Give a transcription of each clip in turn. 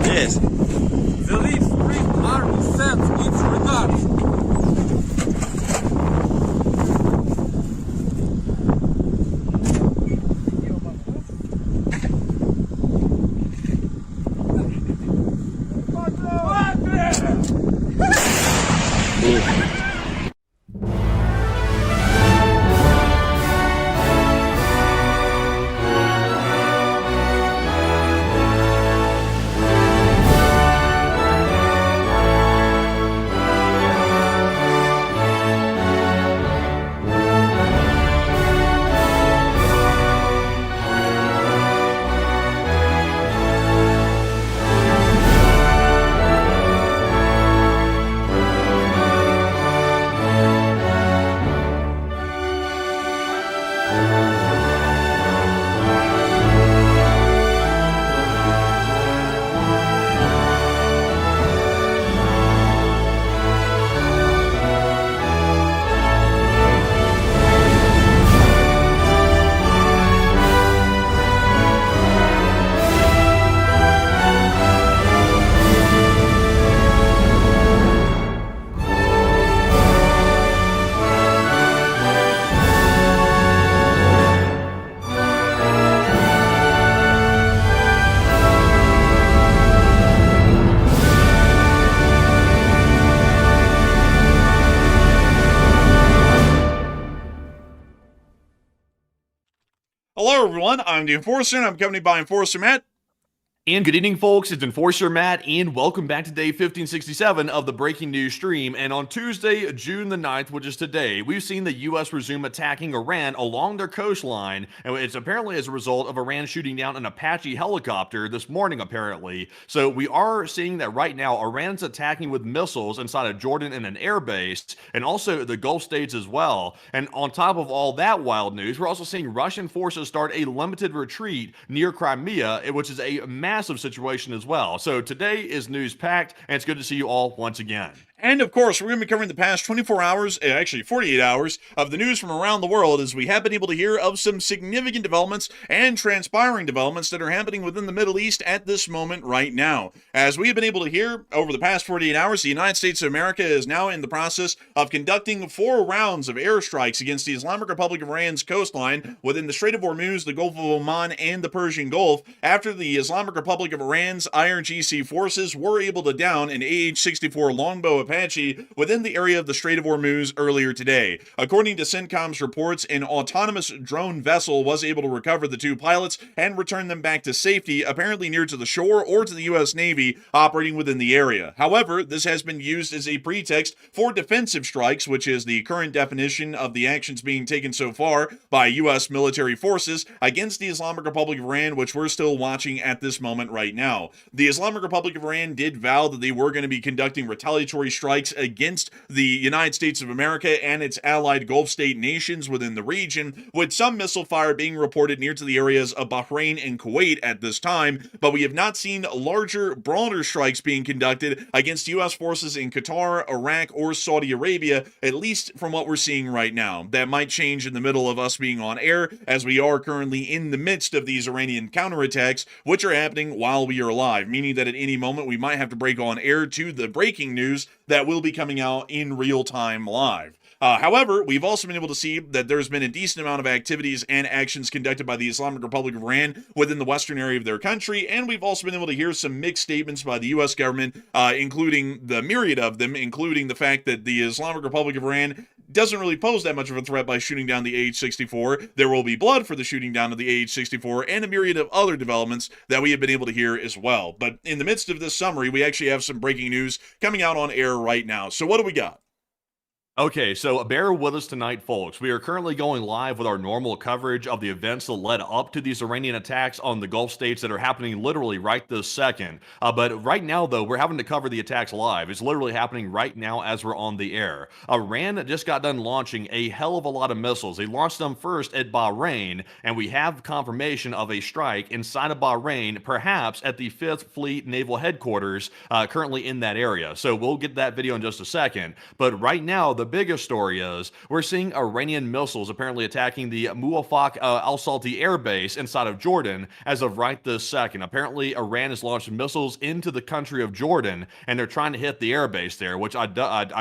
Yes. The Leaf Street Army sends its regards. Hello everyone, I'm the Enforcer, and I'm accompanied by Enforcer Matt. And good evening, folks. It's Enforcer Matt, and welcome back to day 1567 of the Breaking News stream. And on Tuesday, June the 9th, which is today, we've seen the U.S. resume attacking Iran along their coastline, and it's apparently as a result of Iran shooting down an Apache helicopter this morning, apparently. So we are seeing that right now, Iran's attacking with missiles inside of Jordan and an air base, and also the Gulf states as well. And on top of all that wild news, we're also seeing Russian forces start a limited retreat near Crimea, which is a massive situation as well. So today is news packed, and it's good to see you all once again. And of course, we're going to be covering the past 24 hours, actually 48 hours, of the news from around the world, as we have been able to hear of some significant developments and transpiring developments that are happening within the Middle East at this moment right now. As we have been able to hear over the past 48 hours, the United States of America is now in the process of conducting 4 rounds of airstrikes against the Islamic Republic of Iran's coastline within the Strait of Hormuz, the Gulf of Oman, and the Persian Gulf, after the Islamic Republic of Iran's IRGC forces were able to down an AH-64 longbow Apache within the area of the Strait of Hormuz earlier today. According to CENTCOM's reports, an autonomous drone vessel was able to recover the 2 pilots and return them back to safety, apparently near to the shore or to the U.S. Navy operating within the area. However, this has been used as a pretext for defensive strikes, which is the current definition of the actions being taken so far by U.S. military forces against the Islamic Republic of Iran, which we're still watching at this moment right now. The Islamic Republic of Iran did vow that they were going to be conducting retaliatory strikes against the United States of America and its allied Gulf state nations within the region, with some missile fire being reported near to the areas of Bahrain and Kuwait at this time, but we have not seen larger, broader strikes being conducted against U.S. forces in Qatar, Iraq, or Saudi Arabia, at least from what we're seeing right now. That might change in the middle of us being on air, as we are currently in the midst of these Iranian counterattacks, which are happening while we are live, meaning that at any moment we might have to break on air to the breaking news that will be coming out in real time live. However, we've also been able to see that there's been a decent amount of activities and actions conducted by the Islamic Republic of Iran within the western area of their country, and we've also been able to hear some mixed statements by the U.S. government, including the myriad of them, including the fact that the Islamic Republic of Iran doesn't really pose that much of a threat by shooting down the AH-64. There will be blood for the shooting down of the AH-64 and a myriad of other developments that we have been able to hear as well. But in the midst of this summary, we actually have some breaking news coming out on air right now. So what do we got? Okay, so bear with us tonight, folks. We are currently going live with our normal coverage of the events that led up to these Iranian attacks on the Gulf states that are happening literally right this second. But right now, though, we're having to cover the attacks live. It's literally happening right now as we're on the air. Iran just got done launching a hell of a lot of missiles. They launched them first at Bahrain, and we have confirmation of a strike inside of Bahrain, perhaps at the 5th Fleet Naval Headquarters, currently in that area. So we'll get that video in just a second. But right now, the biggest story is we're seeing Iranian missiles apparently attacking the Muwafaq al-Salti air base inside of Jordan as of right this second. Apparently, Iran has launched missiles into the country of Jordan, and they're trying to hit the air base there, which I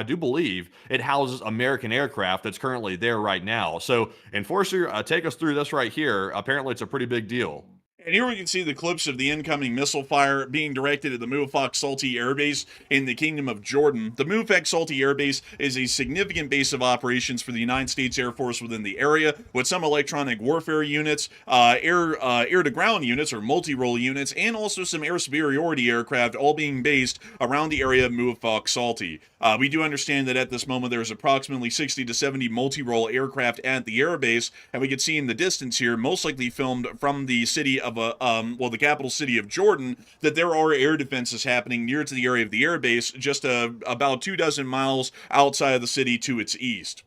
do believe it houses American aircraft that's currently there right now. So, Enforcer, take us through this right here. Apparently, it's a pretty big deal. And here we can see the clips of the incoming missile fire being directed at the Muwafaq Salti Air Base in the Kingdom of Jordan. The Muwafaq Salti Air Base is a significant base of operations for the United States Air Force within the area, with some electronic warfare units, air-to-ground units or multi-role units, and also some air superiority aircraft, all being based around the area of Muwafaq Salti. We do understand that at this moment there's approximately 60 to 70 multi-role aircraft at the air base, and we can see in the distance here, most likely filmed from the city of the capital city of Jordan, that there are air defenses happening near to the area of the air base, just about 24 miles outside of the city to its east.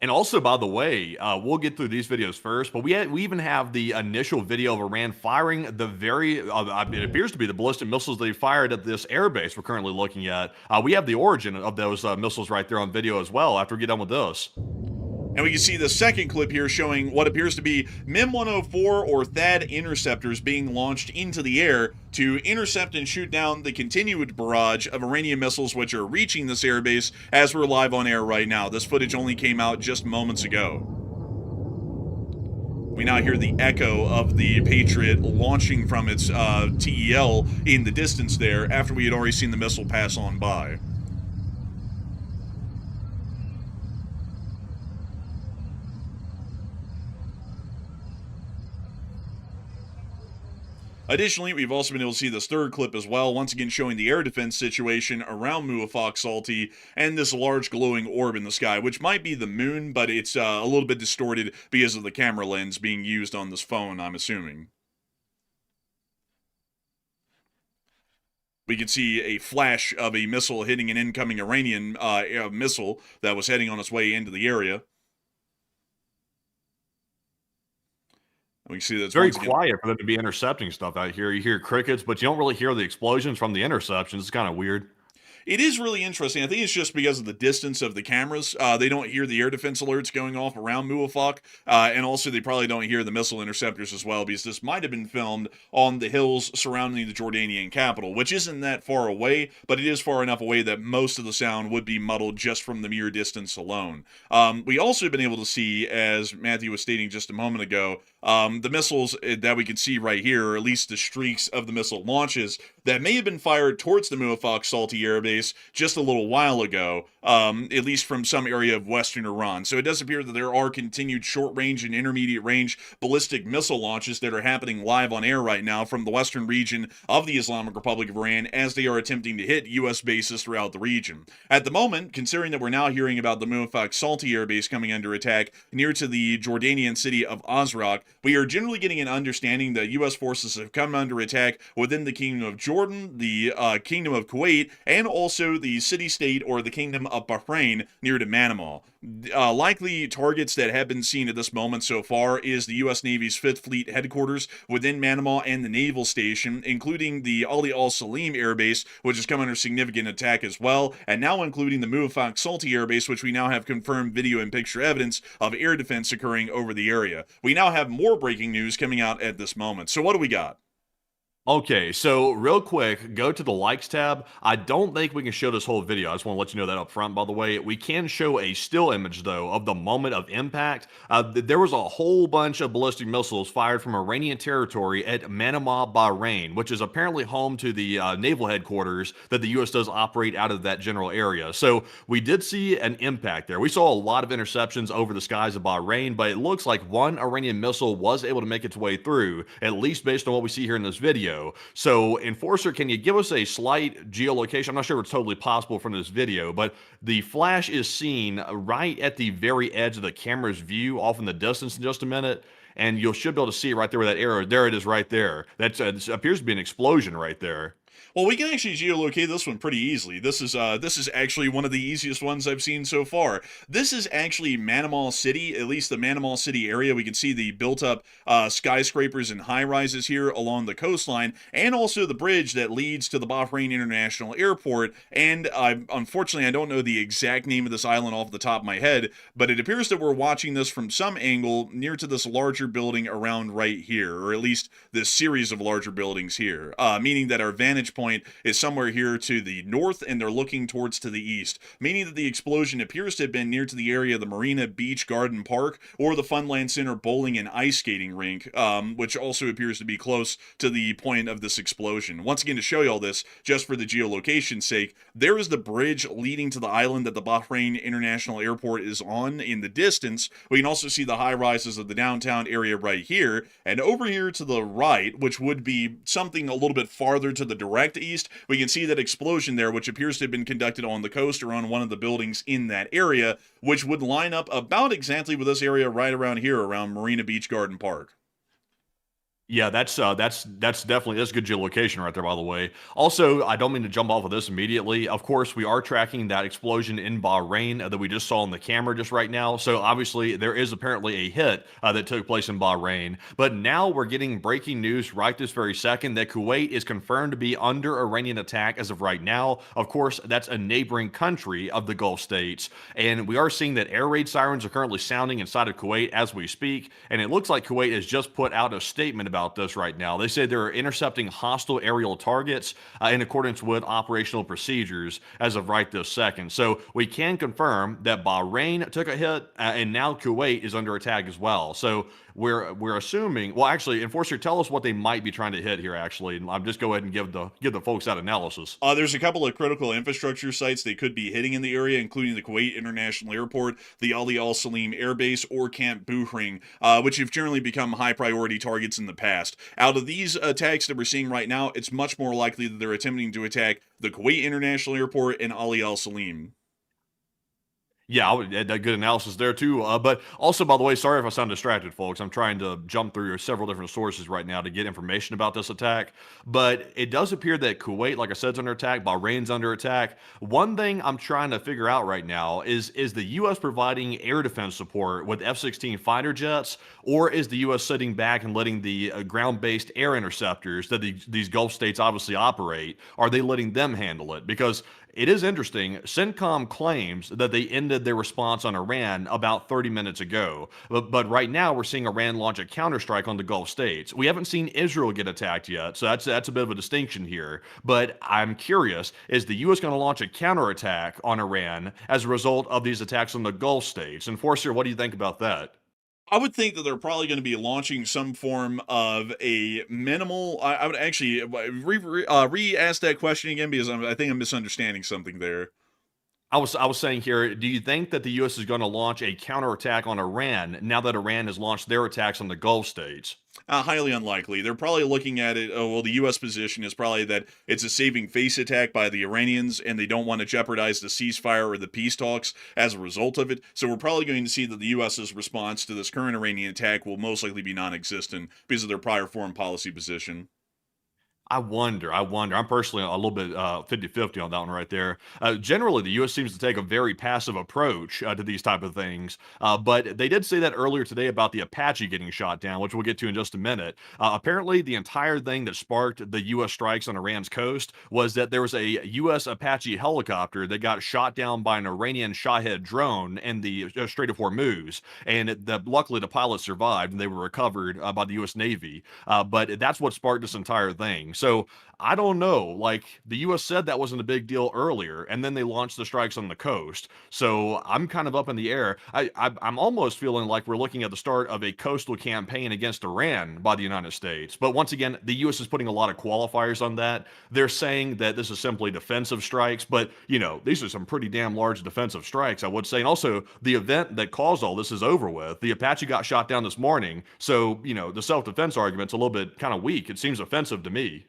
And also, by the way, we'll get through these videos first, but we even have the initial video of Iran firing the it appears to be the ballistic missiles they fired at this airbase we're currently looking at. We have the origin of those missiles right there on video as well after we get done with this. And we can see the second clip here showing what appears to be MIM-104 or THAAD interceptors being launched into the air to intercept and shoot down the continued barrage of Iranian missiles which are reaching this airbase as we're live on air right now. This footage only came out just moments ago. We now hear the echo of the Patriot launching from its TEL in the distance there after we had already seen the missile pass on by. Additionally, we've also been able to see this third clip as well, once again showing the air defense situation around Muwafaq Salti and this large glowing orb in the sky, which might be the moon, but it's a little bit distorted because of the camera lens being used on this phone, I'm assuming. We can see a flash of a missile hitting an incoming Iranian missile that was heading on its way into the area. We can see that's very quiet for them to be intercepting stuff out here. You hear crickets, but you don't really hear the explosions from the interceptions. It's kind of weird. It is really interesting. I think it's just because of the distance of the cameras. They don't hear the air defense alerts going off around Muwafaq, and also they probably don't hear the missile interceptors as well, because this might have been filmed on the hills surrounding the Jordanian capital, which isn't that far away, but it is far enough away that most of the sound would be muddled just from the mere distance alone. We also have been able to see, as Matthew was stating just a moment ago, the missiles that we can see right here, or at least the streaks of the missile launches that may have been fired towards the Muwafaq Salti air base just a little while ago, at least from some area of western Iran. So it does appear that there are continued short-range and intermediate-range ballistic missile launches that are happening live on air right now from the western region of the Islamic Republic of Iran as they are attempting to hit U.S. bases throughout the region. At the moment, considering that we're now hearing about the Muwafaq Salti air base coming under attack near to the Jordanian city of Azraq, we are generally getting an understanding that U.S. forces have come under attack within the Kingdom of Jordan, the Kingdom of Kuwait, and also the city-state or the Kingdom of Bahrain near to Manama. Likely targets that have been seen at this moment so far is the U.S. Navy's 5th Fleet headquarters within Manama and the naval station, including the Ali al-Salim air base, which has come under significant attack as well, and now including the Muwafaq Salti air base, which we now have confirmed video and picture evidence of air defense occurring over the area. We now have more breaking news coming out at this moment. So what do we got? Okay, so real quick, go to the likes tab. I don't think we can show this whole video. I just want to let you know that up front, by the way. We can show a still image, though, of the moment of impact. There was a whole bunch of ballistic missiles fired from Iranian territory at Manama, Bahrain, which is apparently home to the naval headquarters that the U.S. does operate out of that general area. So we did see an impact there. We saw a lot of interceptions over the skies of Bahrain, but it looks like one Iranian missile was able to make its way through, at least based on what we see here in this video. So, Enforcer, can you give us a slight geolocation? I'm not sure if it's totally possible from this video, but the flash is seen right at the very edge of the camera's view off in the distance in just a minute. And you should be able to see it right there with that arrow. There it is right there. That appears to be an explosion right there. Well, we can actually geolocate this one pretty easily. This is actually one of the easiest ones I've seen so far. This is actually Manimal City, at least the Manimal City area. We can see the built-up skyscrapers and high-rises here along the coastline, and also the bridge that leads to the Bahrain International Airport. And unfortunately, I don't know the exact name of this island off the top of my head, but it appears that we're watching this from some angle near to this larger building around right here, or at least this series of larger buildings here, meaning that our vantage point is somewhere here to the north, and they're looking towards to the east, meaning that the explosion appears to have been near to the area of the Marina Beach Garden Park or the Funland Center bowling and ice skating rink, which also appears to be close to the point of this explosion. Once again, to show you all this, just for the geolocation's sake, there is the bridge leading to the island that the Bahrain International Airport is on in the distance. We can also see the high rises of the downtown area right here, and over here to the right, which would be something a little bit farther to the direct east, we can see that explosion there, which appears to have been conducted on the coast or on one of the buildings in that area, which would line up about exactly with this area right around here, around Marina Beach Garden Park. Yeah, that's definitely that's good geolocation right there, by the way. Also, I don't mean to jump off of this immediately. Of course, we are tracking that explosion in Bahrain that we just saw on the camera just right now. So obviously, there is apparently a hit that took place in Bahrain. But now we're getting breaking news right this very second that Kuwait is confirmed to be under Iranian attack as of right now. Of course, that's a neighboring country of the Gulf states, and we are seeing that air raid sirens are currently sounding inside of Kuwait as we speak. And it looks like Kuwait has just put out a statement about this right now. They say they're intercepting hostile aerial targets in accordance with operational procedures as of right this second. So we can confirm that Bahrain took a hit and now Kuwait is under attack as well. So we're assuming. Well, actually, Enforcer, tell us what they might be trying to hit here. Actually, and I'll just go ahead and give the folks that analysis. There's a couple of critical infrastructure sites they could be hitting in the area, including the Kuwait International Airport, the Ali Al Salim Air Base, or Camp Buhring, which have generally become high priority targets in the past. Out of these attacks that we're seeing right now, it's much more likely that they're attempting to attack the Kuwait International Airport and Ali Al Salim. Yeah, I would add that good analysis there too. But also, by the way, sorry if I sound distracted, folks. I'm trying to jump through several different sources right now to get information about this attack. But it does appear that Kuwait, like I said, is under attack. Bahrain's under attack. One thing I'm trying to figure out right now is the U.S. providing air defense support with F-16 fighter jets, or is the U.S. sitting back and letting the ground-based air interceptors that these Gulf states obviously operate, are they letting them handle it? Because it is interesting. CENTCOM claims that they ended their response on Iran about 30 minutes ago. But right now, we're seeing Iran launch a counterstrike on the Gulf states. We haven't seen Israel get attacked yet, so that's a bit of a distinction here. But I'm curious, is the U.S. going to launch a counterattack on Iran as a result of these attacks on the Gulf states? Enforcer, what do you think about that? I would think that they're probably going to be launching some form of a minimal. I would actually re-ask that question again, because I think I'm misunderstanding something there. I was saying here, do you think that the U.S. is going to launch a counterattack on Iran now that Iran has launched their attacks on the Gulf states? Highly unlikely. They're probably looking at it. Well, the U.S. position is probably that it's a saving face attack by the Iranians, and they don't want to jeopardize the ceasefire or the peace talks as a result of it. So we're probably going to see that the U.S.'s response to this current Iranian attack will most likely be non-existent because of their prior foreign policy position. I wonder. I'm personally a little bit 50-50 on that one right there. Generally, the U.S. seems to take a very passive approach to these type of things, but they did say that earlier today about the Apache getting shot down, which we'll get to in just a minute. Apparently, the entire thing that sparked the U.S. strikes on Iran's coast was that there was a U.S. Apache helicopter that got shot down by an Iranian Shahed drone in the Strait of Hormuz, and luckily the pilot survived and they were recovered by the U.S. Navy. But that's what sparked this entire thing. So I don't know. Like the U.S. said that wasn't a big deal earlier, and then they launched the strikes on the coast. So I'm kind of up in the air. I'm almost feeling like we're looking at the start of a coastal campaign against Iran by the United States. But once again, the U.S. is putting a lot of qualifiers on that. They're saying that this is simply defensive strikes, but these are some pretty damn large defensive strikes, I would say. And also, the event that caused all this is over with. The Apache got shot down this morning, so the self-defense argument's a little bit kind of weak. It seems offensive to me.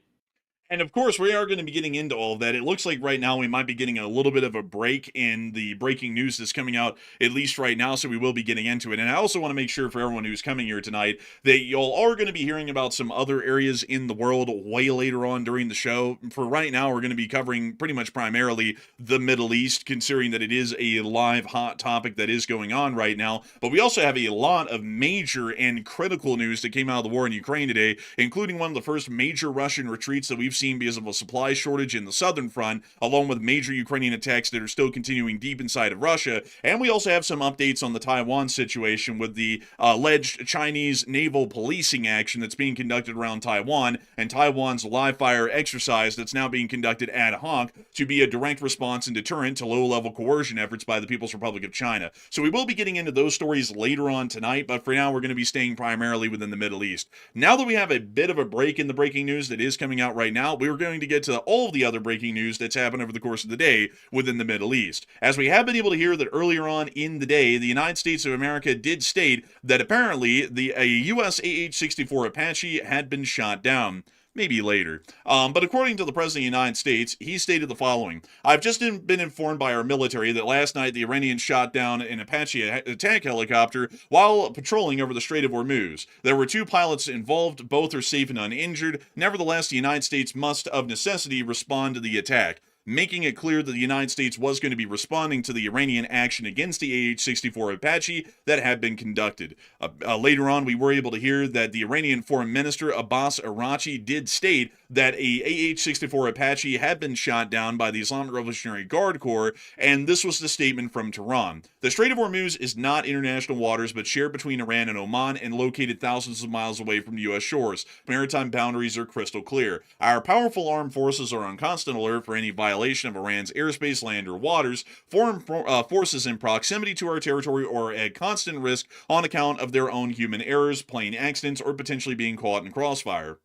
And of course, we are going to be getting into all of that. It looks like right now we might be getting a little bit of a break in the breaking news that's coming out, at least right now, so we will be getting into it. And I also want to make sure for everyone who's coming here tonight that y'all are going to be hearing about some other areas in the world way later on during the show. For right now, we're going to be covering pretty much primarily the Middle East, considering that it is a live hot topic that is going on right now. But we also have a lot of major and critical news that came out of the war in Ukraine today, including one of the first major Russian retreats that we've seen because of a supply shortage in the southern front, along with major Ukrainian attacks that are still continuing deep inside of Russia. And we also have some updates on the Taiwan situation with the alleged Chinese naval policing action that's being conducted around Taiwan, and Taiwan's live fire exercise that's now being conducted ad hoc to be a direct response and deterrent to low-level coercion efforts by the People's Republic of China. So we will be getting into those stories later on tonight, but for now we're going to be staying primarily within the Middle East. Now that we have a bit of a break in the breaking news that is coming out right now, we're going to get to all of the other breaking news that's happened over the course of the day within the Middle East. As we have been able to hear that earlier on in the day, the United States of America did state that apparently a US AH-64 Apache had been shot down. Maybe later. But according to the President of the United States, he stated the following: I've just been informed by our military that last night the Iranians shot down an Apache attack helicopter while patrolling over the Strait of Hormuz. There were 2 pilots involved. Both are safe and uninjured. Nevertheless, the United States must, of necessity, respond to the attack, making it clear that the United States was going to be responding to the Iranian action against the AH-64 Apache that had been conducted. Later on, we were able to hear that the Iranian Foreign Minister Abbas Araghchi did state that a AH-64 Apache had been shot down by the Islamic Revolutionary Guard Corps, and this was the statement from Tehran. The Strait of Hormuz is not international waters, but shared between Iran and Oman and located thousands of miles away from U.S. shores. Maritime boundaries are crystal clear. Our powerful armed forces are on constant alert for any violation of Iran's airspace, land, or waters. Foreign forces in proximity to our territory are at constant risk on account of their own human errors, plane accidents, or potentially being caught in crossfire.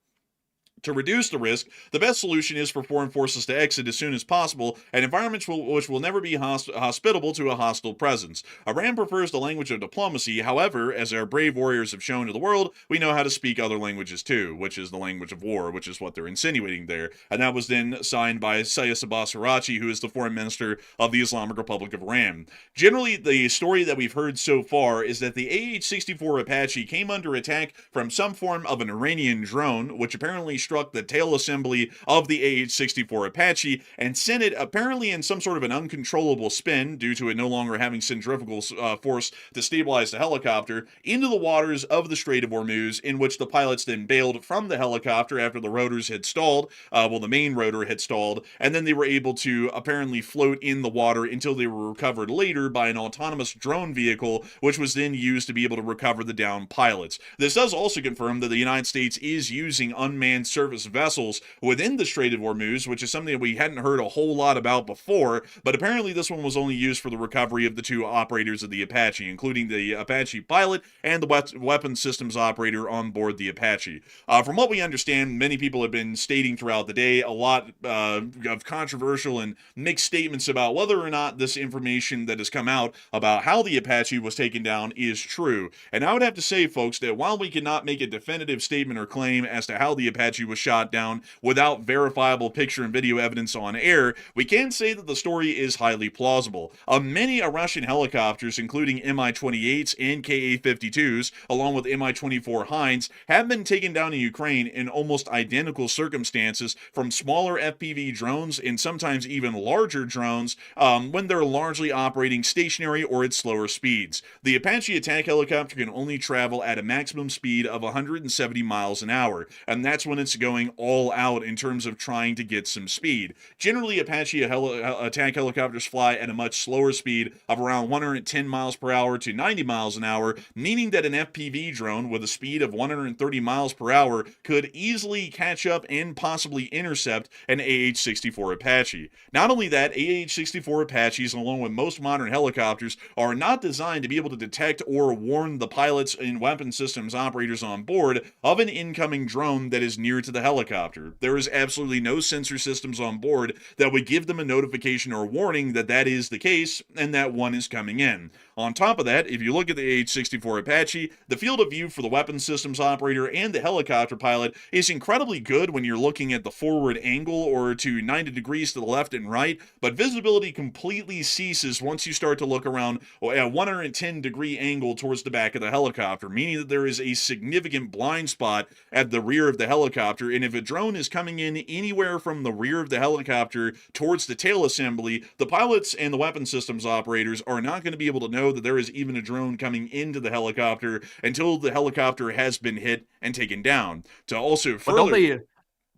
To reduce the risk, the best solution is for foreign forces to exit as soon as possible, and environments which will never be hospitable to a hostile presence. Iran prefers the language of diplomacy. However, as our brave warriors have shown to the world, we know how to speak other languages too, which is the language of war, which is what they're insinuating there. And that was then signed by Sayyid Abbas Araghchi, who is the foreign minister of the Islamic Republic of Iran. Generally, the story that we've heard so far is that the AH-64 Apache came under attack from some form of an Iranian drone, which apparently struck the tail assembly of the AH-64 Apache and sent it apparently in some sort of an uncontrollable spin due to it no longer having centrifugal force to stabilize the helicopter into the waters of the Strait of Hormuz, in which the pilots then bailed from the helicopter after the rotors had stalled, the main rotor had stalled, and then they were able to apparently float in the water until they were recovered later by an autonomous drone vehicle, which was then used to be able to recover the downed pilots. This does also confirm that the United States is using unmanned surface vessels within the Strait of Hormuz, which is something that we hadn't heard a whole lot about before, but apparently this one was only used for the recovery of the 2 operators of the Apache, including the Apache pilot and the weapon systems operator on board the Apache. From what we understand, many people have been stating throughout the day a lot of controversial and mixed statements about whether or not this information that has come out about how the Apache was taken down is true. And I would have to say, folks, that while we cannot make a definitive statement or claim as to how the Apache was shot down without verifiable picture and video evidence on air, we can say that the story is highly plausible. Many Russian helicopters, including Mi-28s and Ka-52s, along with Mi-24 Hinds, have been taken down in Ukraine in almost identical circumstances from smaller FPV drones and sometimes even larger drones when they're largely operating stationary or at slower speeds. The Apache attack helicopter can only travel at a maximum speed of 170 miles an hour, and that's when it's going all out in terms of trying to get some speed. Generally, Apache attack helicopters fly at a much slower speed of around 110 miles per hour to 90 miles an hour, meaning that an FPV drone with a speed of 130 miles per hour could easily catch up and possibly intercept an AH-64 Apache. Not only that, AH-64 Apaches, along with most modern helicopters, are not designed to be able to detect or warn the pilots and weapon systems operators on board of an incoming drone that is near to the helicopter. There is absolutely no sensor systems on board that would give them a notification or warning that that is the case and that one is coming in. On top of that, if you look at the AH-64 Apache, the field of view for the weapon systems operator and the helicopter pilot is incredibly good when you're looking at the forward angle or to 90 degrees to the left and right, but visibility completely ceases once you start to look around at a 110 degree angle towards the back of the helicopter, meaning that there is a significant blind spot at the rear of the helicopter, and if a drone is coming in anywhere from the rear of the helicopter towards the tail assembly, the pilots and the weapon systems operators are not going to be able to know that there is even a drone coming into the helicopter until the helicopter has been hit and taken down. To also further...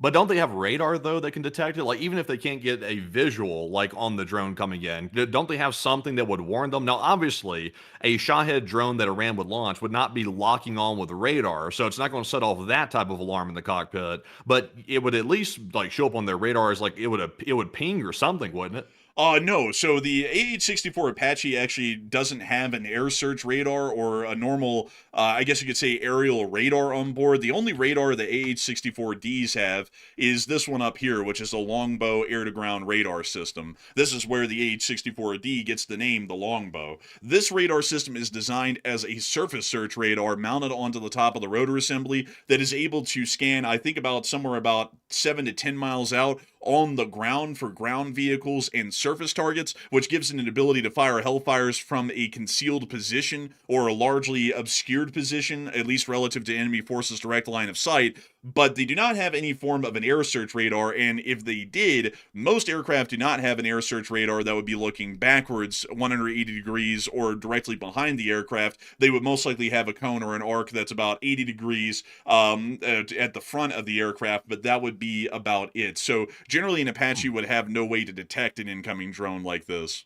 But don't they have radar, though, that can detect it? Like, even if they can't get a visual, like, on the drone coming in, don't they have something that would warn them? Now, obviously, a Shahed drone that Iran would launch would not be locking on with radar, so it's not going to set off that type of alarm in the cockpit, but it would at least, like, show up on their radars, like, it would ping or something, wouldn't it? No. So the AH-64 Apache actually doesn't have an air search radar or a normal, I guess you could say, aerial radar on board. The only radar the AH-64Ds have is this one up here, which is a longbow air-to-ground radar system. This is where the AH-64D gets the name, the longbow. This radar system is designed as a surface search radar mounted onto the top of the rotor assembly that is able to scan, I think, somewhere about 7 to 10 miles out on the ground for ground vehicles and surface targets, which gives it an ability to fire hellfires from a concealed position or a largely obscured position, at least relative to enemy forces' direct line of sight. But they do not have any form of an air search radar, and if they did, most aircraft do not have an air search radar that would be looking backwards 180 degrees or directly behind the aircraft. They would most likely have a cone or an arc that's about 80 degrees at the front of the aircraft, but that would be about it. So generally, an Apache would have no way to detect an incoming drone like this.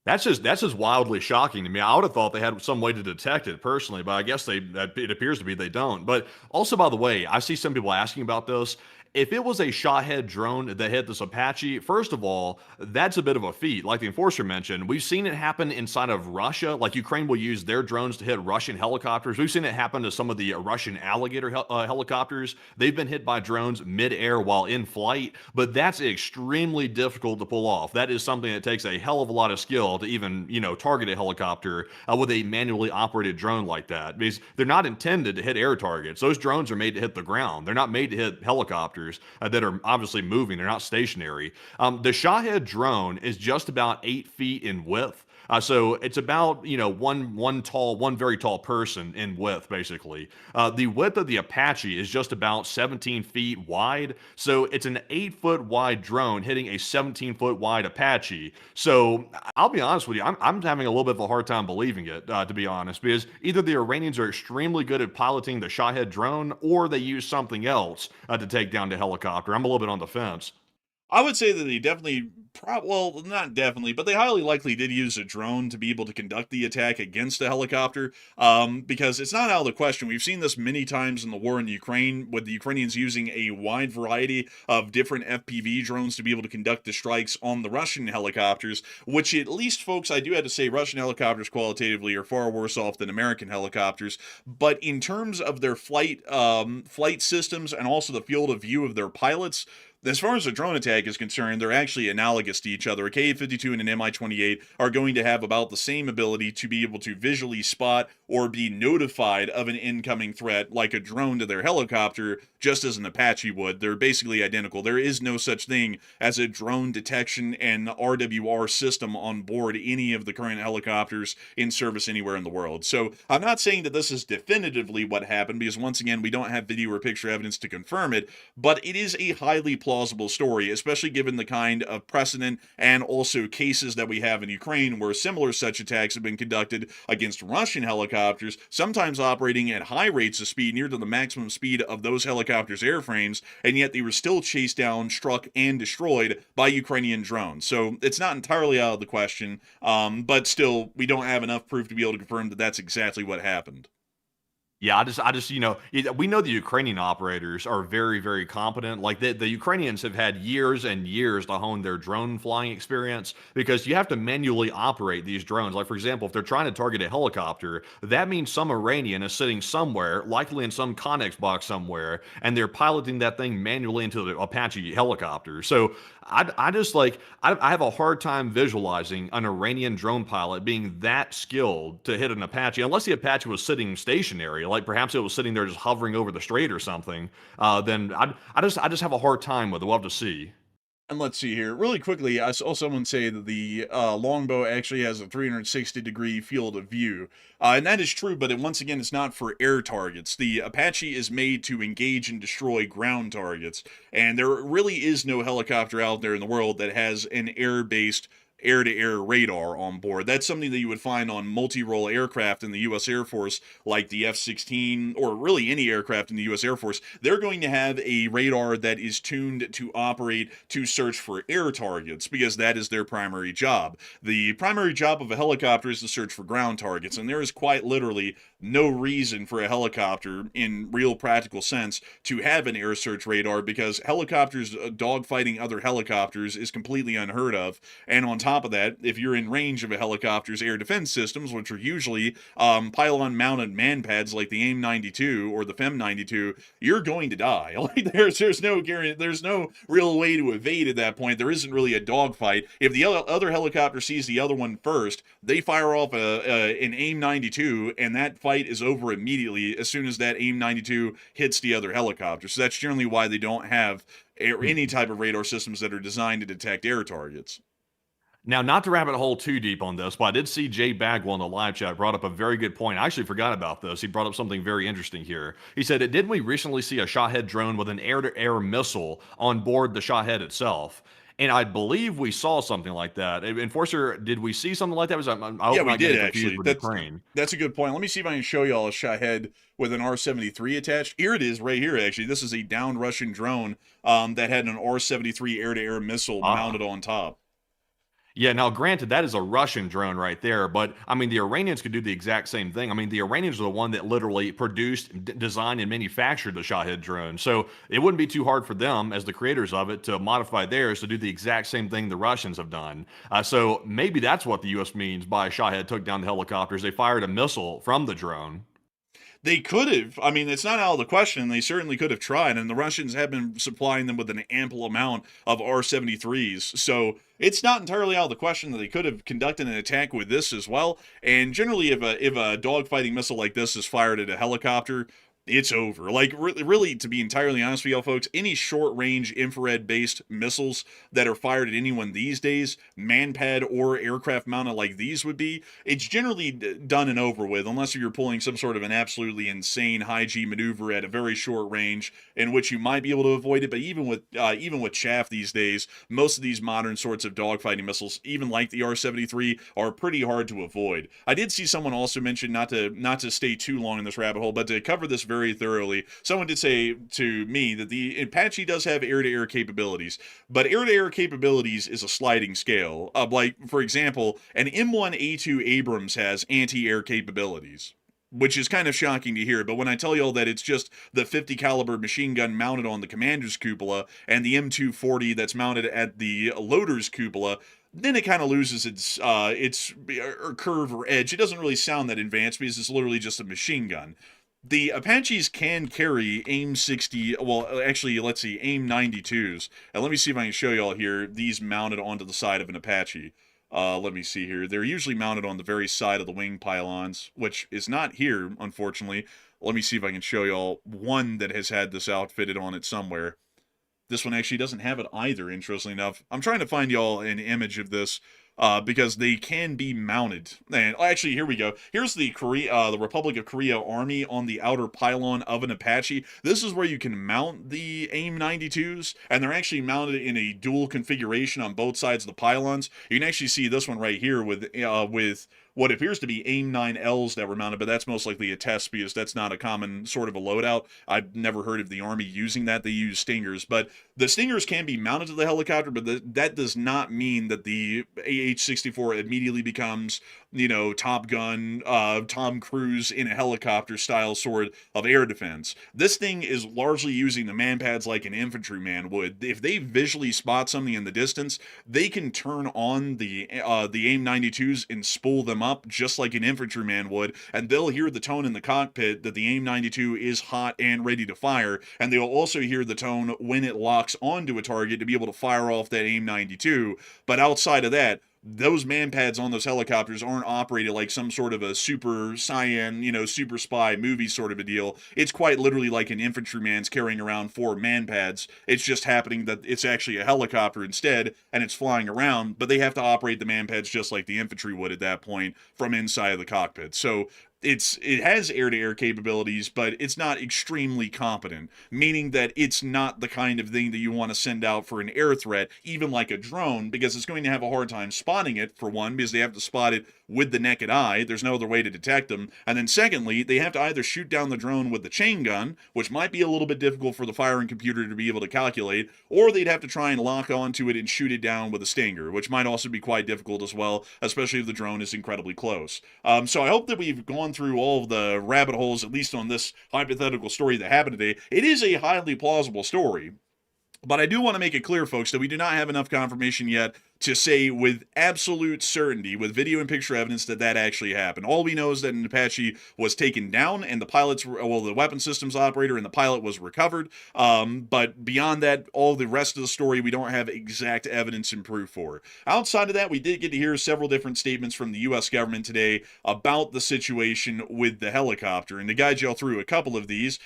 That's just wildly shocking to me. I would have thought they had some way to detect it personally, but I guess it appears to be they don't. But also, by the way, I see some people asking about this. If it was a Shahed drone that hit this Apache, first of all, that's a bit of a feat. Like the enforcer mentioned, we've seen it happen inside of Russia. Like Ukraine will use their drones to hit Russian helicopters. We've seen it happen to some of the Russian Alligator helicopters. They've been hit by drones mid-air while in flight, but that's extremely difficult to pull off. That is something that takes a hell of a lot of skill to even, target a helicopter with a manually operated drone like that, because they're not intended to hit air targets. Those drones are made to hit the ground. They're not made to hit helicopters that are obviously moving. They're not stationary. The Shahed drone is just about 8 feet in width. So it's about, one very tall person in width, basically. The width of the Apache is just about 17 feet wide. So it's an 8-foot wide drone hitting a 17-foot wide Apache. So I'll be honest with you, I'm having a little bit of a hard time believing it, to be honest, because either the Iranians are extremely good at piloting the Shahed drone or they use something else to take down the helicopter. I'm a little bit on the fence. I would say that they definitely, well, not definitely, but they highly likely did use a drone to be able to conduct the attack against a helicopter, because it's not out of the question. We've seen this many times in the war in Ukraine, with the Ukrainians using a wide variety of different FPV drones to be able to conduct the strikes on the Russian helicopters, which at least, folks, I do have to say, Russian helicopters qualitatively are far worse off than American helicopters, but in terms of their flight systems and also the field of view of their pilots, as far as the drone attack is concerned, they're actually analogous to each other. A Ka-52 and an Mi-28 are going to have about the same ability to be able to visually spot or be notified of an incoming threat like a drone to their helicopter, just as an Apache would. They're basically identical. There is no such thing as a drone detection and RWR system on board any of the current helicopters in service anywhere in the world. So I'm not saying that this is definitively what happened, because once again, we don't have video or picture evidence to confirm it, but it is a highly plausible story, especially given the kind of precedent and also cases that we have in Ukraine where similar such attacks have been conducted against Russian helicopters, sometimes operating at high rates of speed, near to the maximum speed of those helicopters' airframes, and yet they were still chased down, struck, and destroyed by Ukrainian drones. So it's not entirely out of the question, but still, we don't have enough proof to be able to confirm that that's exactly what happened. Yeah, we know the Ukrainian operators are very, very competent. Like the Ukrainians have had years and years to hone their drone flying experience, because you have to manually operate these drones. Like, for example, if they're trying to target a helicopter, that means some Iranian is sitting somewhere, likely in some Connex box somewhere, and they're piloting that thing manually into the Apache helicopter. So I have a hard time visualizing an Iranian drone pilot being that skilled to hit an Apache, unless the Apache was sitting stationary, like perhaps it was sitting there just hovering over the strait or something. Then I just have a hard time with it. We'll have to see. And let's see here. Really quickly, I saw someone say that the longbow actually has a 360-degree field of view. And that is true, but once again, it's not for air targets. The Apache is made to engage and destroy ground targets. And there really is no helicopter out there in the world that has an air-based air-to-air radar on board. That's something that you would find on multi-role aircraft in the US Air Force, like the F-16, or really any aircraft in the US Air Force. They're going to have a radar that is tuned to operate to search for air targets, because that is their primary job. The primary job of a helicopter is to search for ground targets, and there is quite literally no reason for a helicopter, in real practical sense, to have an air search radar, because helicopters dogfighting other helicopters is completely unheard of. And on top of that, if you're in range of a helicopter's air defense systems, which are usually pylon-mounted man pads like the AIM-92 or the FEM-92, you're going to die. Like there's no guarantee, there's no real way to evade at that point. There isn't really a dogfight. If the other helicopter sees the other one first, they fire off an AIM-92, and that fight is over immediately as soon as that AIM-92 hits the other helicopter. So that's generally why they don't have any type of radar systems that are designed to detect air targets. Now, not to rabbit hole too deep on this, but I did see Jay Bagwell in the live chat brought up a very good point. I actually forgot about this. He brought up something very interesting here. He said, didn't we recently see a Shahed drone with an air-to-air missile on board the Shahed itself? And I believe we saw something like that. Enforcer, did we see something like that? Yeah, we did, actually. That's a good point. Let me see if I can show y'all a Shahed with an R-73 attached. Here it is right here, actually. This is a downed Russian drone that had an R-73 air-to-air missile mounted on top. Yeah, now granted, that is a Russian drone right there, but I mean, the Iranians could do the exact same thing. I mean, the Iranians are the one that literally produced, designed, and manufactured the Shahed drone. So it wouldn't be too hard for them, as the creators of it, to modify theirs to do the exact same thing the Russians have done. So maybe that's what the U.S. means by Shahed took down the helicopters. They fired a missile from the drone. They could have. I mean, it's not out of the question. They certainly could have tried, and the Russians have been supplying them with an ample amount of R-73s. So it's not entirely out of the question that they could have conducted an attack with this as well. And generally, if a dogfighting missile like this is fired at a helicopter, it's over. Like, really, to be entirely honest with y'all folks, any short-range infrared-based missiles that are fired at anyone these days, manpad or aircraft mounted like these would be, it's generally done and over with, unless you're pulling some sort of an absolutely insane high-G maneuver at a very short range, in which you might be able to avoid it. But even with chaff these days, most of these modern sorts of dogfighting missiles, even like the R-73, are pretty hard to avoid. I did see someone also mention, not to stay too long in this rabbit hole, but to cover this very thoroughly, someone did say to me that the Apache does have air-to-air capabilities, but air-to-air capabilities is a sliding scale. Like, for example, an M1A2 Abrams has anti-air capabilities, which is kind of shocking to hear. But when I tell y'all that it's just the 50 caliber machine gun mounted on the commander's cupola and the M240 that's mounted at the loader's cupola, then it kind of loses its curve or edge. It doesn't really sound that advanced because it's literally just a machine gun. The Apaches can carry AIM-60, well, actually, let's see, AIM-92s. And let me see if I can show y'all here, these mounted onto the side of an Apache. Let me see here. They're usually mounted on the very side of the wing pylons, which is not here, unfortunately. Let me see if I can show y'all one that has had this outfitted on it somewhere. This one actually doesn't have it either, interestingly enough. I'm trying to find y'all an image of this because they can be mounted. And actually, here we go. Here's the Republic of Korea Army on the outer pylon of an Apache. This is where you can mount the AIM-92s, and they're actually mounted in a dual configuration on both sides of the pylons. You can actually see this one right here with what appears to be AIM-9Ls that were mounted, but that's most likely a test because that's not a common sort of a loadout. I've never heard of the Army using that. They use Stingers, but the Stingers can be mounted to the helicopter, but that does not mean that the AH-64 immediately becomes, you know, Top Gun, Tom Cruise in a helicopter style sort of air defense. This thing is largely using the manpads like an infantryman would. If they visually spot something in the distance, they can turn on the AIM-92s and spool them up just like an infantryman would, and they'll hear the tone in the cockpit that the AIM-92 is hot and ready to fire, and they'll also hear the tone when it locks onto a target to be able to fire off that AIM-92. But outside of that, those manpads on those helicopters aren't operated like some sort of a super cyan, you know, super spy movie sort of a deal. It's quite literally like an infantryman's carrying around 4 manpads. It's just happening that it's actually a helicopter instead, and it's flying around, but they have to operate the manpads just like the infantry would at that point from inside of the cockpit. So it has air-to-air capabilities, but it's not extremely competent, meaning that it's not the kind of thing that you want to send out for an air threat, even like a drone, because it's going to have a hard time spotting it, for one, because they have to spot it with the naked eye. There's no other way to detect them. And then secondly, they have to either shoot down the drone with the chain gun, which might be a little bit difficult for the firing computer to be able to calculate, or they'd have to try and lock onto it and shoot it down with a Stinger, which might also be quite difficult as well, especially if the drone is incredibly close. So I hope that we've gone through all of the rabbit holes, at least on this hypothetical story that happened today. It is a highly plausible story, but I do want to make it clear, folks, that we do not have enough confirmation yet to say with absolute certainty, with video and picture evidence, that that actually happened. All we know is that an Apache was taken down and the pilots, well, the weapon systems operator and the pilot was recovered. But beyond that, all the rest of the story, we don't have exact evidence and proof for. Outside of that, we did get to hear several different statements from the U.S. government today about the situation with the helicopter. And to guide y'all through a couple of these,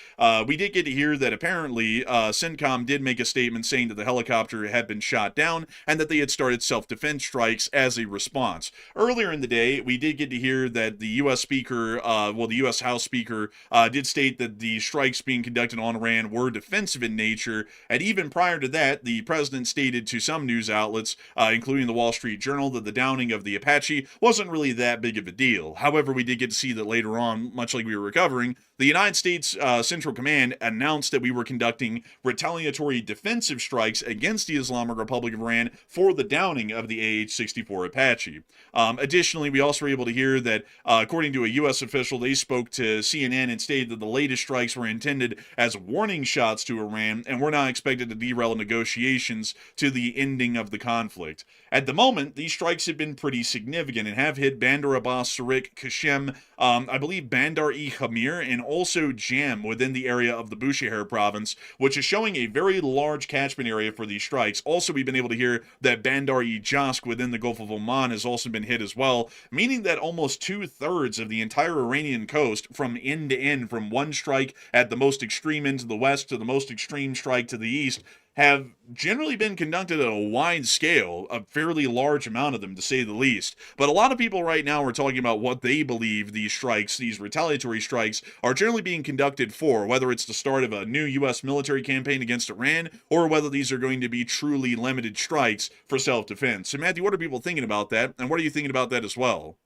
we did get to hear that apparently CENTCOM did make a statement saying that the helicopter had been shot down and that they had started self-defense strikes as a response. Earlier in the day, we did get to hear that the U.S. Speaker, the U.S. House Speaker, did state that the strikes being conducted on Iran were defensive in nature, and even prior to that, the president stated to some news outlets, including the Wall Street Journal, that the downing of the Apache wasn't really that big of a deal. However, we did get to see that later on, much like we were recovering, the United States Central Command announced that we were conducting retaliatory defensive strikes against the Islamic Republic of Iran for the downing of the AH-64 Apache. Additionally, we also were able to hear that, according to a U.S. official, they spoke to CNN and stated that the latest strikes were intended as warning shots to Iran and were not expected to derail negotiations to the ending of the conflict. At the moment, these strikes have been pretty significant and have hit Bandar Abbas, Sarik, Kashem, I believe Bandar-e-Hamir, and also Jam within the area of the Bushehr province, which is showing a very large catchment area for these strikes. Also, we've been able to hear that Bandar-e-Jask within the Gulf of Oman has also been hit as well, meaning that almost 2/3 of the entire Iranian coast, from end to end, from one strike at the most extreme end to the west to the most extreme strike to the east, have generally been conducted at a wide scale, a fairly large amount of them, to say the least. But a lot of people right now are talking about what they believe these strikes, these retaliatory strikes, are generally being conducted for, whether it's the start of a new U.S. military campaign against Iran, or whether these are going to be truly limited strikes for self-defense. So, Matthew, what are people thinking about that, and what are you thinking about that as well?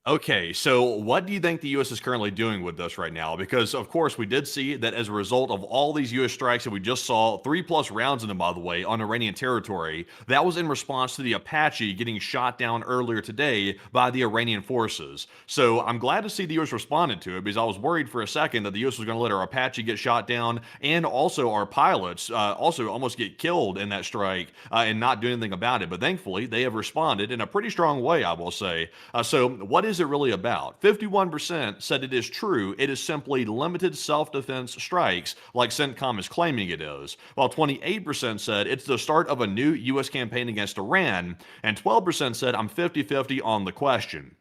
Okay, so what do you think the U.S. is currently doing with this right now? Because, of course, we did see that as a result of all these U.S. strikes that we just saw, 3+ rounds of them, by the way, on Iranian territory, that was in response to the Apache getting shot down earlier today by the Iranian forces. So I'm glad to see the U.S. responded to it, because I was worried for a second that the U.S. was going to let our Apache get shot down and also our pilots also almost get killed in that strike and not do anything about it. But thankfully, they have responded in a pretty strong way, I will say. So what is is it really about? 51% said it is true, it is simply limited self-defense strikes like CENTCOM is claiming it is, while 28% said it's the start of a new U.S. campaign against Iran, and 12% said I'm 50-50 on the question.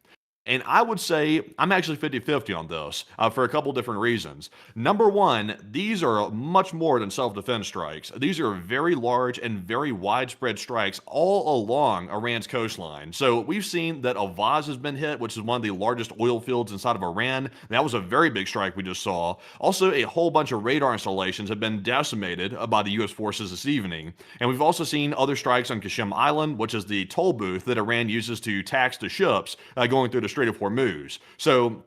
And I would say I'm actually 50-50 on this for a couple different reasons. Number one, these are much more than self-defense strikes. These are very large and very widespread strikes all along Iran's coastline. So we've seen that Avaz has been hit, which is one of the largest oil fields inside of Iran. That was a very big strike we just saw. Also, a whole bunch of radar installations have been decimated by the U.S. forces this evening. And we've also seen other strikes on Qasem Island, which is the toll booth that Iran uses to tax the ships going through the Strait of Hormuz. So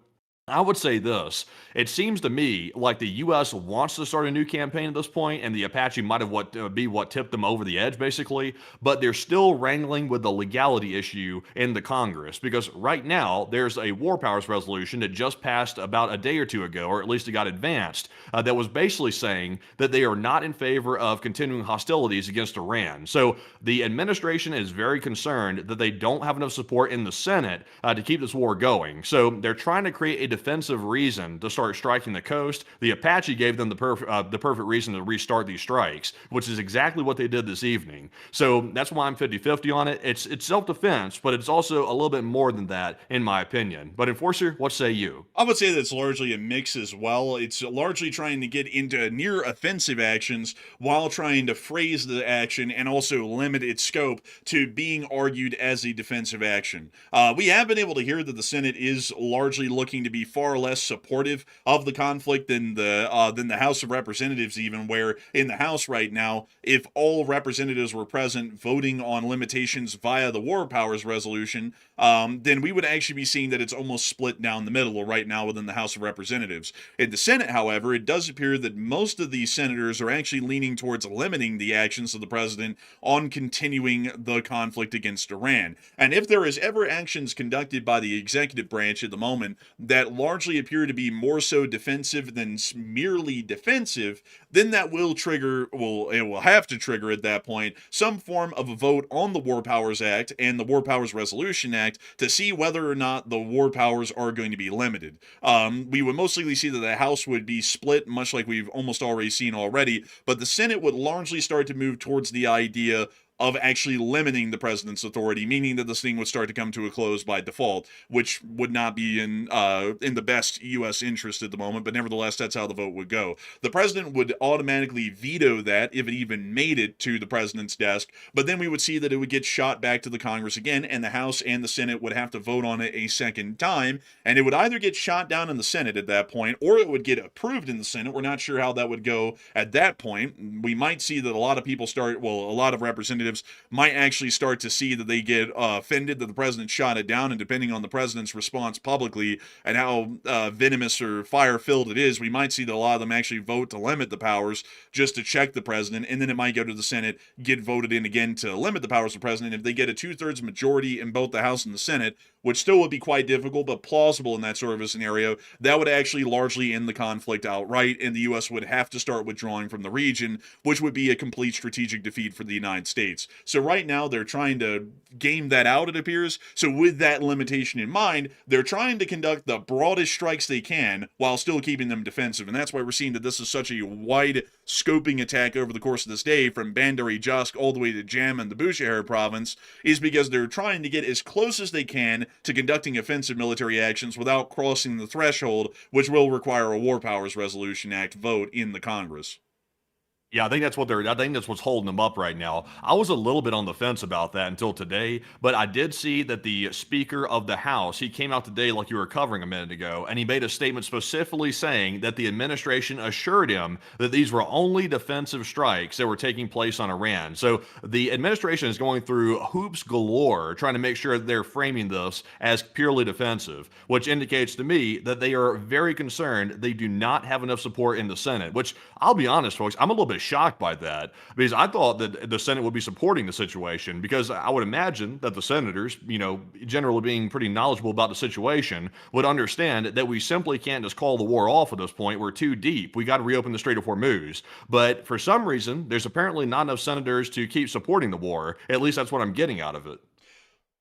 I would say this. It seems to me like the U.S. wants to start a new campaign at this point, and the Apache might have be what tipped them over the edge, basically, but they're still wrangling with the legality issue in the Congress, because right now there's a war powers resolution that just passed about a day or two ago, or at least it got advanced, that was basically saying that they are not in favor of continuing hostilities against Iran. So the administration is very concerned that they don't have enough support in the Senate to keep this war going. So they're trying to create a defensive reason to start striking the coast. The Apache gave them the perfect reason to restart these strikes, which is exactly what they did this evening. So that's why I'm 50-50 on it. It's self-defense, but it's also a little bit more than that, in my opinion. But Enforcer, what say you? I would say that's largely a mix as well. It's largely trying to get into near offensive actions while trying to phrase the action and also limit its scope to being argued as a defensive action. We have been able to hear that the Senate is largely looking to be far less supportive of the conflict than the House of Representatives, even, where in the House right now, if all representatives were present voting on limitations via the war powers resolution, then we would actually be seeing that it's almost split down the middle right now within the House of Representatives. In the Senate, however, it does appear that most of these senators are actually leaning towards limiting the actions of the president on continuing the conflict against Iran. And if there is ever actions conducted by the executive branch at the moment that largely appear to be more so defensive than merely defensive, then that will trigger, it will have to trigger at that point, some form of a vote on the War Powers Act and the War Powers Resolution Act to see whether or not the war powers are going to be limited. We would most likely see that the House would be split, much like we've almost already seen already, but the Senate would largely start to move towards the idea of actually limiting the president's authority, meaning that this thing would start to come to a close by default, which would not be in the best U.S. interest at the moment, but nevertheless, that's how the vote would go. The president would automatically veto that if it even made it to the president's desk, but then we would see that it would get shot back to the Congress again, and the House and the Senate would have to vote on it a second time, and it would either get shot down in the Senate at that point, or it would get approved in the Senate. We're not sure how that would go at that point. We might see that a lot of people a lot of representatives might actually start to see that they get offended that the president shot it down, and depending on the president's response publicly and how venomous or fire-filled it is, we might see that a lot of them actually vote to limit the powers just to check the president, and then it might go to the Senate, get voted in again to limit the powers of the president. If they get a 2/3 majority in both the House and the Senate, which still would be quite difficult but plausible in that sort of a scenario, that would actually largely end the conflict outright, and the U.S. would have to start withdrawing from the region, which would be a complete strategic defeat for the United States. So right now, they're trying to game that out, it appears. So with that limitation in mind, they're trying to conduct the broadest strikes they can while still keeping them defensive, and that's why we're seeing that this is such a wide scoping attack over the course of this day, from Bandar-e-Jask all the way to Jam and the Bushehr province, is because they're trying to get as close as they can to conducting offensive military actions without crossing the threshold, which will require a War Powers Resolution Act vote in the Congress. Yeah, I think that's what's holding them up right now. I was a little bit on the fence about that until today, but I did see that the Speaker of the House, he came out today like you were covering a minute ago, and he made a statement specifically saying that the administration assured him that these were only defensive strikes that were taking place on Iran. So the administration is going through hoops galore trying to make sure that they're framing this as purely defensive, which indicates to me that they are very concerned they do not have enough support in the Senate, which I'll be honest, folks, I'm a little bit shocked by that, because I thought that the Senate would be supporting the situation, because I would imagine that the senators, generally being pretty knowledgeable about the situation, would understand that we simply can't just call the war off at this point. We're too deep. We got to reopen the Strait of Hormuz. But for some reason, there's apparently not enough senators to keep supporting the war. At least that's what I'm getting out of it.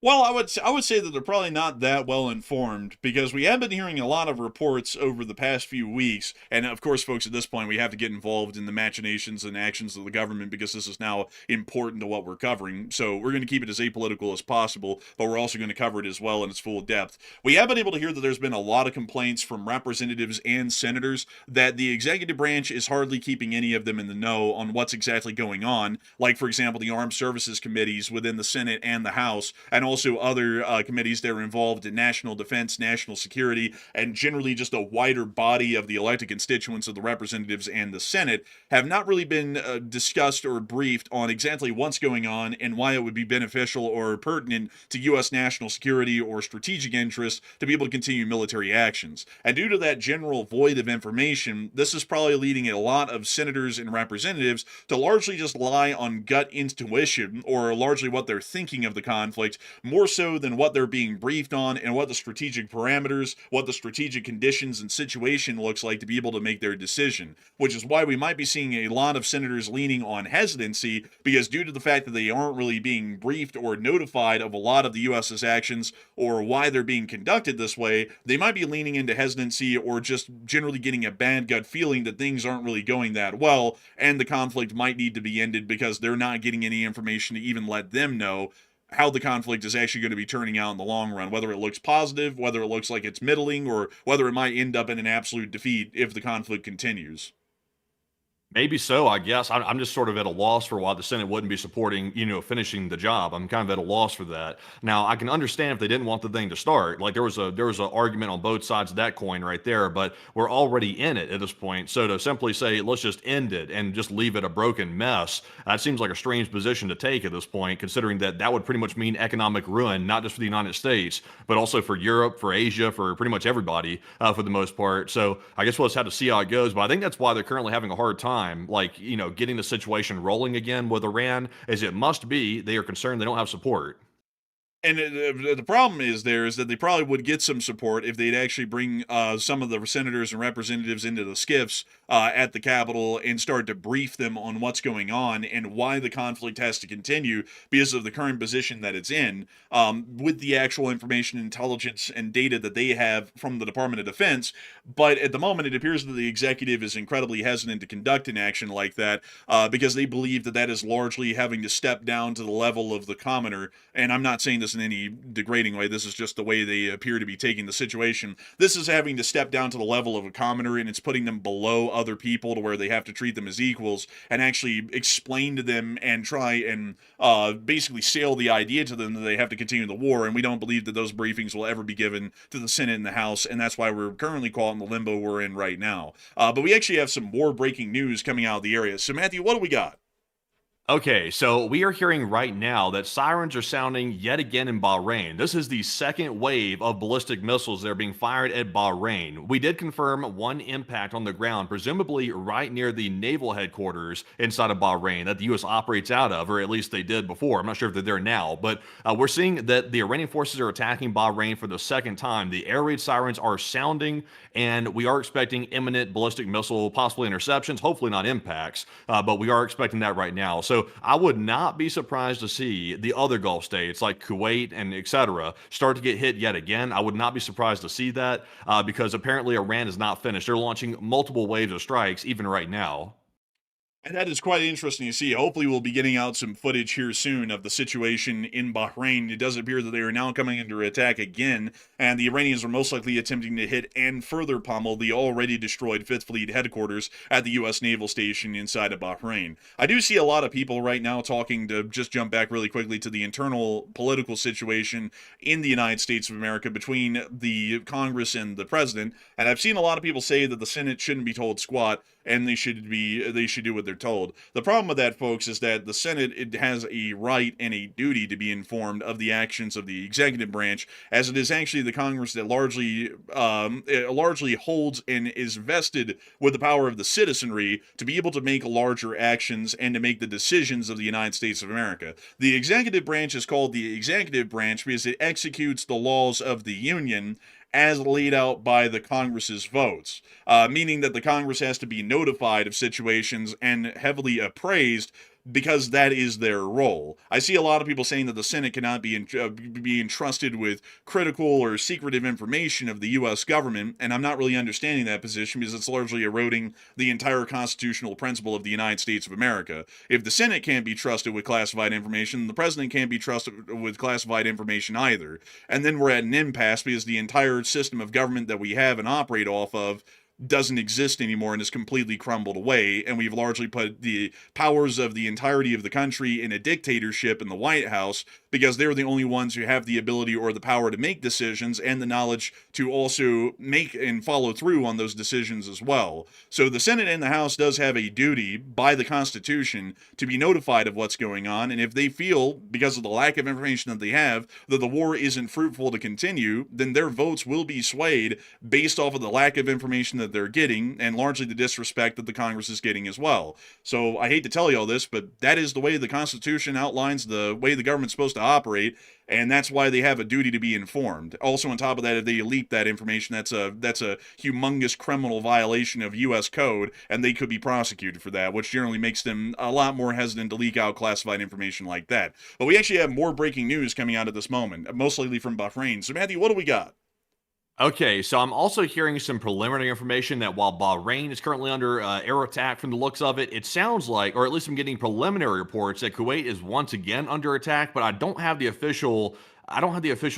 Well, I would say that they're probably not that well informed because we have been hearing a lot of reports over the past few weeks, and of course, folks, at this point, we have to get involved in the machinations and actions of the government because this is now important to what we're covering. So we're going to keep it as apolitical as possible, but we're also going to cover it as well in its full depth. We have been able to hear that there's been a lot of complaints from representatives and senators that the executive branch is hardly keeping any of them in the know on what's exactly going on. Like, for example, the armed services committees within the Senate and the House, and also other committees that are involved in national defense, national security, and generally just a wider body of the elected constituents of the representatives and the Senate, have not really been discussed or briefed on exactly what's going on and why it would be beneficial or pertinent to U.S. national security or strategic interests to be able to continue military actions. And due to that general void of information, this is probably leading a lot of senators and representatives to largely just rely on gut intuition or largely what they're thinking of the conflict, more so than what they're being briefed on and what the strategic parameters, what the strategic conditions and situation looks like to be able to make their decision, which is why we might be seeing a lot of senators leaning on hesitancy because due to the fact that they aren't really being briefed or notified of a lot of the US's actions or why they're being conducted this way, they might be leaning into hesitancy or just generally getting a bad gut feeling that things aren't really going that well and the conflict might need to be ended because they're not getting any information to even let them know how the conflict is actually going to be turning out in the long run, whether it looks positive, whether it looks like it's middling, or whether it might end up in an absolute defeat if the conflict continues. Maybe so, I guess. I'm just sort of at a loss for why the Senate wouldn't be supporting, finishing the job. I'm kind of at a loss for that. Now, I can understand if they didn't want the thing to start. Like there was a argument on both sides of that coin right there, but we're already in it at this point. So to simply say let's just end it and just leave it a broken mess, that seems like a strange position to take at this point, considering that that would pretty much mean economic ruin, not just for the United States, but also for Europe, for Asia, for pretty much everybody for the most part. So I guess we'll just have to see how it goes. But I think that's why they're currently having a hard time, like, getting the situation rolling again with Iran, as it must be. They are concerned they don't have support. And the problem is that they probably would get some support if they'd actually bring some of the senators and representatives into the skiffs at the Capitol and start to brief them on what's going on and why the conflict has to continue because of the current position that it's in, with the actual information, intelligence, and data that they have from the Department of Defense. But at the moment, it appears that the executive is incredibly hesitant to conduct an action like that because they believe that that is largely having to step down to the level of the commoner. And I'm not saying this in any degrading way. This is just the way they appear to be taking the situation. This is having to step down to the level of a commoner, and it's putting them below other people to where they have to treat them as equals and actually explain to them and try and basically sell the idea to them that they have to continue the war. And we don't believe that those briefings will ever be given to the Senate and the House, and that's why we're currently caught in the limbo we're in right now. But we actually have some more breaking news coming out of the area. So, Matthew, what do we got? Okay, so we are hearing right now that sirens are sounding yet again in Bahrain. This is the second wave of ballistic missiles that are being fired at Bahrain. We did confirm one impact on the ground, presumably right near the naval headquarters inside of Bahrain that the U.S. operates out of, or at least they did before. I'm not sure if they're there now, but we're seeing that the Iranian forces are attacking Bahrain for the second time. The air raid sirens are sounding, and we are expecting imminent ballistic missile, possibly interceptions, hopefully not impacts, but we are expecting that right now. So I would not be surprised to see the other Gulf states like Kuwait and etc. start to get hit yet again. I would not be surprised to see that because apparently Iran is not finished. They're launching multiple waves of strikes even right now. And that is quite interesting to see. Hopefully, we'll be getting out some footage here soon of the situation in Bahrain. It does appear that they are now coming under attack again, and the Iranians are most likely attempting to hit and further pummel the already destroyed Fifth Fleet headquarters at the U.S. Naval Station inside of Bahrain. I do see a lot of people right now talking, to just jump back really quickly to the internal political situation in the United States of America between the Congress and the president, and I've seen a lot of people say that the Senate shouldn't be told squat and they should do what they're told. The problem with that, folks, is that the Senate, it has a right and a duty to be informed of the actions of the executive branch, as it is actually the Congress that largely holds and is vested with the power of the citizenry to be able to make larger actions and to make the decisions of the United States of America. The executive branch is called the executive branch because it executes the laws of the Union as laid out by the Congress's votes, meaning that the Congress has to be notified of situations and heavily appraised because that is their role. I see a lot of people saying that the Senate cannot be entrusted with critical or secretive information of the U.S. government, and I'm not really understanding that position because it's largely eroding the entire constitutional principle of the United States of America. If the Senate can't be trusted with classified information, the president can't be trusted with classified information either. And then we're at an impasse because the entire system of government that we have and operate off of doesn't exist anymore and is completely crumbled away, and we've largely put the powers of the entirety of the country in a dictatorship in the White House because they're the only ones who have the ability or the power to make decisions and the knowledge to also make and follow through on those decisions as well. So the Senate and the House does have a duty by the Constitution to be notified of what's going on, and if they feel, because of the lack of information that they have, that the war isn't fruitful to continue, then their votes will be swayed based off of the lack of information that they're getting, and largely the disrespect that the Congress is getting as well. So I hate to tell you all this, but that is the way the Constitution outlines the way the government's supposed to operate, and that's why they have a duty to be informed. Also, on top of that, if they leak that information, that's a humongous criminal violation of U.S. code, and they could be prosecuted for that, which generally makes them a lot more hesitant to leak out classified information like that. But we actually have more breaking news coming out at this moment, most likely from Bahrain. So Matthew, what do we got? Okay, so I'm also hearing some preliminary information that while Bahrain is currently under air attack from the looks of it, it sounds like, or at least I'm getting preliminary reports that Kuwait is once again under attack, but I don't have the official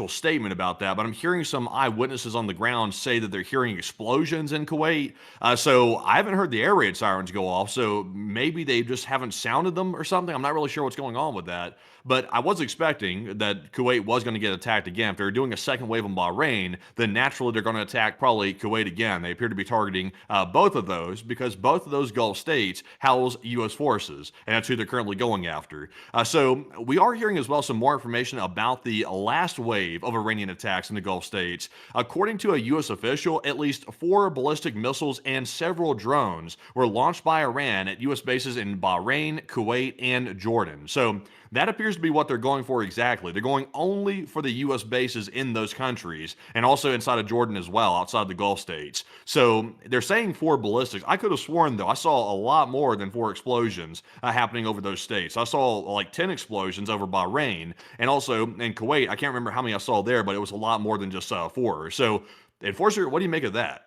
statement about that, but I'm hearing some eyewitnesses on the ground say that they're hearing explosions in Kuwait. So I haven't heard the air raid sirens go off, so maybe they just haven't sounded them or something. I'm not really sure what's going on with that. But I was expecting that Kuwait was going to get attacked again. If they're doing a second wave in Bahrain, then naturally they're going to attack probably Kuwait again. They appear to be targeting both of those because both of those Gulf states house U.S. forces, and that's who they're currently going after. So we are hearing as well some more information about the last wave of Iranian attacks in the Gulf states. According to a U.S. official, at least 4 ballistic missiles and several drones were launched by Iran at U.S. bases in Bahrain, Kuwait, and Jordan. So that appears to be what they're going for exactly. They're going only for the U.S. bases in those countries and also inside of Jordan as well, outside the Gulf states. So they're saying 4 ballistics. I could have sworn, though, I saw a lot more than 4 explosions happening over those states. I saw like 10 explosions over Bahrain and also in Kuwait. I can't remember how many I saw there, but it was a lot more than just 4. So, Enforcer, what do you make of that?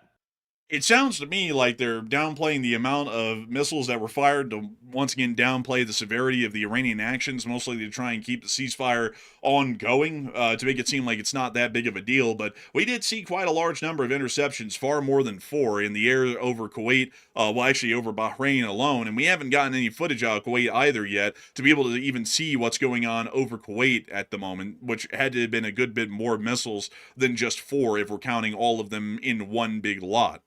It sounds to me like they're downplaying the amount of missiles that were fired to once again downplay the severity of the Iranian actions, mostly to try and keep the ceasefire ongoing, to make it seem like it's not that big of a deal. But we did see quite a large number of interceptions, far more than 4, in the air over Kuwait, actually over Bahrain alone. And we haven't gotten any footage out of Kuwait either yet to be able to even see what's going on over Kuwait at the moment, which had to have been a good bit more missiles than just 4 if we're counting all of them in one big lot.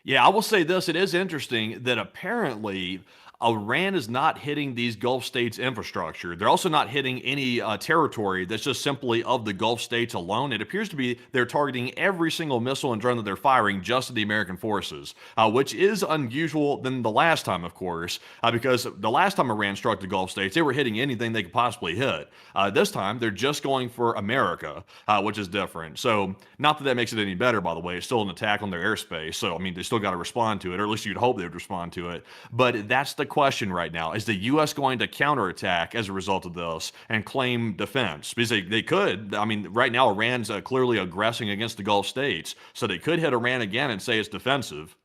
Yeah, I will say this. It is interesting that apparently Iran is not hitting these Gulf states' infrastructure. They're also not hitting any territory that's just simply of the Gulf states alone. It appears to be they're targeting every single missile and drone that they're firing just at the American forces, which is unusual than the last time, of course, because the last time Iran struck the Gulf states, they were hitting anything they could possibly hit. This time, they're just going for America, which is different. So not that that makes it any better, by the way. It's still an attack on their airspace. So, I mean, they still got to respond to it, or at least you'd hope they would respond to it. But that's the question right now. Is the U.S. going to counterattack as a result of this and claim defense? Because they could. I mean, right now, Iran's clearly aggressing against the Gulf states. So they could hit Iran again and say it's defensive.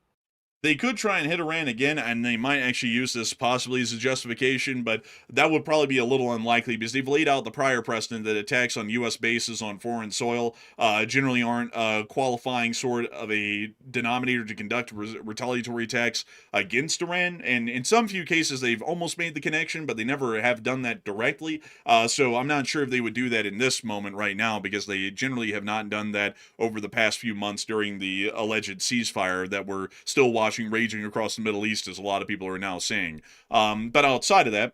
They could try and hit Iran again, and they might actually use this possibly as a justification, but that would probably be a little unlikely because they've laid out the prior precedent that attacks on U.S. bases on foreign soil generally aren't qualifying sort of a denominator to conduct retaliatory attacks against Iran. And in some few cases, they've almost made the connection, but they never have done that directly. So I'm not sure if they would do that in this moment right now because they generally have not done that over the past few months during the alleged ceasefire that we're still watching raging across the Middle East, as a lot of people are now saying. But outside of that,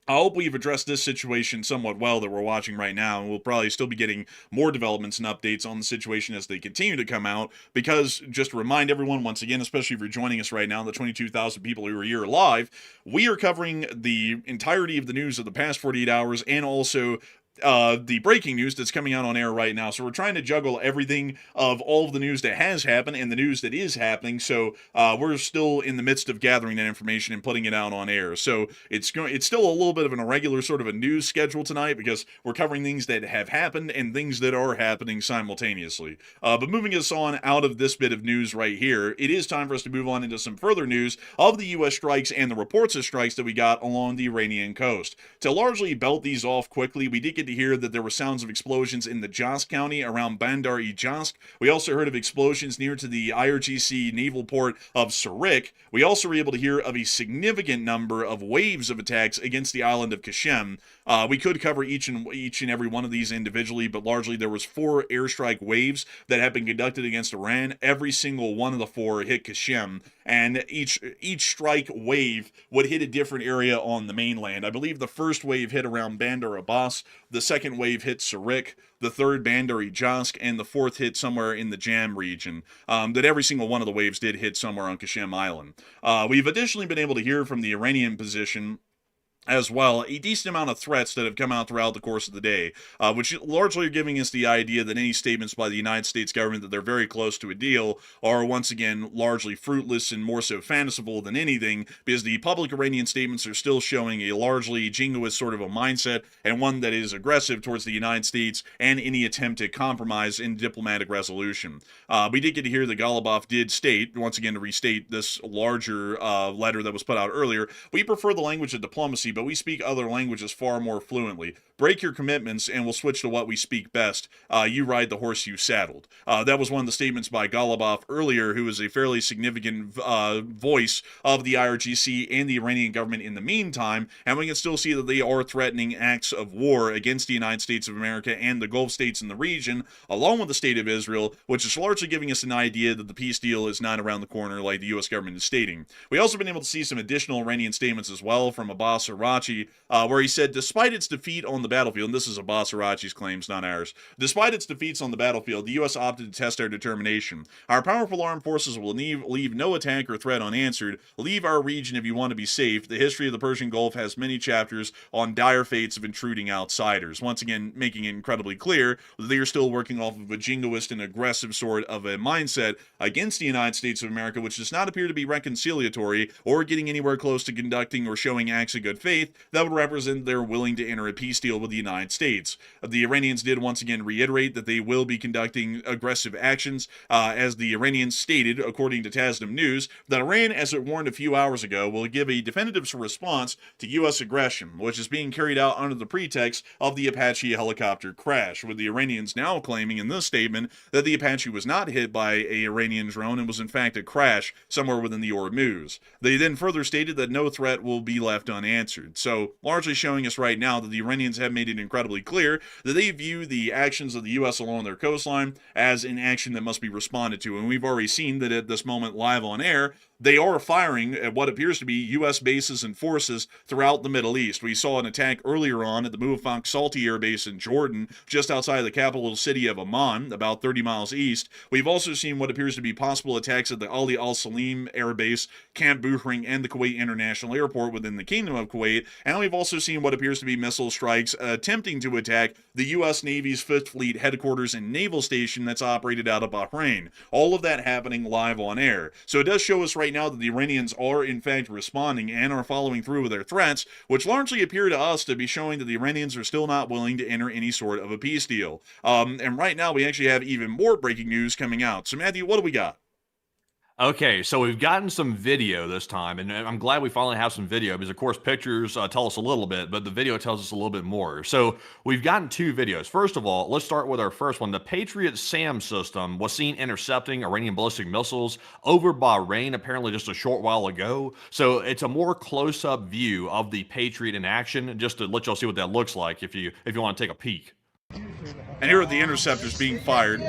I hope we've addressed this situation somewhat well that we're watching right now, and we'll probably still be getting more developments and updates on the situation as they continue to come out, because just to remind everyone, once again, especially if you're joining us right now, the 22,000 people who are here live, we are covering the entirety of the news of the past 48 hours and also the breaking news that's coming out on air right now. So we're trying to juggle everything of all of the news that has happened and the news that is happening. So we're still in the midst of gathering that information and putting it out on air. So it's still a little bit of an irregular sort of a news schedule tonight because we're covering things that have happened and things that are happening simultaneously. But moving us on out of this bit of news right here, it is time for us to move on into some further news of the U.S. strikes and the reports of strikes that we got along the Iranian coast. To largely belt these off quickly, we did get to hear that there were sounds of explosions in the Josk County around Bandar-e-Josk. We also heard of explosions near to the IRGC naval port of Srikes. We also were able to hear of a significant number of waves of attacks against the island of Kashem. We could cover each and every one of these individually, but largely there was 4 airstrike waves that have been conducted against Iran. Every single one of the 4 hit Kashem, and each strike wave would hit a different area on the mainland. I believe the first wave hit around Bandar Abbas, the second wave hit Srikes, the third Bandar-e-Josk, and the fourth hit somewhere in the Jam region. That every single one of the waves did hit somewhere on Kashem Island. We've additionally been able to hear from the Iranian position as well, a decent amount of threats that have come out throughout the course of the day, which largely are giving us the idea that any statements by the United States government that they're very close to a deal are once again largely fruitless and more so fanciful than anything, because the public Iranian statements are still showing a largely jingoist sort of a mindset, and one that is aggressive towards the United States and any attempt to compromise in diplomatic resolution. We did get to hear that Ghalibaf did state, once again to restate this larger letter that was put out earlier, we prefer the language of diplomacy, but we speak other languages far more fluently. Break your commitments and we'll switch to what we speak best. You ride the horse you saddled. That was one of the statements by Ghalibaf earlier, who is a fairly significant voice of the IRGC and the Iranian government in the meantime, and we can still see that they are threatening acts of war against the United States of America and the Gulf states in the region, along with the state of Israel, which is largely giving us an idea that the peace deal is not around the corner like the U.S. government is stating. We also been able to see some additional Iranian statements as well from Abbas Araghchi, where he said, despite its defeat on the battlefield, and this is Abbas Araghchi's claims, not ours, despite its defeats on the battlefield, the U.S. opted to test our determination. Our powerful armed forces will leave no attack or threat unanswered. Leave our region if you want to be safe. The history of the Persian Gulf has many chapters on dire fates of intruding outsiders. Once again, making it incredibly clear that they are still working off of a jingoist and aggressive sort of a mindset against the United States of America, which does not appear to be reconciliatory or getting anywhere close to conducting or showing acts of good faith that would represent they're willing to enter a peace deal with the United States. The Iranians did once again reiterate that they will be conducting aggressive actions, as the Iranians stated, according to Tasnim News, that Iran, as it warned a few hours ago, will give a definitive response to U.S. aggression, which is being carried out under the pretext of the Apache helicopter crash, with the Iranians now claiming in this statement that the Apache was not hit by an Iranian drone and was in fact a crash somewhere within the Hormuz. They then further stated that no threat will be left unanswered. So, largely showing us right now that the Iranians have made it incredibly clear that they view the actions of the U.S. along their coastline as an action that must be responded to. And we've already seen that at this moment live on air, they are firing at what appears to be U.S. bases and forces throughout the Middle East. We saw an attack earlier on at the Muwafaq Salti Air Base in Jordan, just outside of the capital city of Amman, about 30 miles east. We've also seen what appears to be possible attacks at the Ali Al Salim Air Base, Camp Buhring, and the Kuwait International Airport within the Kingdom of Kuwait. And we've also seen what appears to be missile strikes attempting to attack the U.S. Navy's 5th Fleet headquarters and naval station that's operated out of Bahrain. All of that happening live on air. So it does show us right now that the Iranians are in fact responding and are following through with their threats, which largely appear to us to be showing that the Iranians are still not willing to enter any sort of a peace deal. And right now we actually have even more breaking news coming out. So Matthew, what do we got? Okay, so we've gotten some video this time, and I'm glad we finally have some video because, of course, pictures tell us a little bit, but the video tells us a little bit more. So we've gotten 2 videos. First of all, let's start with our first one. The Patriot SAM system was seen intercepting Iranian ballistic missiles over Bahrain apparently just a short while ago. So it's a more close-up view of the Patriot in action, just to let y'all see what that looks like if you want to take a peek. And here are the interceptors being fired.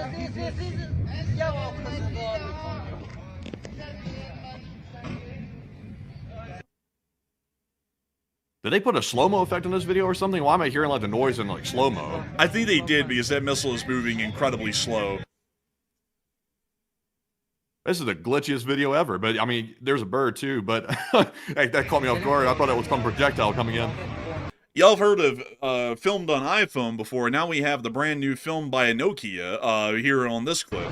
Did they put a slow-mo effect on this video or something? Why am I hearing like the noise in like slow-mo? I think they did, because that missile is moving incredibly slow. This is the glitchiest video ever, but I mean, there's a bird too, but hey, that caught me off guard. I thought it was some projectile coming in. Y'all have heard of filmed on iPhone before. Now we have the brand new film by a Nokia here on this clip.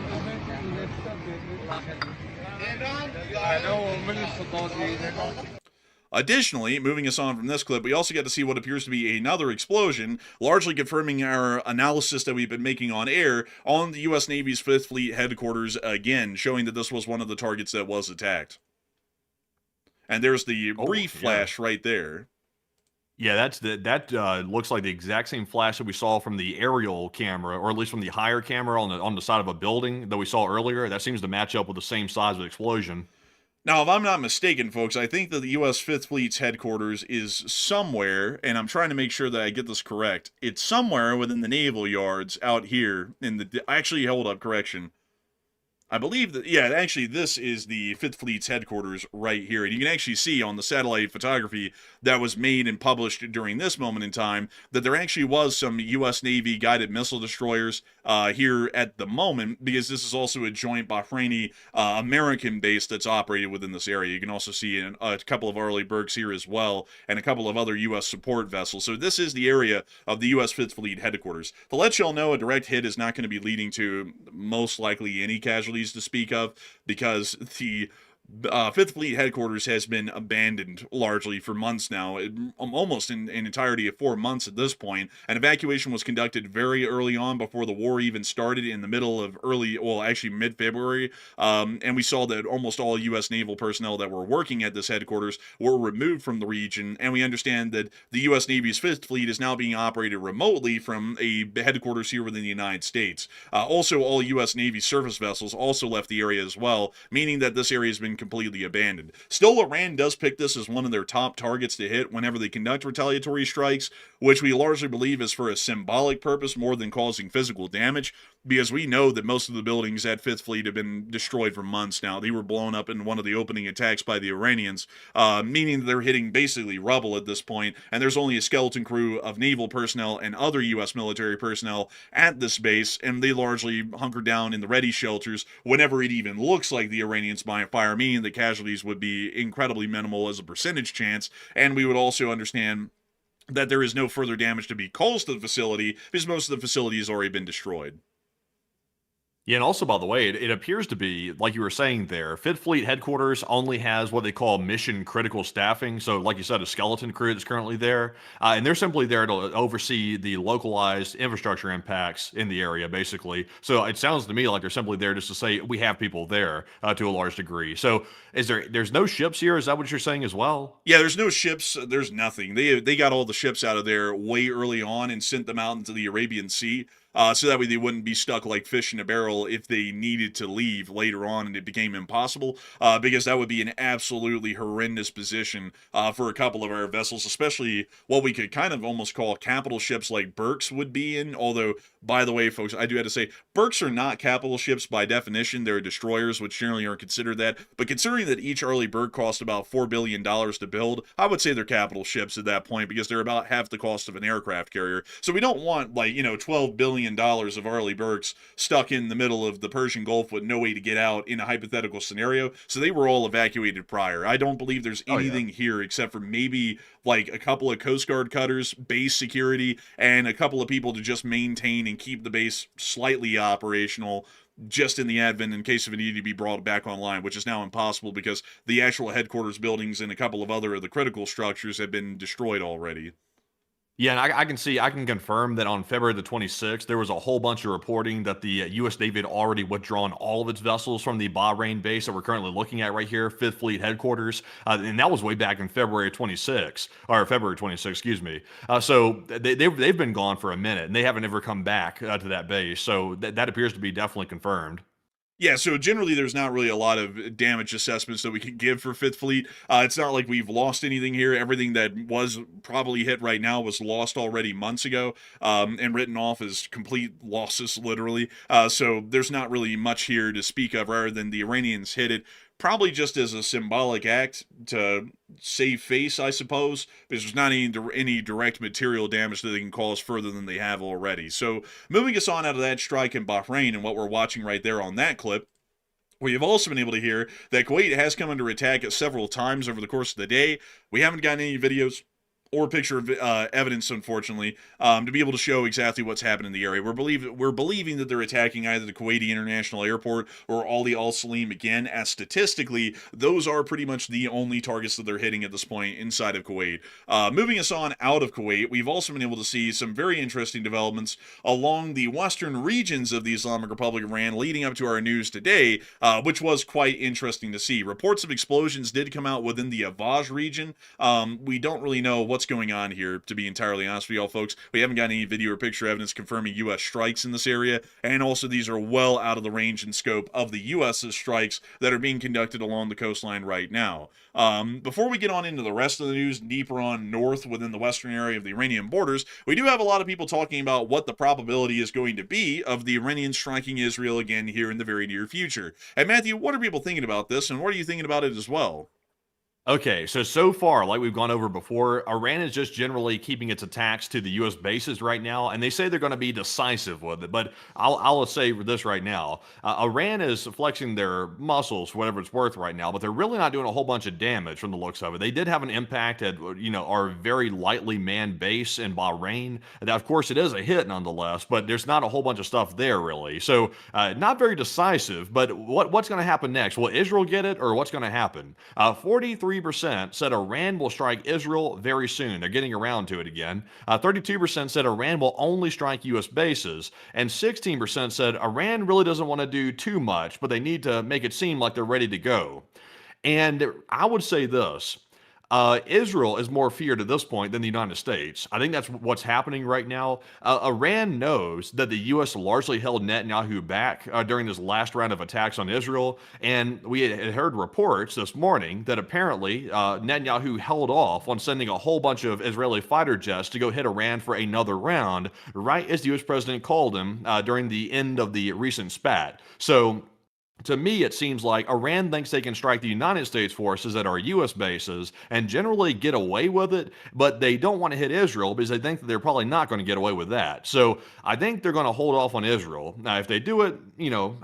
Additionally, moving us on from this clip, we also get to see what appears to be another explosion, largely confirming our analysis that we've been making on air on the U.S. Navy's 5th Fleet headquarters again, showing that this was one of the targets that was attacked. And there's the brief flash right there. Yeah, that looks like the exact same flash that we saw from the aerial camera, or at least from the higher camera on the side of a building that we saw earlier. That seems to match up with the same size of explosion. Now, if I'm not mistaken, folks, I think that the U.S. 5th Fleet's headquarters is somewhere, and I'm trying to make sure that I get this correct. It's somewhere within the naval yards out here in the... Actually, hold up, correction. I believe that, yeah, actually, this is the 5th Fleet's headquarters right here. And you can actually see on the satellite photography that was made and published during this moment in time that there actually was some U.S. Navy guided missile destroyers here at the moment, because this is also a joint Bahraini American base that's operated within this area. You can also see a couple of Arleigh Burkes here as well, and a couple of other U.S. support vessels. So this is the area of the U.S. 5th Fleet headquarters. To let y'all know, a direct hit is not going to be leading to most likely any casualties to speak of, because the 5th Fleet headquarters has been abandoned largely for months now, almost in entirety of 4 months at this point. An evacuation was conducted very early on before the war even started in the middle of mid-February, and we saw that almost all U.S. naval personnel that were working at this headquarters were removed from the region, and we understand that the U.S. Navy's 5th Fleet is now being operated remotely from a headquarters here within the United States. Also, all U.S. Navy surface vessels also left the area as well, meaning that this area has been completely abandoned. Still, Iran does pick this as one of their top targets to hit whenever they conduct retaliatory strikes, which we largely believe is for a symbolic purpose more than causing physical damage, because we know that most of the buildings at 5th Fleet have been destroyed for months now. They were blown up in one of the opening attacks by the Iranians, meaning that they're hitting basically rubble at this point, and there's only a skeleton crew of naval personnel and other U.S. military personnel at this base, and they largely hunker down in the ready shelters whenever it even looks like the Iranians might fire, meaning the casualties would be incredibly minimal as a percentage chance, and we would also understand that there is no further damage to be caused to the facility because most of the facility has already been destroyed. Yeah, and also, by the way, it appears to be, like you were saying there, 5th Fleet headquarters only has what they call mission-critical staffing. So, like you said, a skeleton crew that's currently there. And they're simply there to oversee the localized infrastructure impacts in the area, basically. So it sounds to me like they're simply there just to say, we have people there to a large degree. So there's no ships here? Is that what you're saying as well? Yeah, there's no ships. There's nothing. They got all the ships out of there way early on and sent them out into the Arabian Sea. So that way they wouldn't be stuck like fish in a barrel if they needed to leave later on and it became impossible, because that would be an absolutely horrendous position for a couple of our vessels, especially what we could kind of almost call capital ships like Burkes would be in. Although, by the way, folks, I do have to say, Burkes are not capital ships by definition. They're destroyers, which generally aren't considered that. But considering that each Arleigh Burke cost about $4 billion to build, I would say they're capital ships at that point, because they're about half the cost of an aircraft carrier. So we don't want, like, $12 billion of Arleigh Burkes stuck in the middle of the Persian Gulf with no way to get out in a hypothetical scenario. So they were all evacuated prior. I don't believe there's anything here except for maybe like a couple of Coast Guard cutters, base security, and a couple of people to just maintain and keep the base slightly operational just in the advent in case of it needed to be brought back online, which is now impossible because the actual headquarters buildings and a couple of other of the critical structures have been destroyed already. Yeah, and I can confirm that on February the 26th, there was a whole bunch of reporting that the U.S. Navy had already withdrawn all of its vessels from the Bahrain base that we're currently looking at right here, 5th Fleet headquarters, and that was way back in February 26, excuse me. So they've been gone for a minute, and they haven't ever come back to that base. So that appears to be definitely confirmed. Yeah, so generally there's not really a lot of damage assessments that we can give for 5th Fleet. It's not like we've lost anything here. Everything that was probably hit right now was lost already months ago, and written off as complete losses, literally. So there's not really much here to speak of, rather than the Iranians hit it probably just as a symbolic act to save face, I suppose, because there's not any direct material damage that they can cause further than they have already. So moving us on out of that strike in Bahrain and what we're watching right there on that clip, we have also been able to hear that Kuwait has come under attack several times over the course of the day. We haven't gotten any videos or picture of evidence, unfortunately, to be able to show exactly what's happened in the area. We're believing that they're attacking either the Kuwaiti International Airport or Ali Al Salim again, as statistically, those are pretty much the only targets that they're hitting at this point inside of Kuwait. Moving us on out of Kuwait, we've also been able to see some very interesting developments along the western regions of the Islamic Republic of Iran leading up to our news today, which was quite interesting to see. Reports of explosions did come out within the Avaj region. We don't really know what's going on here, to be entirely honest with y'all folks. We haven't got any video or picture evidence confirming U.S. strikes in this area, and also these are well out of the range and scope of the U.S.'s strikes that are being conducted along the coastline right now. Before we get on into the rest of the news, deeper on north within the western area of the Iranian borders, we do have a lot of people talking about what the probability is going to be of the Iranians striking Israel again here in the very near future. And Matthew, what are people thinking about this, and what are you thinking about it as well? Okay, so far, like we've gone over before, Iran is just generally keeping its attacks to the U.S. bases right now, and they say they're going to be decisive with it. But I'll say this right now: Iran is flexing their muscles for whatever it's worth right now, but they're really not doing a whole bunch of damage from the looks of it. They did have an impact at our very lightly manned base in Bahrain. Now, of course, it is a hit nonetheless, but there's not a whole bunch of stuff there really. So not very decisive. But what's going to happen next? Will Israel get it, or what's going to happen? 43% said Iran will strike Israel very soon. They're getting around to it again. 32% said Iran will only strike U.S. bases. And 16% said Iran really doesn't want to do too much, but they need to make it seem like they're ready to go. And I would say this. Israel is more feared at this point than the United States. I think that's what's happening right now. Iran knows that the U.S. largely held Netanyahu back during this last round of attacks on Israel, and we had heard reports this morning that apparently Netanyahu held off on sending a whole bunch of Israeli fighter jets to go hit Iran for another round, right as the U.S. president called him during the end of the recent spat. So to me, it seems like Iran thinks they can strike the United States forces at our U.S. bases and generally get away with it, but they don't want to hit Israel because they think that they're probably not going to get away with that. So I think they're going to hold off on Israel. Now, if they do it,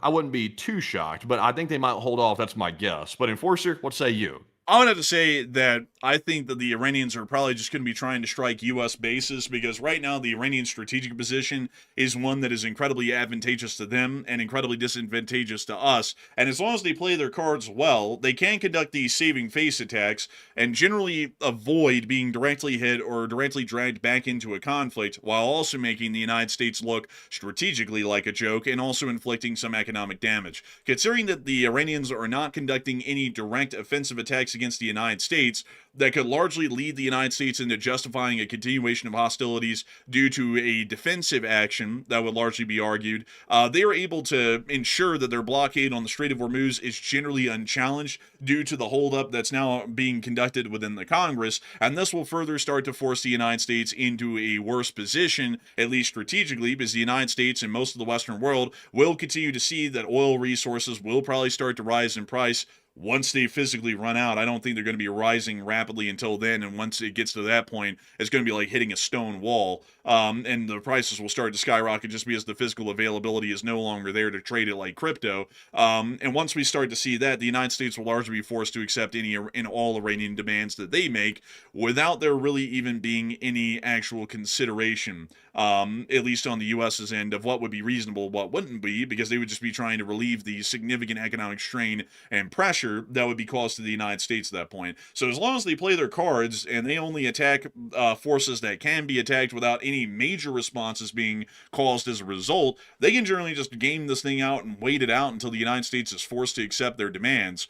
I wouldn't be too shocked, but I think they might hold off. That's my guess. But Enforcer, what say you? I would have to say that I think that the Iranians are probably just going to be trying to strike U.S. bases, because right now the Iranian strategic position is one that is incredibly advantageous to them and incredibly disadvantageous to us. And as long as they play their cards well, they can conduct these saving face attacks and generally avoid being directly hit or directly dragged back into a conflict, while also making the United States look strategically like a joke and also inflicting some economic damage. Considering that the Iranians are not conducting any direct offensive attacks against the United States, that could largely lead the United States into justifying a continuation of hostilities due to a defensive action that would largely be argued. They are able to ensure that their blockade on the Strait of Hormuz is generally unchallenged due to the holdup that's now being conducted within the Congress, and this will further start to force the United States into a worse position, at least strategically, because the United States and most of the Western world will continue to see that oil resources will probably start to rise in price once they physically run out. I don't think they're going to be rising rapidly until then, and once it gets to that point, it's going to be like hitting a stone wall, and the prices will start to skyrocket just because the physical availability is no longer there to trade it like crypto. And once we start to see that, the United States will largely be forced to accept any and all Iranian demands that they make without there really even being any actual consideration, at least on the U.S.'s end, of what would be reasonable, what wouldn't be, because they would just be trying to relieve the significant economic strain and pressure that would be caused to the United States at that point. So as long as they play their cards and they only attack forces that can be attacked without any major responses being caused as a result, they can generally just game this thing out and wait it out until the United States is forced to accept their demands,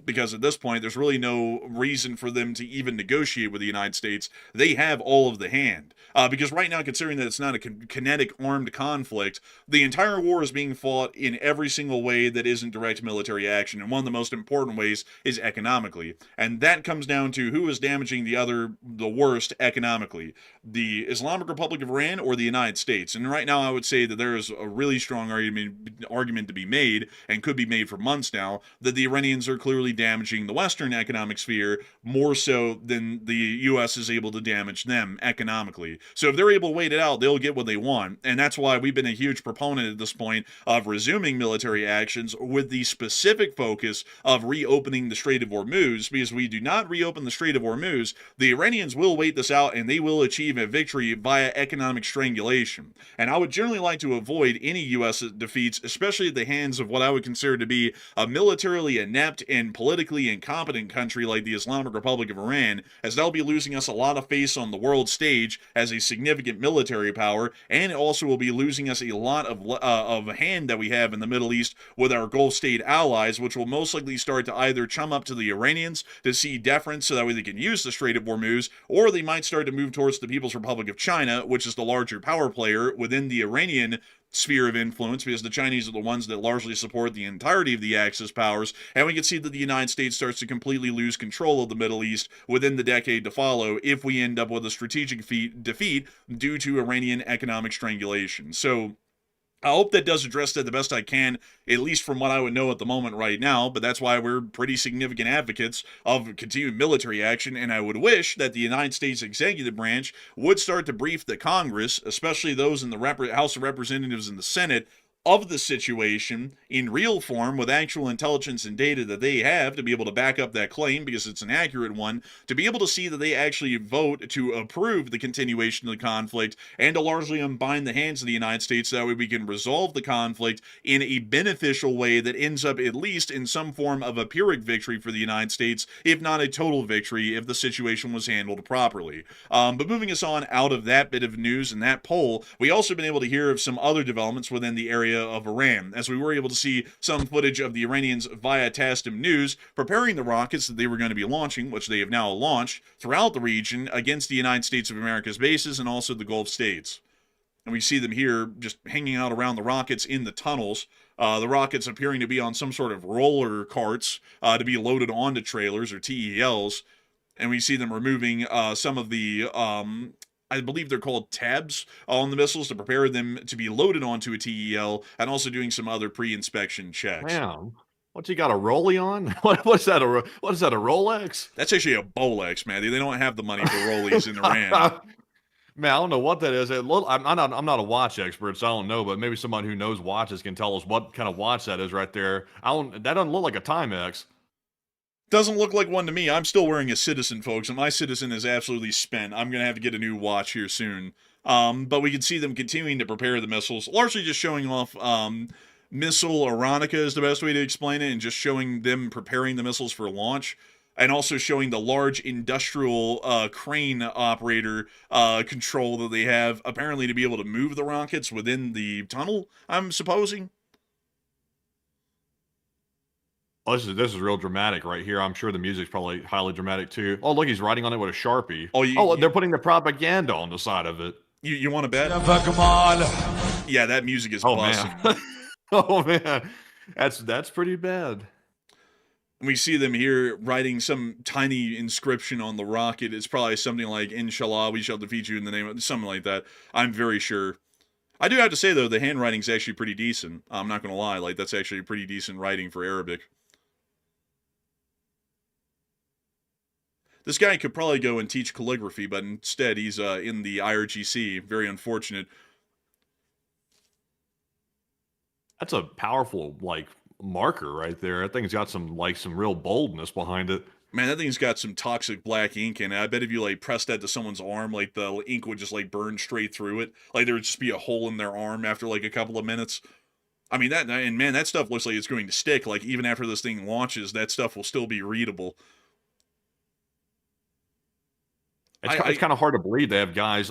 because at this point there's really no reason for them to even negotiate with the United States. They have all of the hand, because right now, considering that it's not a kinetic armed conflict, the entire war is being fought in every single way that isn't direct military action, and one of the most important ways is economically, and that comes down to who is damaging the worst economically, the Islamic Republic of Iran or the United States. And right now I would say that there is a really strong argument to be made, and could be made for months now, that the Iranians are clearly damaging the Western economic sphere more so than the U.S. is able to damage them economically. So if they're able to wait it out, they'll get what they want, and that's why we've been a huge proponent at this point of resuming military actions with the specific focus of reopening the Strait of Hormuz, because we do not reopen the Strait of Hormuz, the Iranians will wait this out and they will achieve a victory via economic strangulation. And I would generally like to avoid any U.S. defeats, especially at the hands of what I would consider to be a militarily inept and politically incompetent country like the Islamic Republic of Iran, as they'll be losing us a lot of face on the world stage as a significant military power, and it also will be losing us a lot of hand that we have in the Middle East with our Gulf state allies, which will most likely start to either chum up to the Iranians to see deference so that way they can use the Strait of Hormuz, or they might start to move towards the People's Republic of China, which is the larger power player within the Iranian sphere of influence, because the Chinese are the ones that largely support the entirety of the Axis powers, and we can see that the United States starts to completely lose control of the Middle East within the decade to follow if we end up with a strategic defeat due to Iranian economic strangulation. So I hope that does address that the best I can, at least from what I would know at the moment right now, but that's why we're pretty significant advocates of continued military action, and I would wish that the United States executive branch would start to brief the Congress, especially those in the House of Representatives and the Senate, of the situation in real form with actual intelligence and data that they have to be able to back up that claim, because it's an accurate one, to be able to see that they actually vote to approve the continuation of the conflict and to largely unbind the hands of the United States, so that way we can resolve the conflict in a beneficial way that ends up at least in some form of a Pyrrhic victory for the United States, if not a total victory if the situation was handled properly. But moving us on out of that bit of news and that poll, we also been able to hear of some other developments within the area of Iran, as we were able to see some footage of the Iranians via Tasnim News preparing the rockets that they were going to be launching, which they have now launched throughout the region against the United States of America's bases and also the Gulf states. And we see them here just hanging out around the rockets in the tunnels. The rockets appearing to be on some sort of roller carts to be loaded onto trailers or TELs. And we see them removing some of the I believe they're called tabs on the missiles to prepare them to be loaded onto a TEL, and also doing some other pre-inspection checks. Man, what you got a rollie on? What's that? What is that? A Rolex? That's actually a Bolex, man. They don't have the money for rollies in Iran. Man, I don't know what that is. I'm not a watch expert, so I don't know. But maybe someone who knows watches can tell us what kind of watch that is right there. That doesn't look like a Timex. Doesn't look like one to me. I'm still wearing a Citizen, folks, and my Citizen is absolutely spent. I'm going to have to get a new watch here soon. But we can see them continuing to prepare the missiles, largely just showing off missile erotica is the best way to explain it, and just showing them preparing the missiles for launch, and also showing the large industrial crane operator control that they have, apparently to be able to move the rockets within the tunnel, I'm supposing. Oh, this is real dramatic right here. I'm sure the music's probably highly dramatic too. Oh, look, he's writing on it with a Sharpie. They're putting the propaganda on the side of it. You want to bet? Yeah, that music is busting. Man. Oh man, that's pretty bad. We see them here writing some tiny inscription on the rocket. It's probably something like "Inshallah, we shall defeat you" in the name of something like that. I'm very sure. I do have to say though, the handwriting's actually pretty decent. I'm not gonna lie, like that's actually pretty decent writing for Arabic. This guy could probably go and teach calligraphy, but instead he's in the IRGC. Very unfortunate. That's a powerful, marker right there. I think it's got some real boldness behind it. Man, that thing's got some toxic black ink in it. I bet if you, press that to someone's arm, the ink would just, burn straight through it. There would just be a hole in their arm after, a couple of minutes. I mean, that stuff looks like it's going to stick. Even after this thing launches, that stuff will still be readable. It's kind of hard to believe they have guys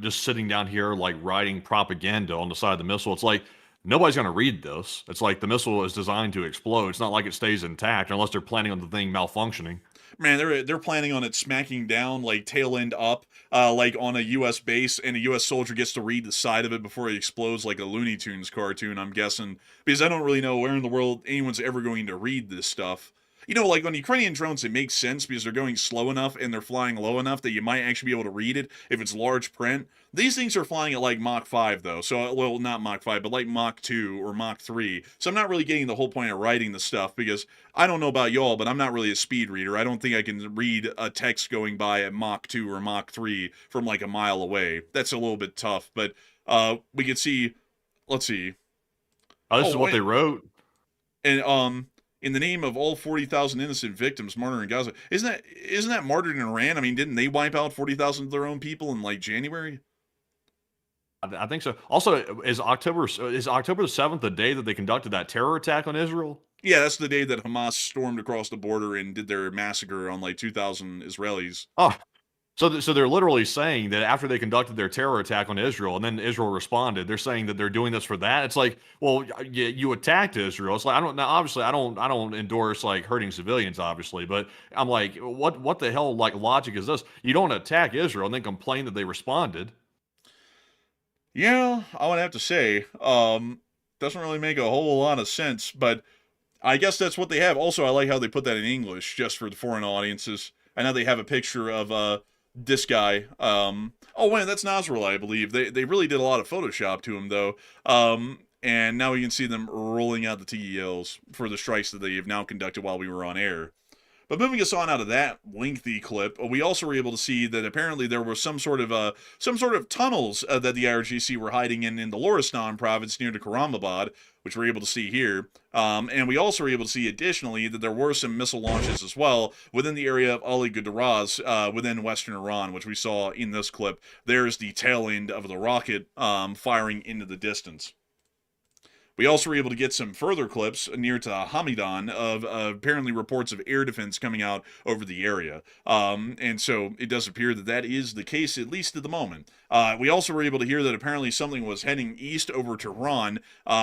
just sitting down here writing propaganda on the side of the missile. It's like nobody's going to read this. It's like the missile is designed to explode. It's not like it stays intact unless they're planning on the thing malfunctioning. Man, they're planning on it smacking down tail end up on a U.S. base, and a U.S. soldier gets to read the side of it before it explodes like a Looney Tunes cartoon, I'm guessing, because I don't really know where in the world anyone's ever going to read this stuff. On Ukrainian drones, it makes sense because they're going slow enough and they're flying low enough that you might actually be able to read it if it's large print. These things are flying at Mach 5, though. So, well, not Mach 5, but Mach 2 or Mach 3. So I'm not really getting the whole point of writing the stuff because I don't know about y'all, but I'm not really a speed reader. I don't think I can read a text going by at Mach 2 or Mach 3 from a mile away. That's a little bit tough, but we can see, let's see. Oh, this is what they wrote. And, in the name of all 40,000 innocent victims martyred in Gaza. Isn't that martyred in Iran? I mean, didn't they wipe out 40,000 of their own people in like January? I think so. Also, is October the 7th the day that they conducted that terror attack on Israel? Yeah, that's the day that Hamas stormed across the border and did their massacre on like 2,000 Israelis. Oh, so they're literally saying that after they conducted their terror attack on Israel and then Israel responded, they're saying that they're doing this for that. It's like, well, you attacked Israel. It's like obviously I don't endorse like hurting civilians, obviously, but I'm like, what the hell like logic is this? You don't attack Israel and then complain that they responded. Yeah, I would have to say, doesn't really make a whole lot of sense, but I guess that's what they have. Also, I like how they put that in English just for the foreign audiences. I know they have a picture of this guy. Oh wait, that's Nasrallah, I believe. They really did a lot of Photoshop to him though. And now we can see them rolling out the TELs for the strikes that they have now conducted while we were on air. But moving us on out of that lengthy clip, we also were able to see that apparently there were some sort of tunnels that the IRGC were hiding in the Loristan province near to Karamabad, which we're able to see here. And we also were able to see additionally that there were some missile launches as well within the area of Ali Gudaraz within western Iran, which we saw in this clip. There's the tail end of the rocket firing into the distance. We also were able to get some further clips near to Hamidan of apparently reports of air defense coming out over the area. And so it does appear that that is the case, at least at the moment. We also were able to hear that apparently something was heading east over Tehran,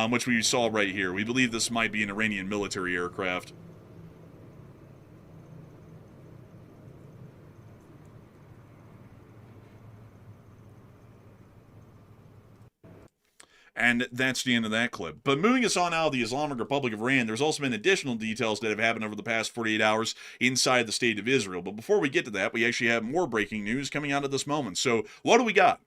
which we saw right here. We believe this might be an Iranian military aircraft. And that's the end of that clip. But moving us on out of the Islamic Republic of Iran, there's also been additional details that have happened over the past 48 hours inside the state of Israel. But before we get to that, we actually have more breaking news coming out of this moment. So what do we got?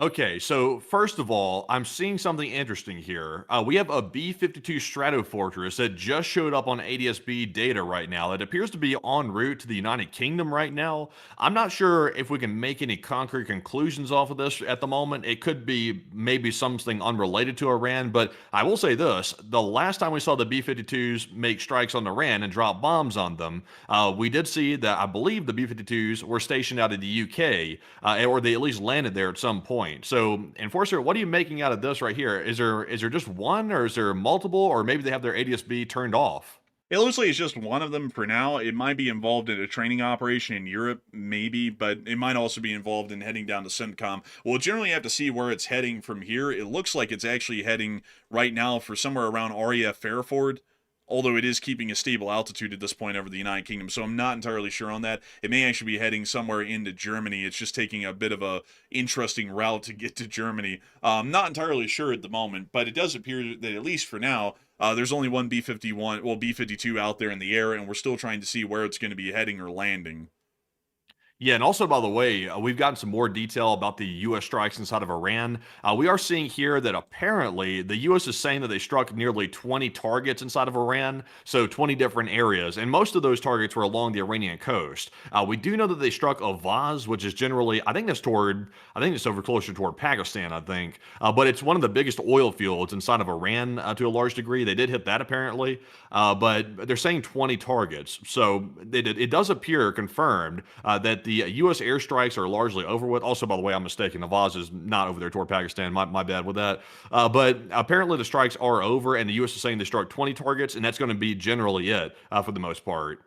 Okay, so first of all, I'm seeing something interesting here. We have a B-52 Stratofortress that just showed up on ADS-B data right now that appears to be en route to the United Kingdom right now. I'm not sure if we can make any concrete conclusions off of this at the moment. It could be maybe something unrelated to Iran, but I will say this. The last time we saw the B-52s make strikes on Iran and drop bombs on them, we did see that I believe the B-52s were stationed out of the UK, or they at least landed there at some point. So, Enforcer, what are you making out of this right here? Is there just one, or is there multiple, or maybe they have their ADS-B turned off? It looks like it's just one of them for now. It might be involved in a training operation in Europe, maybe, but it might also be involved in heading down to CENTCOM. We'll generally have to see where it's heading from here. It looks like it's actually heading right now for somewhere around RAF Fairford, although it is keeping a stable altitude at this point over the United Kingdom, so I'm not entirely sure on that. It may actually be heading somewhere into Germany. It's just taking a bit of a interesting route to get to Germany. Not entirely sure at the moment, but it does appear that at least for now, there's only one B-52 out there in the air, and we're still trying to see where it's going to be heading or landing. Yeah, and also, by the way, we've gotten some more detail about the U.S. strikes inside of Iran. We are seeing here that apparently the U.S. is saying that they struck nearly 20 targets inside of Iran, so 20 different areas, and most of those targets were along the Iranian coast. We do know that they struck Avaz, which is generally, I think it's over closer toward Pakistan, I think, but it's one of the biggest oil fields inside of Iran to a large degree. They did hit that apparently, but they're saying 20 targets, so it does appear confirmed that the U.S. airstrikes are largely over with. Also, by the way, I'm mistaken. Avaz is not over there toward Pakistan. My bad with that. But apparently the strikes are over, and the U.S. is saying they struck 20 targets, and that's going to be generally it for the most part.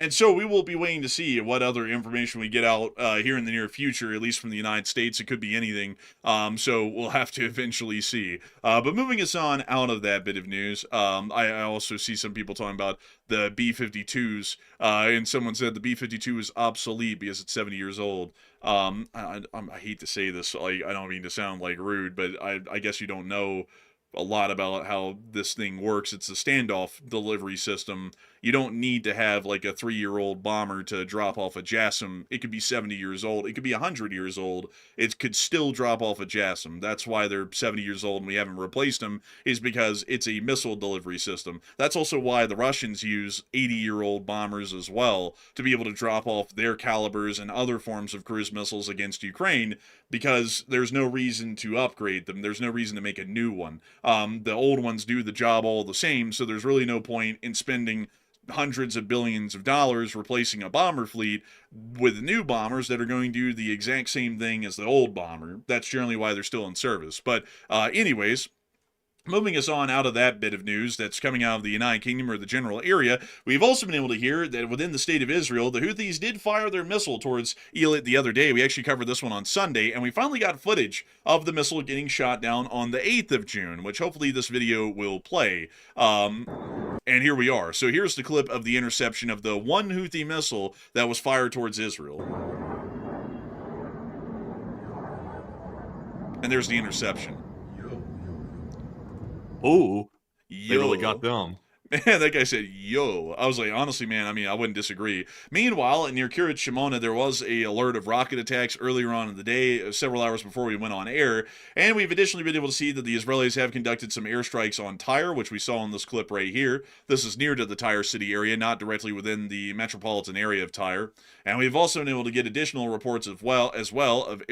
And so we will be waiting to see what other information we get out here in the near future, at least from the United States. It could be anything. So we'll have to eventually see. But moving us on out of that bit of news, I also see some people talking about the B-52s. And someone said the B-52 is obsolete because it's 70 years old. I hate to say this. Like, I don't mean to sound like rude, but I guess you don't know a lot about how this thing works. It's a standoff delivery system, You don't need to have like a 3-year-old bomber to drop off a JASSM. It could be 70 years old. It could be 100 years old. It could still drop off a JASSM. That's why they're 70 years old and we haven't replaced them, is because it's a missile delivery system. That's also why the Russians use 80-year-old bombers as well to be able to drop off their calibers and other forms of cruise missiles against Ukraine, because there's no reason to upgrade them. There's no reason to make a new one. The old ones do the job all the same, so there's really no point in spending hundreds of billions of dollars replacing a bomber fleet with new bombers that are going to do the exact same thing as the old bomber. That's generally why they're still in service. But anyways, moving us on out of that bit of news that's coming out of the United Kingdom or the general area, we've also been able to hear that within the state of Israel, the Houthis did fire their missile towards Eilat the other day. We actually covered this one on Sunday, and we finally got footage of the missile getting shot down on the 8th of June, which hopefully this video will play. And here we are. So here's the clip of the interception of the one Houthi missile that was fired towards Israel. And there's the interception. Oh, Yo. they really got them. Man, that guy said, yo. I was like, honestly, man, I mean, I wouldn't disagree. Meanwhile, near Kerch Bridge, there was a alert of rocket attacks earlier on in the day, several hours before we went on air. And we've additionally been able to see that the Israelis have conducted some airstrikes on Tyre, which we saw in this clip right here. This is near to the Tyre city area, not directly within the metropolitan area of Tyre. And we've also been able to get additional reports of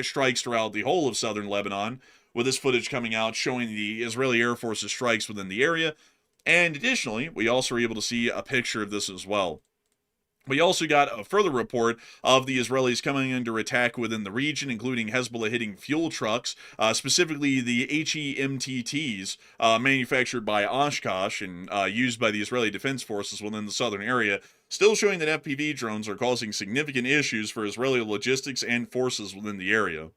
strikes throughout the whole of southern Lebanon, with this footage coming out showing the Israeli Air Force's strikes within the area. And additionally, we also were able to see a picture of this as well. We also got a further report of the Israelis coming under attack within the region, including Hezbollah hitting fuel trucks, specifically the HEMTTs, manufactured by Oshkosh and used by the Israeli Defense Forces within the southern area, still showing that FPV drones are causing significant issues for Israeli logistics and forces within the area.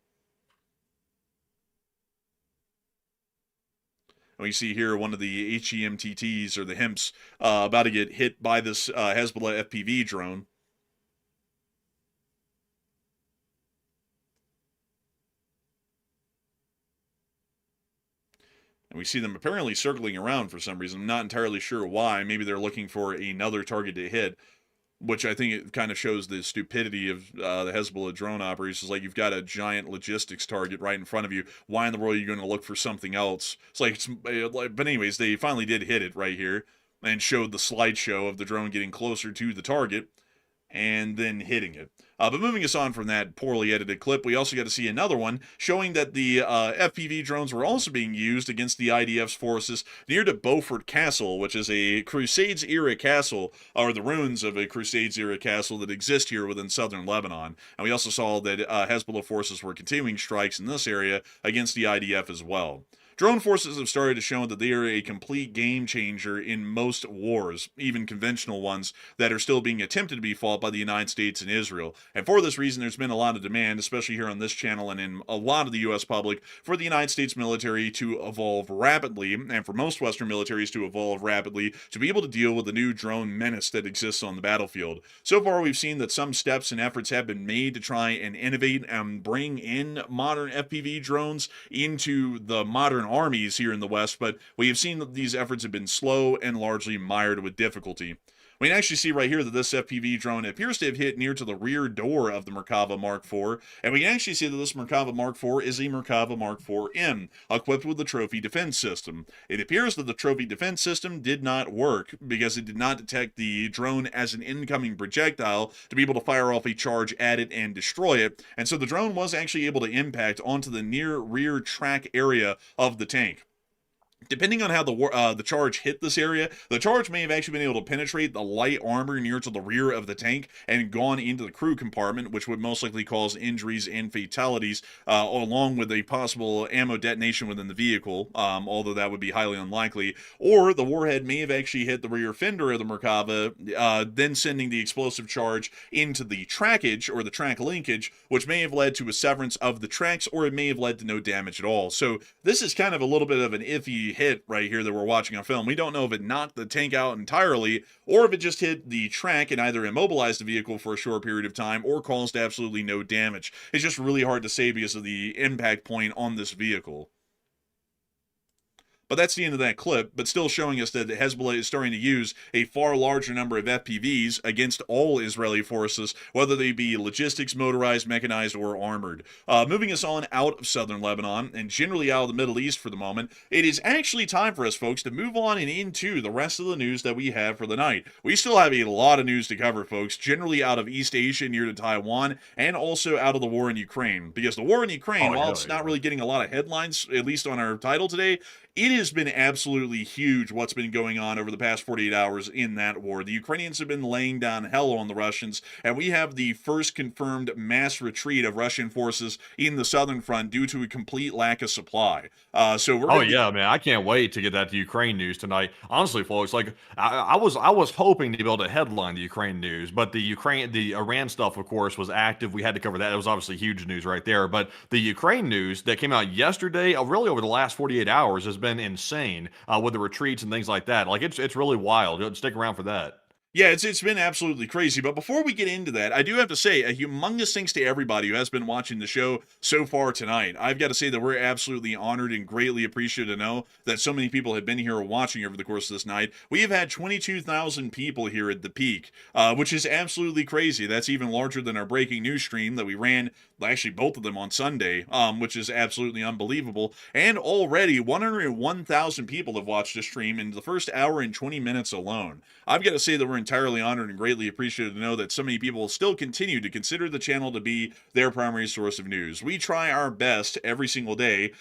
We see here one of the HEMTTs, or the HEMTs, about to get hit by this Hezbollah FPV drone. And we see them apparently circling around for some reason. I'm not entirely sure why. Maybe they're looking for another target to hit, which I think it kind of shows the stupidity of the Hezbollah drone operators. It's like you've got a giant logistics target right in front of you. Why in the world are you going to look for something else? It's like, but anyways, they finally did hit it right here and showed the slideshow of the drone getting closer to the target and then hitting it. But moving us on from that poorly edited clip, we also got to see another one showing that the FPV drones were also being used against the IDF's forces near to Beaufort Castle, which is a Crusades-era castle, or the ruins of a Crusades-era castle that exist here within southern Lebanon. And we also saw that Hezbollah forces were continuing strikes in this area against the IDF as well. Drone forces have started to show that they are a complete game changer in most wars, even conventional ones that are still being attempted to be fought by the United States and Israel. And for this reason, there's been a lot of demand, especially here on this channel and in a lot of the U.S. public, for the United States military to evolve rapidly, and for most Western militaries to evolve rapidly, to be able to deal with the new drone menace that exists on the battlefield. So far, we've seen that some steps and efforts have been made to try and innovate and bring in modern FPV drones into the modern armies here in the West, but we have seen that these efforts have been slow and largely mired with difficulty. We can actually see right here that this FPV drone appears to have hit near to the rear door of the Merkava Mark IV, and we can actually see that this Merkava Mark IV is a Merkava Mark IV-M, equipped with the trophy defense system. It appears that the trophy defense system did not work because it did not detect the drone as an incoming projectile to be able to fire off a charge at it and destroy it, and so the drone was actually able to impact onto the near rear track area of the tank. Depending on how the charge hit this area, the charge may have actually been able to penetrate the light armor near to the rear of the tank and gone into the crew compartment, which would most likely cause injuries and fatalities, along with a possible ammo detonation within the vehicle, although that would be highly unlikely. Or the warhead may have actually hit the rear fender of the Merkava, then sending the explosive charge into the trackage, or the track linkage, which may have led to a severance of the tracks, or it may have led to no damage at all. So this is kind of a little bit of an iffy hit right here that we're watching on film. We don't know if it knocked the tank out entirely, or if it just hit the track and either immobilized the vehicle for a short period of time or caused absolutely no damage. It's just really hard to say because of the impact point on this vehicle. but that's the end of that clip, but still showing us that Hezbollah is starting to use a far larger number of FPVs against all Israeli forces, whether they be logistics, motorized, mechanized, or armored. Moving us on out of southern Lebanon and generally out of the Middle East for the moment, it is actually time for us, folks, to move on and into the rest of the news that we have for the night. We still have a lot of news to cover, folks, generally out of East Asia near to Taiwan, and also out of the war in Ukraine. Because the war in Ukraine, while it's not really getting a lot of headlines, at least on our title today, it has been absolutely huge what's been going on over the past 48 hours in that war. The Ukrainians have been laying down hell on the Russians, and we have the first confirmed mass retreat of Russian forces in the southern front due to a complete lack of supply. Yeah, man, I can't wait to get that to Ukraine news tonight. Honestly, folks, like I was hoping to be able to headline the Ukraine news, but the Iran stuff, of course, was active. We had to cover that. It was obviously huge news right there. But the Ukraine news that came out yesterday, really over the last 48 hours, has been insane with the retreats and things like that. Like it's really wild. Stick around for that. Yeah, it's been absolutely crazy. But before we get into that, I do have to say a humongous thanks to everybody who has been watching the show so far tonight. I've got to say that we're absolutely honored and greatly appreciative to know that so many people have been here watching over the course of this night. We have had 22,000 people here at the peak, which is absolutely crazy. That's even larger than our breaking news stream that we ran, actually both of them on Sunday, which is absolutely unbelievable. And already 101,000 people have watched the stream in the first hour and 20 minutes alone. I've got to say that we're entirely honored and greatly appreciative to know that so many people still continue to consider the channel to be their primary source of news. We try our best every single day,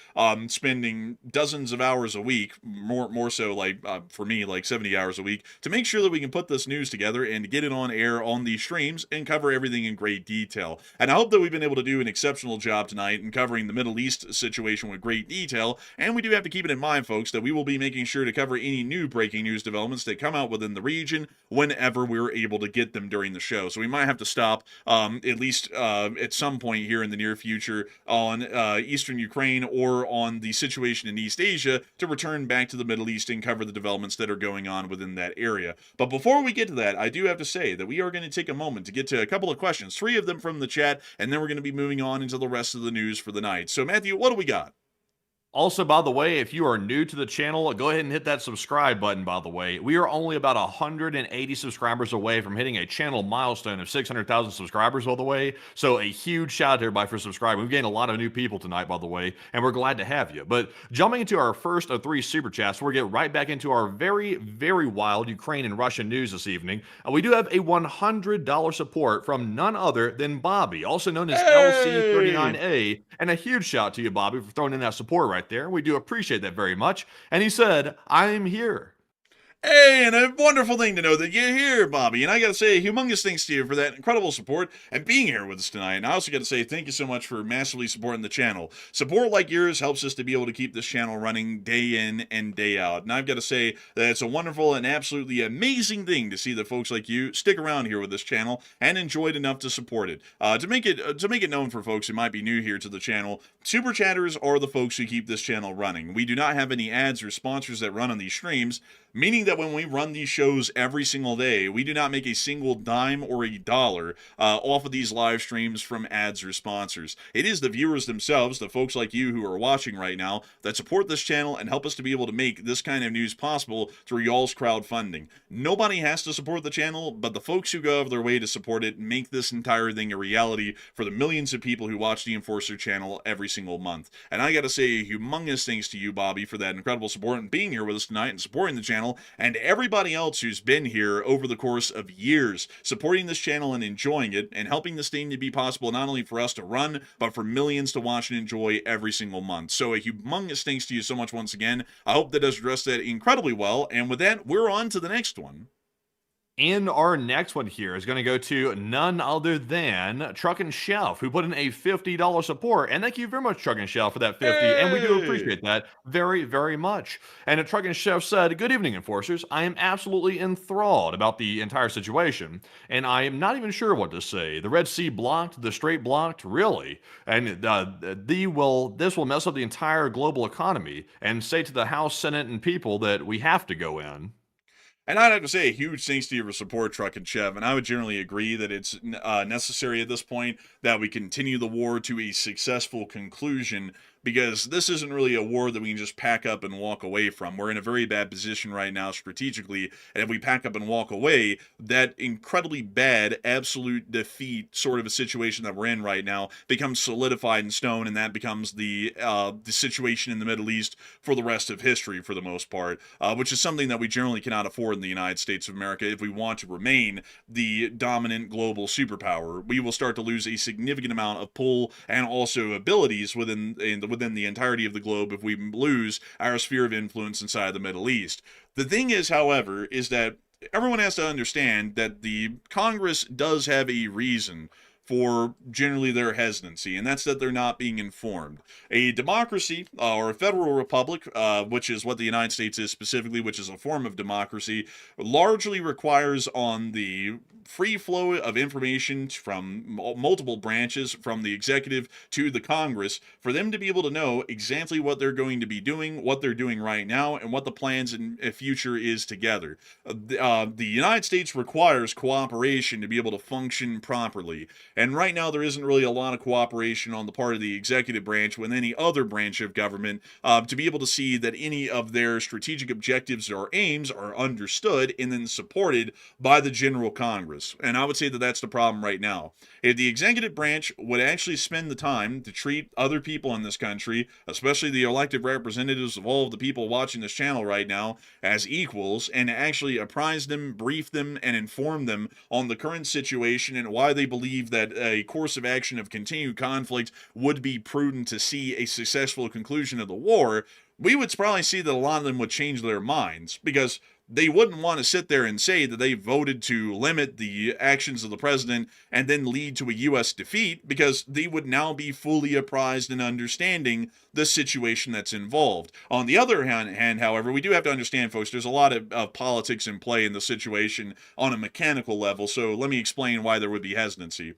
spending dozens of hours a week, more so like for me, like 70 hours a week, to make sure that we can put this news together and get it on air on these streams and cover everything in great detail. And I hope that we've been able to do an exceptional job tonight in covering the Middle East situation with great detail. And we do have to keep it in mind, folks, that we will be making sure to cover any new breaking news developments that come out within the region whenever we're able to get them during the show. So we might have to stop at least at some point here in the near future on eastern Ukraine or on the situation in East Asia to return back to the Middle East and cover the developments that are going on within that area. But before we get to that, I do have to say that we are going to take a moment to get to a couple of questions, 3 of them from the chat, and then we're going to be moving on into the rest of the news for the night. So Matthew, what do we got? Also, by the way, if you are new to the channel, go ahead and hit that subscribe button, by the way. We are only about 180 subscribers away from hitting a channel milestone of 600,000 subscribers, by the way. So a huge shout out to everybody for subscribing. We've gained a lot of new people tonight, by the way, and we're glad to have you. But jumping into our first of 3 super chats, we'll get right back into our very, very wild Ukraine and Russian news this evening. We do have a $100 support from none other than Bobby, also known as LC39A. And a huge shout out to you, Bobby, for throwing in that support right there. We do appreciate that very much. And he said, I'm here. Hey, and a wonderful thing to know that you're here, Bobby. And I got to say, humongous thanks to you for that incredible support and being here with us tonight. And I also got to say thank you so much for massively supporting the channel. Support like yours helps us to be able to keep this channel running day in and day out. And I've got to say that it's a wonderful and absolutely amazing thing to see that folks like you stick around here with this channel and enjoy it enough to support it. To make it known for folks who might be new here to the channel, super chatters are the folks who keep this channel running. We do not have any ads or sponsors that run on these streams, meaning that when we run these shows every single day, we do not make a single dime or a dollar off of these live streams from ads or sponsors. It is the viewers themselves, the folks like you who are watching right now, that support this channel and help us to be able to make this kind of news possible through y'all's crowdfunding. Nobody has to support the channel, but the folks who go out of their way to support it make this entire thing a reality for the millions of people who watch the Enforcer channel every single month. And I gotta say a humongous thanks to you, Bobby, for that incredible support and being here with us tonight and supporting the channel, and everybody else who's been here over the course of years, supporting this channel and enjoying it, and helping this thing to be possible not only for us to run, but for millions to watch and enjoy every single month. So a humongous thanks to you so much once again. I hope that does address that incredibly well, and with that, we're on to the next one. And our next one here is going to go to none other than Truck and Chef, who put in a $50 support. And thank you very much, Truck and Chef, for that 50. Hey! And we do appreciate that very, very much. And Truck and Chef said, good evening, Enforcers. I am absolutely enthralled about the entire situation, and I am not even sure what to say. The Red Sea blocked, the Strait blocked, really? And this will mess up the entire global economy, and say to the House, Senate, and people that we have to go in. And I'd have to say a huge thanks to you for support, Truck and Chev, and I would generally agree that it's necessary at this point that we continue the war to a successful conclusion because this isn't really a war that we can just pack up and walk away from. We're in a very bad position right now strategically, and if we pack up and walk away, that incredibly bad, absolute defeat sort of a situation that we're in right now becomes solidified in stone, and that becomes the situation in the Middle East for the rest of history for the most part, which is something that we generally cannot afford in the United States of America if we want to remain the dominant global superpower. We will start to lose a significant amount of pull and also abilities within the entirety of the globe if we lose our sphere of influence inside the Middle East. The thing is, however, is that everyone has to understand that the Congress does have a reason for generally their hesitancy, and that's that they're not being informed. A democracy, or a federal republic, which is what the United States is specifically, which is a form of democracy, largely requires on the free flow of information from multiple branches, from the executive to the Congress, for them to be able to know exactly what they're going to be doing, what they're doing right now, and what the plans in future is together. The United States requires cooperation to be able to function properly. And right now, there isn't really a lot of cooperation on the part of the executive branch with any other branch of government to be able to see that any of their strategic objectives or aims are understood and then supported by the general Congress. And I would say that that's the problem right now. If the executive branch would actually spend the time to treat other people in this country, especially the elected representatives of all of the people watching this channel right now, as equals, and actually apprise them, brief them, and inform them on the current situation and why they believe that a course of action of continued conflict would be prudent to see a successful conclusion of the war, we would probably see that a lot of them would change their minds, because they wouldn't want to sit there and say that they voted to limit the actions of the president and then lead to a U.S. defeat, because they would now be fully apprised and understanding the situation that's involved. On the other hand, however, we do have to understand, folks, there's a lot of politics in play in the situation on a mechanical level, so let me explain why there would be hesitancy.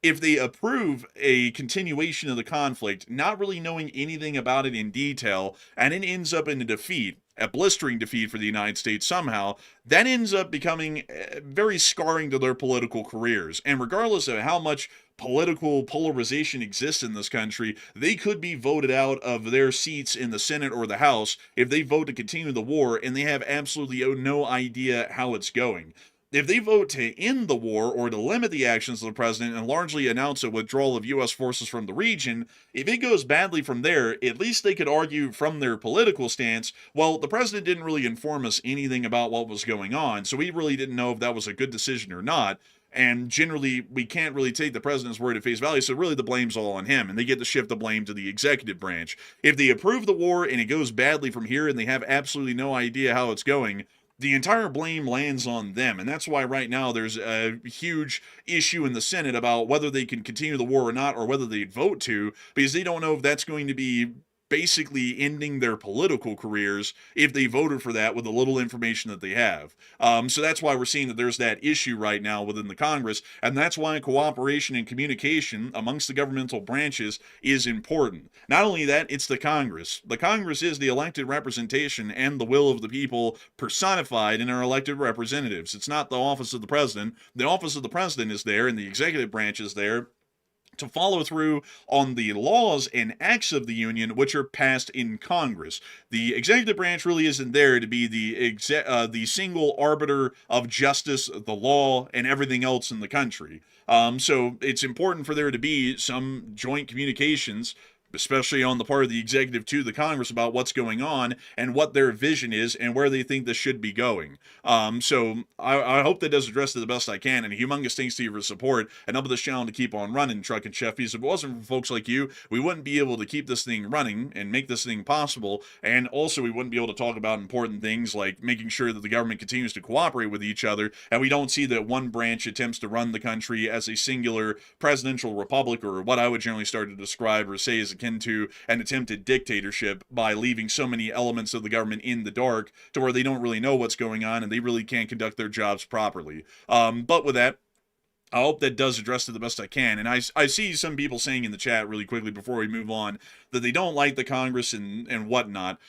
If they approve a continuation of the conflict, not really knowing anything about it in detail, and it ends up in a defeat, a blistering defeat for the United States somehow, that ends up becoming very scarring to their political careers. And regardless of how much political polarization exists in this country, they could be voted out of their seats in the Senate or the House if they vote to continue the war and they have absolutely no idea how it's going. If they vote to end the war or to limit the actions of the president and largely announce a withdrawal of U.S. forces from the region, if it goes badly from there, at least they could argue from their political stance, well, the president didn't really inform us anything about what was going on, so we really didn't know if that was a good decision or not. And generally, we can't really take the president's word at face value, so really the blame's all on him, and they get to shift the blame to the executive branch. If they approve the war and it goes badly from here and they have absolutely no idea how it's going, the entire blame lands on them, and that's why right now there's a huge issue in the Senate about whether they can continue the war or not, or whether they'd vote to, because they don't know if that's going to be basically ending their political careers if they voted for that with the little information that they have. So that's why we're seeing that there's that issue right now within the Congress, and that's why cooperation and communication amongst the governmental branches is important. Not only that, it's the Congress. The Congress is the elected representation and the will of the people personified in our elected representatives. It's not the office of the president. The office of the president is there, and the executive branch is there to follow through on the laws and acts of the Union which are passed in Congress. The executive branch really isn't there to be the single arbiter of justice, the law, and everything else in the country. So it's important for there to be some joint communications, especially on the part of the executive to the Congress, about what's going on and what their vision is and where they think this should be going. So I hope that does address it the best I can, and a humongous thanks to you for support, and help this channel to keep on running, Truck and Chef, because if it wasn't for folks like you, we wouldn't be able to keep this thing running and make this thing possible, and also we wouldn't be able to talk about important things like making sure that the government continues to cooperate with each other, and we don't see that one branch attempts to run the country as a singular presidential republic, or what I would generally start to describe or say is akin to an attempted dictatorship, by leaving so many elements of the government in the dark to where they don't really know what's going on and they really can't conduct their jobs properly. But with that, I hope that does address it the best I can. And I see some people saying in the chat really quickly before we move on that they don't like the Congress and whatnot.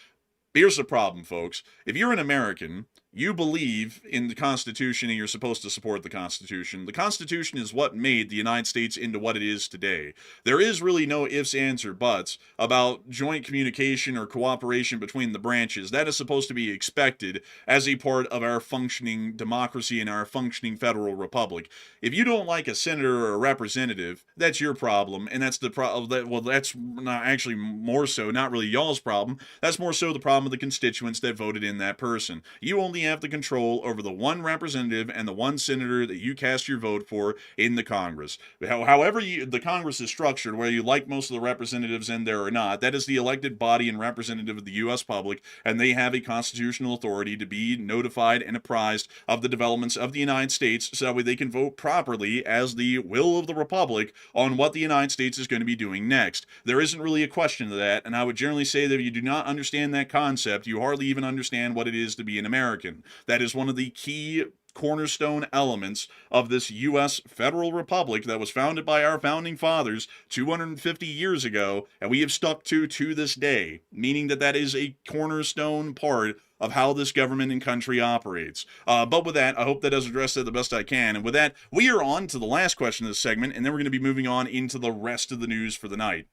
Here's the problem, folks. If you're an American, you believe in the Constitution and you're supposed to support the Constitution. The Constitution is what made the United States into what it is today. There is really no ifs, ands, or buts about joint communication or cooperation between the branches. That is supposed to be expected as a part of our functioning democracy and our functioning federal republic. If you don't like a senator or a representative, that's your problem, and that's the problem. Well, that's not actually more so, not really y'all's problem. That's more so the problem of the constituents that voted in that person. You only have the control over the one representative and the one senator that you cast your vote for in the Congress. However the Congress is structured, whether you like most of the representatives in there or not, that is the elected body and representative of the U.S. public, and they have a constitutional authority to be notified and apprised of the developments of the United States so that way they can vote properly as the will of the republic on what the United States is going to be doing next. There isn't really a question to that, and I would generally say that if you do not understand that concept, you hardly even understand what it is to be an American. That is one of the key cornerstone elements of this U.S. federal republic that was founded by our founding fathers 250 years ago, and we have stuck to this day, meaning that that is a cornerstone part of how this government and country operates. But with that, I hope that does address that the best I can. And with that, we are on to the last question of this segment, and then we're going to be moving on into the rest of the news for the night.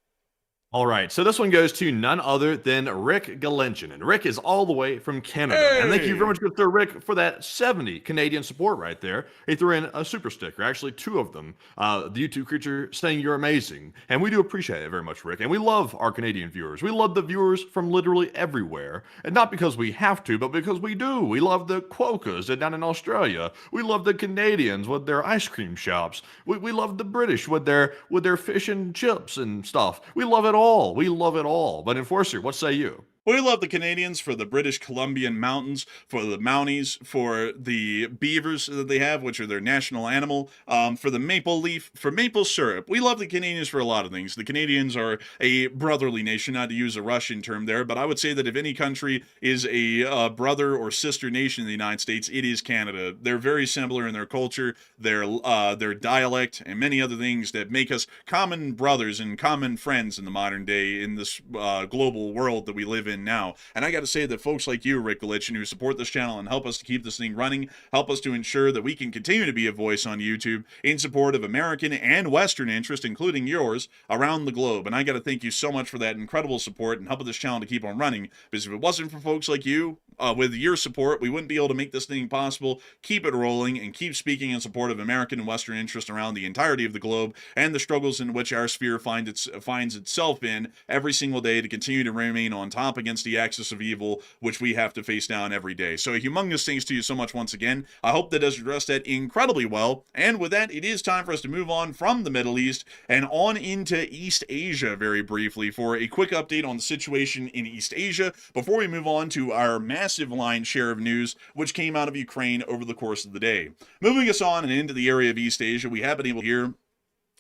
All right, so this one goes to none other than Rick Galenchin, and Rick is all the way from Canada. Hey! And thank you very much, good sir Rick, for that 70 Canadian support right there. He threw in a super sticker, actually 2 of them. The YouTube creature saying you're amazing, and we do appreciate it very much, Rick. And we love our Canadian viewers. We love the viewers from literally everywhere, and not because we have to, but because we do. We love the Quokkas down in Australia. We love the Canadians with their ice cream shops. We love the British with their fish and chips and stuff. We love it all. We love it all. But Enforcer, what say you? We love the Canadians for the British Columbian mountains, for the Mounties, for the beavers that they have, which are their national animal, for the maple leaf, for maple syrup. We love the Canadians for a lot of things. The Canadians are a brotherly nation, not to use a Russian term there, but I would say that if any country is a brother or sister nation in the United States, it is Canada. They're very similar in their culture, their dialect, and many other things that make us common brothers and common friends in the modern day in this global world that we live in now. And I got to say that folks like you, Rick Galenchin, who support this channel and help us to keep this thing running, help us to ensure that we can continue to be a voice on YouTube in support of American and Western interest, including yours, around the globe. And I got to thank you so much for that incredible support and helping this channel to keep on running, because if it wasn't for folks like you, with your support, we wouldn't be able to make this thing possible, keep it rolling, and keep speaking in support of American and Western interest around the entirety of the globe and the struggles in which our sphere finds itself in every single day to continue to remain on top against the axis of evil, which we have to face down every day. So humongous thanks to you so much once again. I hope that does address that incredibly well. And with that, it is time for us to move on from the Middle East and on into East Asia very briefly for a quick update on the situation in East Asia before we move on to our massive line share of news which came out of Ukraine over the course of the day. Moving us on and into the area of East Asia, we have been able to hear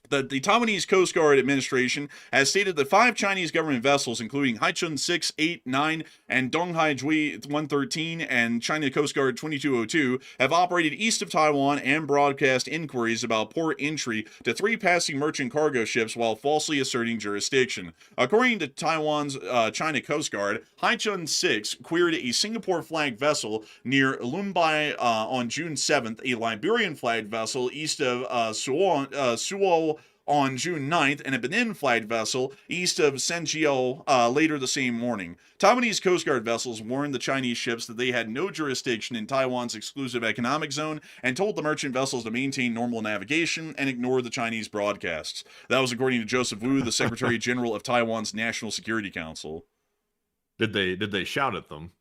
that the Taiwanese Coast Guard Administration has stated that 5 Chinese government vessels, including Haichun 6, 8, 9, and Donghai Jui 113 and China Coast Guard 2202, have operated east of Taiwan and broadcast inquiries about port entry to 3 passing merchant cargo ships while falsely asserting jurisdiction. According to Taiwan's China Coast Guard, Haichun 6 queried a Singapore-flagged vessel near Lumbai on June 7th, a Liberian-flagged vessel east of Suo on June 9th, and a Benin-flagged vessel east of Senjiao later the same morning. Taiwanese Coast Guard vessels warned the Chinese ships that they had no jurisdiction in Taiwan's exclusive economic zone and told the merchant vessels to maintain normal navigation and ignore the Chinese broadcasts. That was according to Joseph Wu, the Secretary General of Taiwan's National Security Council. Did they shout at them?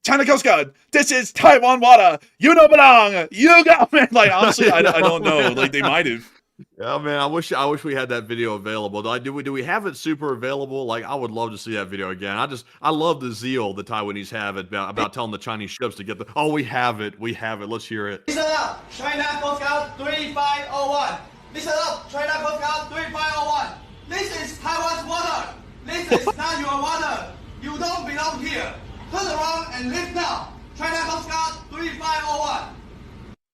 China Coast Guard, this is Taiwan water. You don't belong. You go, man. Like, honestly, I don't know. Like, they might have. Yeah, man. I wish we had that video available. Do we have it super available? Like, I would love to see that video again. I love the zeal the Taiwanese have about telling the Chinese ships to get the. Oh, we have it. Let's hear it. Listen up, China Coast Guard 3501. Listen up, China Coast Guard 3501. This is Taiwan's water. This is not your water. You don't belong here. Turn around and leave now. China Coast Guard 3501.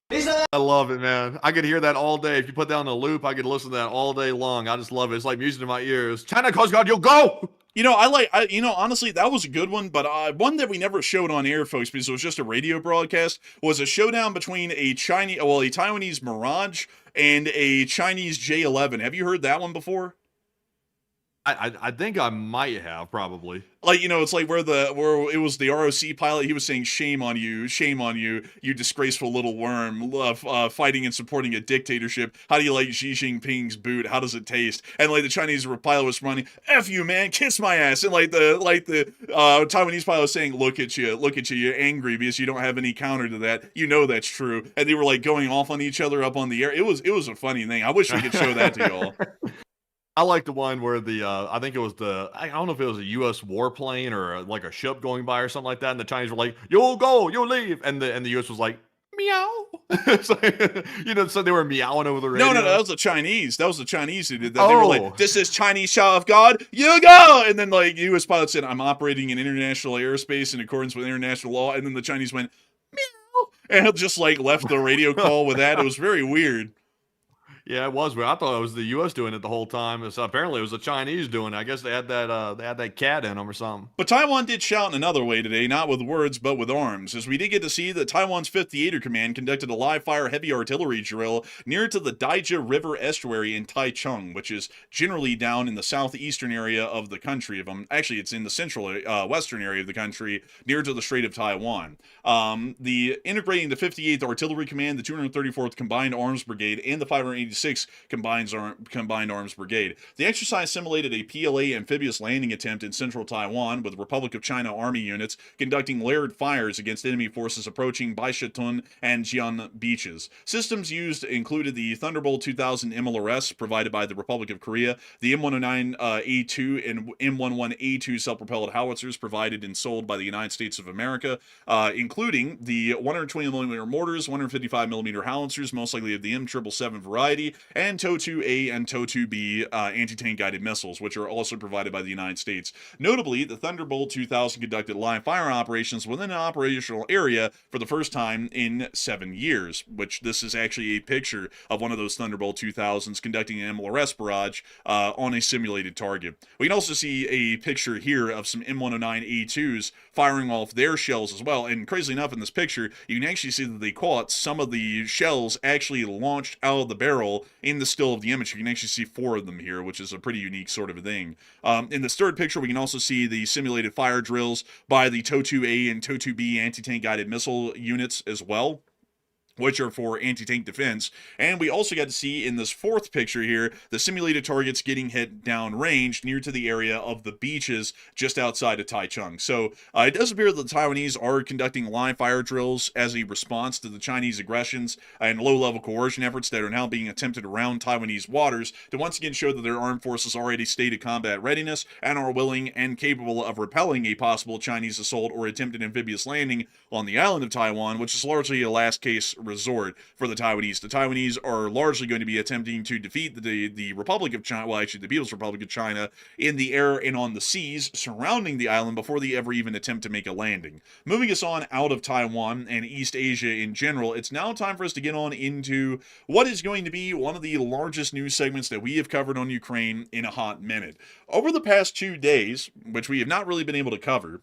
Listen up. I love it, man. I could hear that all day. If you put that on a loop, I could listen to that all day long. I just love it. It's like music in my ears. China Coast Guard, you'll go. Honestly, that was a good one, but one that we never showed on air, folks, because it was just a radio broadcast, was a showdown between a Taiwanese Mirage and a Chinese J-11. Have you heard that one before? I think I might have, probably. It's like where it was the ROC pilot. He was saying, shame on you, you disgraceful little worm, fighting and supporting a dictatorship. How do you like Xi Jinping's boot? How does it taste? And like the Chinese pilot was running, F you, man, kiss my ass. And like the Taiwanese pilot was saying, look at you, you're angry because you don't have any counter to that. You know that's true. And they were like going off on each other up on the air. It was a funny thing. I wish we could show that to y'all. I like the one where I think it was I don't know if it was a U.S. warplane or like a ship going by or something like that, and the Chinese were like, "You'll go, you'll leave," and the U.S. was like, "Meow." So they were meowing over the radio. No, that was the Chinese. That was the Chinese who did that. They were like, "This is Chinese shout of God, you go!" And then like U.S. pilot said, "I'm operating in international airspace in accordance with international law," and then the Chinese went, "Meow," and just like left the radio call with that. It was very weird. Yeah, it was weird. I thought it was the U.S. doing it the whole time. So apparently, it was the Chinese doing it. I guess they had that cat in them or something. But Taiwan did shout in another way today, not with words, but with arms, as we did get to see that Taiwan's 5th Theater Command conducted a live-fire heavy artillery drill near to the Daija River estuary in Taichung, which is generally down in the southeastern area of the country. Actually, it's in the central western area of the country, near to the Strait of Taiwan. Integrating the 58th Artillery Command, the 234th Combined Arms Brigade, and the 586th Combined Arms Brigade. The exercise simulated a PLA amphibious landing attempt in central Taiwan, with Republic of China Army units conducting layered fires against enemy forces approaching Baishatun and Jian beaches. Systems used included the Thunderbolt 2000 MLRS provided by the Republic of Korea, the M109A2 and M11A2 self-propelled howitzers provided and sold by the United States of America, including the 120mm mortars, 155mm howitzers, most likely of the M777 variety, and TOW-A and TOW-B anti-tank guided missiles, which are also provided by the United States. Notably, the Thunderbolt 2000 conducted live fire operations within an operational area for the first time in 7 years, which this is actually a picture of one of those Thunderbolt 2000s conducting an MLRS barrage on a simulated target. We can also see a picture here of some M109A2s firing off their shells as well, and crazily enough in this picture, you can actually see that they caught some of the shells actually launched out of the barrel in the still of the image. You can actually see 4 of them here, which is a pretty unique sort of a thing. In this third picture, we can also see the simulated fire drills by the TOW-A and TOW-B anti-tank guided missile units as well, which are for anti-tank defense. And we also got to see in this 4th picture here, the simulated targets getting hit downrange near to the area of the beaches just outside of Taichung. So it does appear that the Taiwanese are conducting live fire drills as a response to the Chinese aggressions and low-level coercion efforts that are now being attempted around Taiwanese waters to once again show that their armed forces are at a state of combat readiness and are willing and capable of repelling a possible Chinese assault or attempted amphibious landing on the island of Taiwan, which is largely a last-case resort for the Taiwanese. The Taiwanese are largely going to be attempting to defeat the Republic of China, well, actually the People's Republic of China, in the air and on the seas surrounding the island before they ever even attempt to make a landing. Moving us on out of Taiwan and East Asia in general, it's now time for us to get on into what is going to be one of the largest news segments that we have covered on Ukraine in a hot minute. Over the past 2 days, which we have not really been able to cover,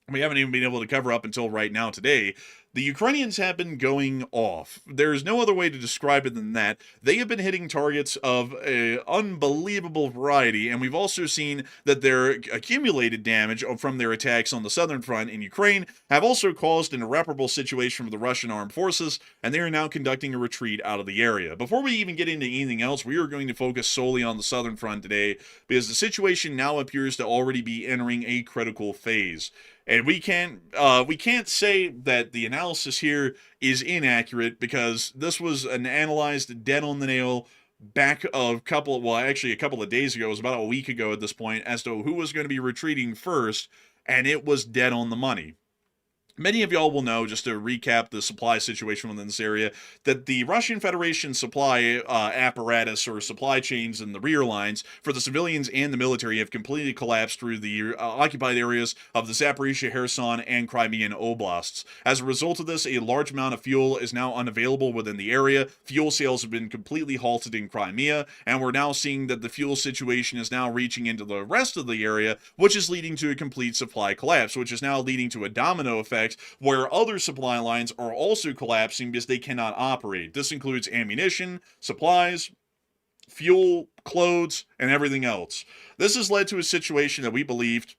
we haven't even been able to cover up until right now today, the Ukrainians have been going off. There's no other way to describe it than that. They have been hitting targets of an unbelievable variety, and we've also seen that their accumulated damage from their attacks on the southern front in Ukraine have also caused an irreparable situation for the Russian armed forces, and they are now conducting a retreat out of the area. Before we even get into anything else, we are going to focus solely on the southern front today, because the situation now appears to already be entering a critical phase. And we can't say that the analysis here is inaccurate, because this was analyzed dead on the nail back a couple of days ago. It was about a week ago at this point, as to who was going to be retreating first, and it was dead on the money. Many of y'all will know, just to recap the supply situation within this area, that the Russian Federation supply apparatus or supply chains and the rear lines for the civilians and the military have completely collapsed through the occupied areas of the Zaporizhia, Kherson, and Crimean oblasts. As a result of this, a large amount of fuel is now unavailable within the area. Fuel sales have been completely halted in Crimea, and we're now seeing that the fuel situation is now reaching into the rest of the area, which is leading to a complete supply collapse, which is now leading to a domino effect where other supply lines are also collapsing because they cannot operate. This includes ammunition, supplies, fuel, clothes, and everything else. This has led to a situation that we believed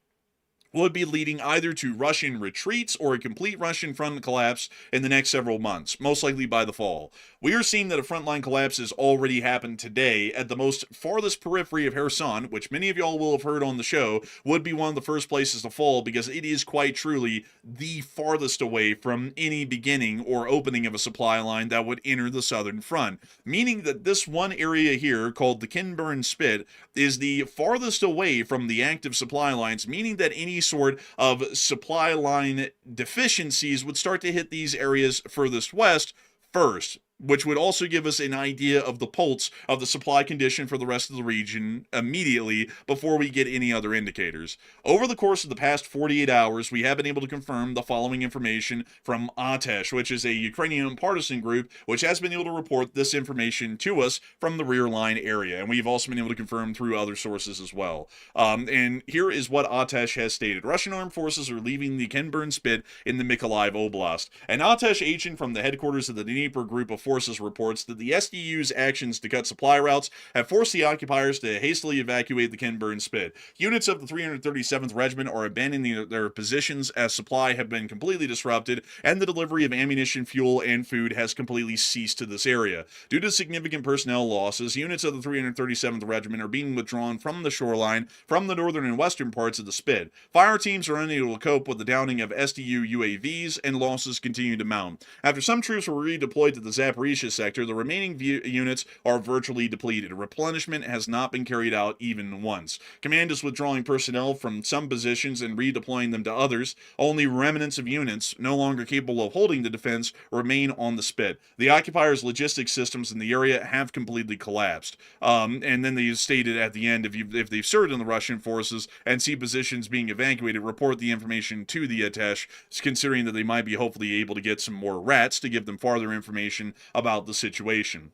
would be leading either to Russian retreats or a complete Russian front collapse in the next several months, most likely by the fall. We are seeing that a frontline collapse has already happened today at the most farthest periphery of Kherson, which many of y'all will have heard on the show, would be one of the first places to fall because it is quite truly the farthest away from any beginning or opening of a supply line that would enter the southern front, meaning that this one area here, called the Kinburn Spit, is the farthest away from the active supply lines, meaning that any sort of supply line deficiencies would start to hit these areas furthest west first, which would also give us an idea of the pulse of the supply condition for the rest of the region immediately before we get any other indicators. Over the course of the past 48 hours, we have been able to confirm the following information from ATESH, which is a Ukrainian partisan group, which has been able to report this information to us from the rear line area, and we've also been able to confirm through other sources as well. And here is what ATESH has stated. Russian armed forces are leaving the Kinburn Spit in the Mykolaiv Oblast. An ATESH agent from the headquarters of the Dnieper Group of Forces reports that the SDU's actions to cut supply routes have forced the occupiers to hastily evacuate the Kinburn Spit. Units of the 337th Regiment are abandoning their positions as supply have been completely disrupted and the delivery of ammunition, fuel, and food has completely ceased to this area. Due to significant personnel losses, units of the 337th Regiment are being withdrawn from the shoreline from the northern and western parts of the Spit. Fire teams are unable to cope with the downing of SDU UAVs and losses continue to mount. After some troops were redeployed to the Zaporizhia sector, the remaining units are virtually depleted. Replenishment has not been carried out even once. Command is withdrawing personnel from some positions and redeploying them to others. Only remnants of units, no longer capable of holding the defense, remain on the Spit. The occupiers' logistics systems in the area have completely collapsed. And then they stated at the end, if they've served in the Russian forces and see positions being evacuated, report the information to the ATESH, considering that they might be hopefully able to get some more rats to give them farther information about the situation.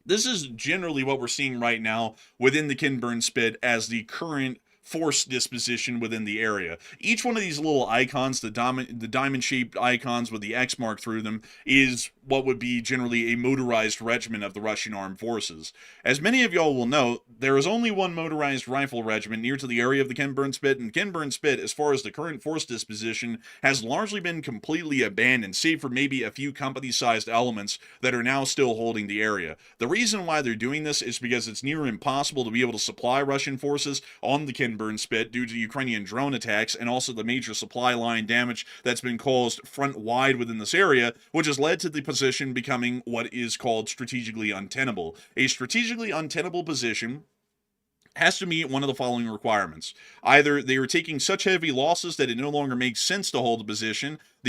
This is generally what we're seeing right now within the Kinburn Spit as the current force disposition within the area. Each one of these little icons, the diamond-shaped icons with the X mark through them, is what would be generally a motorized regiment of the Russian armed forces. As many of y'all will know, there is only one motorized rifle regiment near to the area of the Kinburn Spit, and Kinburn Spit, as far as the current force disposition, has largely been completely abandoned, save for maybe a few company-sized elements that are now still holding the area. The reason why they're doing this is because it's near impossible to be able to supply Russian forces on the Kinburn Spit due to Ukrainian drone attacks and also the major supply line damage that's been caused front-wide within this area, which has led to the position becoming what is called strategically untenable. A strategically untenable position has to meet one of the following requirements. Either they are taking such heavy losses that it no longer makes sense to hold the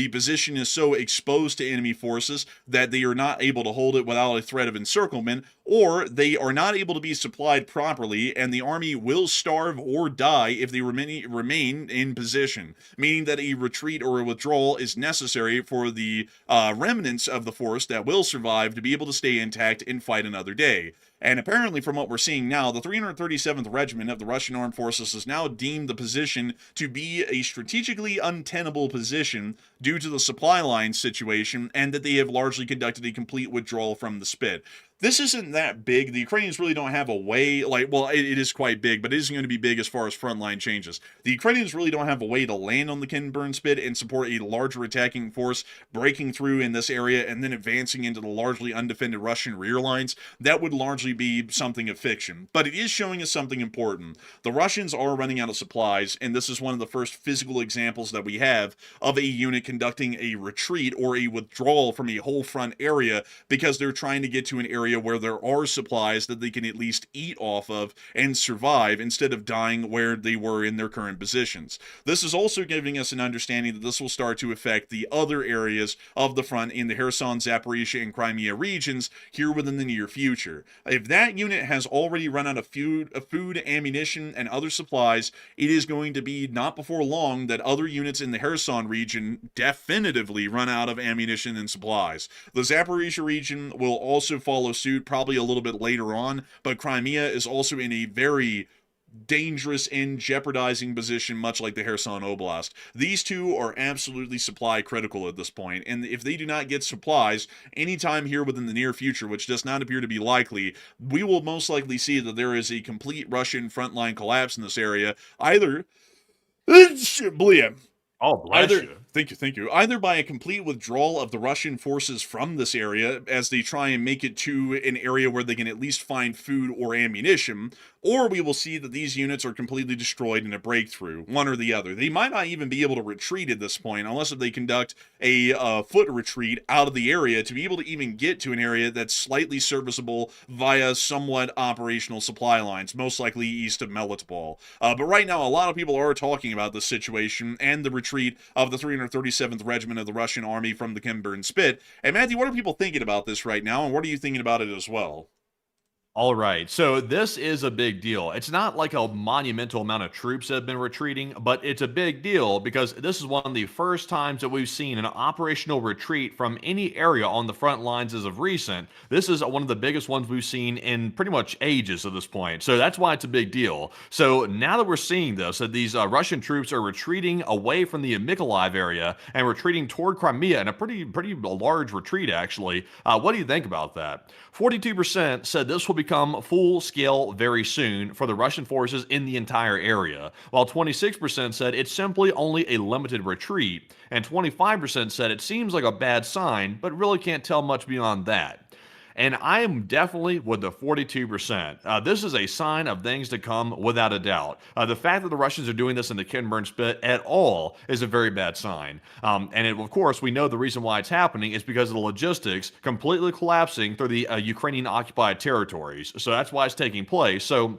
position is so exposed to enemy forces that they are not able to hold it without a threat of encirclement, or they are not able to be supplied properly and the army will starve or die if they remain in position, meaning that a retreat or a withdrawal is necessary for the remnants of the force that will survive to be able to stay intact and fight another day. And apparently, from what we're seeing now, the 337th Regiment of the Russian Armed Forces has now deemed the position to be a strategically untenable position due to the supply line situation, and that they have largely conducted a complete withdrawal from the Spit. This isn't that big. The Ukrainians really don't have a way, it is quite big, but it isn't going to be big as far as frontline changes. The Ukrainians really don't have a way to land on the Kinburn Spit and support a larger attacking force breaking through in this area and then advancing into the largely undefended Russian rear lines. That would largely be something of fiction, but it is showing us something important. The Russians are running out of supplies, and this is one of the first physical examples that we have of a unit conducting a retreat or a withdrawal from a whole front area because they're trying to get to an area area where there are supplies that they can at least eat off of and survive instead of dying where they were in their current positions. This is also giving us an understanding that this will start to affect the other areas of the front in the Kherson, Zaporizhia, and Crimea regions here within the near future. If that unit has already run out of food, ammunition, and other supplies, it is going to be not before long that other units in the Kherson region definitively run out of ammunition and supplies. The Zaporizhia region will also follow suit probably a little bit later on, but Crimea is also in a very dangerous and jeopardizing position, much like the Kherson Oblast. These two are absolutely supply critical at this point, and if they do not get supplies anytime here within the near future, which does not appear to be likely, we will most likely see that there is a complete Russian frontline collapse in this area, either Oh, bless you. Thank you. Either by a complete withdrawal of the Russian forces from this area as they try and make it to an area where they can at least find food or ammunition, or we will see that these units are completely destroyed in a breakthrough, one or the other. They might not even be able to retreat at this point unless if they conduct a foot retreat out of the area to be able to even get to an area that's slightly serviceable via somewhat operational supply lines, most likely east of Melitopol. But right now, a lot of people are talking about this situation and the retreat of the 337th Regiment of the Russian Army from the Kimburn Spit. And Matthew, what are people thinking about this right now, and what are you thinking about it as well? All right, so this is a big deal. It's not like a monumental amount of troops that have been retreating, but it's a big deal because this is one of the first times that we've seen an operational retreat from any area on the front lines as of recent. This is one of the biggest ones we've seen in pretty much ages at this point, so that's why it's a big deal. So now that we're seeing this, that these Russian troops are retreating away from the Mykolaiv area and retreating toward Crimea in a pretty large retreat, actually. What do you think about that? 42% said this will become full scale very soon for the Russian forces in the entire area, while 26% said it's simply only a limited retreat, and 25% said it seems like a bad sign, but really can't tell much beyond that. And I am definitely with the 42%. This is a sign of things to come without a doubt. The fact that the Russians are doing this in the Kinburn Spit at all is a very bad sign. Of course, we know the reason why it's happening is because of the logistics completely collapsing through the Ukrainian occupied territories. So that's why it's taking place. So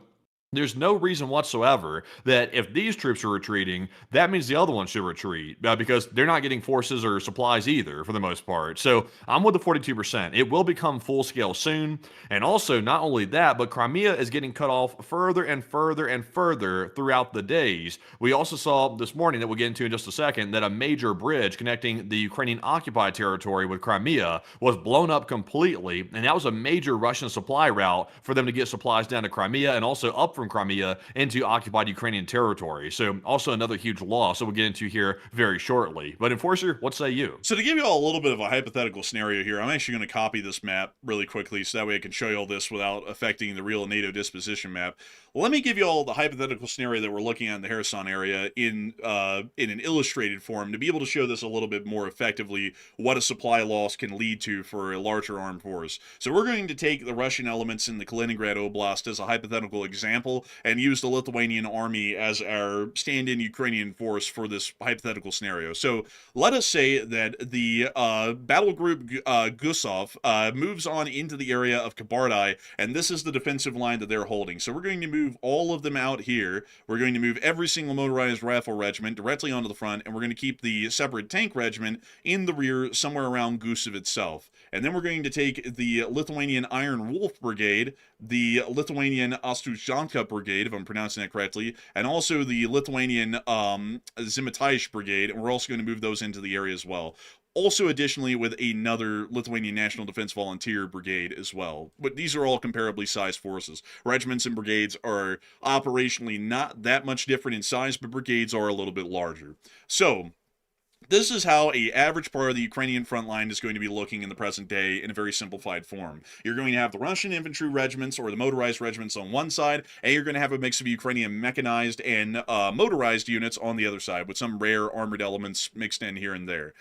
there's no reason whatsoever that if these troops are retreating, that means the other ones should retreat because they're not getting forces or supplies either for the most part. So I'm with the 42%. It will become full scale soon. And also, not only that, but Crimea is getting cut off further and further and further throughout the days. We also saw this morning, that we'll get into in just a second, that a major bridge connecting the Ukrainian occupied territory with Crimea was blown up completely. And that was a major Russian supply route for them to get supplies down to Crimea and also up from Crimea into occupied Ukrainian territory. So also another huge loss that we'll get into here very shortly. But Enforcer, what say you? So to give you all a little bit of a hypothetical scenario here, I'm actually going to copy this map really quickly so that way I can show you all this without affecting the real NATO disposition map. Let me give you all the hypothetical scenario that we're looking at in the Kherson area in an illustrated form to be able to show this a little bit more effectively, what a supply loss can lead to for a larger armed force. So we're going to take the Russian elements in the Kaliningrad Oblast as a hypothetical example and use the Lithuanian army as our stand-in Ukrainian force for this hypothetical scenario. So let us say that the battle group Gusov moves on into the area of Kabardai, and this is the defensive line that they're holding. So we're going to move all of them out here. We're going to move every single motorized rifle regiment directly onto the front, and we're going to keep the separate tank regiment in the rear somewhere around Gusev itself. And then we're going to take the Lithuanian Iron Wolf Brigade, the Lithuanian Ostuzhanka Brigade, if I'm pronouncing that correctly, and also the Lithuanian Zimitaish Brigade, and we're also going to move those into the area as well. Also, additionally, with another Lithuanian National Defense Volunteer Brigade as well. But these are all comparably sized forces. Regiments and brigades are operationally not that much different in size, but brigades are a little bit larger. So this is how an average part of the Ukrainian front line is going to be looking in the present day in a very simplified form. You're going to have the Russian infantry regiments or the motorized regiments on one side, and you're going to have a mix of Ukrainian mechanized and motorized units on the other side, with some rare armored elements mixed in here and there.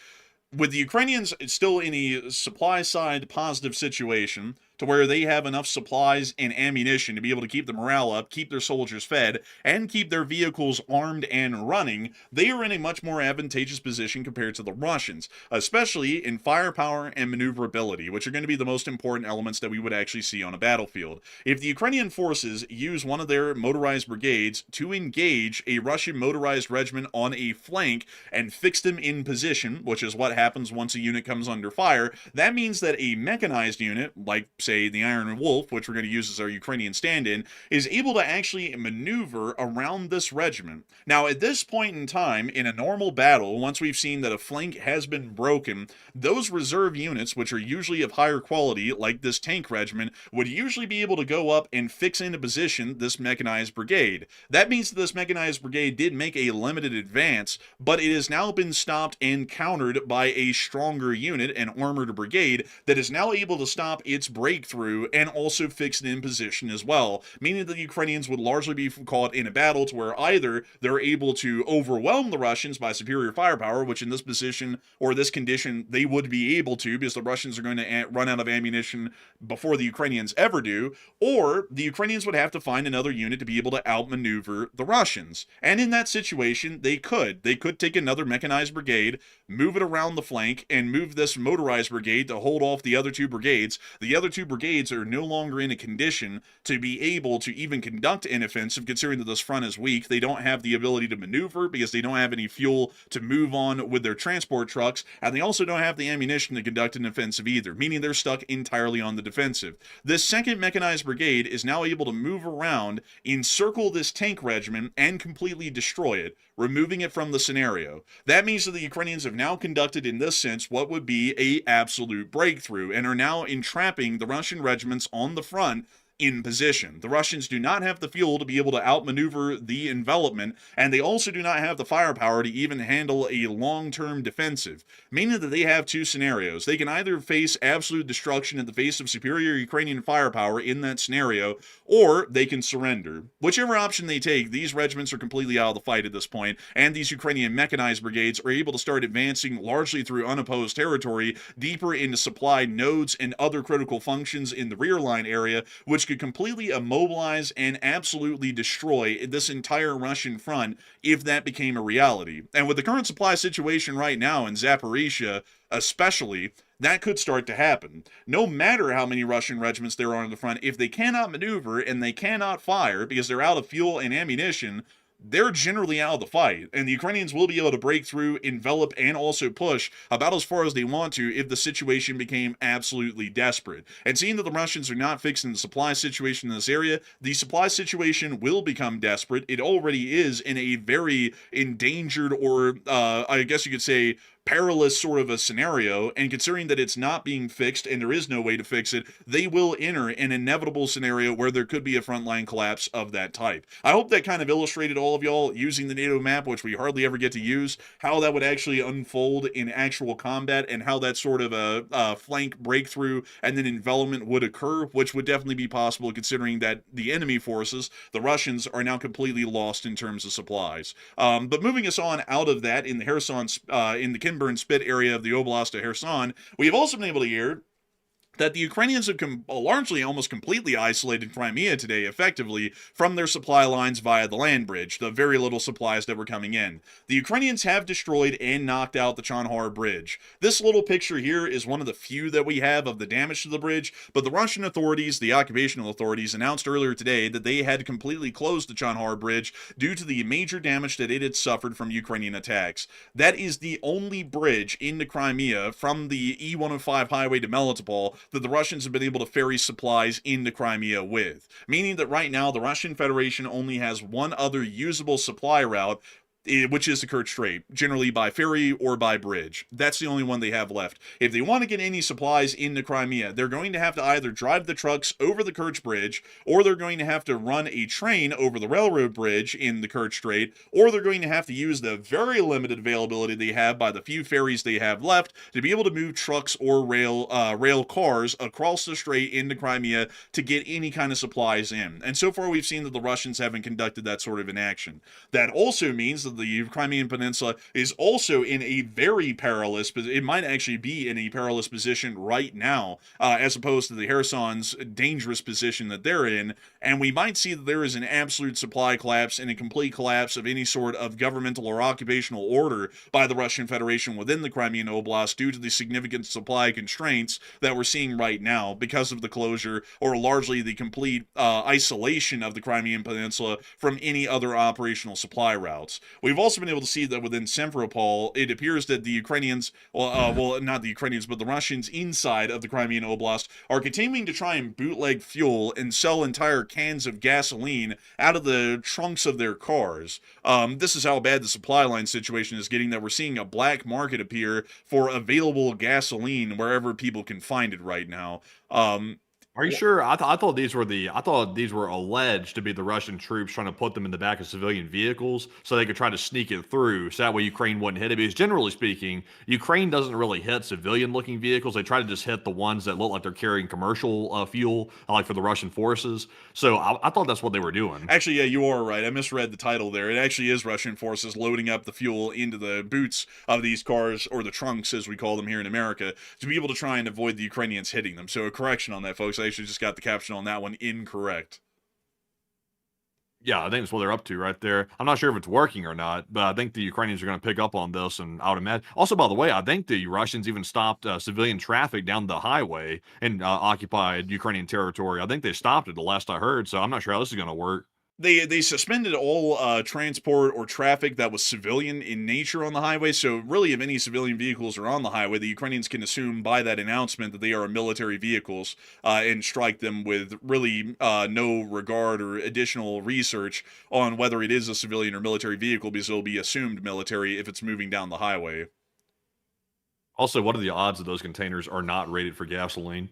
With the Ukrainians still in a supply side positive situation, to where they have enough supplies and ammunition to be able to keep the morale up, keep their soldiers fed, and keep their vehicles armed and running, they are in a much more advantageous position compared to the Russians, especially in firepower and maneuverability, which are going to be the most important elements that we would actually see on a battlefield. If the Ukrainian forces use one of their motorized brigades to engage a Russian motorized regiment on a flank and fix them in position, which is what happens once a unit comes under fire, that means that a mechanized unit, like, say, the Iron Wolf, which we're going to use as our Ukrainian stand-in, is able to actually maneuver around this regiment. Now, at this point in time, in a normal battle, once we've seen that a flank has been broken, those reserve units, which are usually of higher quality, like this tank regiment, would usually be able to go up and fix into position this mechanized brigade. That means that this mechanized brigade did make a limited advance, but it has now been stopped and countered by a stronger unit, an armored brigade, that is now able to stop its breakthrough and also fix it in position as well, meaning that the Ukrainians would largely be caught in a battle to where either they're able to overwhelm the Russians by superior firepower, which in this position or this condition they would be able to, because the Russians are going to run out of ammunition before the Ukrainians ever do, or the Ukrainians would have to find another unit to be able to outmaneuver the Russians. And in that situation, they could take another mechanized brigade, move it around the flank, and move this motorized brigade to hold off the other two brigades. The other two brigades are no longer in a condition to be able to even conduct an offensive, considering that this front is weak. They don't have the ability to maneuver because they don't have any fuel to move on with their transport trucks, and they also don't have the ammunition to conduct an offensive either, meaning they're stuck entirely on the defensive. This second mechanized brigade is now able to move around, encircle this tank regiment, and completely destroy it, removing it from the scenario. That means that the Ukrainians have now conducted, in this sense, what would be an absolute breakthrough, and are now entrapping the Russian regiments on the front in position. The Russians do not have the fuel to be able to outmaneuver the envelopment, and they also do not have the firepower to even handle a long-term defensive, meaning that they have two scenarios. They can either face absolute destruction in the face of superior Ukrainian firepower in that scenario, or they can surrender. Whichever option they take, these regiments are completely out of the fight at this point, and these Ukrainian mechanized brigades are able to start advancing largely through unopposed territory, deeper into supply nodes and other critical functions in the rear line area, which could completely immobilize and absolutely destroy this entire Russian front if that became a reality. And with the current supply situation right now in Zaporizhia, especially, that could start to happen. No matter how many Russian regiments there are on the front, if they cannot maneuver and they cannot fire because they're out of fuel and ammunition, they're generally out of the fight, and the Ukrainians will be able to break through, envelop, and also push about as far as they want to if the situation became absolutely desperate. And seeing that the Russians are not fixing the supply situation in this area, the supply situation will become desperate. It already is in a very endangered, or I guess you could say, perilous sort of a scenario, and considering that it's not being fixed and there is no way to fix it, they will enter an inevitable scenario where there could be a frontline collapse of that type. I hope that kind of illustrated all of y'all using the NATO map, which we hardly ever get to use, how that would actually unfold in actual combat, and how that sort of a flank breakthrough and then envelopment would occur, which would definitely be possible considering that the enemy forces, the Russians, are now completely lost in terms of supplies. But moving us on out of that, in the Kherson, in the Kinburn Spit area of the Oblast of Kherson, we have also been able to hear that the Ukrainians have largely almost completely isolated Crimea today, effectively, from their supply lines via the land bridge, the very little supplies that were coming in. The Ukrainians have destroyed and knocked out the Chonhar Bridge. This little picture here is one of the few that we have of the damage to the bridge, but the Russian authorities, the occupational authorities, announced earlier today that they had completely closed the Chonhar Bridge due to the major damage that it had suffered from Ukrainian attacks. That is the only bridge into Crimea from the E-105 highway to Melitopol that the Russians have been able to ferry supplies into Crimea with, meaning that right now the Russian Federation only has one other usable supply route, which is the Kerch Strait, generally by ferry or by bridge. That's the only one they have left. If they want to get any supplies into Crimea, they're going to have to either drive the trucks over the Kerch Bridge, or they're going to have to run a train over the railroad bridge in the Kerch Strait, or they're going to have to use the very limited availability they have by the few ferries they have left to be able to move trucks or rail cars across the strait into Crimea to get any kind of supplies in. And so far we've seen that the Russians haven't conducted that sort of an action. That also means that that the Crimean Peninsula is also in a very perilous, it might actually be in a perilous position right now, as opposed to the Kherson's dangerous position that they're in, and we might see that there is an absolute supply collapse and a complete collapse of any sort of governmental or occupational order by the Russian Federation within the Crimean Oblast due to the significant supply constraints that we're seeing right now because of the closure or largely the complete isolation of the Crimean Peninsula from any other operational supply routes. We've also been able to see that within Simferopol, it appears that the Ukrainians, well, not the Ukrainians, but the Russians inside of the Crimean Oblast are continuing to try and bootleg fuel and sell entire cans of gasoline out of the trunks of their cars. This is how bad the supply line situation is getting, that we're seeing a black market appear for available gasoline wherever people can find it right now. Are you sure? I thought these were alleged to be the Russian troops trying to put them in the back of civilian vehicles so they could try to sneak it through, so that way Ukraine wouldn't hit it. Because generally speaking, Ukraine doesn't really hit civilian-looking vehicles. They try to just hit the ones that look like they're carrying commercial fuel, like for the Russian forces. So I thought that's what they were doing. Actually, yeah, you are right. I misread the title there. It actually is Russian forces loading up the fuel into the boots of these cars, or the trunks, as we call them here in America, to be able to try and avoid the Ukrainians hitting them. So a correction on that, folks. I actually just got the caption on that one incorrect. Yeah, I think that's what they're up to right there. I'm not sure if it's working or not, but I think the Ukrainians are going to pick up on this, and I would imagine. Also, by the way, I think the Russians even stopped civilian traffic down the highway in occupied Ukrainian territory. I think they stopped it the last I heard, so I'm not sure how this is going to work. They suspended all transport or traffic that was civilian in nature on the highway. So really, if any civilian vehicles are on the highway, the Ukrainians can assume by that announcement that they are military vehicles and strike them with really no regard or additional research on whether it is a civilian or military vehicle, because it'll be assumed military if it's moving down the highway. Also, what are the odds that those containers are not rated for gasoline?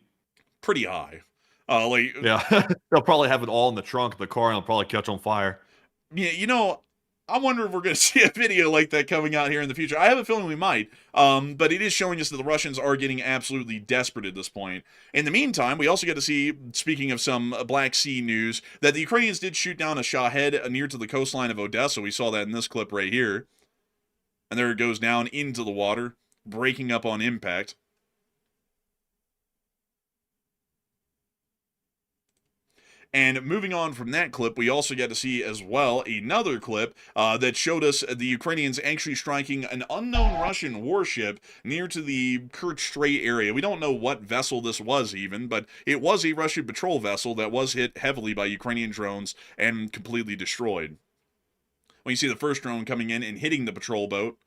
Pretty high. Yeah, they'll probably have it all in the trunk of the car, and it'll probably catch on fire. Yeah, I wonder if we're going to see a video like that coming out here in the future. I have a feeling we might, but it is showing us that the Russians are getting absolutely desperate at this point. In the meantime, we also get to see, speaking of some Black Sea news, that the Ukrainians did shoot down a Shahed near to the coastline of Odessa. We saw that in this clip right here. And there it goes down into the water, breaking up on impact. And moving on from that clip, we also get to see as well another clip that showed us the Ukrainians actually striking an unknown Russian warship near to the Kerch Strait area. We don't know what vessel this was even, but it was a Russian patrol vessel that was hit heavily by Ukrainian drones and completely destroyed. When you see the first drone coming in and hitting the patrol boat,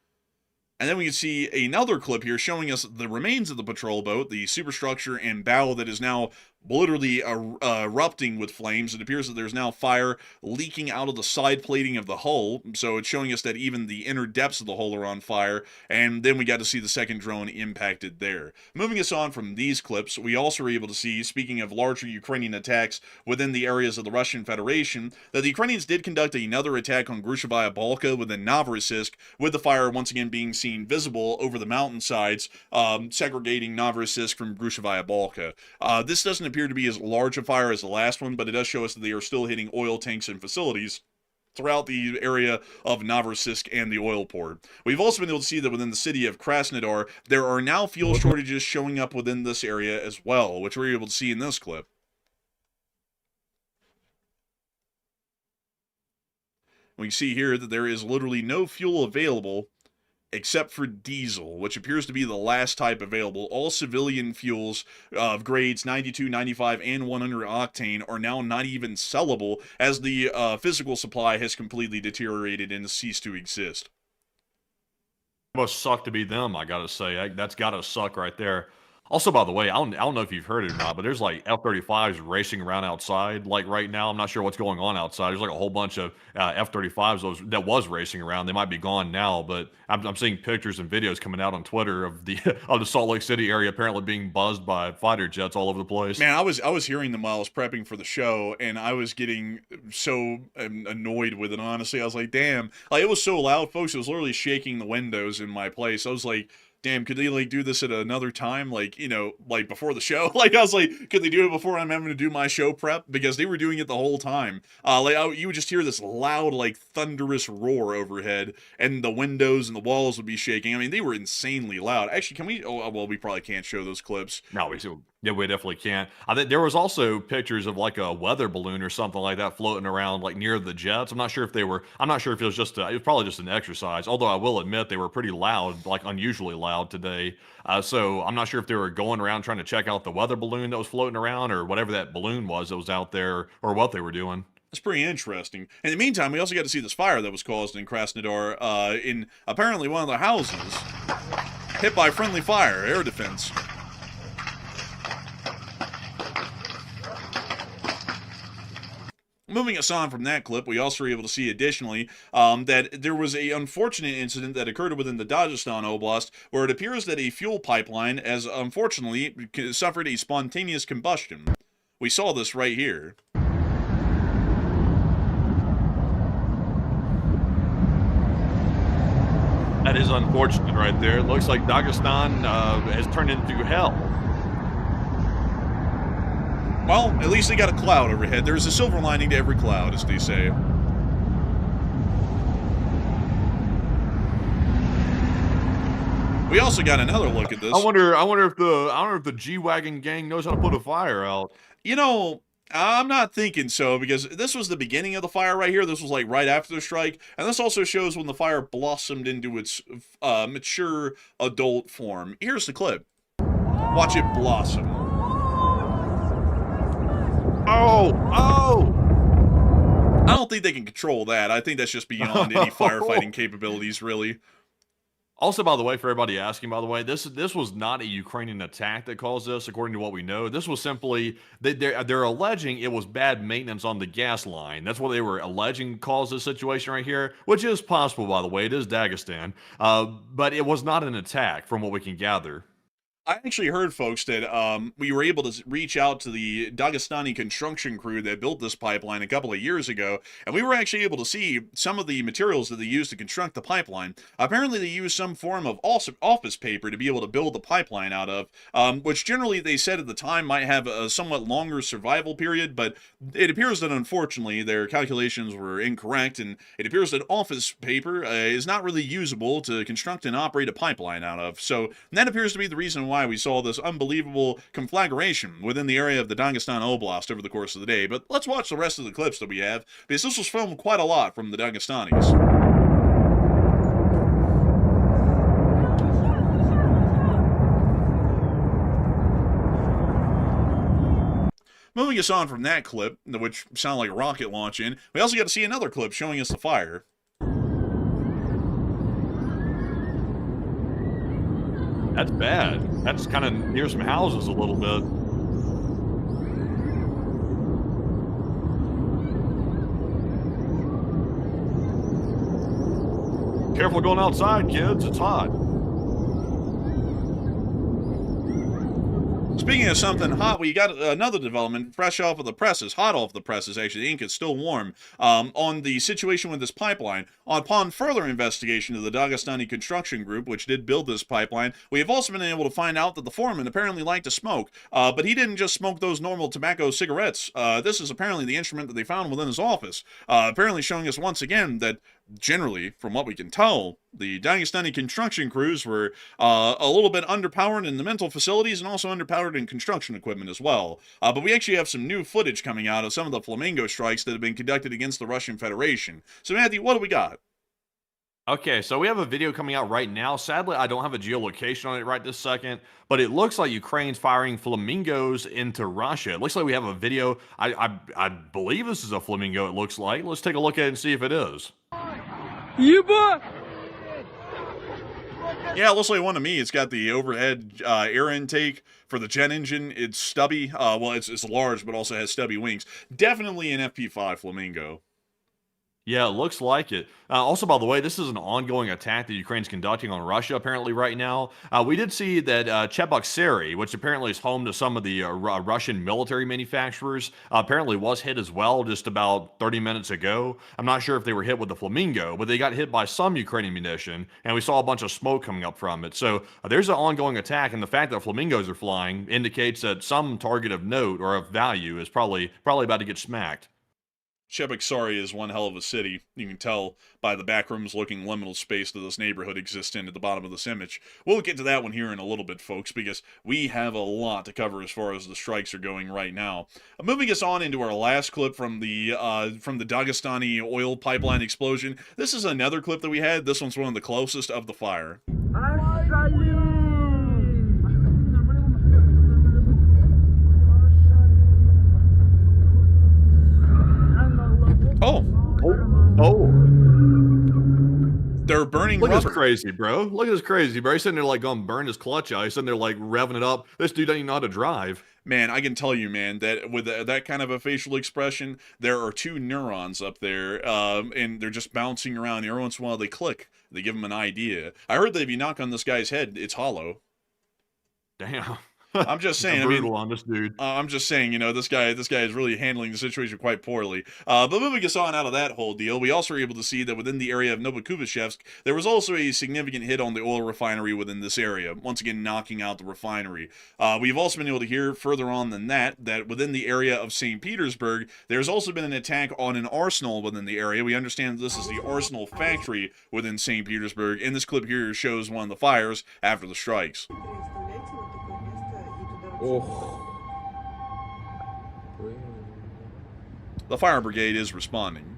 and then we can see another clip here showing us the remains of the patrol boat, the superstructure and bow that is now literally erupting with flames. It appears that there's now fire leaking out of the side plating of the hull, so it's showing us that even the inner depths of the hull are on fire, and then we got to see the second drone impacted there. Moving us on from these clips, we also were able to see, speaking of larger Ukrainian attacks within the areas of the Russian Federation, that the Ukrainians did conduct another attack on Gruzhevaya Balka within Novorossiysk, with the fire once again being seen visible over the mountainsides, segregating Novorossiysk from Gruzhevaya Balka. This doesn't appear to be as large a fire as the last one, but it does show us that they are still hitting oil tanks and facilities throughout the area of Novorossiysk and the oil port. We've also been able to see that within the city of Krasnodar, there are now fuel shortages showing up within this area as well, which we're able to see in this clip. We can see here that there is literally no fuel available except for diesel, which appears to be the last type available. All civilian fuels of grades 92, 95, and 100 octane are now not even sellable, as the physical supply has completely deteriorated and ceased to exist. It must suck to be them, I gotta say. That's gotta suck right there. Also, by the way, I don't know if you've heard it or not, but there's like F-35s racing around outside. Like right now, I'm not sure what's going on outside. There's like a whole bunch of F-35s that was racing around. They might be gone now, but I'm seeing pictures and videos coming out on Twitter of the Salt Lake City area apparently being buzzed by fighter jets all over the place. Man, I was hearing them while I was prepping for the show, and I was getting so annoyed with it. Honestly, I was like, damn, like it was so loud, folks. It was literally shaking the windows in my place. I was like, damn, could they like do this at another time, like, you know, like before the show? Like, I was like, could they do it before I'm having to do my show prep? Because they were doing it the whole time. You would just hear this loud, like, thunderous roar overhead, and the windows and the walls would be shaking. I mean, they were insanely loud. Actually, can we? Oh, well, we probably can't show those clips. No, yeah, we definitely can't. I think there was also pictures of like a weather balloon or something like that floating around like near the jets. I'm not sure if it was just it was probably just an exercise. Although I will admit they were pretty loud, like unusually loud today. So I'm not sure if they were going around trying to check out the weather balloon that was floating around or whatever that balloon was that was out there or what they were doing. That's pretty interesting. In the meantime, we also got to see this fire that was caused in Krasnodar in apparently one of the houses hit by friendly fire, air defense. Moving us on from that clip, we also were able to see additionally that there was an unfortunate incident that occurred within the Dagestan Oblast where it appears that a fuel pipeline has unfortunately suffered a spontaneous combustion. We saw this right here. That is unfortunate right there. It looks like Dagestan has turned into hell. Well, at least they got a cloud overhead. There's a silver lining to every cloud, as they say. We also got another look at this. I wonder if the G-Wagon gang knows how to put a fire out. You know, I'm not thinking so, because this was the beginning of the fire right here. This was like right after the strike, and this also shows when the fire blossomed into its mature adult form. Here's the clip. Watch it blossom. Oh! I don't think they can control that. I think that's just beyond any firefighting capabilities, really. Also, by the way, for everybody asking, by the way, this was not a Ukrainian attack that caused this, according to what we know. This was simply, they're alleging it was bad maintenance on the gas line. That's what they were alleging caused this situation right here, which is possible, by the way. It is Dagestan. But it was not an attack, from what we can gather. I actually heard, folks, that we were able to reach out to the Dagestani construction crew that built this pipeline a couple of years ago, and we were actually able to see some of the materials that they used to construct the pipeline. Apparently, they used some form of office paper to be able to build the pipeline out of, which generally they said at the time might have a somewhat longer survival period, but it appears that unfortunately their calculations were incorrect, and it appears that office paper is not really usable to construct and operate a pipeline out of. So that appears to be the reason why we saw this unbelievable conflagration within the area of the Dagestan Oblast over the course of the day. But let's watch the rest of the clips that we have, because this was filmed quite a lot from the Dagestanis. Moving us on from that clip, which sounded like a rocket launching, we also got to see another clip showing us the fire. That's bad. That's kind of near some houses a little bit. Careful going outside, kids. It's hot. Speaking of something hot, we got another development fresh off of the presses, hot off the presses, actually. The ink is still warm, on the situation with this pipeline. Upon further investigation of the Dagestani construction group, which did build this pipeline, we have also been able to find out that the foreman apparently liked to smoke, but he didn't just smoke those normal tobacco cigarettes. This is apparently the instrument that they found within his office, apparently showing us once again that generally, from what we can tell, the Dagestani construction crews were a little bit underpowered in the mental facilities and also underpowered in construction equipment as well. But we actually have some new footage coming out of some of the flamingo strikes that have been conducted against the Russian Federation. So, Matthew, what do we got? Okay, so we have a video coming out right now. Sadly, I don't have a geolocation on it right this second, but it looks like Ukraine's firing flamingos into Russia. It looks like we have a video. I believe this is a flamingo, it looks like. Let's take a look at it and see if it is. Yeah, it looks like one to me. It's got the overhead air intake for the jet engine. It's stubby. Well, it's large, but also has stubby wings. Definitely an FP5 Flamingo. Yeah, it looks like it. Also, by the way, this is an ongoing attack that Ukraine's conducting on Russia apparently right now. We did see that Cheboksary, which apparently is home to some of the Russian military manufacturers, apparently was hit as well just about 30 minutes ago. I'm not sure if they were hit with the Flamingo, but they got hit by some Ukrainian munition, and we saw a bunch of smoke coming up from it. So there's an ongoing attack, and the fact that flamingos are flying indicates that some target of note or of value is probably about to get smacked. Cheboksary is one hell of a city. You can tell by the backrooms looking liminal space that this neighborhood exists in at the bottom of this image. We'll get to that one here in a little bit, folks, because we have a lot to cover as far as the strikes are going right now. Moving us on into our last clip from the Dagestani oil pipeline explosion. This is another clip that we had. This one's one of the closest of the fire. Oh. They're burning Look at rubber. this crazy, bro. Look at this crazy, bro. He's sitting there like going to burn his clutch out. He's sitting there like revving it up. This dude doesn't even know how to drive. Man, I can tell you, man, that with that kind of a facial expression, there are two neurons up there, and they're just bouncing around. Every once in a while, they click. They give them an idea. I heard that if you knock on this guy's head, it's hollow. Damn. I'm just saying. Brutal on this dude. I'm just saying. You know, this guy is really handling the situation quite poorly. But moving us on out of that whole deal, we also were able to see that within the area of Novokuvishevsk, there was also a significant hit on the oil refinery within this area. Once again, knocking out the refinery. We've also been able to hear further on than that within the area of St. Petersburg, there's also been an attack on an arsenal within the area. We understand this is the arsenal factory within St. Petersburg. And this clip here shows one of the fires after the strikes. The fire brigade is responding.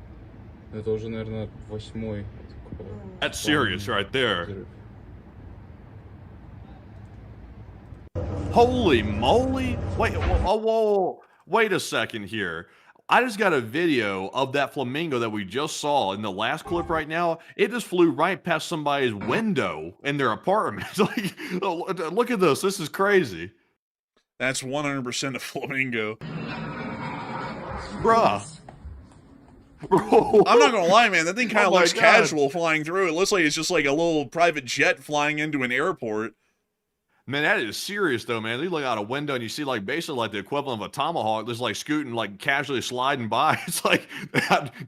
That's serious right there. Holy moly! Wait, whoa, wait a second here. I just got a video of that flamingo that we just saw in the last clip right now. It just flew right past somebody's window in their apartment. Like, look at this. This is crazy. That's 100% a flamingo. Bruh. I'm not gonna lie, man. That thing kind of looks God. casual flying through. It looks like it's just like a little private jet flying into an airport. Man, that is serious though, man. You look out a window and you see like basically like the equivalent of a tomahawk just like scooting, like casually sliding by. It's like,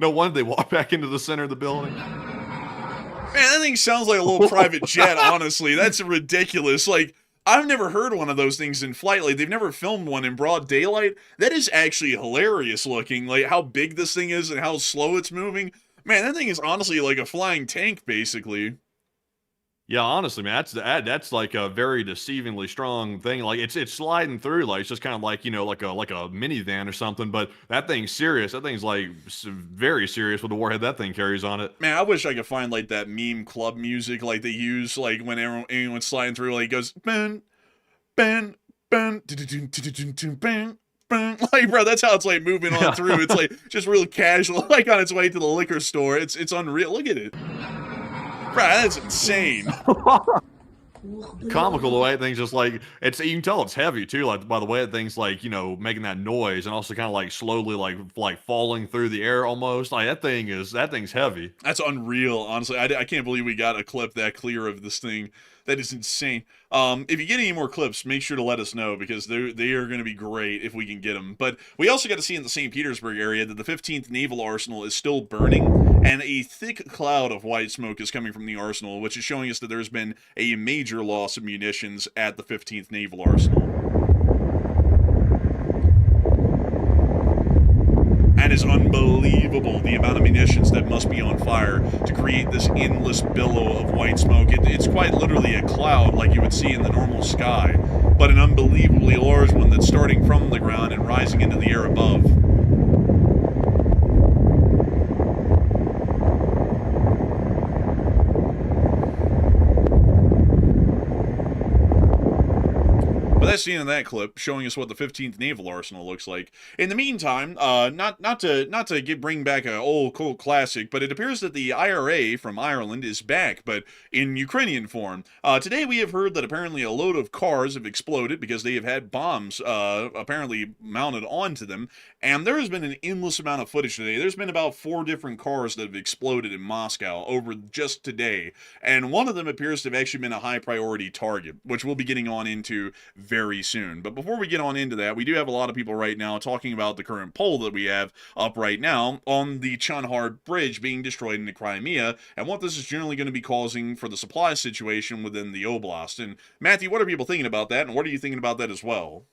no wonder they walk back into the center of the building. Man, that thing sounds like a little private jet, honestly. That's ridiculous. Like, I've never heard one of those things in flight. Like, they've never filmed one in broad daylight. That is actually hilarious looking. Like, how big this thing is and how slow it's moving. Man, that thing is honestly like a flying tank, basically. Yeah, honestly, man, that's like a very deceivingly strong thing. Like it's sliding through, like it's just kind of like, you know, like a minivan or something. But that thing's serious. That thing's like very serious with the warhead that thing carries on it. Man, I wish I could find like that meme club music like they use like when anyone's sliding through. Like it goes ben ben ben ben. Like, bro, that's how it's like moving on through. It's like just real casual, like on its way to the liquor store. It's unreal. Look at it. Bro, that's insane. Comical the way that thing's just like, it's, you can tell it's heavy too, like by the way that thing's like, you know, making that noise and also kind of like slowly like falling through the air almost. Like that thing's heavy. That's unreal, honestly. I can't believe we got a clip that clear of this thing. That is insane. If you get any more clips, make sure to let us know because they are going to be great if we can get them. But we also got to see in the St. Petersburg area that the 15th Naval Arsenal is still burning, and a thick cloud of white smoke is coming from the arsenal, which is showing us that there's been a major loss of munitions at the 15th Naval Arsenal. And it's unbelievable the amount of munitions that must be on fire to create this endless billow of white smoke. It's quite literally a cloud like you would see in the normal sky, but an unbelievably large one that's starting from the ground and rising into the air above. But that's the end of that clip, showing us what the 15th Naval Arsenal looks like. In the meantime, not to bring back an old cult classic, but it appears that the IRA from Ireland is back, but in Ukrainian form. Today we have heard that apparently a load of cars have exploded because they have had bombs apparently mounted onto them, and there has been an endless amount of footage today. There's been about 4 different cars that have exploded in Moscow over just today, and one of them appears to have actually been a high priority target, which we'll be getting on into very soon. But before we get on into that, we do have a lot of people right now talking about the current poll that we have up right now on the Chonhar Bridge being destroyed in the Crimea, and what this is generally going to be causing for the supply situation within the oblast. And Matthew, what are people thinking about that, and what are you thinking about that as well?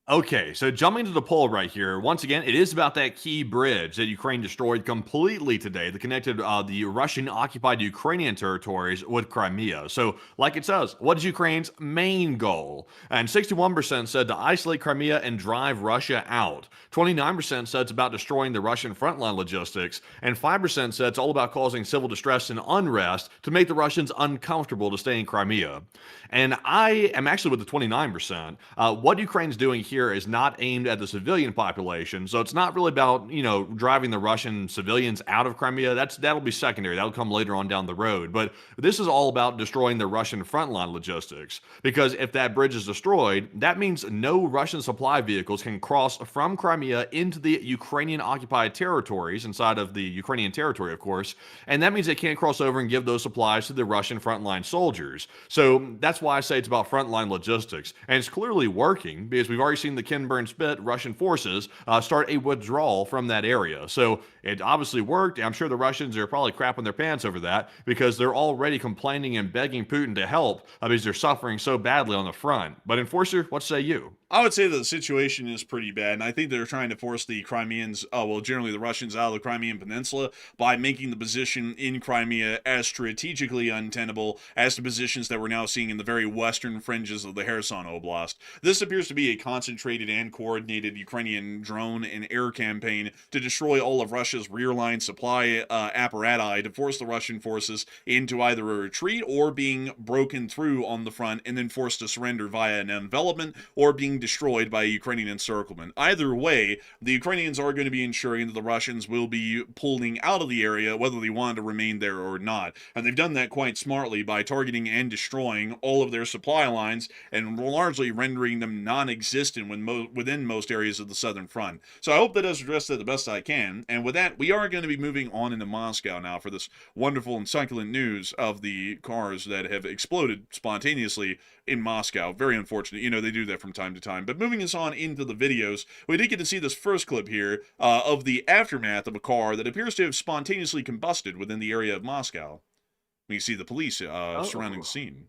Okay, so jumping to the poll right here, once again, it is about that key bridge that Ukraine destroyed completely today that connected the Russian-occupied Ukrainian territories with Crimea. So, like it says, what is Ukraine's main goal? And 61% said to isolate Crimea and drive Russia out. 29% said it's about destroying the Russian frontline logistics. And 5% said it's all about causing civil distress and unrest to make the Russians uncomfortable to stay in Crimea. And I am actually with the 29%. What Ukraine's doing here is not aimed at the civilian population, so it's not really about, driving the Russian civilians out of Crimea. That'll be secondary. That'll come later on down the road. But this is all about destroying the Russian frontline logistics, because if that bridge is destroyed, that means no Russian supply vehicles can cross from Crimea into the Ukrainian occupied territories, inside of the Ukrainian territory, of course, and that means they can't cross over and give those supplies to the Russian frontline soldiers. So that's why I say it's about frontline logistics, and it's clearly working, because we've already seen the Kinburn Spit Russian forces start a withdrawal from that area. So it obviously worked. I'm sure the Russians are probably crapping their pants over that, because they're already complaining and begging Putin to help because they're suffering so badly on the front. But Enforcer, what say you? I would say that the situation is pretty bad, and I think they're trying to force the Crimeans, generally the Russians, out of the Crimean Peninsula by making the position in Crimea as strategically untenable as the positions that we're now seeing in the very western fringes of the Kherson Oblast. This appears to be a concentrated and coordinated Ukrainian drone and air campaign to destroy all of Russia's rear-line supply apparatus to force the Russian forces into either a retreat or being broken through on the front and then forced to surrender via an envelopment or being destroyed by a Ukrainian encirclement. Either way, the Ukrainians are going to be ensuring that the Russians will be pulling out of the area, whether they want to remain there or not. And they've done that quite smartly by targeting and destroying all of their supply lines and largely rendering them non-existent within most areas of the southern front. So I hope that does address that the best I can. And with that, we are going to be moving on into Moscow now for this wonderful and succulent news of the cars that have exploded spontaneously in Moscow. Very unfortunate. They do that from time to time. But moving us on into the videos, we did get to see this first clip here of the aftermath of a car that appears to have spontaneously combusted within the area of Moscow. We see the police surrounding the scene.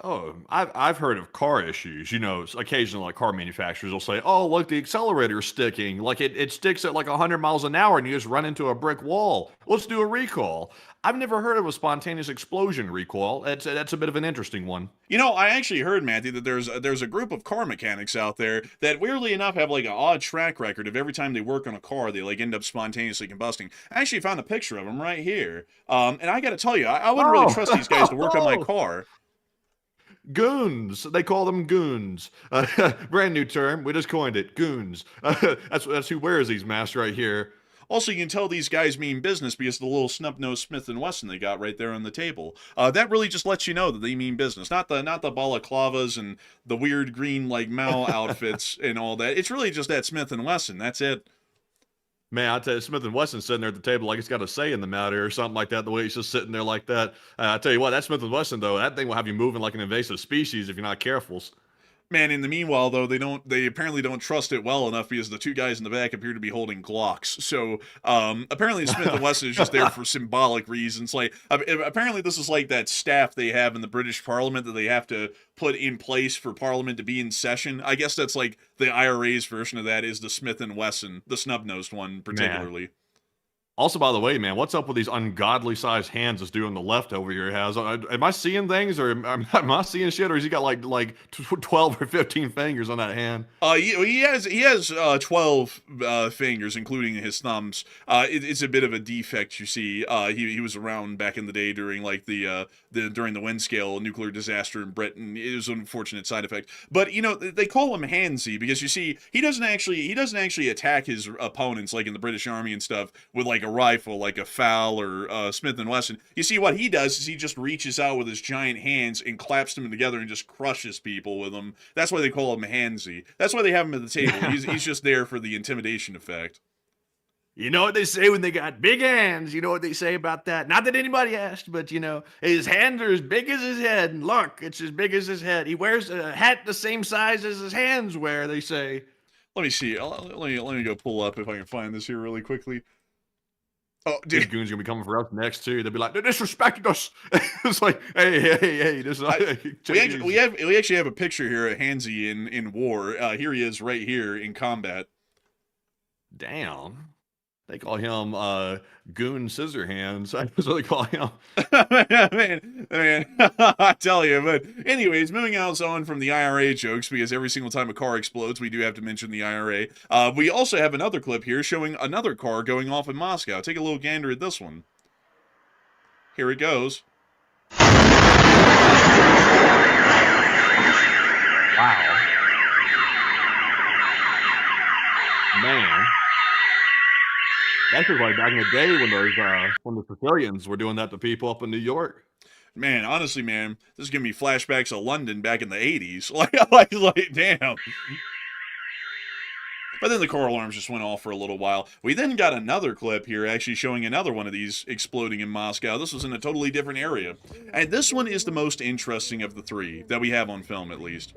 Oh, I've heard of car issues. Occasionally, like car manufacturers will say, "Oh, look, the accelerator's sticking. Like it sticks at like 100 miles an hour, and you just run into a brick wall. Let's do a recall." I've never heard of a spontaneous explosion recall. That's a bit of an interesting one. I actually heard, Matthew, that there's a group of car mechanics out there that, weirdly enough, have like an odd track record of every time they work on a car, they like end up spontaneously combusting. I actually found a picture of them right here, and I got to tell you, I wouldn't really trust these guys to work on my car. Goons. They call them goons. Brand new term. We just coined it. Goons. That's who wears these masks right here. Also, you can tell these guys mean business because of the little snub-nosed Smith & Wesson they got right there on the table. That really just lets you know that they mean business. Not the balaclavas and the weird green like Mao outfits and all that. It's really just that Smith & Wesson. That's it. Man, I tell you, Smith & Wesson's sitting there at the table like it's got a say in the matter or something like that, the way he's just sitting there like that. I tell you what, that Smith & Wesson, though, that thing will have you moving like an invasive species if you're not careful. Man, in the meanwhile, though, they apparently don't trust it well enough because the two guys in the back appear to be holding Glocks. So, apparently Smith & Wesson is just there for symbolic reasons. Like, apparently this is like that staff they have in the British Parliament that they have to put in place for Parliament to be in session. I guess that's like the IRA's version of that is the Smith & Wesson, the snub-nosed one particularly. Man. Also, by the way, man, what's up with these ungodly sized hands this dude on the left over here has? Am I seeing things, or am I seeing shit, or has he got like 12 or 15 fingers on that hand? He has 12 fingers, including his thumbs. It's a bit of a defect, you see. He was around back in the day during like during the Windscale nuclear disaster in Britain. It was an unfortunate side effect. But they call him handsy because you see he doesn't actually attack his opponents like in the British Army and stuff with like a rifle, like a FAL or Smith and Wesson. You see what he does is he just reaches out with his giant hands and claps them together and just crushes people with them. That's why they call him handsy. That's why they have him at the table. He's just there for the intimidation effect. You know what they say when they got big hands? You know what they say about that? Not that anybody asked, but his hands are as big as his head. And look, it's as big as his head. He wears a hat the same size as his hands wear, they say. Let me see. Let me go pull up if I can find this here really quickly. Oh, these dude. goons gonna be coming for us next too. They'll be like, they disrespected us. It's like, hey, this we actually have a picture here of Hansi in war. Here he is right here in combat. Damn. They call him Goon Scissorhands. That's what they call him. man, I tell you. But anyways, moving on from the IRA jokes, because every single time a car explodes, we do have to mention the IRA. We also have another clip here showing another car going off in Moscow. Take a little gander at this one. Here it goes. Wow. Man. That's just like back in the day when the Sicilians were doing that to people up in New York. Man, honestly, man, this is giving me flashbacks of London back in the 80s. Like, damn. But then the car alarms just went off for a little while. We then got another clip here actually showing another one of these exploding in Moscow. This was in a totally different area. And this one is the most interesting of the three that we have on film, at least.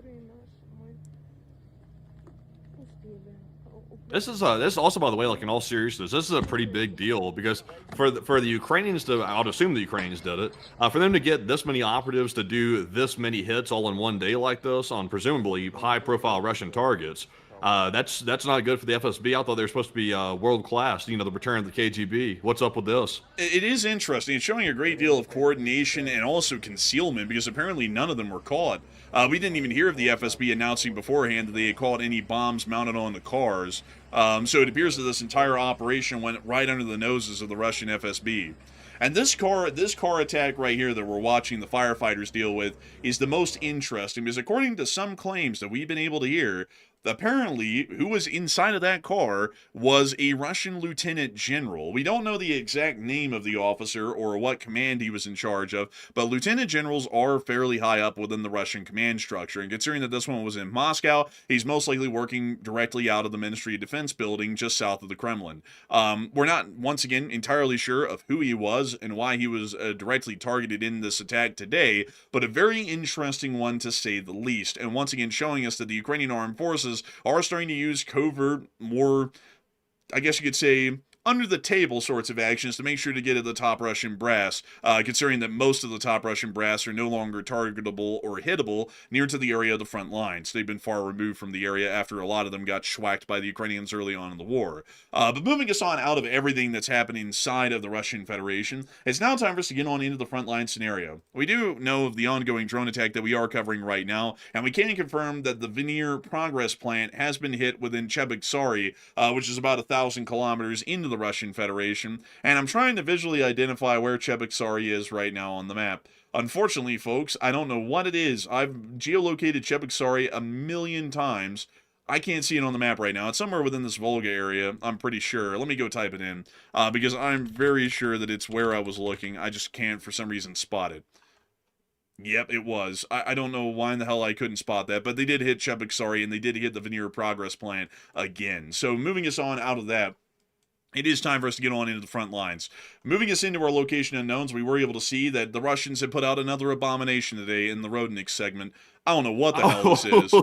This is also, by the way, like in all seriousness, this is a pretty big deal because for the Ukrainians to, I would assume the Ukrainians did it, for them to get this many operatives to do this many hits all in one day like this on presumably high-profile Russian targets, that's not good for the FSB. I thought they were supposed to be world class. The return of the KGB. What's up with this? It is interesting. It's showing a great deal of coordination and also concealment because apparently none of them were caught. We didn't even hear of the FSB announcing beforehand that they had caught any bombs mounted on the cars. So it appears that this entire operation went right under the noses of the Russian FSB. And this car attack right here that we're watching the firefighters deal with is the most interesting because according to some claims that we've been able to hear, apparently, who was inside of that car was a Russian lieutenant general. We don't know the exact name of the officer or what command he was in charge of, but lieutenant generals are fairly high up within the Russian command structure. And considering that this one was in Moscow, he's most likely working directly out of the Ministry of Defense building just south of the Kremlin. We're not, once again, entirely sure of who he was and why he was directly targeted in this attack today, but a very interesting one to say the least. And once again, showing us that the Ukrainian armed forces are starting to use covert, more, I guess you could say, under the table sorts of actions to make sure to get at the top Russian brass, considering that most of the top Russian brass are no longer targetable or hittable near to the area of the front lines. They've been far removed from the area after a lot of them got schwacked by the Ukrainians early on in the war. But moving us on out of everything that's happening inside of the Russian Federation, it's now time for us to get on into the front line scenario. We do know of the ongoing drone attack that we are covering right now, and we can confirm that the Veneer Progress Plant has been hit within Cheboksary, which is about 1,000 kilometers into the Russian Federation, and I'm trying to visually identify where Cheboksary is right now on the map. Unfortunately, folks, I don't know what it is. I've geolocated Cheboksary a million times. I can't see it on the map right now. It's somewhere within this Volga area, I'm pretty sure. Let me go type it in, because I'm very sure that it's where I was looking. I just can't, for some reason, spot it. Yep, it was. I don't know why in the hell I couldn't spot that, but they did hit Cheboksary, and they did hit the Veneer Progress Plant again. So moving us on out of that, it is time for us to get on into the front lines. Moving us into our location unknowns, we were able to see that the Russians had put out another abomination today in the Rodnik segment. I don't know what the hell this is.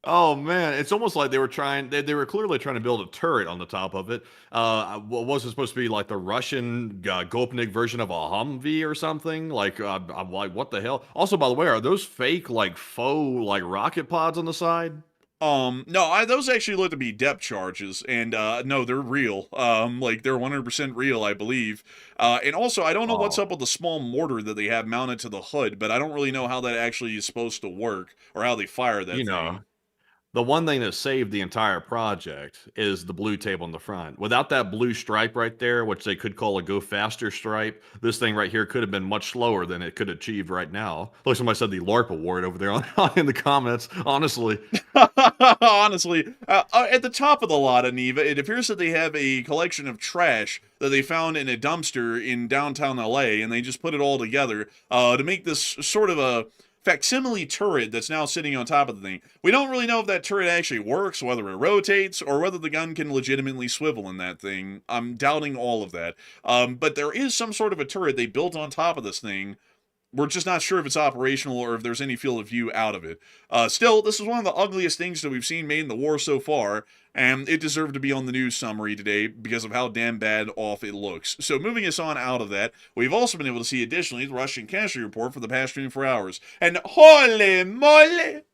Oh man, it's almost like they were clearly trying to build a turret on the top of it. What was it supposed to be, like the Russian Gopnik version of a Humvee or something? Like, I'm like, what the hell? Also, by the way, are those fake, like faux, like rocket pods on the side? No, those actually look to be depth charges, and no, they're real. Like they're 100% real, I believe. And also, I don't know what's Oh, up with the small mortar that they have mounted to the hood, but I don't really know how that actually is supposed to work or how they fire you that know, thing. the one thing that saved the entire project is the blue tape on the front. Without that blue stripe right there, which they could call a go faster stripe, this thing right here could have been much slower than it could achieve right now. Like somebody said the LARP award over there in the comments. Honestly, Honestly, at the top of the lot, Aniva, it appears that they have a collection of trash that they found in a dumpster in downtown LA, and they just put it all together to make this sort of a facsimile turret that's now sitting on top of the thing. We don't really know if that turret actually works, whether it rotates, or whether the gun can legitimately swivel in that thing. I'm doubting all of that. But there is some sort of a turret they built on top of this thing. We're just not sure if it's operational or if there's any field of view out of it. Still, this is one of the ugliest things that we've seen made in the war so far, and it deserved to be on the news summary today because of how damn bad off it looks. So moving us on out of that, we've also been able to see additionally the Russian casualty report for the past 24 hours. And holy moly!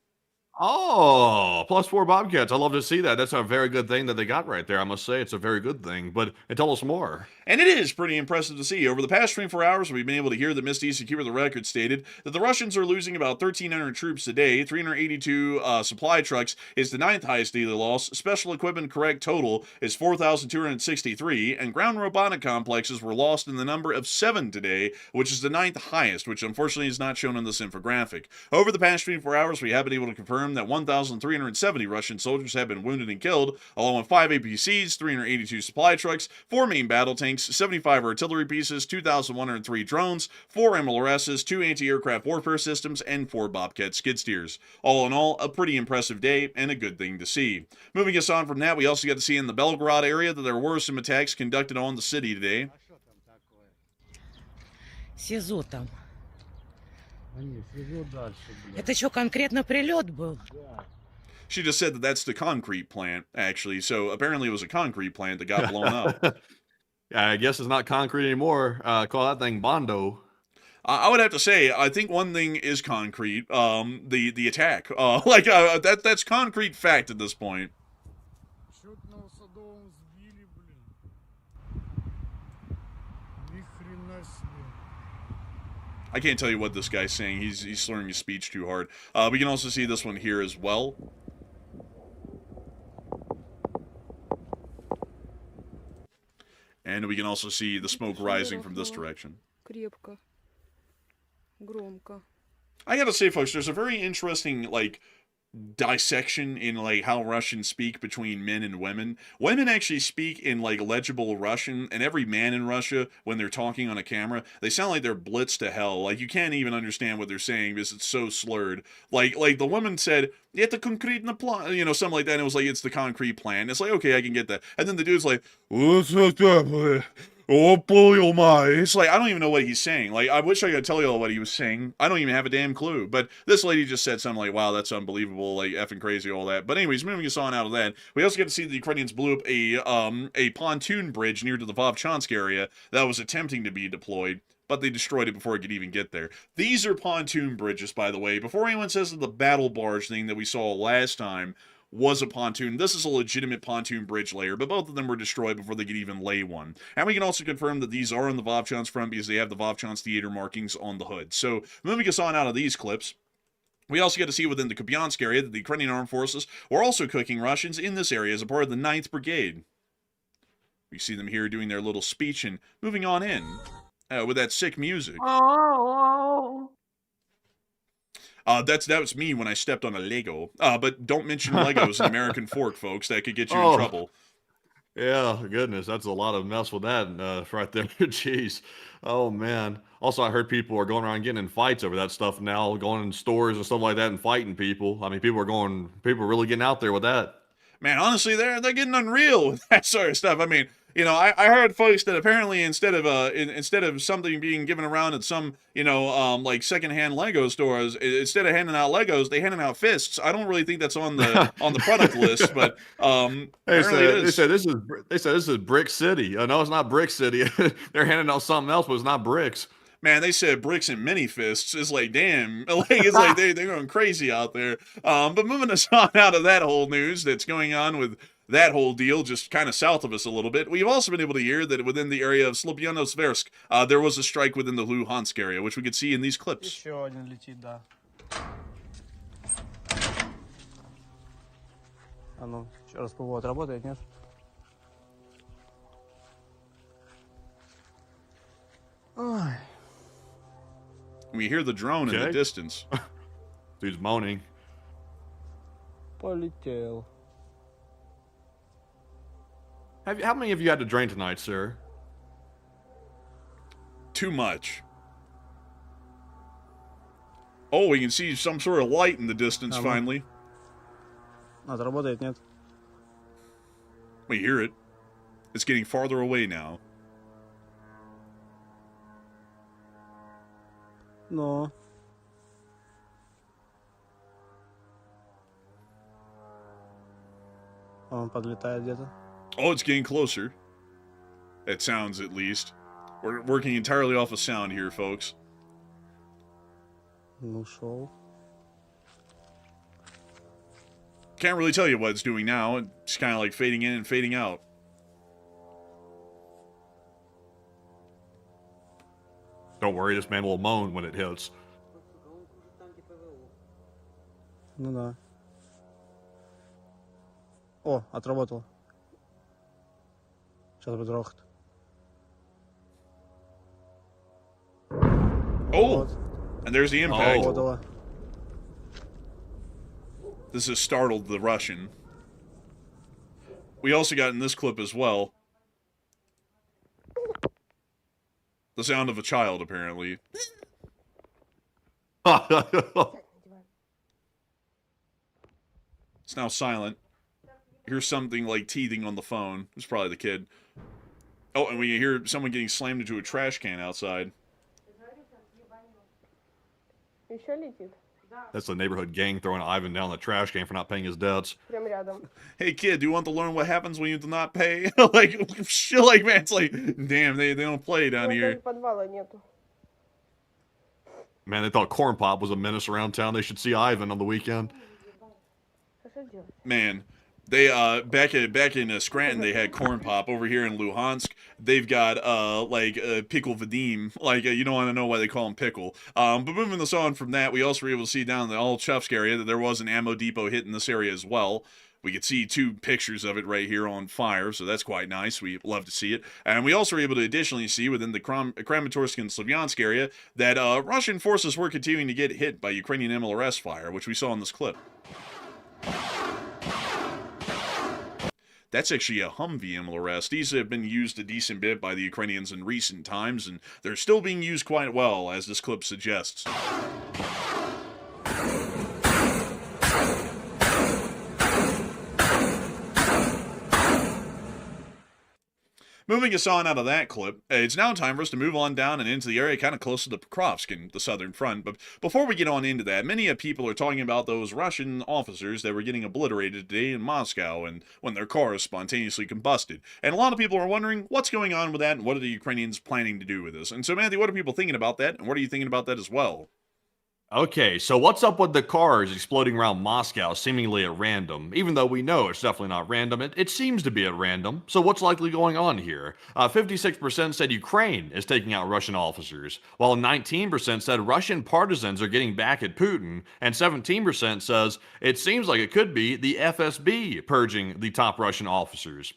oh, +4 Bobcats. I love to see that. That's a very good thing that they got right there. I must say it's a very good thing. But tell us more. And it is pretty impressive to see. Over the past 24 hours, we've been able to hear that Misty Secure the Record stated that the Russians are losing about 1,300 troops a day. 382 supply trucks is the ninth highest daily loss. Special equipment correct total is 4,263. And ground robotic complexes were lost in the number of 7 today, which is the ninth highest, which unfortunately is not shown in this infographic. Over the past 24 hours, we have been able to confirm that 1,370 Russian soldiers have been wounded and killed, along with 5 APCs, 382 supply trucks, 4 main battle tanks, 75 artillery pieces, 2,103 drones, 4 MLRSs, 2 anti-aircraft warfare systems, and 4 Bobcat skid steers. All in all, a pretty impressive day and a good thing to see. Moving us on from that, we also got to see in the Belgorod area that there were some attacks conducted on the city today. СИЗО там. Это что, конкретно прилет был? She just said that that's the concrete plant, actually. So apparently it was a concrete plant that got blown up. I guess it's not concrete anymore. Call that thing Bondo. I would have to say, I think one thing is concrete. The attack. That's concrete fact at this point. Чётного Садовым сбили, блин. Ни хрена себе. I can't tell you what this guy's saying. He's slurring his speech too hard. We can also see this one here as well. And we can also see the smoke rising from this direction. Крепко. Громко. I gotta say, folks, there's a very interesting, dissection in, how Russians speak between men and women. Women actually speak in, legible Russian, and every man in Russia, when they're talking on a camera, they sound like they're blitzed to hell. You can't even understand what they're saying because it's so slurred. Like the woman said, "Это конкретно plan," something like that, and it was like, it's the concrete plan. It's like, okay, I can get that. And then the dude's like, "What's up, oh, boy, my." It's like, I don't even know what he's saying. I wish I could tell you all what he was saying. I don't even have a damn clue. But this lady just said something like, wow, that's unbelievable, effing crazy, all that. But anyways, moving us on out of that, we also get to see the Ukrainians blew up a pontoon bridge near to the Vovchansk area that was attempting to be deployed, but they destroyed it before it could even get there. These are pontoon bridges, by the way. Before anyone says that the battle barge thing that we saw last time was a pontoon, this is a legitimate pontoon bridge layer, but both of them were destroyed before they could even lay one. And we can also confirm that these are on the Vovchansk front because they have the Vovchansk theater markings on the hood. So moving us on out of these clips, we also get to see within the Kupiansk area that the Ukrainian armed forces were also cooking Russians in this area as a part of the 9th Brigade. We see them here doing their little speech and moving on in with that sick music. That was me when I stepped on a Lego. But don't mention Legos in American Fork, folks. That could get you in trouble. Yeah, goodness, that's a lot of mess with that right there. Jeez. Oh, man. Also, I heard people are going around getting in fights over that stuff now, going in stores and stuff like that and fighting people. I mean, people are really getting out there with that. Man, honestly, they're getting unreal with that sort of stuff. I mean, I heard folks that apparently instead of something being given around at some, secondhand Lego stores, instead of handing out Legos, they handing out fists. I don't really think that's on the product list, but They said this is Brick City. No, it's not Brick City. They're handing out something else, but it's not bricks. Man, they said bricks and mini fists. It's like, damn, like it's like they're going crazy out there. But moving us on out of that whole news that's going on with that whole deal, just kind of south of us a little bit, we've also been able to hear that within the area of Slopianosversk, there was a strike within the Luhansk area, which we could see in these clips. Еще один летит, да. А ну, еще раз ПВО отработает, нет? Ой. We hear the drone in the Okay. distance. Dude's moaning. Полетел. How many of you had to drain tonight, sir? Too much. Oh, we can see some sort of light in the distance finally. Отработает, нет? We hear it. It's getting farther away now. Но. Он подлетает где-то. Oh, it's getting closer. It sounds, at least. We're working entirely off of sound here, folks. Ну, шел. Can't really tell you what it's doing now. It's kind of like fading in and fading out. Don't worry, this man will moan when it hits. Ну да. О, отработал. Сейчас будет рохот. Oh! And there's the impact. Oh. Отработало. This has startled the Russian. We also got in this clip as well the sound of a child, apparently. It's now silent. Here's something like teething on the phone. It's probably the kid. Oh, and we hear someone getting slammed into a trash can outside. Еще летит? That's the neighborhood gang throwing Ivan down the trash can for not paying his debts. Прям рядом. Hey kid, do you want to learn what happens when you do not pay? Like shit like man, it's like damn, they don't play down here. Даже подвала нету. Man, they thought Corn Pop was a menace around town. They should see Ivan on the weekend. Что делать? Man, they back in Scranton they had Corn Pop. Over here in Luhansk they've got Pickle Vadim. Like you don't want to know why they call him Pickle. But moving this on from that, we also were able to see down in the Olchevsk area that there was an ammo depot hit in this area as well. We could see two pictures of it right here on fire, so that's quite nice. We love to see it. And we also were able to additionally see within the Kramatorsk and Slavyansk area that Russian forces were continuing to get hit by Ukrainian MLRS fire, which we saw in this clip. That's actually a Humvee MLRS. These have been used a decent bit by the Ukrainians in recent times, and they're still being used quite well, as this clip suggests. Moving us on out of that clip, it's now time for us to move on down and into the area kind of close to the Pokrovsk and the southern front. But before we get on into that, many people are talking about those Russian officers that were getting obliterated today in Moscow and when their cars spontaneously combusted. And a lot of people are wondering what's going on with that and what are the Ukrainians planning to do with this. And so, Matthew, what are people thinking about that? And what are you thinking about that as well? Okay, so what's up with the cars exploding around Moscow seemingly at random? Even though we know it's definitely not random, it seems to be at random. So what's likely going on here? 56% said Ukraine is taking out Russian officers, while 19% said Russian partisans are getting back at Putin, and 17% says it seems like it could be the FSB purging the top Russian officers.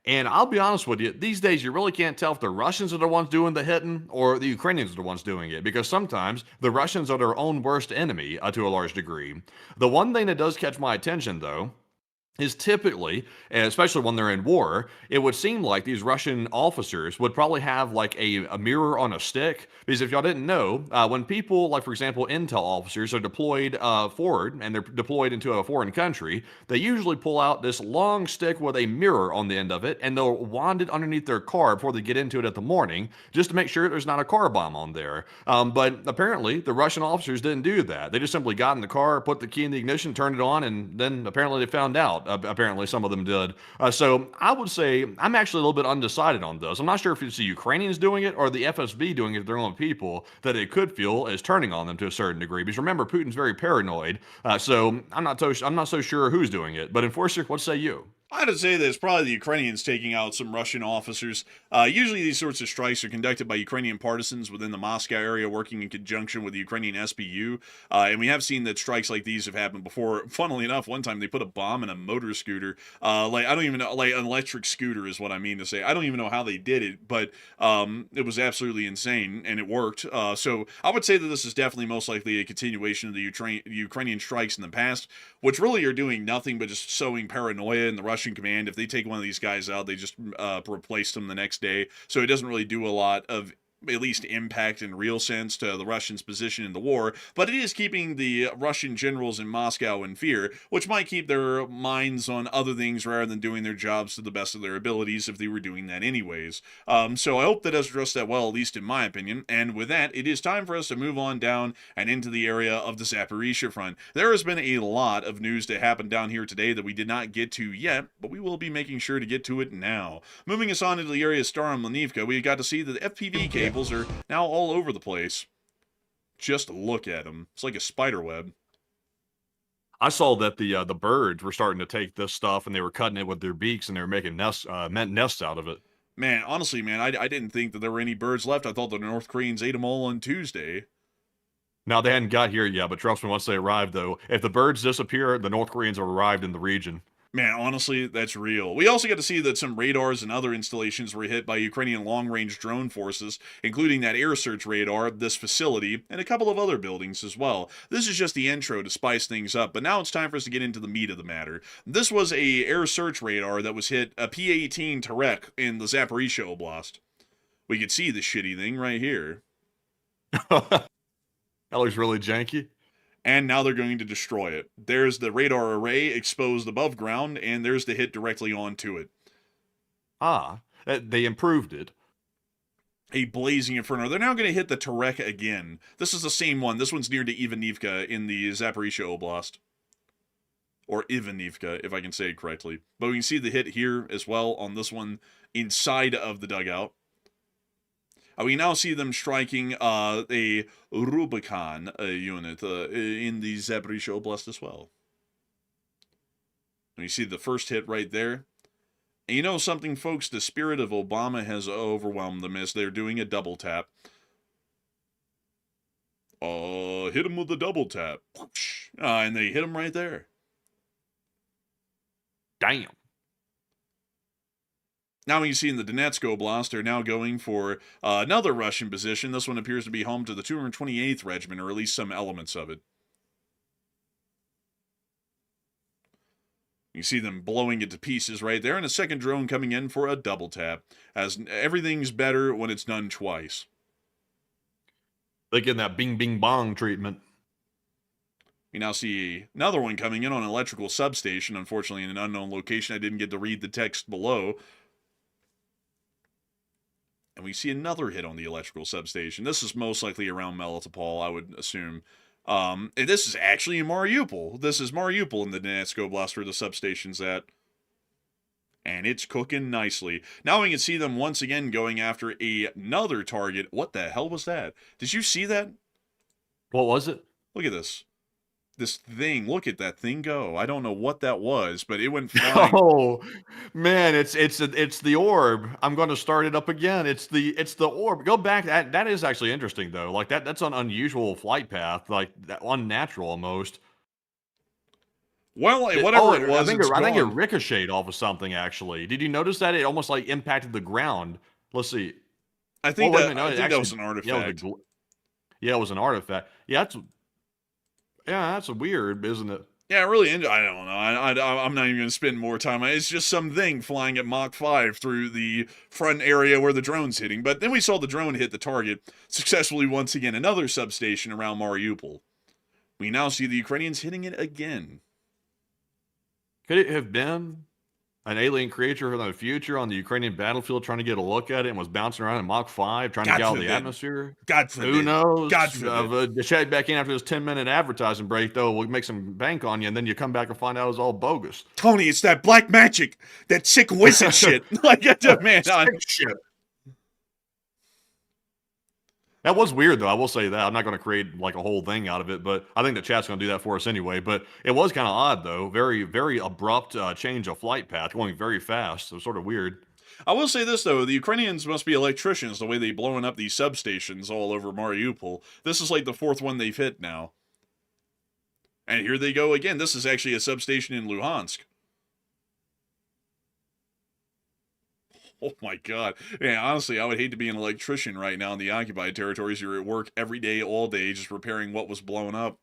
And I'll be honest with you, these days you really can't tell if the Russians are the ones doing the hitting or the Ukrainians are the ones doing it, because sometimes the Russians are their own worst enemy to a large degree. The one thing that does catch my attention, though, is typically, and especially when they're in war, it would seem like these Russian officers would probably have like a mirror on a stick. Because if y'all didn't know, when people, like for example, intel officers are deployed forward and they're deployed into a foreign country, they usually pull out this long stick with a mirror on the end of it, and they'll wand it underneath their car before they get into it at the morning, just to make sure there's not a car bomb on there. But apparently, the Russian officers didn't do that. They just simply got in the car, put the key in the ignition, turned it on, and then apparently they found out. apparently, some of them did. So I would say I'm actually a little bit undecided on this. I'm not sure if it's the Ukrainians doing it or the FSB doing it to their own people that it could feel is turning on them to a certain degree. Because remember, Putin's very paranoid. So I'm not so sure who's doing it. But Enforcer, what say you? I'd say that it's probably the Ukrainians taking out some Russian officers. Usually these sorts of strikes are conducted by Ukrainian partisans within the Moscow area working in conjunction with the Ukrainian SBU. And we have seen that strikes like these have happened before. Funnily enough, one time they put a bomb in a motor scooter. I don't even know, an electric scooter is what I mean to say. I don't even know how they did it, but it was absolutely insane, and it worked. So I would say that this is definitely most likely a continuation of the Ukrainian strikes in the past, which really are doing nothing but just sowing paranoia in the Russian command. If they take one of these guys out, they just replace them the next day. So it doesn't really do a lot of at least impact in real sense to the Russians' position in the war, but it is keeping the Russian generals in Moscow in fear, which might keep their minds on other things rather than doing their jobs to the best of their abilities if they were doing that anyways. So I hope that does address that well, at least in my opinion. And with that, it is time for us to move on down and into the area of the Zaporizhzhia front. There has been a lot of news that happened down here today that we did not get to yet, but we will be making sure to get to it now. Moving us on into the area of Staromanivka, we got to see that the FPV cables are now all over the place. Just look at them. It's like a spider web. I saw that the birds were starting to take this stuff and they were cutting it with their beaks and they were making nests out of it. Man, honestly, man, I didn't think that there were any birds left. I thought the North Koreans ate them all on Tuesday. Now, they hadn't got here yet, but trust me, once they arrive, though, if the birds disappear, the North Koreans have arrived in the region. Man, honestly, that's real. We also got to see that some radars and other installations were hit by Ukrainian long-range drone forces, including that air search radar, this facility, and a couple of other buildings as well. This is just the intro to spice things up, but now it's time for us to get into the meat of the matter. This was a air search radar that was hit a P-18 Terek in the Zaporizhzhia Oblast. We could see the shitty thing right here. That looks really janky. And now they're going to destroy it. There's the radar array exposed above ground, and there's the hit directly onto it. Ah, they improved it. A blazing inferno. They're now going to hit the Terek again. This is the same one. This one's near to Ivanivka in the Zaporizhzhia Oblast. Or Ivanivka, if I can say it correctly. But we can see the hit here as well on this one inside of the dugout. We now see them striking a Rubicon unit in the Zaporizhzhia Oblast as well. And you see the first hit right there. And you know something, folks? The spirit of Obama has overwhelmed them as they're doing a double tap. Hit him with a double tap. And they hit him right there. Damn. Now you see in the Donetsk Oblast, they're now going for another Russian position. This one appears to be home to the 228th Regiment, or at least some elements of it. You see them blowing it to pieces right there, and a second drone coming in for a double tap, as everything's better when it's done twice. They get that bing bing bong treatment. We now see another one coming in on an electrical substation, unfortunately in an unknown location. I didn't get to read the text below. And we see another hit on the electrical substation. This is most likely around Melitopol, I would assume. And this is actually in Mariupol. This is Mariupol in the Donetsk Oblast where the substation's at. And it's cooking nicely. Now we can see them once again going after another target. What the hell was that? Did you see that? What was it? Look at this. This thing, look at that thing go. I don't know what that was, but it went flying. Oh man, it's the orb. I'm going to start it up again. It's the orb. Go back. That is actually interesting though. Like that's an unusual flight path, like that unnatural almost. Well, whatever it was, I think it ricocheted off of something. Actually, did you notice that it almost like impacted the ground? Let's see. I think that was an artifact. Yeah, it was an artifact. Yeah, that's weird, isn't it? Yeah, really. I don't know. I'm not even going to spend more time on it. It's just something flying at Mach 5 through the front area where the drone's hitting. But then we saw the drone hit the target successfully once again. Another substation around Mariupol. We now see the Ukrainians hitting it again. Could it have been An alien creature from the future on the Ukrainian battlefield trying to get a look at it and was bouncing around in Mach 5, trying to get out of the atmosphere. God Who forbid. knows? God forbid. Check back in after this 10-minute advertising break, though. We'll make some bank on you, and then you come back and find out it's all bogus. Tony, it's that black magic, that sick wizard shit. Like, man, Shit. That was weird, though. I will say that. I'm not going to create like a whole thing out of it, but I think the chat's going to do that for us anyway. But it was kind of odd, though. Very, very abrupt change of flight path, going very fast. So sort of weird. I will say this, though. The Ukrainians must be electricians, the way they're blowing up these substations all over Mariupol. This is like the 4th one they've hit now. And here they go again. This is actually a substation in Luhansk. Oh my God. Yeah, honestly, I would hate to be an electrician right now in the occupied territories. You're at work every day, all day, just repairing what was blown up.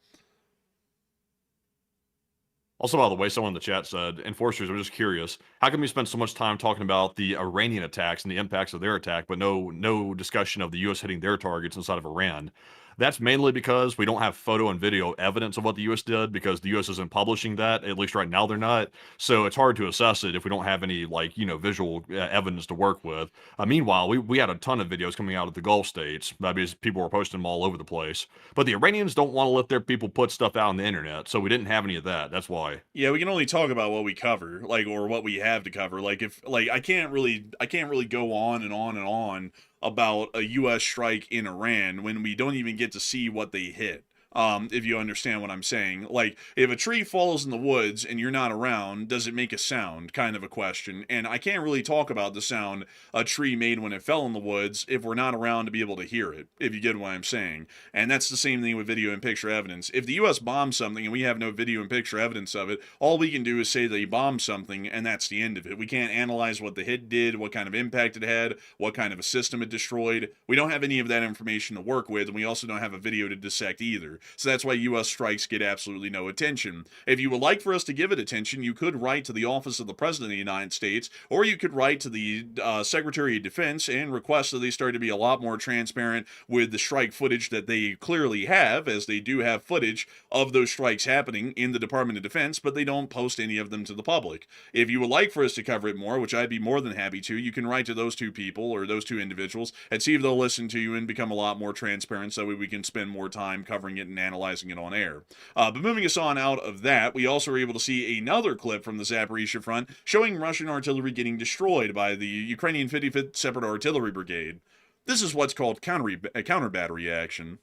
Also, by the way, someone in the chat said, enforcers, I'm just curious, how come you spend so much time talking about the Iranian attacks and the impacts of their attack, but no discussion of the U.S. hitting their targets inside of Iran? That's mainly because we don't have photo and video evidence of what the U.S. did, because the U.S. isn't publishing that. At least right now they're not. So it's hard to assess it if we don't have any, like, visual evidence to work with. Meanwhile, we had a ton of videos coming out of the Gulf states. That means people were posting them all over the place. But the Iranians don't want to let their people put stuff out on the internet, so we didn't have any of that. That's why. Yeah, we can only talk about what we cover, like, or what we have to cover. Like, I can't really go on and on and on about a U.S. strike in Iran when we don't even get to see what they hit. If you understand what I'm saying. Like, if a tree falls in the woods and you're not around, does it make a sound? Kind of a question. And I can't really talk about the sound a tree made when it fell in the woods if we're not around to be able to hear it, if you get what I'm saying. And that's the same thing with video and picture evidence. If the U.S. bombs something and we have no video and picture evidence of it, all we can do is say they bombed something, and that's the end of it. We can't analyze what the hit did, what kind of impact it had, what kind of a system it destroyed. We don't have any of that information to work with, and we also don't have a video to dissect either. So that's why U.S. strikes get absolutely no attention. If you would like for us to give it attention, you could write to the office of the President of the United States, or you could write to the Secretary of Defense and request that they start to be a lot more transparent with the strike footage that they clearly have, as they do have footage of those strikes happening in the Department of Defense, but they don't post any of them to the public. If you would like for us to cover it more, which I'd be more than happy to, you can write to those two people or those two individuals and see if they'll listen to you and become a lot more transparent, so we can spend more time covering it and analyzing it on air. But moving us on out of that, we also were able to see another clip from the Zaporizhia front showing Russian artillery getting destroyed by the Ukrainian 55th Separate Artillery Brigade. This is what's called counter battery action.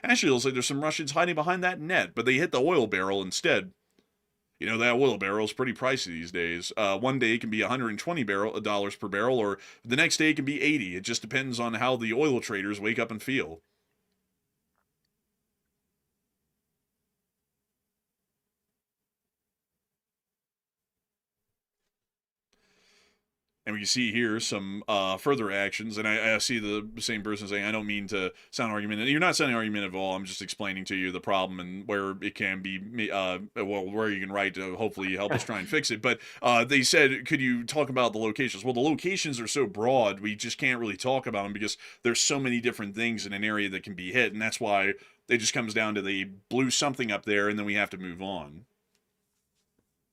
Actually, it looks like there's some Russians hiding behind that net, but they hit the oil barrel instead. You know, that oil barrel is pretty pricey these days. One day it can be $120 per barrel, or the next day it can be $80. It just depends on how the oil traders wake up and feel. And we can see here some further actions, and I see the same person saying, I don't mean to sound argumentative. You're not sounding argumentative at all. I'm just explaining to you the problem and where it can be, where you can write to hopefully help us try and fix it. But they said, could you talk about the locations? Well, the locations are so broad, we just can't really talk about them because there's so many different things in an area that can be hit, and that's why it just comes down to they blew something up there, and then we have to move on.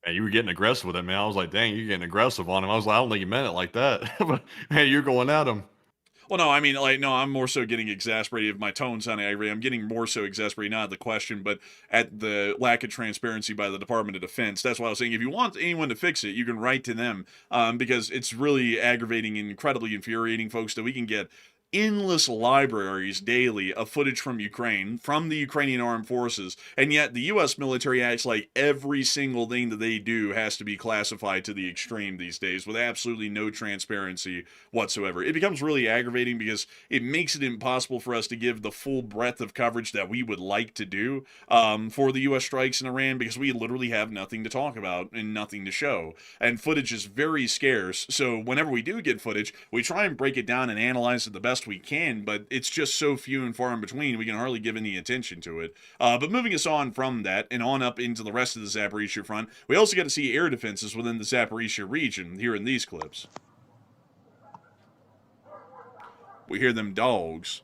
Man, you were getting aggressive with it, man. I was like, dang, you're getting aggressive on him. I was like, I don't think you meant it like that. But, man, you're going at him. Well, no, I mean, like, no, I'm more so getting exasperated if my tone sounding angry. I'm getting more so exasperated, not at the question, but at the lack of transparency by the Department of Defense. That's why I was saying, if you want anyone to fix it, you can write to them, because it's really aggravating and incredibly infuriating, folks, that we can get endless libraries daily of footage from Ukraine, from the Ukrainian armed forces, and yet the U.S. military acts like every single thing that they do has to be classified to the extreme these days with absolutely no transparency whatsoever. It becomes really aggravating because it makes it impossible for us to give the full breadth of coverage that we would like to do for the U.S. strikes in Iran, because we literally have nothing to talk about and nothing to show. And footage is very scarce, so whenever we do get footage, we try and break it down and analyze it the best we can, but it's just so few and far in between, we can hardly give any attention to it. But moving us on from that and on up into the rest of the Zaporizhia front, we also got to see air defenses within the Zaporizhia region here in these clips. We hear them dogs.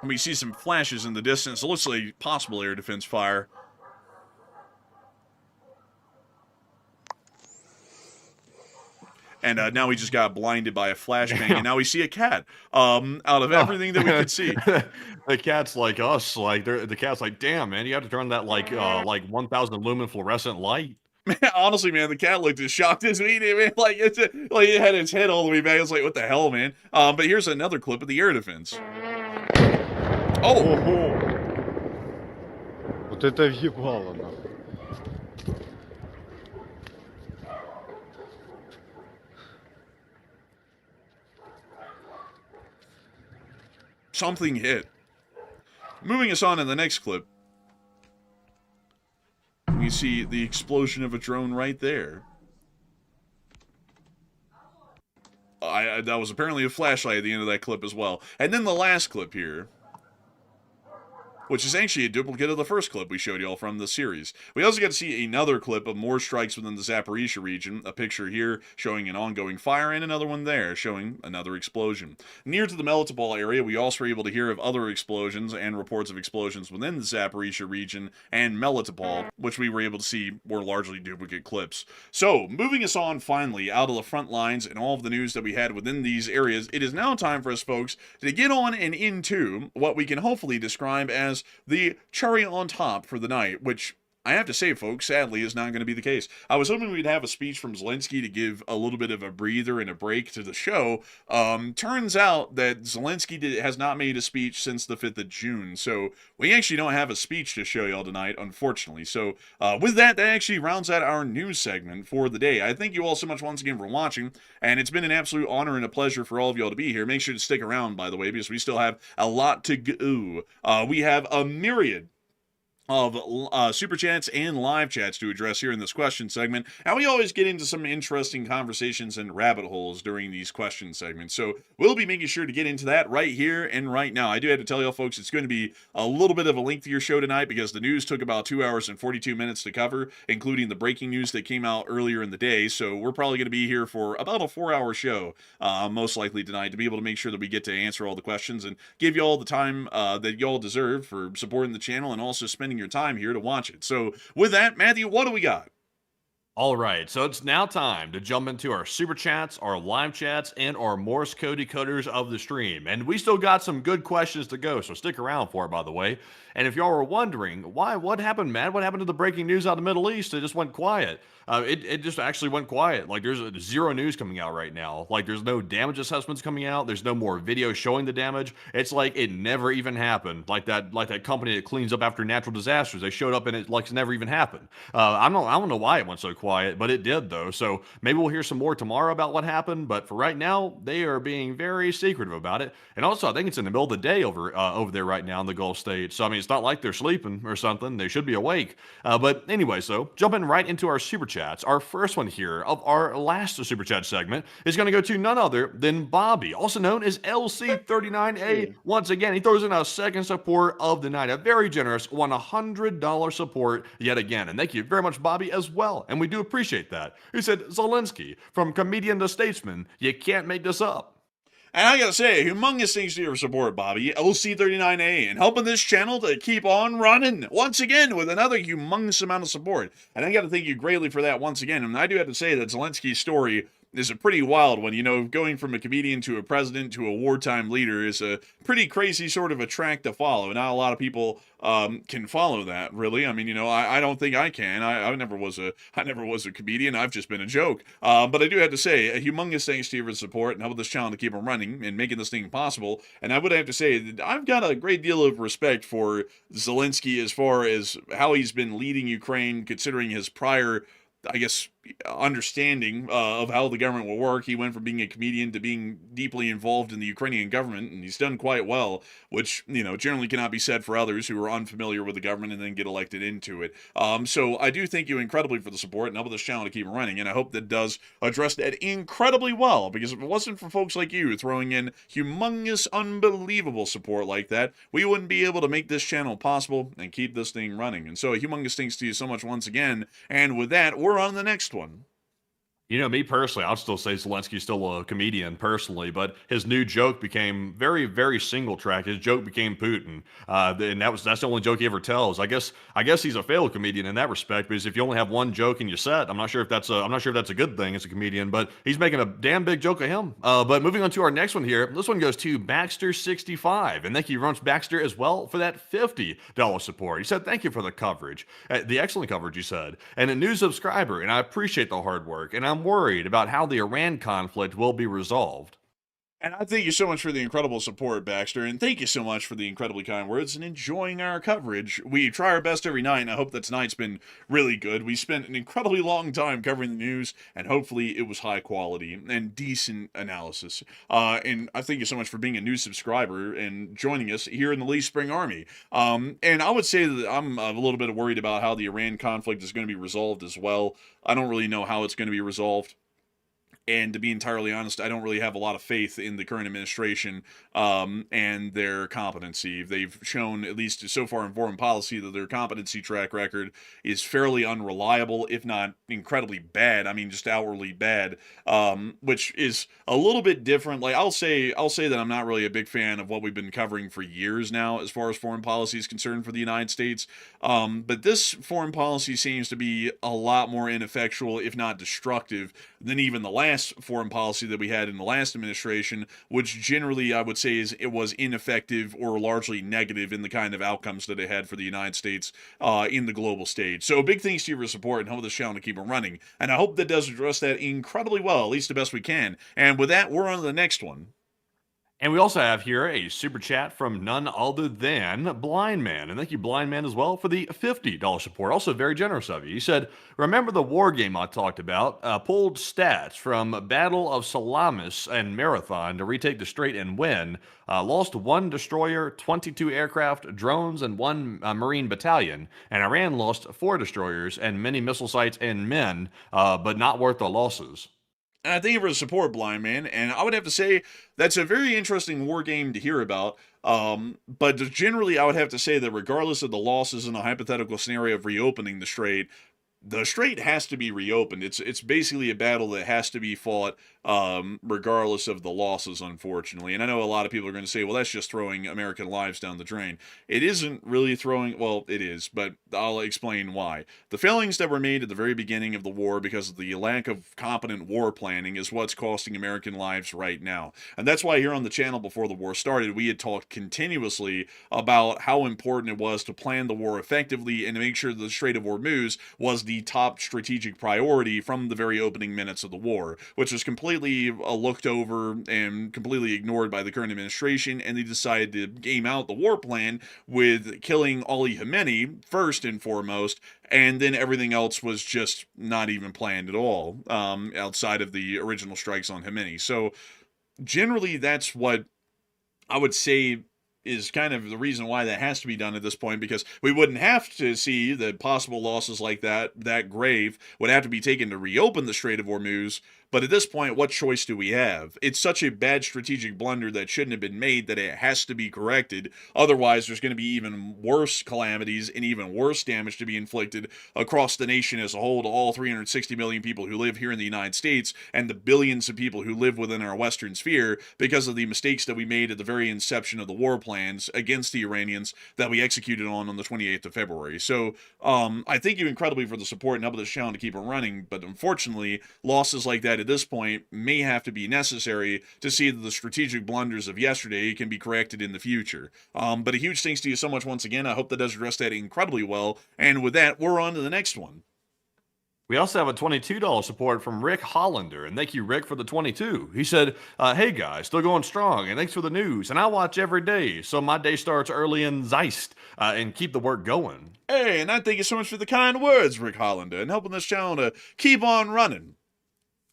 And we see some flashes in the distance. It looks like possible air defense fire. And now we just got blinded by a flashbang, and now we see a cat. Out of everything that we could see, the cat's like us. Like the cat's like, damn, man, you have to turn that like 1,000 lumen fluorescent light. Man, honestly, man, the cat looked as shocked as we did, man. Like it had its head all the way back. It's like, what the hell, man? But here's another clip of the air defense. Oh, Вот это въебало, нахуй. something hit. Moving us on in the next clip, we see the explosion of a drone right there. That was apparently a flashlight at the end of that clip as well. And then the last clip here, which is actually a duplicate of the first clip we showed y'all from the series. We also got to see another clip of more strikes within the Zaporizhzhia region, a picture here showing an ongoing fire, and another one there showing another explosion. Near to the Melitopol area, we also were able to hear of other explosions and reports of explosions within the Zaporizhzhia region and Melitopol, which we were able to see were largely duplicate clips. So, moving us on finally out of the front lines and all of the news that we had within these areas, it is now time for us folks to get on and into what we can hopefully describe as the cherry on top for the night, which I have to say, folks, sadly, is not going to be the case. I was hoping we'd have a speech from Zelensky to give a little bit of a breather and a break to the show. Turns out that Zelensky has not made a speech since the 5th of June, so we actually don't have a speech to show y'all tonight, unfortunately. So with that, that actually rounds out our news segment for the day. I thank you all so much once again for watching, and it's been an absolute honor and a pleasure for all of y'all to be here. Make sure to stick around, by the way, because we still have a lot to go. We have a myriad of super chats and live chats to address here in this question segment, and we always get into some interesting conversations and rabbit holes during these question segments, so we'll be making sure to get into that right here and right now. I do have to tell y'all folks, it's going to be a little bit of a lengthier show tonight because the news took about 2 hours and 42 minutes to cover, including the breaking news that came out earlier in the day, so we're probably going to be here for about a 4-hour show, most likely tonight, to be able to make sure that we get to answer all the questions and give y'all the time that y'all deserve for supporting the channel and also spending your time here to watch it. So with that, Matthew, what do we got? All right, so it's now time to jump into our super chats, our live chats, and our Morse code decoders of the stream. And we still got some good questions to go, so stick around for it, by the way. And if y'all were wondering, what happened, Matt? What happened to the breaking news out of the Middle East? It just went quiet. It just actually went quiet. Like, there's zero news coming out right now. Like, there's no damage assessments coming out. There's no more video showing the damage. It's like it never even happened. Like that company that cleans up after natural disasters. They showed up and it like never even happened. I don't know why it went so quiet, but it did though. So maybe we'll hear some more tomorrow about what happened. But for right now, they are being very secretive about it. And also, I think it's in the middle of the day over there right now in the Gulf states. So I mean, it's not like they're sleeping or something. They should be awake. But anyway, so jumping right into our super chats. Our first one here of our last super chat segment is going to go to none other than Bobby, also known as LC39A. Once again, he throws in a second support of the night, a very generous $100 support yet again. And thank you very much, Bobby, as well. And we do appreciate that. He said, Zelensky, from comedian to statesman, you can't make this up. And I gotta say, humongous thanks to your support, Bobby, LC39A, and helping this channel to keep on running, once again, with another humongous amount of support. And I gotta thank you greatly for that once again. And I do have to say that Zelensky's story is a pretty wild one. You know, going from a comedian to a president to a wartime leader is a pretty crazy sort of a track to follow. Not a lot of people can follow that, really. I mean, you know, I don't think I can. I never was a comedian. I've just been a joke. But I do have to say, a humongous thanks to your support and helping this channel to keep on running and making this thing possible. And I would have to say that I've got a great deal of respect for Zelensky as far as how he's been leading Ukraine, considering his prior, I guess, understanding of how the government will work. He went from being a comedian to being deeply involved in the Ukrainian government, and he's done quite well, which, you know, generally cannot be said for others who are unfamiliar with the government and then get elected into it. So I do thank you incredibly for the support and help this channel to keep running, and I hope that does address that incredibly well, because if it wasn't for folks like you throwing in humongous, unbelievable support like that, we wouldn't be able to make this channel possible and keep this thing running. And so a humongous thanks to you so much once again, and with that, we're on the next one. You know, me personally, I'd still say Zelensky's still a comedian personally, but his new joke became very, very single track. His joke became Putin, and that's the only joke he ever tells. I guess he's a failed comedian in that respect because if you only have one joke in your set, I'm not sure if that's a good thing as a comedian, but he's making a damn big joke of him. But moving on to our next one here, this one goes to Baxter65, and thank you very much, Baxter, as well for that $50 support. He said thank you for the coverage, the excellent coverage. He said, and a new subscriber, and I appreciate the hard work, and I'm worried about how the Iran conflict will be resolved. And I thank you so much for the incredible support, Baxter, and thank you so much for the incredibly kind words and enjoying our coverage. We try our best every night, and I hope that tonight's been really good. We spent an incredibly long time covering the news, and hopefully it was high quality and decent analysis. And I thank you so much for being a new subscriber and joining us here in the Lee Spring Army. And I would say that I'm a little bit worried about how the Iran conflict is going to be resolved as well. I don't really know how it's going to be resolved. And to be entirely honest, I don't really have a lot of faith in the current administration and their competency. They've shown, at least so far in foreign policy, that their competency track record is fairly unreliable, if not incredibly bad. I mean, just outwardly bad, which is a little bit different. Like I'll say that I'm not really a big fan of what we've been covering for years now, as far as foreign policy is concerned for the United States. But this foreign policy seems to be a lot more ineffectual, if not destructive, than even the last foreign policy that we had in the last administration, which generally I would say it was ineffective or largely negative in the kind of outcomes that it had for the United States in the global stage. So big thanks to you for your support, and hope this channel to keep it running. And I hope that does address that incredibly well, at least the best we can. And with that, we're on to the next one. And we also have here a super chat from none other than Blind Man. And thank you, Blind Man, as well, for the $50 support. Also very generous of you. He said, remember the war game I talked about? Pulled stats from Battle of Salamis and Marathon to retake the strait and win. Lost 1 destroyer, 22 aircraft, drones, and 1 Marine battalion. And Iran lost 4 destroyers and many missile sites and men, but not worth the losses. And I thank you for the support, Blind Man. And I would have to say that's a very interesting war game to hear about. But generally, I would have to say that regardless of the losses in a hypothetical scenario of reopening the strait has to be reopened. It's basically a battle that has to be fought regardless of the losses, unfortunately. And I know a lot of people are going to say, well, that's just throwing American lives down the drain. It isn't really throwing, well, it is, but I'll explain why. The failings that were made at the very beginning of the war because of the lack of competent war planning is what's costing American lives right now. And that's why here on the channel before the war started, we had talked continuously about how important it was to plan the war effectively and to make sure the Strait of Hormuz was the top strategic priority from the very opening minutes of the war, which was completely looked over and completely ignored by the current administration, and they decided to game out the war plan with killing Ali Khamenei first and foremost, and then everything else was just not even planned at all, outside of the original strikes on Khamenei. So generally that's what I would say is kind of the reason why that has to be done at this point, because we wouldn't have to see the possible losses like that grave would have to be taken to reopen the Strait of Hormuz. But at this point, what choice do we have? It's such a bad strategic blunder that shouldn't have been made that it has to be corrected. Otherwise, there's going to be even worse calamities and even worse damage to be inflicted across the nation as a whole to all 360 million people who live here in the United States and the billions of people who live within our Western sphere because of the mistakes that we made at the very inception of the war plans against the Iranians that we executed on the 28th of February. So I thank you incredibly for the support and help this channel to keep it running, but unfortunately, losses like that at this point may have to be necessary to see that the strategic blunders of yesterday can be corrected in the future. But a huge thanks to you so much once again. I hope that does address that incredibly well. And with that, we're on to the next one. We also have a $22 support from Rick Hollander, and thank you, Rick, for the 22. He said, hey guys, still going strong, and thanks for the news, and I watch every day, so my day starts early in Zeist, and keep the work going. Hey, and I thank you so much for the kind words, Rick Hollander, and helping this channel to keep on running.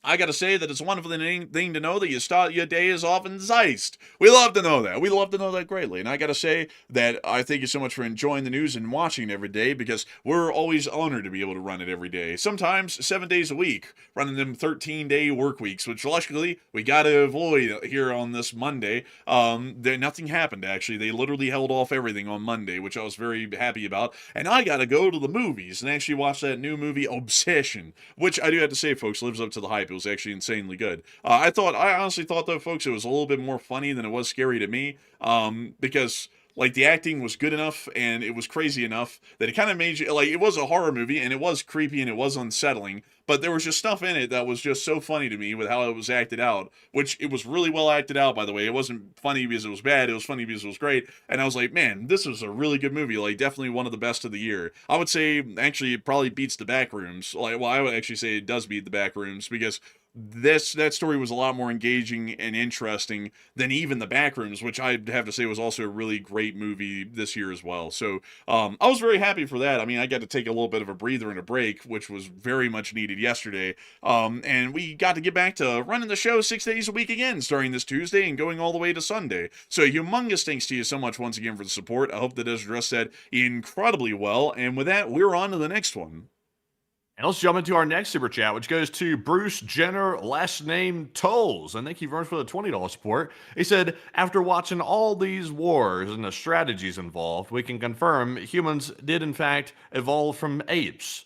I gotta say that it's a wonderful thing to know that you start your day as often as iced. We love to know that. We love to know that greatly. And I gotta say that I thank you so much for enjoying the news and watching it every day, because we're always honored to be able to run it every day. Sometimes 7 days a week, running them 13-day work weeks, which luckily we gotta avoid here on this Monday. Nothing happened, actually. They literally held off everything on Monday, which I was very happy about. And I gotta go to the movies and actually watch that new movie, Obsession, which I do have to say, folks, lives up to the hype. It was actually insanely good. I honestly thought, though, folks, it was a little bit more funny than it was scary to me, because like the acting was good enough and it was crazy enough that it kind of made you, like, it was a horror movie and it was creepy and it was unsettling, but there was just stuff in it that was just so funny to me with how it was acted out, which it was really well acted out, by the way. It wasn't funny because it was bad, it was funny because it was great, and I was like, man, this was a really good movie, like definitely one of the best of the year. I would say actually it probably beats The Backrooms. Like, well, I would actually say it does beat The Backrooms, because that story was a lot more engaging and interesting than even The Backrooms, which I have to say was also a really great movie this year as well. So I was very happy for that. I mean, I got to take a little bit of a breather and a break, which was very much needed yesterday. And we got to get back to running the show 6 days a week again, starting this Tuesday and going all the way to Sunday. So humongous thanks to you so much once again for the support. I hope that has addressed that incredibly well. And with that, we're on to the next one. And let's jump into our next super chat, which goes to Bruce Jenner, last name Tolls. And thank you very much for the $20 support. He said, after watching all these wars and the strategies involved, we can confirm humans did in fact evolve from apes.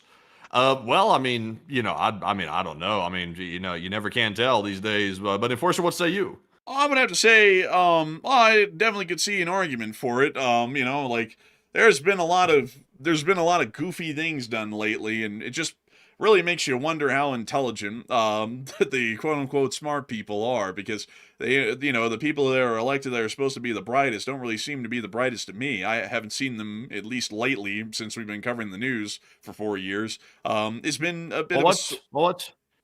Well, I mean, I don't know. I mean, you never can tell these days. But Enforcer, what say you? I would have to say, I definitely could see an argument for it. Like there's been a lot of goofy things done lately, and it just really makes you wonder how intelligent the quote unquote smart people are, because they, the people that are elected that are supposed to be the brightest don't really seem to be the brightest to me. I haven't seen them, at least lately, since we've been covering the news for 4 years. It's been a bit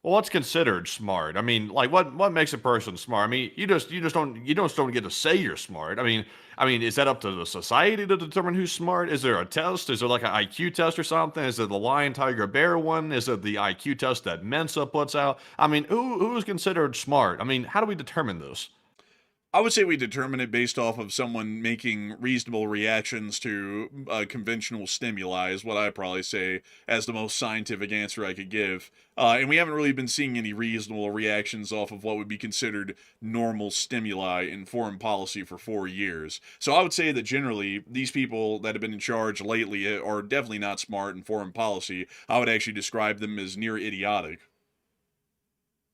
Well, what's considered smart? I mean, like what makes a person smart? I mean, you just don't get to say you're smart. I mean, is that up to the society to determine who's smart? Is there a test? Is there like an IQ test or something? Is it the lion, tiger, bear one? Is it the IQ test that Mensa puts out? I mean, who is considered smart? I mean, how do we determine this? I would say we determine it based off of someone making reasonable reactions to conventional stimuli, is what I probably say as the most scientific answer I could give. And we haven't really been seeing any reasonable reactions off of what would be considered normal stimuli in foreign policy for 4 years. So I would say that generally, these people that have been in charge lately are definitely not smart in foreign policy. I would actually describe them as near idiotic.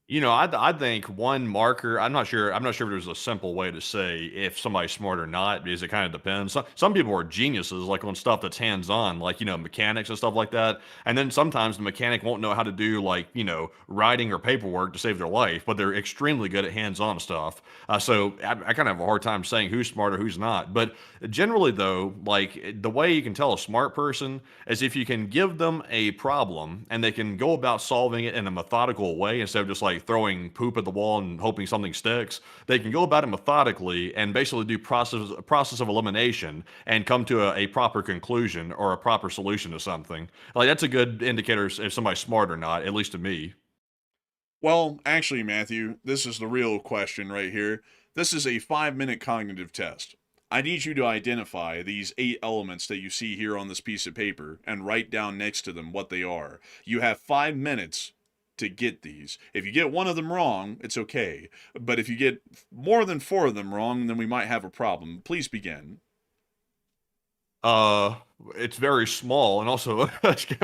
I think one marker. I'm not sure. If there's a simple way to say if somebody's smart or not, because it kind of depends. Some people are geniuses, like on stuff that's hands-on, like mechanics and stuff like that. And then sometimes the mechanic won't know how to do writing or paperwork to save their life, but they're extremely good at hands-on stuff. So I kind of have a hard time saying who's smart or who's not. But generally, though, like the way you can tell a smart person is if you can give them a problem and they can go about solving it in a methodical way instead of just like throwing poop at the wall and hoping something sticks. They can go about it methodically and basically do process of elimination and come to a proper conclusion or a proper solution to something. Like that's a good indicator if somebody's smart or not, at least to me. Well, actually, Matthew, this is the real question right here. This is a 5-minute cognitive test. I need you to identify these 8 elements that you see here on this piece of paper and write down next to them what they are. You have 5 minutes to get these. If you get one of them wrong, it's okay. But if you get more than 4 of them wrong, then we might have a problem. Please begin. It's very small, and also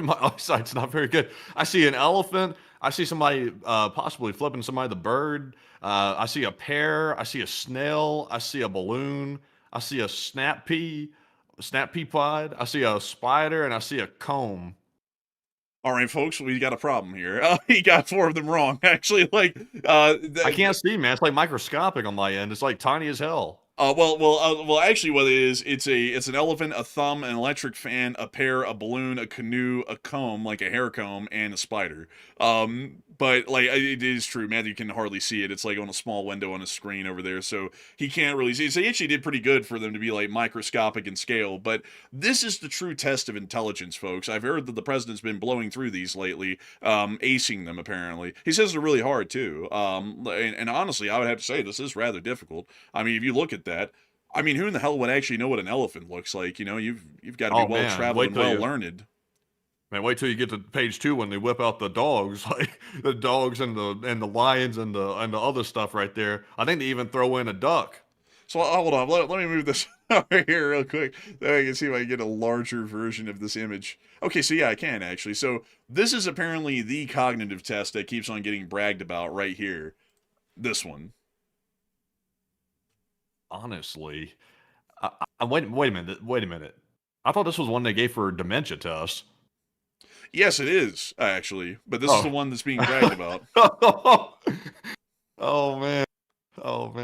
my eyesight's not very good. I see an elephant. I see somebody possibly flipping somebody the bird. I see a pear. I see a snail. I see a balloon. I see a snap pea pod. I see a spider, and I see a comb. All right, folks, we got a problem here. He got 4 of them wrong. Actually, I can't see, man. It's like microscopic on my end. It's like tiny as hell. Actually, what it is, it's an elephant, a thumb, an electric fan, a pear, a balloon, a canoe, a comb, like a hair comb, and a spider. But like it is true, Matthew can hardly see it. It's like on a small window on a screen over there, so he can't really see. So he actually did pretty good for them to be like microscopic in scale. But this is the true test of intelligence, folks. I've heard that the president's been blowing through these lately, acing them apparently. He says they're really hard too. And honestly, I would have to say this is rather difficult. I mean, if you look at that, I mean, who in the hell would actually know what an elephant looks like? You know, you've got to be well traveled and well learned. Man, wait till you get to page 2 when they whip out the dogs, like the dogs and the lions and the other stuff right there. I think they even throw in a duck. So hold on, let me move this over here real quick. Then I can see if I can get a larger version of this image. Okay, so yeah, I can actually. So this is apparently the cognitive test that keeps on getting bragged about right here. This one. Honestly, wait a minute. I thought this was one they gave for dementia tests. Yes, it is actually, but this is the one that's being bragged about. Oh man.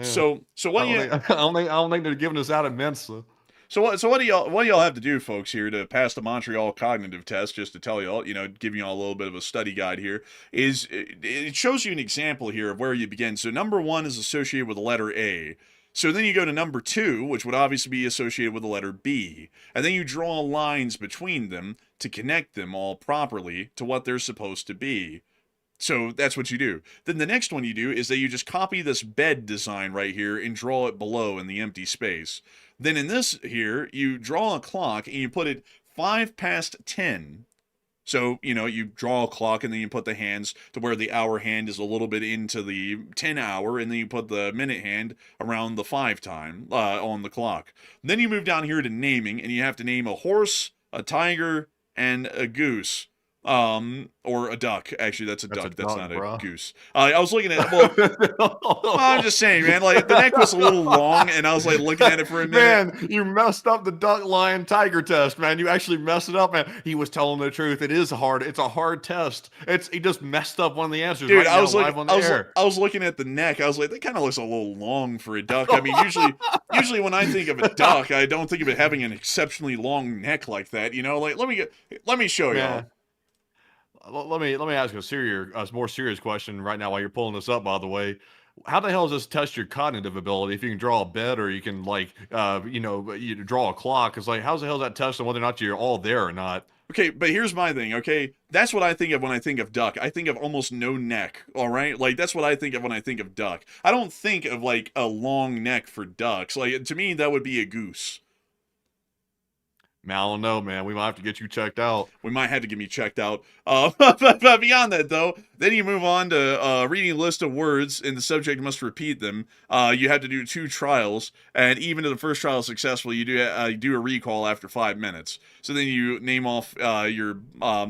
So what I don't think they're giving us out at Mensa. So what do y'all have to do, folks, here to pass the Montreal cognitive test? Just to tell y'all, giving y'all a little bit of a study guide here, is it shows you an example here of where you begin. So number 1 is associated with the letter A. So then you go to number 2, which would obviously be associated with the letter B, and then you draw lines between them to connect them all properly to what they're supposed to be. So that's what you do. Then the next one you do is that you just copy this bed design right here and draw it below in the empty space. Then in this here, you draw a clock and you put it 5 past 10. So, you draw a clock and then you put the hands to where the hour hand is a little bit into the 10 hour, and then you put the minute hand around the 5 time on the clock. Then you move down here to naming, and you have to name a horse, a tiger, and a goose. Or a duck. Actually, that's a duck. That's not a goose. I was looking at I'm just saying, man, like the neck was a little long and I was like looking at it for a minute. Man, you messed up the duck, lion, tiger test, man. You actually messed it up, man. He was telling the truth. It is hard. It's a hard test. He just messed up one of the answers. Dude, right I was live on the air. I was looking at the neck. I was like, that kind of looks a little long for a duck. I mean, usually when I think of a duck, I don't think of it having an exceptionally long neck like that. Like let me show y'all. Let me ask a more serious question right now while you're pulling this up, by the way. How the hell does this test your cognitive ability if you can draw a bed or you can you draw a clock? It's like, how's the hell is that testing whether or not you're all there or not? Okay, but here's my thing, okay? That's what I think of when I think of duck. I think of almost no neck, all right? Like, that's what I think of when I think of duck. I don't think of, like, a long neck for ducks. Like, to me, that would be a goose. Man, I don't know, man. We might have to get you checked out. We might have to get me checked out. But beyond that, though, then you move on to reading a list of words, and the subject must repeat them. You have to do 2 trials, and even if the first trial is successful, you do a recall after 5 minutes. So then you name off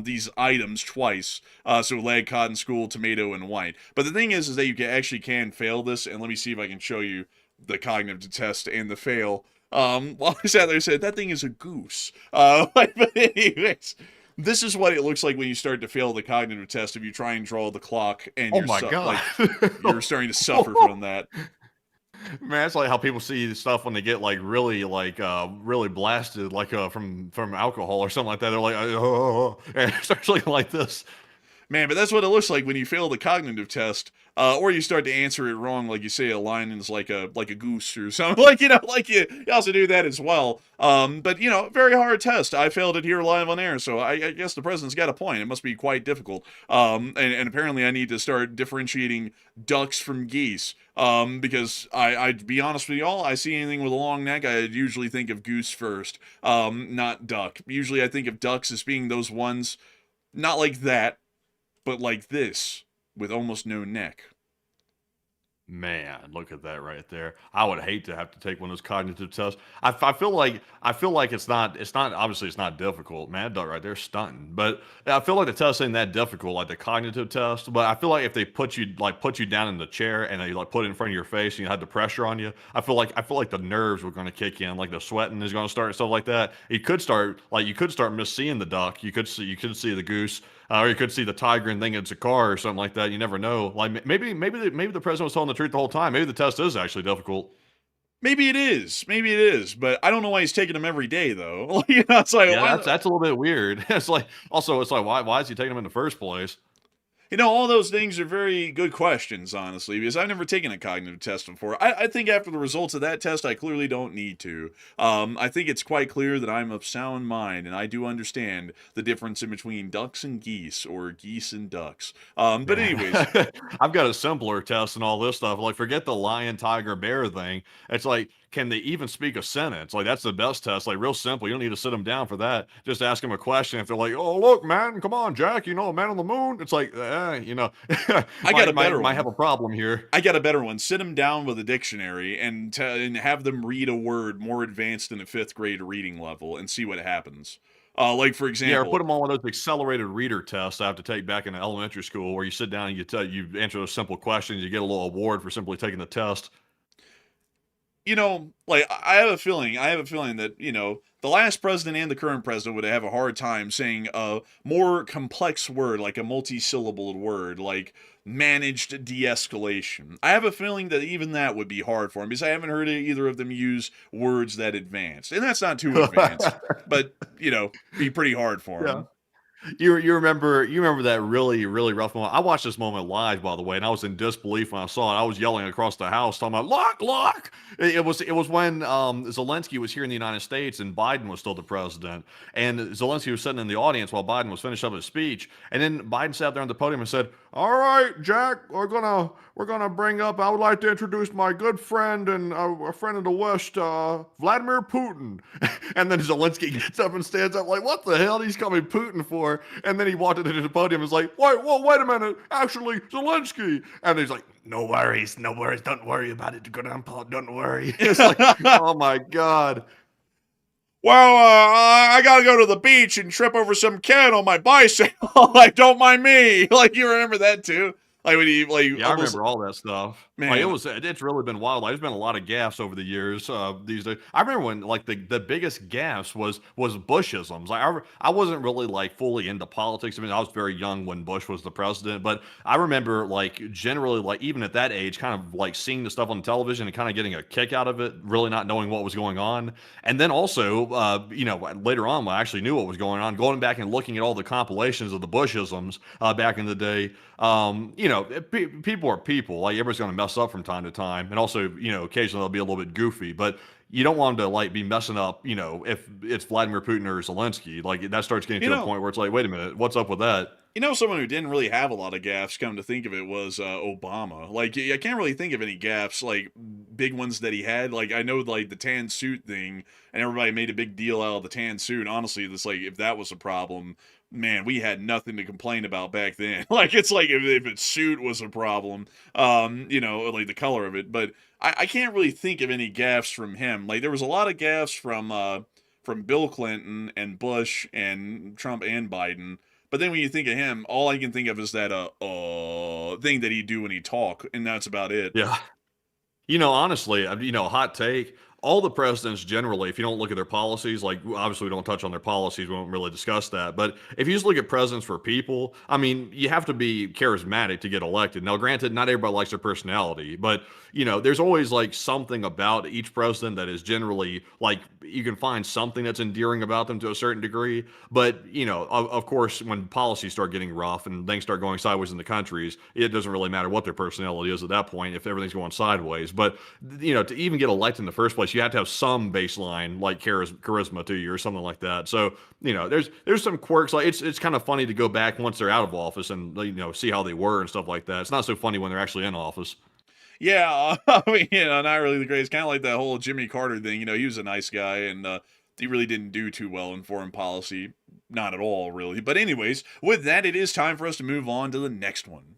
these items twice. So leg, cotton, school, tomato, and white. But the thing is that you can fail this, and let me see if I can show you the cognitive test and the fail. While I sat there, said that thing is a goose. But anyways, this is what it looks like when you start to fail the cognitive test. If you try and draw the clock, and oh my god, you're starting to suffer from that. Man, it's like how people see stuff when they get really blasted, from alcohol or something like that. They're like, oh, and it starts looking like this. Man, but that's what it looks like when you fail the cognitive test, or you start to answer it wrong, like you say a line is like a goose or something. You also do that as well. But very hard test. I failed it here live on air, so I guess the president's got a point. It must be quite difficult. And apparently I need to start differentiating ducks from geese. Because I'd be honest with y'all, I see anything with a long neck, I usually think of goose first, not duck. Usually I think of ducks as being those ones, not like that, but like this, with almost no neck. Man, look at that right there. I would hate to have to take one of those cognitive tests. I feel like it's not obviously it's not difficult. Man, that duck right there is stunting. But I feel like the test ain't that difficult, like the cognitive test. But I feel like if they put you down in the chair and they put it in front of your face and you had the pressure on you, I feel like the nerves were going to kick in, like the sweating is going to start, stuff like that. You could start misseeing the duck. You could see the goose. Or you could see the tiger and think it's a car or something like that. You never know. Like maybe the president was telling the truth the whole time. Maybe the test is actually difficult. Maybe it is, but I don't know why he's taking them every day though. It's like Yeah, why, that's a little bit weird. It's like why is he taking them in the first place? all those things are very good questions, honestly, because I've never taken a cognitive test before. I think after the results of that test, I clearly don't need to. I think it's quite clear that I'm of sound mind, and I do understand the difference in between ducks and geese, or geese and ducks. But anyways, I've got a simpler test and all this stuff. Like, forget the lion, tiger, bear thing. It's like, can they even speak a sentence? Like, that's the best test. Like, real simple. You don't need to sit them down for that. Just ask them a question. If they're like, "Oh, look, man, come on, Jack, man on the moon," it's like, I got a better might one. have a problem here. I got a better one. Sit them down with a dictionary and have them read a word more advanced than a 5th grade reading level and see what happens. Like, for example... Yeah, or put them on one of those accelerated reader tests I have to take back in elementary school, where you sit down and you answer those simple questions, you get a little award for simply taking the test. Like, I have a feeling that, the last president and the current president would have a hard time saying a more complex word, like a multi-syllabled word, like managed de-escalation. I have a feeling that even that would be hard for him, because I haven't heard either of them use words that advanced. And that's not too advanced, but, be pretty hard for him. You remember that really, really rough moment. I watched this moment live, by the way, and I was in disbelief when I saw it. I was yelling across the house, talking about look. It was when Zelensky was here in the United States and Biden was still the president, and Zelensky was sitting in the audience while Biden was finishing up his speech, and then Biden sat there on the podium and said, "All right, Jack, we're gonna bring up. I would like to introduce my good friend and a friend of the West, Vladimir Putin." And then Zelensky gets up and stands up like, "What the hell? He's calling me Putin for?" And then he walked into the podium and was like, wait a minute, actually, Zelensky. And he's like, no worries, don't worry about it, Grandpa, don't worry. It's like, oh my God. Well, I gotta go to the beach and trip over some kid on my bicycle. Like, don't mind me. Like, you remember that too? Like, when he, like, yeah, I remember all that stuff. Man, it's really been wild. There's been a lot of gaffes over the years. These days, I remember when like the biggest gaffes was Bushisms. Like, I wasn't really like fully into politics. I mean, I was very young when Bush was the president, but I remember like generally like even at that age, kind of like seeing the stuff on television and kind of getting a kick out of it, really not knowing what was going on. And then also, later on, when I actually knew what was going on, going back and looking at all the compilations of the Bushisms back in the day. People are people. Like, everybody's going to mess up from time to time, and also, occasionally they'll be a little bit goofy. But you don't want them to like be messing up. If it's Vladimir Putin or Zelensky, like that starts getting to a point where it's like, wait a minute, what's up with that? Someone who didn't really have a lot of gaffes, come to think of it, was Obama. Like, I can't really think of any gaffes, like, big ones that he had. Like, I know, like, the tan suit thing, and everybody made a big deal out of the tan suit. Honestly, it's like, if that was a problem, man, we had nothing to complain about back then. Like, it's like, if its suit was a problem, like, the color of it. But I can't really think of any gaffes from him. Like, there was a lot of gaffes from Bill Clinton and Bush and Trump and Biden. But then when you think of him, all I can think of is that thing that he'd do when he talk, and that's about it. Yeah. Honestly, hot take. All the presidents generally, if you don't look at their policies, like obviously we don't touch on their policies, we won't really discuss that. But if you just look at presidents for people, I mean, you have to be charismatic to get elected. Now, granted, not everybody likes their personality, but there's always like something about each president that is generally like you can find something that's endearing about them to a certain degree. But of course, when policies start getting rough and things start going sideways in the countries, it doesn't really matter what their personality is at that point if everything's going sideways. But to even get elected in the first place, you have to have some baseline like charisma to you or something like that. So there's some quirks. Like it's kind of funny to go back once they're out of office and see how they were and stuff like that. It's not so funny when they're actually in office. Yeah, I mean, not really the greatest. Kind of like that whole Jimmy Carter thing. He was a nice guy, and he really didn't do too well in foreign policy. Not at all, really. But anyways, with that, it is time for us to move on to the next one.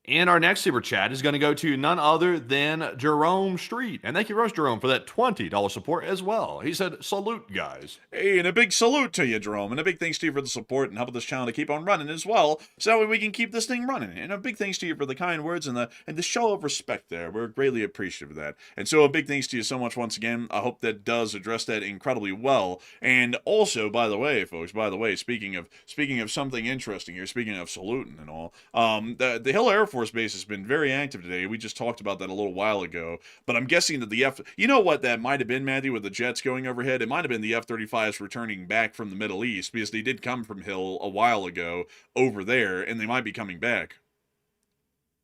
And our next super chat is going to go to none other than Jerome Street. And thank you, Roast Jerome, for that $20 support as well. He said, salute, guys. Hey, and a big salute to you, Jerome. And a big thanks to you for the support and helping this channel to keep on running as well. So that way we can keep this thing running. And a big thanks to you for the kind words and the show of respect there. We're greatly appreciative of that. And so a big thanks to you so much once again. I hope that does address that incredibly well. And also, by the way, folks, speaking of something interesting here, speaking of saluting and all, the Hill Air Force Base has been very active today. We just talked about that a little while ago. But I'm guessing that the you know what that might have been, Matthew, with the jets going overhead? It might have been the F-35s returning back from the Middle East, because they did come from Hill a while ago over there, and they might be coming back.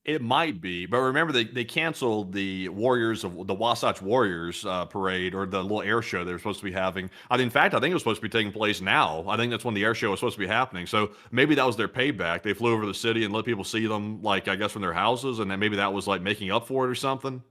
It might be, but remember they canceled the Warriors of the Wasatch Warriors parade, or the little air show they were supposed to be having. In fact, I think it was supposed to be taking place now. I think that's when the air show was supposed to be happening. So maybe that was their payback. They flew over the city and let people see them, like, I guess, from their houses, and then maybe that was like making up for it or something.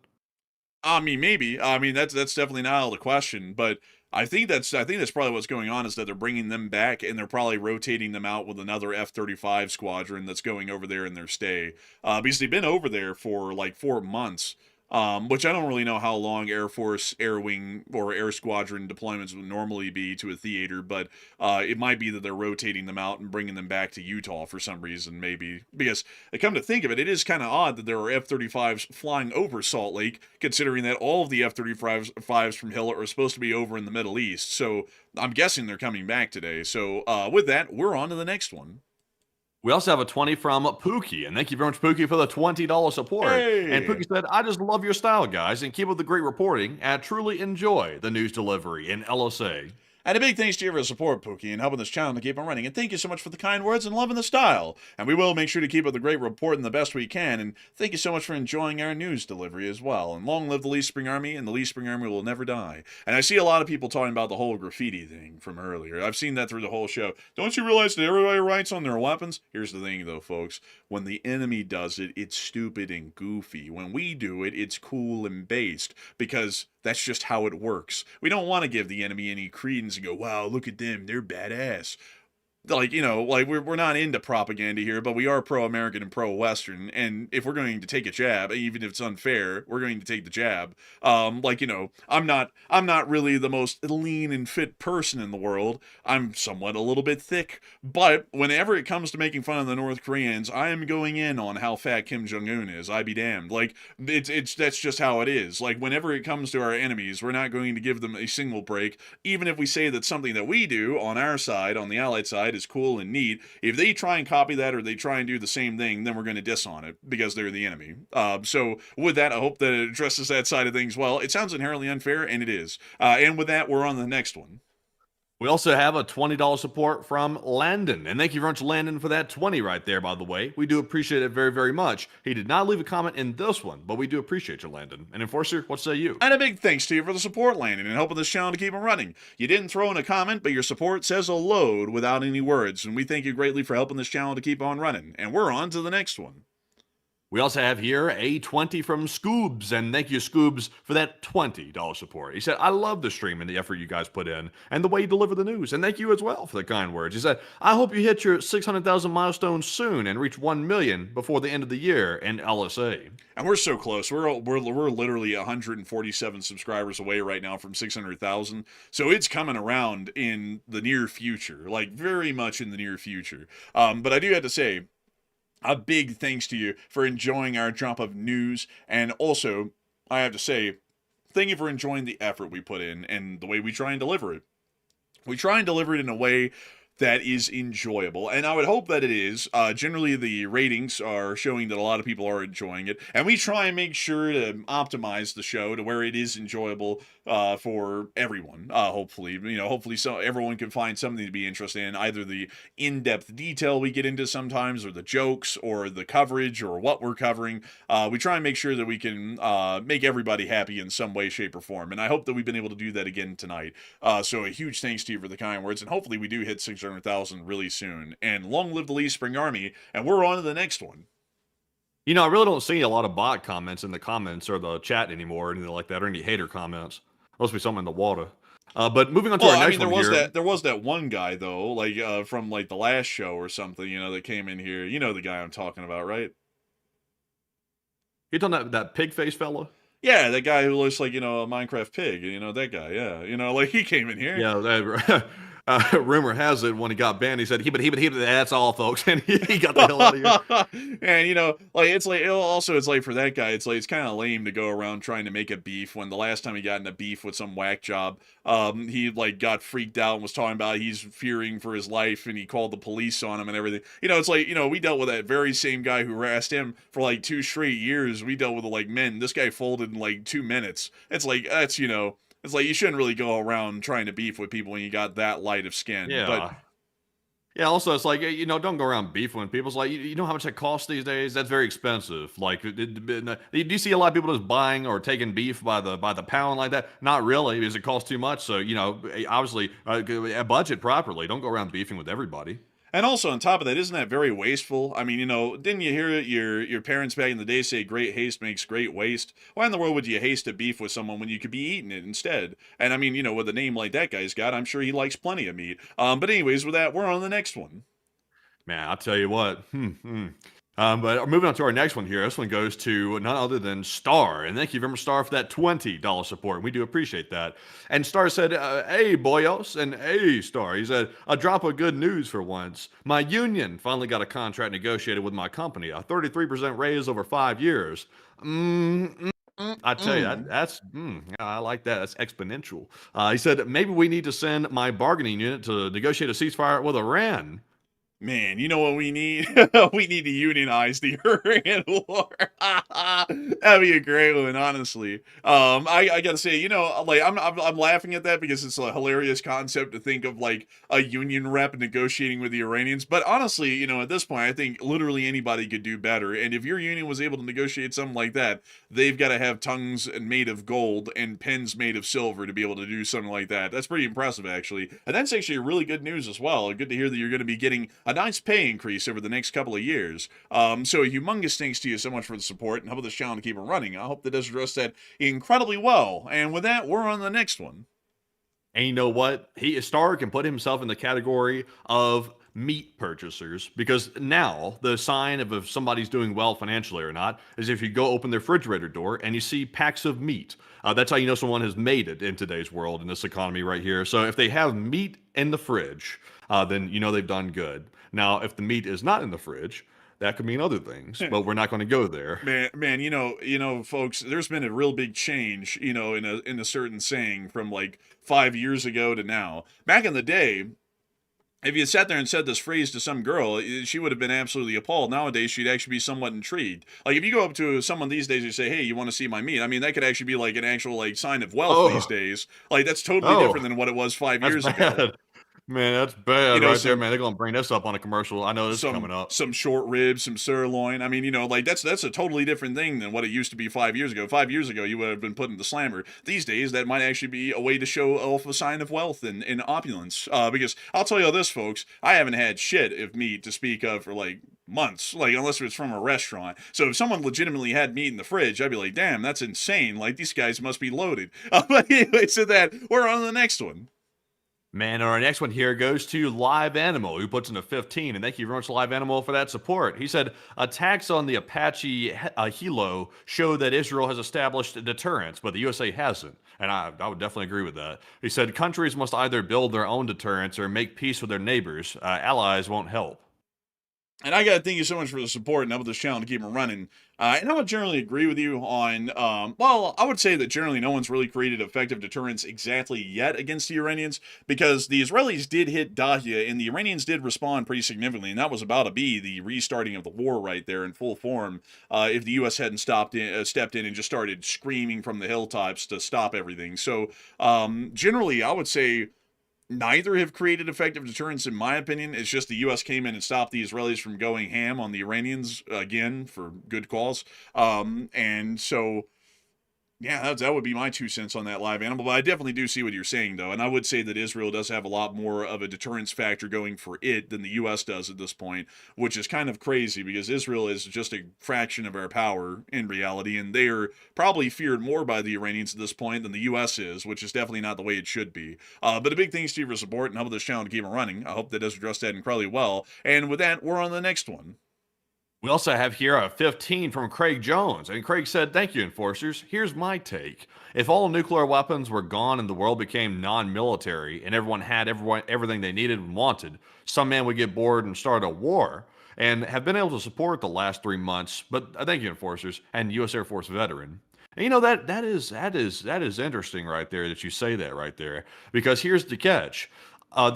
I mean, maybe. I mean, that's definitely not out of the question, but I think that's probably what's going on, is that they're bringing them back, and they're probably rotating them out with another F-35 squadron that's going over there in their stay, because they've been over there for like 4 months. Which I don't really know how long Air Force, Air Wing, or Air Squadron deployments would normally be to a theater, but it might be that they're rotating them out and bringing them back to Utah for some reason, maybe. Because, come to think of it, it is kind of odd that there are F-35s flying over Salt Lake, considering that all of the F-35s from Hill are supposed to be over in the Middle East. So I'm guessing they're coming back today. So with that, we're on to the next one. We also have a 20 from Pookie, and thank you very much, Pookie, for the $20 support. Hey. And Pookie said, I just love your style, guys, and keep up the great reporting, and truly enjoy the news delivery in LSA. And a big thanks to you for your support, Pookie, and helping this channel to keep on running. And thank you so much for the kind words and loving the style. And we will make sure to keep up the great reporting the best we can. And thank you so much for enjoying our news delivery as well. And long live the Lee Spring Army, and the Lee Spring Army will never die. And I see a lot of people talking about the whole graffiti thing from earlier. I've seen that through the whole show. Don't you realize that everybody writes on their weapons? Here's the thing, though, folks. When the enemy does it, it's stupid and goofy. When we do it, it's cool and based. Because that's just how it works. We don't want to give the enemy any credence and go, wow, look at them, they're badass. Like, you know, like we're not into propaganda here, but we are pro-American and pro-Western, and if we're going to take a jab, even if it's unfair, we're going to take the jab. Like, you know, I'm not really the most lean and fit person in the world. I'm somewhat a little bit thick, but whenever it comes to making fun of the North Koreans, I am going in on how fat Kim Jong-un is. I be damned. Like, that's just how it is. Like, whenever it comes to our enemies, we're not going to give them a single break, even if we say that something that we do on our side, on the Allied side, is cool and neat. If they try and copy that, or they try and do the same thing, then we're going to diss on it because they're the enemy. So with that, I hope that it addresses that side of things well. It sounds inherently unfair, and it is. And with that, we're on the next one. We also have a $20 support from Landon. And thank you very much, Landon, for that 20 right there, by the way. We do appreciate it very, very much. He did not leave a comment in this one, but we do appreciate you, Landon. And Enforcer, what say you? And a big thanks to you for the support, Landon, and helping this channel to keep on running. You didn't throw in a comment, but your support says a load without any words. And we thank you greatly for helping this channel to keep on running. And we're on to the next one. We also have here a 20 from Scoobs, and thank you, Scoobs, for that $20 support. He said, I love the stream and the effort you guys put in, and the way you deliver the news, and thank you as well for the kind words. He said, I hope you hit your 600,000 milestone soon and reach 1 million before the end of the year in LSA. And we're so close. We're literally 147 subscribers away right now from 600,000, so it's coming around in the near future, like very much in the near future. But I do have to say, a big thanks to you for enjoying our drop of news, and also, I have to say, thank you for enjoying the effort we put in and the way we try and deliver it. We try and deliver it in a way that is enjoyable, and I would hope that it is. Generally, the ratings are showing that a lot of people are enjoying it, and we try and make sure to optimize the show to where it is enjoyable for everyone. Hopefully, so everyone can find something to be interested in, either the in-depth detail we get into sometimes, or the jokes, or the coverage, or what we're covering. We try and make sure that we can make everybody happy in some way, shape, or form, and I hope that we've been able to do that again tonight. So a huge thanks to you for the kind words, and hopefully we do hit 600,000 really soon. And long live the Lee Spring Army, and we're on to the next one. You know, I really don't see a lot of bot comments in the comments or the chat anymore, or anything like that, or any hater comments. Must be something in the water. But moving on to our next one here. There was that one guy, though, like from like the last show or something, that came in here. You know the guy I'm talking about, right? You talking that pig face fella? Yeah, that guy who looks like, a Minecraft pig, that guy, yeah. Like, he came in here. Yeah, Rumor has it when he got banned, he said, that's all, folks. And he got the hell out of here. And, you know, like, it's like, it's like for that guy, it's like, it's kind of lame to go around trying to make a beef when the last time he got in a beef with some whack job, he, like, got freaked out and was talking about he's fearing for his life and he called the police on him and everything. You know, it's like, you know, we dealt with that very same guy who harassed him for, like, 2 straight years. We dealt with, like, men. This guy folded in, like, 2 minutes. It's like, that's, you know, it's like you shouldn't really go around trying to beef with people when you got that light of skin. Yeah. But Yeah, also, it's like, you know, don't go around beefing with people. It's like, you know how much that costs these days? That's very expensive. Like, do you see a lot of people just buying or taking beef by the pound like that? Not really, because it costs too much. So, you know, obviously, budget properly. Don't go around beefing with everybody. And also, on top of that, isn't that very wasteful? I mean, you know, didn't you hear your parents back in the day say great haste makes great waste? Why in the world would you haste a beef with someone when you could be eating it instead? And I mean, you know, with a name like that guy's got, I'm sure he likes plenty of meat. But anyways, with that, we're on the next one. Man, I'll tell you what. But moving on to our next one here. This one goes to none other than Star. And thank you very much, Star, for that $20 support. We do appreciate that. And Star said, hey, boyos. And hey, Star. He said, a drop of good news for once. My union finally got a contract negotiated with my company. A 33% raise over 5 years. I tell you, that's I like that. That's exponential. He said, maybe we need to send my bargaining unit to negotiate a ceasefire with Iran. Man, you know what we need? We need to unionize the Iranian war. That'd be a great one, honestly. I gotta say, you know, like I'm laughing at that because it's a hilarious concept to think of like a union rep negotiating with the Iranians. But honestly, you know, at this point, I think literally anybody could do better. And if your union was able to negotiate something like that, they've got to have tongues made of gold and pens made of silver to be able to do something like that. That's pretty impressive, actually. And that's actually really good news as well. Good to hear that you're going to be getting a nice pay increase over the next couple of years. So a humongous thanks to you so much for the support and help this channel to keep it running. I hope that does address that incredibly well. And with that, we're on the next one. And you know what? Star can put himself in the category of meat purchasers, because now the sign of if somebody's doing well financially or not is if you go open their refrigerator door and you see packs of meat. That's how you know someone has made it in today's world, in this economy right here. So if they have meat in the fridge, then you know they've done good. Now, if the meat is not in the fridge, that could mean other things, but we're not going to go there. Man, you know, folks, there's been a real big change, you know, in a certain saying from like 5 years ago to now. Back in the day, if you sat there and said this phrase to some girl, she would have been absolutely appalled. Nowadays, she'd actually be somewhat intrigued. Like, if you go up to someone these days and say, hey, you want to see my meat? I mean, that could actually be like an actual like sign of wealth these days. Like, that's totally different than what it was 5 years ago. Man, that's bad, you know, right there, man. They're gonna bring this up on a commercial. I know this is coming up. Some short ribs, some sirloin. I mean, you know, like that's a totally different thing than what it used to be 5 years ago. 5 years ago, you would have been put in the slammer. These days, that might actually be a way to show off a sign of wealth and opulence. Because I'll tell you this, folks, I haven't had shit of meat to speak of for like months, like unless it's from a restaurant. So if someone legitimately had meat in the fridge, I'd be like, damn, that's insane. Like, these guys must be loaded. But anyway, so that we're on to the next one. Man, our next one here goes to Live Animal, who puts in a 15, and thank you very much, Live Animal, for that support. He said, attacks on the Apache helo show that Israel has established a deterrence, but the USA hasn't, and I would definitely agree with that. He said, countries must either build their own deterrence or make peace with their neighbors. Allies won't help. And I got to thank you so much for the support and help this channel to keep it running. And I would generally agree with you on, well, I would say that generally no one's really created effective deterrence exactly yet against the Iranians, because the Israelis did hit Dahya and the Iranians did respond pretty significantly, and that was about to be the restarting of the war right there in full form if the U.S. hadn't stepped in and just started screaming from the hilltops to stop everything. So generally, I would say neither have created effective deterrence, in my opinion. It's just the U.S. came in and stopped the Israelis from going ham on the Iranians, again, for good cause. And so, yeah, that would be my 2 cents on that, Live Animal. But I definitely do see what you're saying, though. And I would say that Israel does have a lot more of a deterrence factor going for it than the U.S. does at this point, which is kind of crazy because Israel is just a fraction of our power in reality. And they are probably feared more by the Iranians at this point than the U.S. is, which is definitely not the way it should be. But a big thanks to you for support and help this channel to keep it running. I hope that does address that incredibly well. And with that, we're on the next one. We also have here a 15 from Craig Jones. And Craig said, "Thank you, enforcers. Here's my take. If all nuclear weapons were gone and the world became non military and everyone had everything they needed and wanted, some man would get bored and start a war." And have been able to support the last 3 months. But thank you, enforcers, and U.S. Air Force veteran. And you know that is interesting right there that you say that right there, because here's the catch.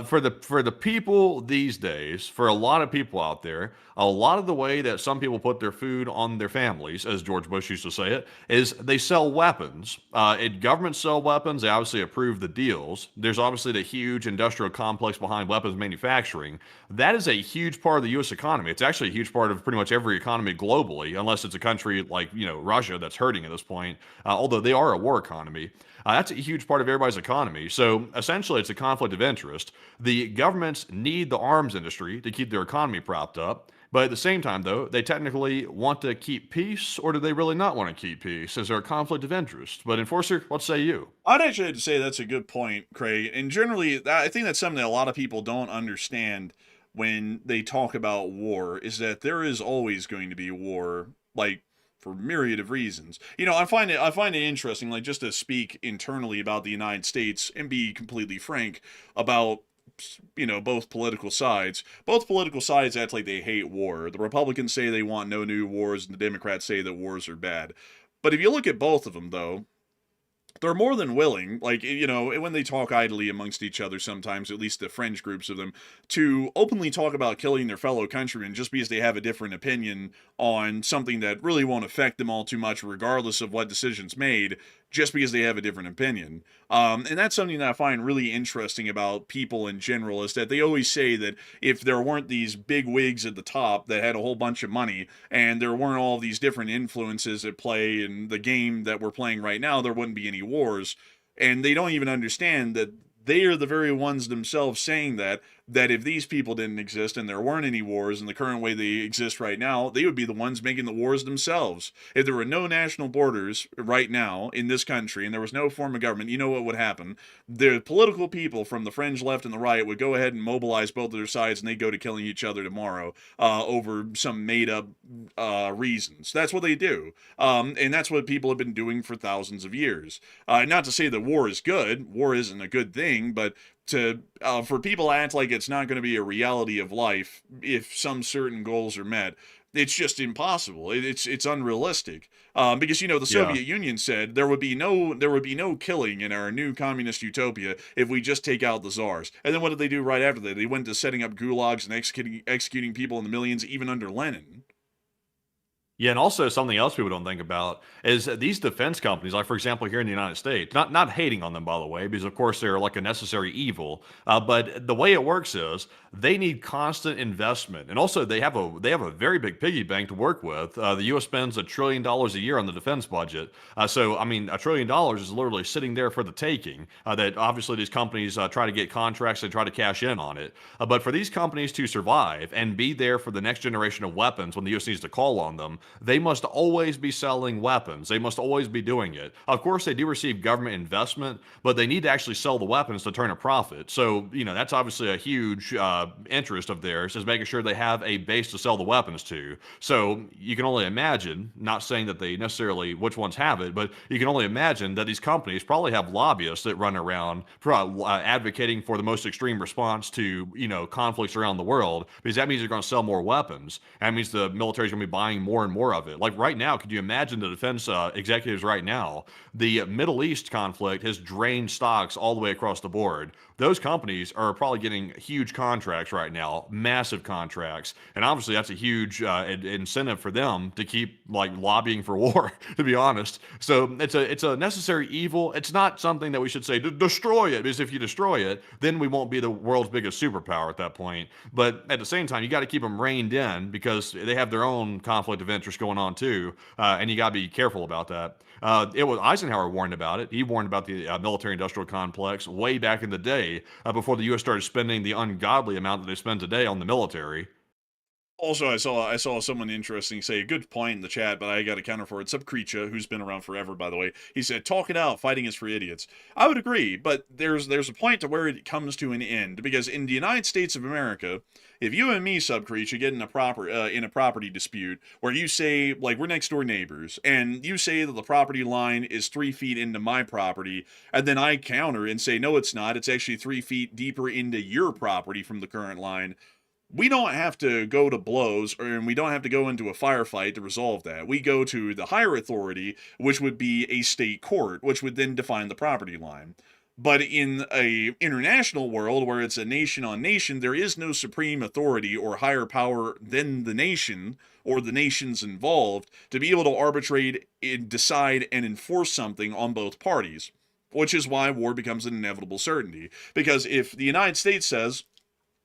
For the people these days, for a lot of people out there, a lot of the way that some people put their food on their families, as George Bush used to say it, is they sell weapons. Governments sell weapons. They obviously approve the deals. There's obviously the huge industrial complex behind weapons manufacturing. That is a huge part of the U.S. economy. It's actually a huge part of pretty much every economy globally, unless it's a country like Russia that's hurting at this point. Although they are a war economy. That's a huge part of everybody's economy. So essentially, it's a conflict of interest. The governments need the arms industry to keep their economy propped up. But at the same time, though, they technically want to keep peace, or do they really not want to keep peace? Is there a conflict of interest? But Enforcer, what say you? I'd actually have to say that's a good point, Craig. And generally, I think that's something that a lot of people don't understand when they talk about war, is that there is always going to be war, like, for myriad of reasons. I find it interesting, like, just to speak internally about the United States and be completely frank about both political sides. Both political sides act like they hate war. The Republicans say they want no new wars, and the Democrats say that wars are bad. But if you look at both of them, though, they're more than willing, like, when they talk idly amongst each other sometimes, at least the fringe groups of them, to openly talk about killing their fellow countrymen just because they have a different opinion on something that really won't affect them all too much, regardless of what decision's made, just because they have a different opinion. And that's something that I find really interesting about people in general, is that they always say that if there weren't these big wigs at the top that had a whole bunch of money, and there weren't all these different influences at play in the game that we're playing right now, there wouldn't be any wars. And they don't even understand that they are the very ones themselves saying that if these people didn't exist and there weren't any wars in the current way they exist right now, they would be the ones making the wars themselves. If there were no national borders right now in this country and there was no form of government, you know what would happen? The political people from the fringe left and the right would go ahead and mobilize both of their sides, and they'd go to killing each other tomorrow over some made-up reasons. That's what they do. And that's what people have been doing for thousands of years. Not to say that war is good. War isn't a good thing, but for people to act like it's not going to be a reality of life if some certain goals are met, it's just impossible. It's unrealistic. Because the Soviet Union said there would be no killing in our new communist utopia if we just take out the czars. And then what did they do right after that? They went to setting up gulags and executing people in the millions, even under Lenin. Yeah, and also something else people don't think about is that these defense companies, like for example here in the United States, not hating on them by the way, because of course they're like a necessary evil. But the way it works is they need constant investment, and also they have a very big piggy bank to work with. The U.S. spends $1 trillion a year on the defense budget, so I mean $1 trillion is literally sitting there for the taking. That obviously these companies try to get contracts, they try to cash in on it. But for these companies to survive and be there for the next generation of weapons when the U.S. needs to call on them, they must always be selling weapons. They must always be doing it. Of course, they do receive government investment, but they need to actually sell the weapons to turn a profit. So, that's obviously a huge interest of theirs, is making sure they have a base to sell the weapons to. So you can only imagine, not saying that they necessarily which ones have it, but you can only imagine that these companies probably have lobbyists that run around advocating for the most extreme response to, conflicts around the world, because that means they're going to sell more weapons. That means the military is going to be buying more and more of it. Like right now, could you imagine the defense executives right now? The Middle East conflict has drained stocks all the way across the board. Those companies are probably getting huge contracts right now, massive contracts, and obviously that's a huge incentive for them to keep like lobbying for war. To be honest, so it's a necessary evil. It's not something that we should say destroy it, because if you destroy it, then we won't be the world's biggest superpower at that point. But at the same time, you got to keep them reined in, because they have their own conflict of interest going on too, and you got to be careful about that. It was Eisenhower warned about it. He warned about the military-industrial complex way back in the day, before the U.S. started spending the ungodly amount that they spend today on the military. Also, I saw someone interesting say a good point in the chat, but I got to counter for it. Subcreature, who's been around forever, by the way, he said, "Talk it out. Fighting is for idiots." I would agree, but there's a point to where it comes to an end, because in the United States of America, if you and me, Subcreature, get in a property dispute where you say, like, we're next door neighbors, and you say that the property line is 3 feet into my property, and then I counter and say, no, it's not. It's actually 3 feet deeper into your property from the current line. We don't have to go to blows, and we don't have to go into a firefight to resolve that. We go to the higher authority, which would be a state court, which would then define the property line. But in a international world where it's a nation on nation, there is no supreme authority or higher power than the nation or the nations involved to be able to arbitrate, decide, and enforce something on both parties, which is why war becomes an inevitable certainty. Because if the United States says,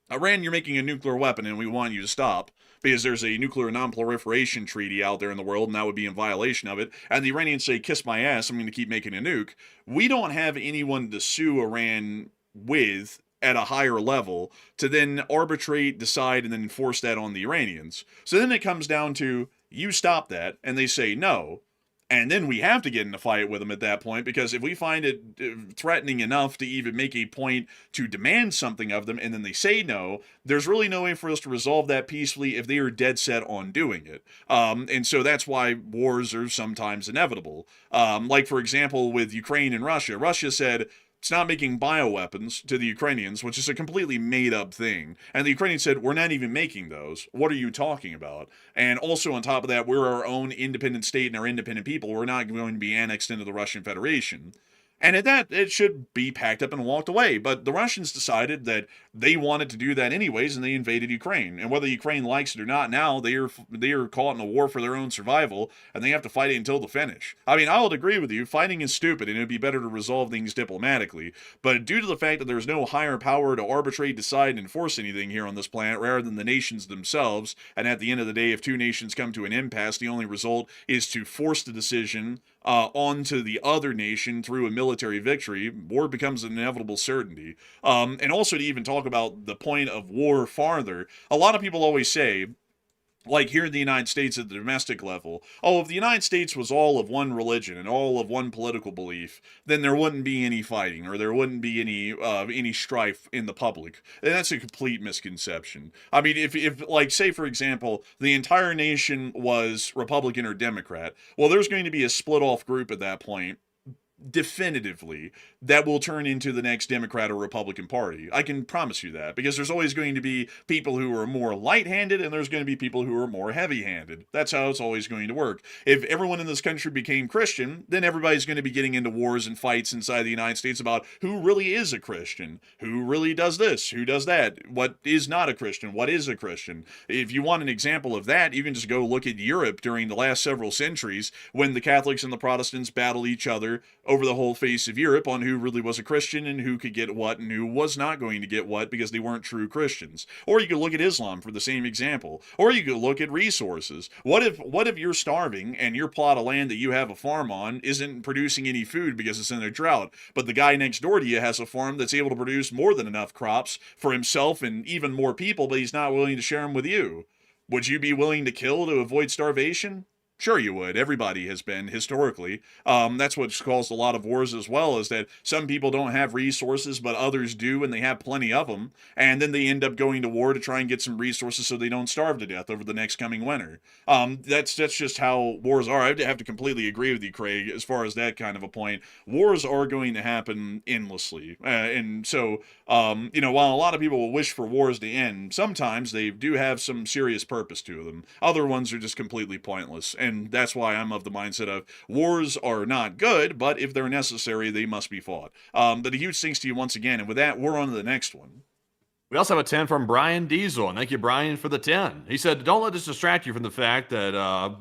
Iran, you're making a nuclear weapon and we want you to stop because there's a nuclear non-proliferation treaty out there in the world and that would be in violation of it, and the Iranians say, kiss my ass, I'm going to keep making a nuke, we don't have anyone to sue Iran with at a higher level to then arbitrate, decide, and then enforce that on the Iranians. So then it comes down to, you stop that, and they say no. And then we have to get in a fight with them at that point, because if we find it threatening enough to even make a point to demand something of them, and then they say no, there's really no way for us to resolve that peacefully if they are dead set on doing it. And so that's why wars are sometimes inevitable. Like, for example, with Ukraine and Russia. Russia said, it's not making bioweapons to the Ukrainians, which is a completely made-up thing. And the Ukrainians said, we're not even making those. What are you talking about? And also on top of that, we're our own independent state and our independent people. We're not going to be annexed into the Russian Federation. And at that, it should be packed up and walked away. But the Russians decided that they wanted to do that anyways, and they invaded Ukraine. And whether Ukraine likes it or not, now they are caught in a war for their own survival, and they have to fight it until the finish. I mean, I would agree with you. Fighting is stupid, and it would be better to resolve things diplomatically. But due to the fact that there's no higher power to arbitrate, decide, and enforce anything here on this planet, rather than the nations themselves, and at the end of the day, if two nations come to an impasse, the only result is to force the decision onto the other nation through a military victory, war becomes an inevitable certainty. And also to even talk about the point of war farther, a lot of people always say, like here in the United States at the domestic level, oh, if the United States was all of one religion and all of one political belief, then there wouldn't be any fighting, or there wouldn't be any strife in the public. And that's a complete misconception. I mean, if like, say, for example, the entire nation was Republican or Democrat, well, there's going to be a split-off group at that point, definitively, that will turn into the next Democrat or Republican Party. I can promise you that, because there's always going to be people who are more light-handed and there's going to be people who are more heavy-handed. That's how it's always going to work. If everyone in this country became Christian, then everybody's going to be getting into wars and fights inside the United States about who really is a Christian, who really does this, who does that, what is not a Christian, what is a Christian. If you want an example of that, you can just go look at Europe during the last several centuries when the Catholics and the Protestants battled each other over the whole face of Europe on who really was a Christian and who could get what and who was not going to get what because they weren't true Christians. Or you could look at Islam for the same example. Or you could look at resources. What if you're starving and your plot of land that you have a farm on isn't producing any food because it's in a drought, but the guy next door to you has a farm that's able to produce more than enough crops for himself and even more people, but he's not willing to share them with you? Would you be willing to kill to avoid starvation? Sure you would. Everybody has been, historically. That's what's caused a lot of wars as well, is that some people don't have resources, but others do, and they have plenty of them, and then they end up going to war to try and get some resources so they don't starve to death over the next coming winter. That's just how wars are. I have to completely agree with you, Craig, as far as that kind of a point. Wars are going to happen endlessly, and so, while a lot of people will wish for wars to end, sometimes they do have some serious purpose to them. Other ones are just completely pointless. And that's why I'm of the mindset of wars are not good, but if they're necessary, they must be fought. But a huge thanks to you once again. And with that, we're on to the next one. We also have a 10 from Brian Diesel, and thank you, Brian, for the 10. He said, don't let this distract you from the fact that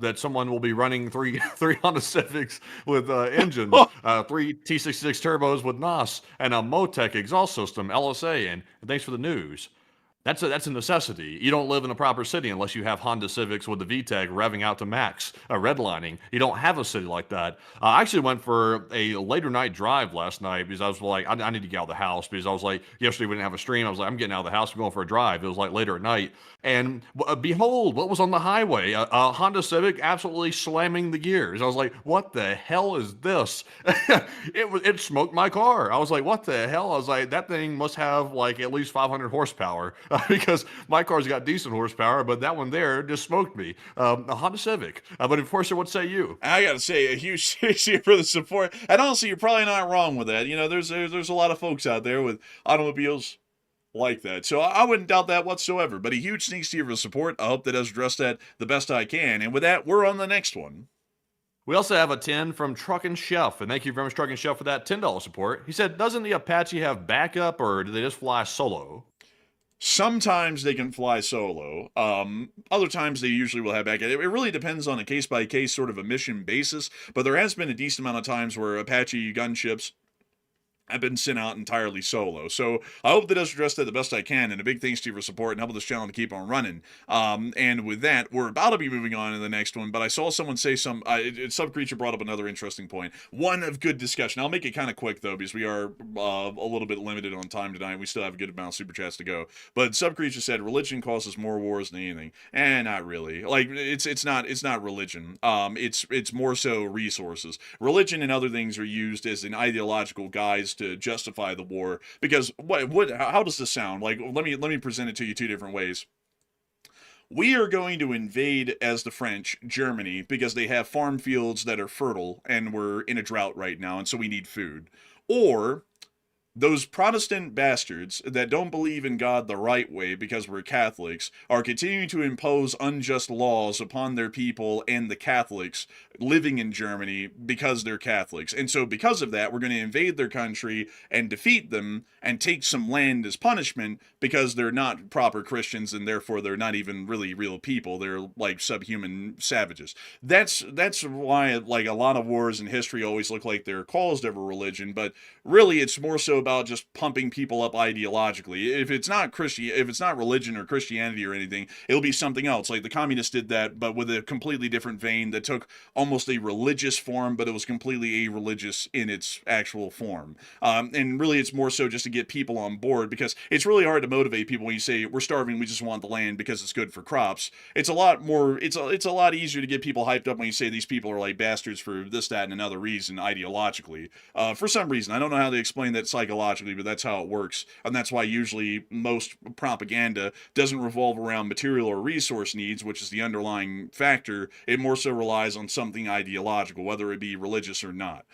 that someone will be running three Honda Civics with engines, 3 T66 turbos with NOS, and a Motec exhaust system, LSA, and thanks for the news. That's a necessity. You don't live in a proper city unless you have Honda Civics with the VTEC revving out to max, redlining. You don't have a city like that. I actually went for a later night drive last night because I was like, I need to get out of the house because I was like, yesterday we didn't have a stream. I was like, I'm getting out of the house. I'm going for a drive. It was like later at night. And behold, what was on the highway? A Honda Civic absolutely slamming the gears. I was like, what the hell is this? It smoked my car. I was like, what the hell? I was like, that thing must have like at least 500 horsepower. Because my car's got decent horsepower, but that one there just smoked me. A Honda Civic. But Enforcer, what say you? I gotta say, a huge thanks to you for the support. And honestly, you're probably not wrong with that. You know, there's a lot of folks out there with automobiles like that. So I wouldn't doubt that whatsoever. But a huge thanks to you for the support. I hope that has addressed that the best I can. And with that, we're on the next one. We also have a 10 from Truckin' Chef, and thank you very much, Truckin' Chef, for that $10 support. He said, doesn't the Apache have backup, or do they just fly solo? Sometimes they can fly solo. Other times they usually will have backup. It really depends on a case-by-case sort of a mission basis, but there has been a decent amount of times where Apache gunships have been sent out entirely solo. So I hope that does address that the best I can, and a big thanks to you for support and helping this channel to keep on running. And with that, we're about to be moving on to the next one, but I saw someone say Subcreature brought up another interesting point. One of good discussion. I'll make it kind of quick, though, because we are a little bit limited on time tonight. We still have a good amount of super chats to go. But Subcreature said, religion causes more wars than anything. And not really. Like, it's not religion. It's more so resources. Religion and other things are used as an ideological guise to justify the war, because how does this sound? Like, let me present it to you two different ways. We are going to invade, as the French, Germany, because they have farm fields that are fertile and we're in a drought right now, and so we need food. Or those Protestant bastards that don't believe in God the right way because we're Catholics are continuing to impose unjust laws upon their people and the Catholics living in Germany because they're Catholics. And so because of that, we're going to invade their country and defeat them and take some land as punishment because they're not proper Christians and therefore they're not even really real people. They're like subhuman savages. That's why like a lot of wars in history always look like they're caused over religion, but really it's more so about just pumping people up ideologically. If it's not religion or Christianity or anything, it'll be something else. Like the communists did that, but with a completely different vein that took almost a religious form, but it was completely irreligious in its actual form. And really, it's more so just to get people on board, because it's really hard to motivate people when you say we're starving, we just want the land because it's good for crops. It's a lot more. It's a lot easier to get people hyped up when you say these people are like bastards for this, that, and another reason ideologically. For some reason, I don't know how they explain that psychologically, but that's how it works, and that's why usually most propaganda doesn't revolve around material or resource needs, which is the underlying factor. It more so relies on something ideological, whether it be religious or not.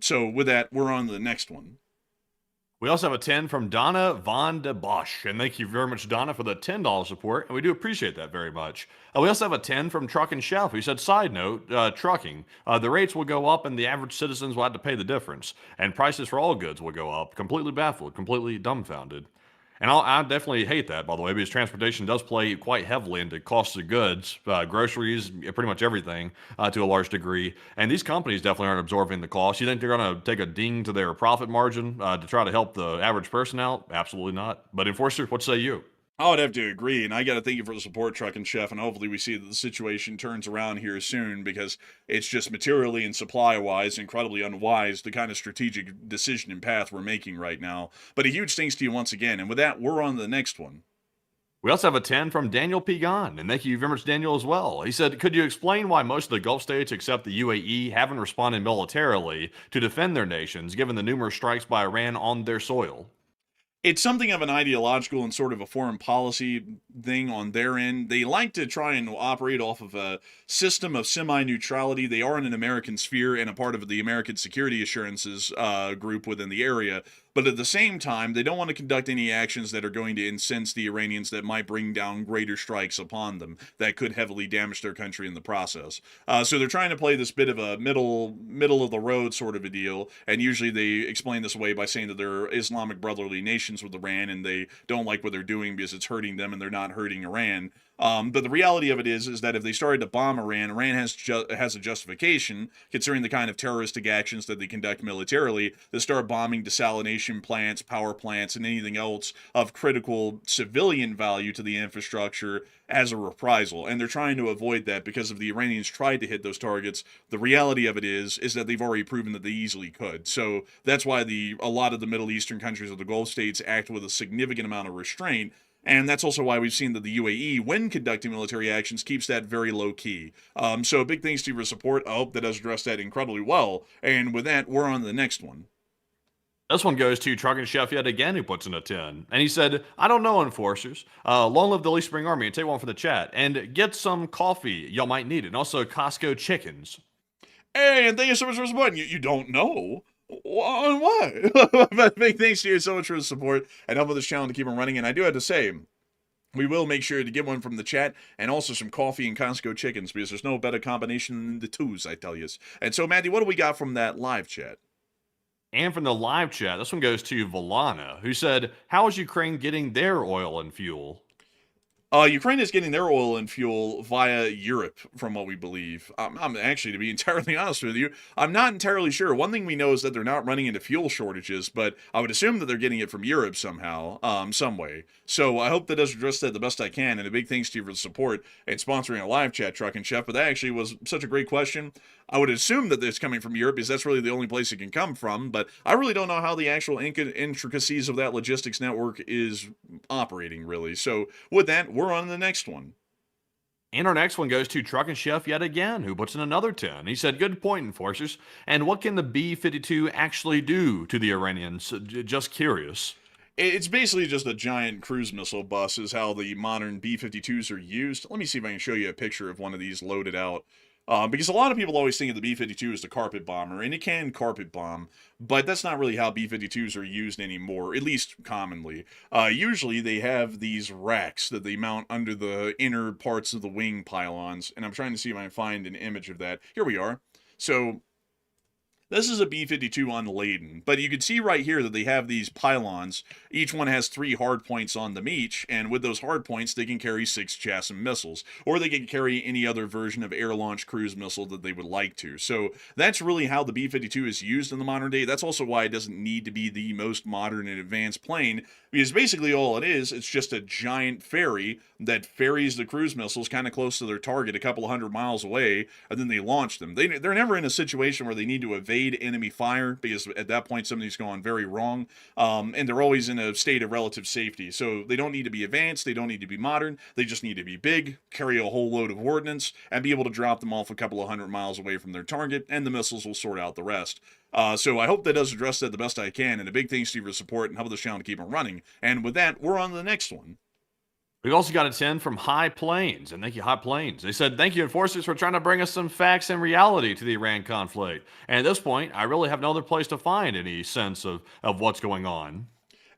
So with that, we're on to the next one. We also have a 10 from Donna Von de Bosch, and thank you very much, Donna, for the $10 support, and we do appreciate that very much. We also have a 10 from Truckin' Chef, who said, side note, trucking, the rates will go up and the average citizens will have to pay the difference, and prices for all goods will go up. Completely baffled, completely dumbfounded. And I definitely hate that, by the way, because transportation does play quite heavily into costs of goods, groceries, pretty much everything to a large degree. And these companies definitely aren't absorbing the cost. You think they're going to take a ding to their profit margin to try to help the average person out? Absolutely not. But Enforcer, what say you? I would have to agree, and I got to thank you for the support, Truckin' Chef, and hopefully we see that the situation turns around here soon, because it's just materially and supply-wise incredibly unwise, the kind of strategic decision and path we're making right now. But a huge thanks to you once again, and with that, we're on to the next one. We also have a 10 from Daniel P. Gunn, and thank you very much, Daniel, as well. He said, could you explain why most of the Gulf states, except the UAE, haven't responded militarily to defend their nations, given the numerous strikes by Iran on their soil? It's something of an ideological and sort of a foreign policy thing on their end. They like to try and operate off of a system of semi-neutrality. They are in an American sphere and a part of the American Security Assurances group within the area. But at the same time, they don't want to conduct any actions that are going to incense the Iranians that might bring down greater strikes upon them that could heavily damage their country in the process. So they're trying to play this bit of a middle of the road sort of a deal. And usually they explain this away by saying that they're Islamic brotherly nations with Iran and they don't like what they're doing because it's hurting them and they're not hurting Iran. But the reality of it is that if they started to bomb Iran, Iran has a justification, considering the kind of terroristic actions that they conduct militarily, to start bombing desalination plants, power plants, and anything else of critical civilian value to the infrastructure as a reprisal. And they're trying to avoid that because if the Iranians tried to hit those targets, the reality of it is that they've already proven that they easily could. So that's why a lot of the Middle Eastern countries of the Gulf states act with a significant amount of restraint. And that's also why we've seen that the UAE, when conducting military actions, keeps that very low key. So big thanks to your support. I hope that has addressed that incredibly well. And with that, we're on to the next one. This one goes to Trucking Chef yet again, who puts in a 10. And he said, I don't know, enforcers. Long live the East Spring Army, and take one for the chat. And get some coffee. Y'all might need it. And also Costco chickens. Hey, and thank you so much for supporting. You don't know? On what? But big thanks to you so much for the support and helping this channel to keep on running. And I do have to say, we will make sure to get one from the chat and also some coffee and Costco chickens because there's no better combination than the twos, I tell you. And so, Matty, what do we got from that live chat? And from the live chat, this one goes to Volana, who said, how is Ukraine getting their oil and fuel? Ukraine is getting their oil and fuel via Europe, from what we believe. I'm actually, to be entirely honest with you, I'm not entirely sure. One thing we know is that they're not running into fuel shortages, but I would assume that they're getting it from Europe somehow, some way. So I hope that does address that the best I can, and a big thanks to you for the support and sponsoring a live chat, Trucking Chef. But that actually was such a great question. I would assume that it's coming from Europe because that's really the only place it can come from, but I really don't know how the actual intricacies of that logistics network is operating, really. So with that, we're on to the next one. And our next one goes to Trucking Chef yet again, who puts in another 10. He said, good point, enforcers. And what can the B-52 actually do to the Iranians? Just curious. It's basically just a giant cruise missile bus is how the modern B-52s are used. Let me see if I can show you a picture of one of these loaded out. Because a lot of people always think of the B-52 as the carpet bomber, and it can carpet bomb, but that's not really how B-52s are used anymore, at least commonly. Usually they have these racks that they mount under the inner parts of the wing pylons, and I'm trying to see if I can find an image of that. Here we are. So this is a B-52 unladen, but you can see right here that they have these pylons. Each one has 3 hard points on them each, and with those hard points, they can carry 6 JASSM missiles, or they can carry any other version of air-launched cruise missile that they would like to. So that's really how the B-52 is used in the modern day. That's also why it doesn't need to be the most modern and advanced plane, because basically all it is, it's just a giant ferry that ferries the cruise missiles kind of close to their target, a couple of 100 miles away, and then they launch them. They're never in a situation where they need to evade enemy fire, because at that point something's gone very wrong, and they're always in a state of relative safety. So they don't need to be advanced, they don't need to be modern, they just need to be big, carry a whole load of ordnance, and be able to drop them off a couple of 100 miles away from their target, and the missiles will sort out the rest. So I hope that does address that the best I can, and a big thanks to you for support and help this channel to keep it running. And with that, we're on to the next one. We also got a 10 from High Plains, and thank you, High Plains. They said, thank you, enforcers, for trying to bring us some facts and reality to the Iran conflict. And at this point, I really have no other place to find any sense of what's going on.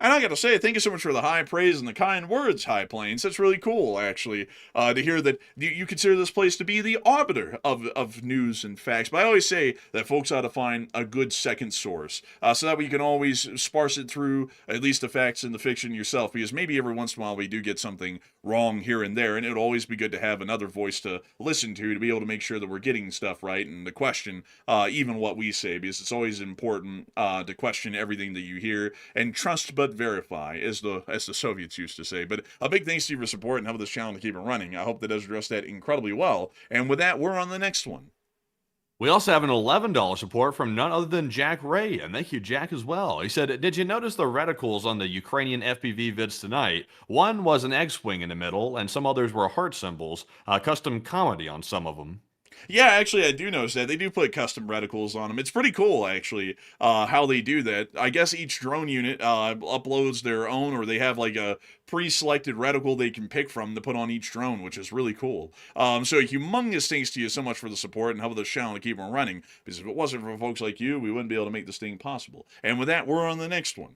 And I gotta say, thank you so much for the high praise and the kind words, High Plains. That's really cool, actually, to hear that you consider this place to be the arbiter of news and facts. But I always say that folks ought to find a good second source, so that we can always sparse it through at least the facts and the fiction yourself, because maybe every once in a while we do get something wrong here and there, and it would always be good to have another voice to listen to be able to make sure that we're getting stuff right and to question even what we say, because it's always important to question everything that you hear and trust but verify, as the Soviets used to say. But a big thanks to you for support and helping this channel to keep it running. I hope that does address that incredibly well. And with that, we're on the next one. We also have an $11 support from none other than Jack Ray, and thank you, Jack, as well. He said, did you notice the reticles on the Ukrainian FPV vids tonight? One was an X-wing in the middle, and some others were heart symbols, custom comedy on some of them. Yeah, actually, I do notice that. They do put custom reticles on them. It's pretty cool, actually, how they do that. I guess each drone unit uploads their own, or they have like a pre-selected reticle they can pick from to put on each drone, which is really cool. So humongous thanks to you so much for the support and helping this channel to keep on running, because if it wasn't for folks like you, we wouldn't be able to make this thing possible. And with that, we're on the next one.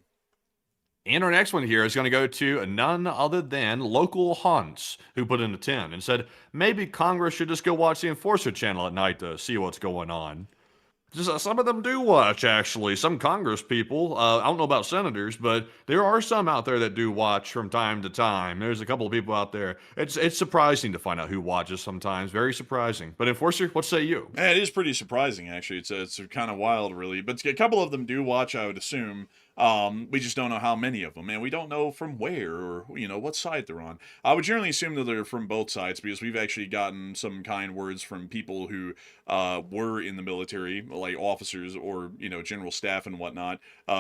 And our next one here is going to go to none other than Local Hunts, who put in a 10 and said, maybe Congress should just go watch the Enforcer channel at night to see what's going on. Just, some of them do watch, actually. Some Congress people. I don't know about senators, but there are some out there that do watch from time to time. There's a couple of people out there. It's surprising to find out who watches sometimes. Very surprising. But Enforcer, what say you? Yeah, it is pretty surprising, actually. It's kind of wild, really. But a couple of them do watch, I would assume. We just don't know how many of them, and we don't know from where or what side they're on. I would generally assume that they're from both sides because we've actually gotten some kind words from people who were in the military, like officers or general staff and whatnot,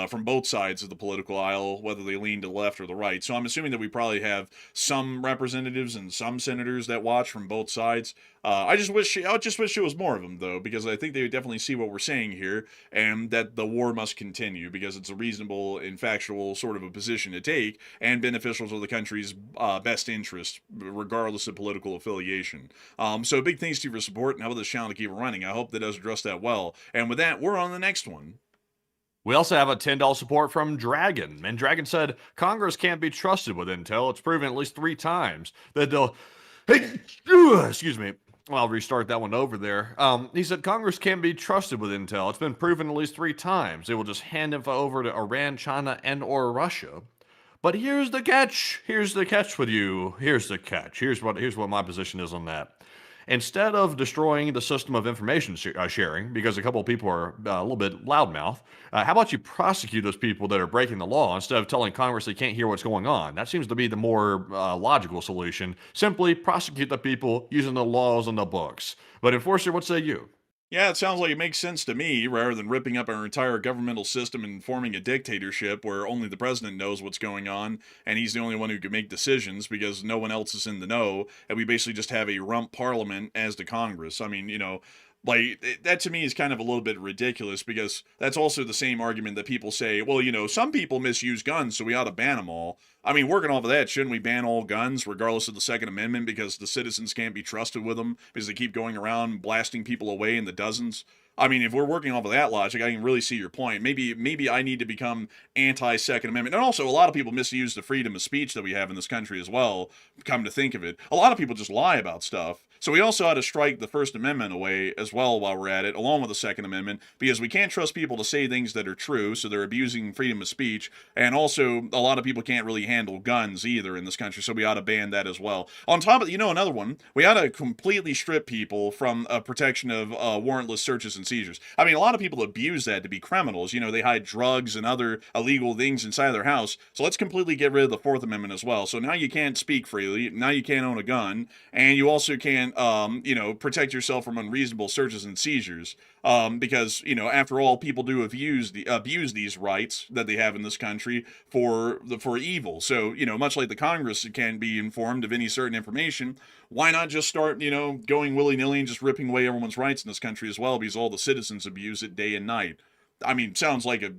from both sides of the political aisle, whether they lean to the left or the right. So I'm assuming that we probably have some representatives and some senators that watch from both sides. I just wish it was more of them, though, because I think they would definitely see what we're saying here and that the war must continue because it's a reasonable and factual sort of a position to take and beneficial to the country's best interest, regardless of political affiliation. So big thanks to you for support and how about this channel to keep it running. I hope that does address that well. And with that, we're on the next one. We also have a $10 support from Dragon. And Dragon said, Congress can't be trusted with intel. It's proven at least 3 times that they'll... Hey, excuse me. Well, I'll restart that one over there. He said, Congress can't be trusted with intel. It's been proven at least 3 times. They will just hand info over to Iran, China, and or Russia. But here's the catch. Here's the catch with you. Here's the catch. Here's what my position is on that. Instead of destroying the system of information sharing, because a couple of people are a little bit loudmouth, how about you prosecute those people that are breaking the law instead of telling Congress they can't hear what's going on? That seems to be the more logical solution. Simply prosecute the people using the laws and the books. But Enforcer, what say you? Yeah, it sounds like it makes sense to me, rather than ripping up our entire governmental system and forming a dictatorship where only the president knows what's going on, and he's the only one who can make decisions because no one else is in the know, and we basically just have a rump parliament as the Congress. I mean, like, that to me is kind of a little bit ridiculous because that's also the same argument that people say, well, some people misuse guns, so we ought to ban them all. I mean, working off of that, shouldn't we ban all guns regardless of the Second Amendment because the citizens can't be trusted with them because they keep going around blasting people away in the dozens? I mean, if we're working off of that logic, I can really see your point. Maybe I need to become anti-Second Amendment. And also, a lot of people misuse the freedom of speech that we have in this country as well, come to think of it. A lot of people just lie about stuff. So we also ought to strike the First Amendment away as well while we're at it, along with the Second Amendment, because we can't trust people to say things that are true, so they're abusing freedom of speech. And also, a lot of people can't really handle guns either in this country, so we ought to ban that as well. On top of, another one, we ought to completely strip people from protection of warrantless searches and seizures. I mean, a lot of people abuse that to be criminals. They hide drugs and other illegal things inside their house. So let's completely get rid of the Fourth Amendment as well. So now you can't speak freely. Now you can't own a gun. And you also can't, protect yourself from unreasonable searches and seizures. Because, after all, people do abuse these rights that they have in this country for evil. So, much like the Congress can be informed of any certain information, why not just start, going willy-nilly and just ripping away everyone's rights in this country as well, because all the citizens abuse it day and night. I mean, sounds like a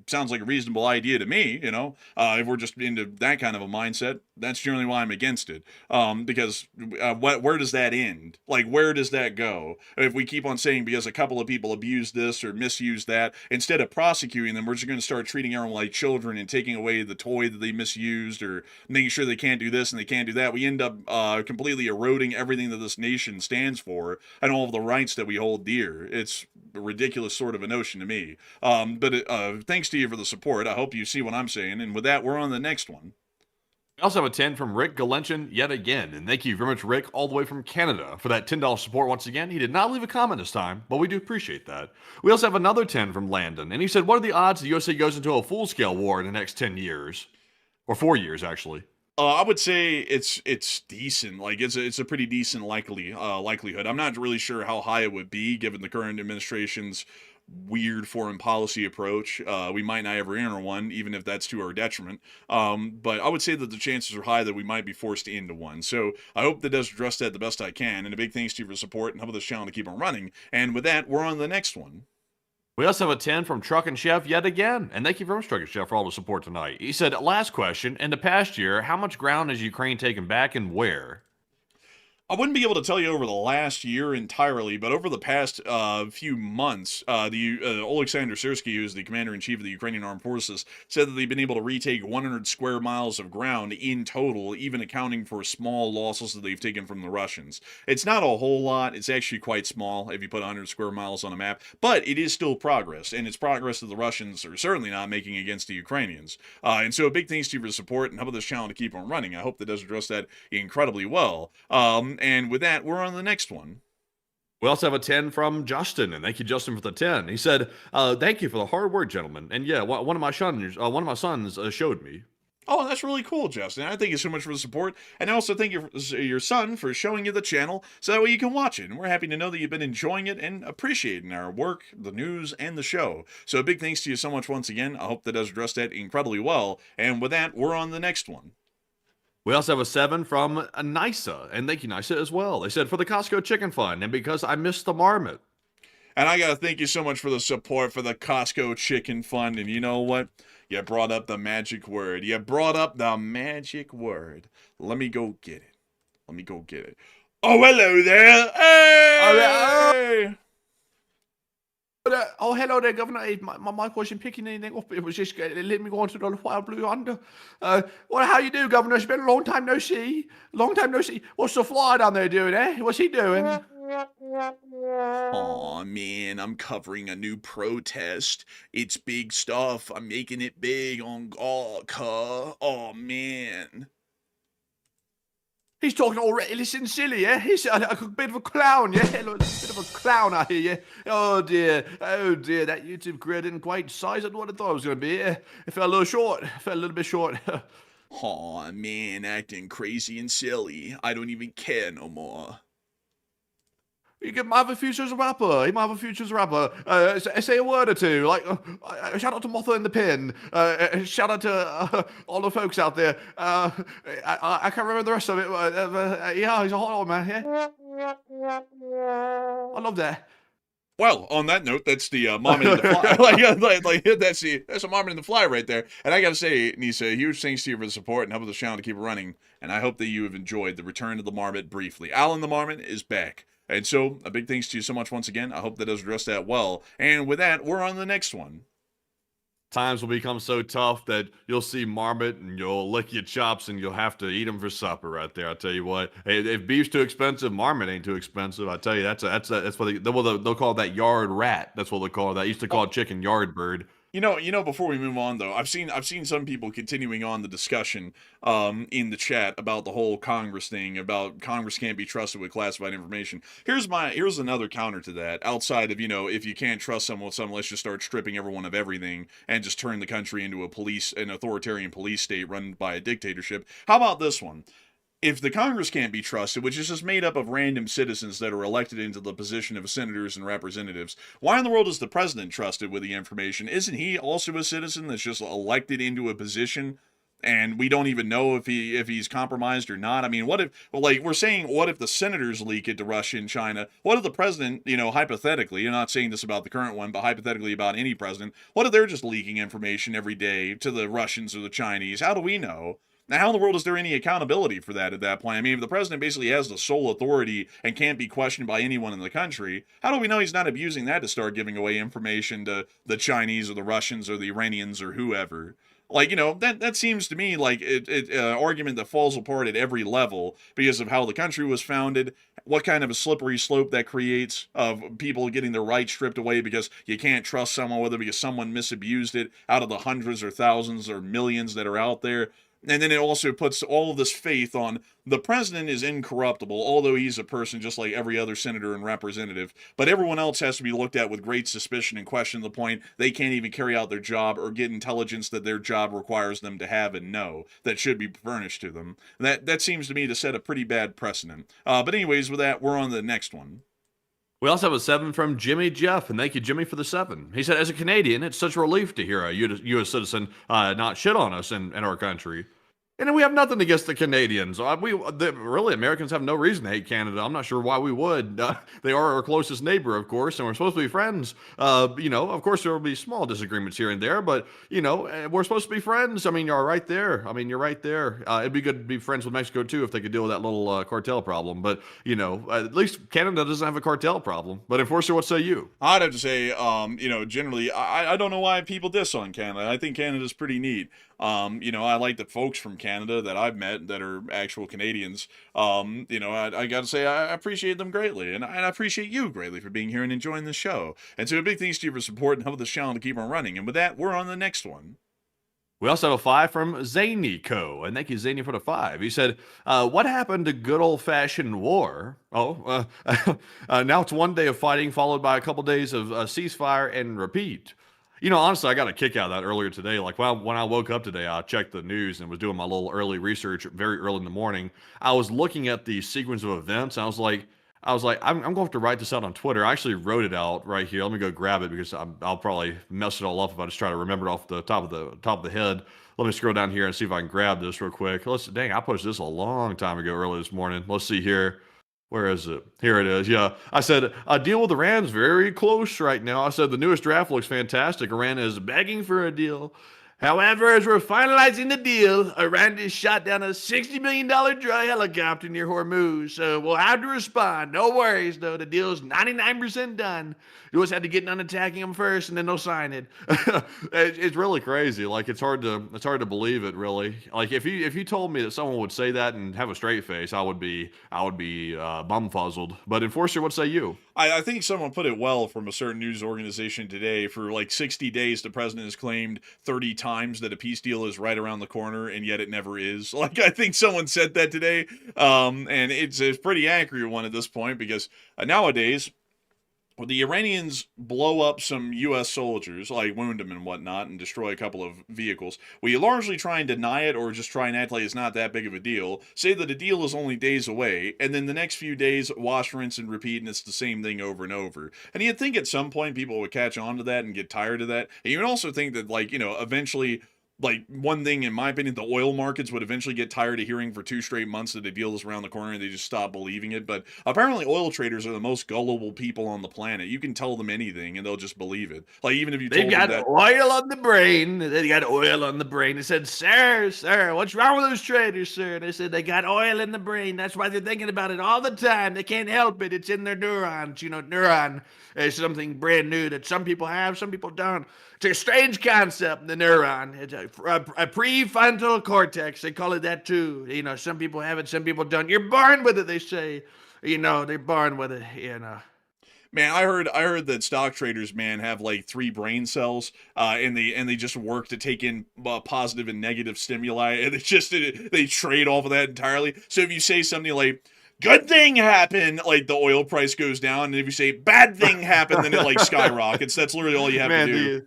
reasonable idea to me, if we're just into that kind of a mindset. That's generally why I'm against it. Because where does that end? Like, where does that go? If we keep on saying because a couple of people abuse this or misuse that, instead of prosecuting them, we're just going to start treating everyone like children and taking away the toy that they misused or making sure they can't do this and they can't do that. We end up completely eroding everything that this nation stands for and all of the rights that we hold dear. It's a ridiculous sort of a notion to me. But thanks to you for the support. I hope you see what I'm saying. And with that, we're on the next one. We also have a 10 from Rick Galenchen yet again. And thank you very much, Rick, all the way from Canada for that $10 support once again. He did not leave a comment this time, but we do appreciate that. We also have another 10 from Landon. And he said, what are the odds the USA goes into a full-scale war in the next 10 years? Or 4 years, actually. I would say it's decent. Like it's a pretty decent likelihood. I'm not really sure how high it would be given the current administration's weird foreign policy approach. We might not ever enter one, even if that's to our detriment. But I would say that the chances are high that we might be forced into one. So I hope that does address that the best I can. And a big thanks to you for support and help this channel to keep on running. And with that, we're on the next one. We also have a 10 from Truck and Chef yet again. And thank you very much, Truck and Chef, for all the support tonight. He said, last question, in the past year, how much ground has Ukraine taken back and where? I wouldn't be able to tell you over the last year entirely, but over the past few months, Alexander Syrskyi, who's the commander-in-chief of the Ukrainian Armed Forces, said that they've been able to retake 100 square miles of ground in total, even accounting for small losses that they've taken from the Russians. It's not a whole lot. It's actually quite small if you put 100 square miles on a map, but it is still progress, and it's progress that the Russians are certainly not making against the Ukrainians. And so a big thanks to you for the support and help this channel to keep on running. I hope that does address that incredibly well. And with that, we're on the next one. We also have a 10 from Justin, and thank you, Justin, for the 10. He said, "Thank you for the hard work, gentlemen." And yeah, one of my sons showed me. Oh, that's really cool, Justin. I thank you so much for the support, and I also thank your son for showing you the channel, so that way you can watch it. And we're happy to know that you've been enjoying it and appreciating our work, the news, and the show. So a big thanks to you so much once again. I hope that does address that incredibly well. And with that, we're on the next one. We also have a 7 from Nisa, and thank you, Nisa, as well. They said, "For the Costco Chicken Fund, and because I missed the marmot." And I gotta thank you so much for the support for the Costco Chicken Fund. And you know what? You brought up the magic word. You brought up the magic word. Let me go get it. Let me go get it. Oh, hello there. Hey! Oh, hello there, Governor. My wasn't picking anything up. It was just letting me go on to the wild blue under. Well, how you do, Governor? It's been a long time no see. Long time no see. What's the fly down there doing, eh? What's he doing? Aw, man, I'm covering a new protest. It's big stuff. I'm making it big on oh, man. He's talking all reckless and silly, yeah? He's a bit of a clown, yeah? A bit of a clown, I hear, yeah? Oh, dear. That YouTube career didn't quite size up what I thought it was going to be, yeah? It fell a little short. It fell a little bit short. Aw, man, acting crazy and silly. I don't even care no more. You might have a future as a rapper. He might have a future as a rapper. Say a word or two. Like, shout out to Mother in the Pin. Shout out to all the folks out there. I can't remember the rest of it. Yeah, he's a hot one, man. Yeah. I love that. Well, on that note, that's the Marmot in the Fly. That's a Marmot in the Fly right there. And I gotta say, Nisa, huge thanks to you for the support and helping the channel to keep it running. And I hope that you have enjoyed the return of the Marmot briefly. Alan the Marmot is back. And so, a big thanks to you so much once again. I hope that does address that well. And with that, we're on the next one. Times will become so tough that you'll see marmot and you'll lick your chops and you'll have to eat them for supper right there. I tell you what, hey, if beef's too expensive, marmot ain't too expensive. I tell you, that's what they'll call that yard rat. That's what they call that. I used to call it chicken yard bird. You know, before we move on though, I've seen some people continuing on the discussion in the chat about the whole Congress thing, about Congress can't be trusted with classified information. Here's another counter to that. Outside of, if you can't trust someone with something, let's just start stripping everyone of everything and just turn the country into an authoritarian police state run by a dictatorship. How about this one? If the Congress can't be trusted, which is just made up of random citizens that are elected into the position of senators and representatives, why in the world is the president trusted with the information? Isn't he also a citizen that's just elected into a position and we don't even know if he's compromised or not? I mean, what if the senators leak it to Russia and China? What if the president, hypothetically, you're not saying this about the current one, but hypothetically about any president, what if they're just leaking information every day to the Russians or the Chinese? How do we know? Now, how in the world is there any accountability for that at that point? I mean, if the president basically has the sole authority and can't be questioned by anyone in the country, how do we know he's not abusing that to start giving away information to the Chinese or the Russians or the Iranians or whoever? That seems to me like an argument that falls apart at every level because of how the country was founded, what kind of a slippery slope that creates of people getting their rights stripped away because you can't trust someone, whether because someone misused it out of the hundreds or thousands or millions that are out there. And then it also puts all of this faith on the president is incorruptible, although he's a person just like every other senator and representative. But everyone else has to be looked at with great suspicion and question to the point they can't even carry out their job or get intelligence that their job requires them to have and know that should be furnished to them. That seems to me to set a pretty bad precedent. But anyways, with that, we're on to the next one. We also have a 7 from Jimmy Jeff, and thank you, Jimmy, for the 7. He said, as a Canadian, it's such a relief to hear a U.S. citizen not shit on us in our country. And we have nothing against the Canadians. Really, Americans have no reason to hate Canada. I'm not sure why we would. They are our closest neighbor, of course, and we're supposed to be friends. Of course, there will be small disagreements here and there, but, we're supposed to be friends. I mean, you're right there. You're right there. It'd be good to be friends with Mexico, too, if they could deal with that little cartel problem. But, at least Canada doesn't have a cartel problem. But, Enforcer, what say you? I'd have to say, generally, I don't know why people diss on Canada. I think Canada's pretty neat. I like the folks from Canada that I've met that are actual Canadians. I got to say I appreciate them greatly, and I appreciate you greatly for being here and enjoying the show. And so a big thanks to you for support and helping this channel to keep on running. And with that, we're on the next one. We also have a 5 from Zany Co. And thank you, Zany, for the 5. He said, what happened to good old-fashioned war? Now it's one day of fighting followed by a couple days of ceasefire and repeat. Honestly, I got a kick out of that earlier today. Like, when I woke up today, I checked the news and was doing my little early research very early in the morning. I was looking at the sequence of events. And I was like, I'm going to have to write this out on Twitter. I actually wrote it out right here. Let me go grab it because I'll probably mess it all up if I just try to remember it off the top of the head. Let me scroll down here and see if I can grab this real quick. Dang, I posted this a long time ago early this morning. Let's see here. Where is it? Here it is. Yeah. I said, a deal with Iran's very close right now. I said, the newest draft looks fantastic. Iran is begging for a deal. However, as we're finalizing the deal, Iran just shot down a $60 million dry helicopter near Hormuz. So we'll have to respond. No worries, though. The deal's 99% done. You just have to get done attacking them first, and then they'll sign it. It's really crazy. Like, it's hard to believe it, really. Like, if you told me that someone would say that and have a straight face, I would be bumfuzzled. But Enforcer, what say you? I think someone put it well from a certain news organization today. For like 60 days, the president has claimed 30 times that a peace deal is right around the corner, and yet it never is. Like, I think someone said that today, and it's a pretty accurate one at this point, because nowadays, when the Iranians blow up some U.S. soldiers, like wound them and whatnot, and destroy a couple of vehicles, we largely try and deny it or just try and act like it's not that big of a deal, say that a deal is only days away, and then the next few days, wash, rinse, and repeat, and it's the same thing over and over. And you'd think at some point people would catch on to that and get tired of that. And you would also think that, eventually, one thing, in my opinion, the oil markets would eventually get tired of hearing for 2 straight months that a deal is around the corner and they just stop believing it. But apparently oil traders are the most gullible people on the planet. You can tell them anything and they'll just believe it. Like, even if you told them that... They've got oil on the brain. They got oil on the brain. They said, sir, what's wrong with those traders, sir? They said they got oil in the brain. That's why they're thinking about it all the time. They can't help it. It's in their neurons. Neuron is something brand new that some people have, some people don't. It's a strange concept, the neuron. It's a prefrontal cortex. They call it that too. Some people have it, some people don't. You're born with it, they say. They're born with it. Man, I heard that stock traders, man, have like 3 brain cells, and they just work to take in positive and negative stimuli, and they trade off of that entirely. So if you say something like, good thing happened, like, the oil price goes down, and if you say bad thing happened, then it like skyrockets. That's literally all you have to do.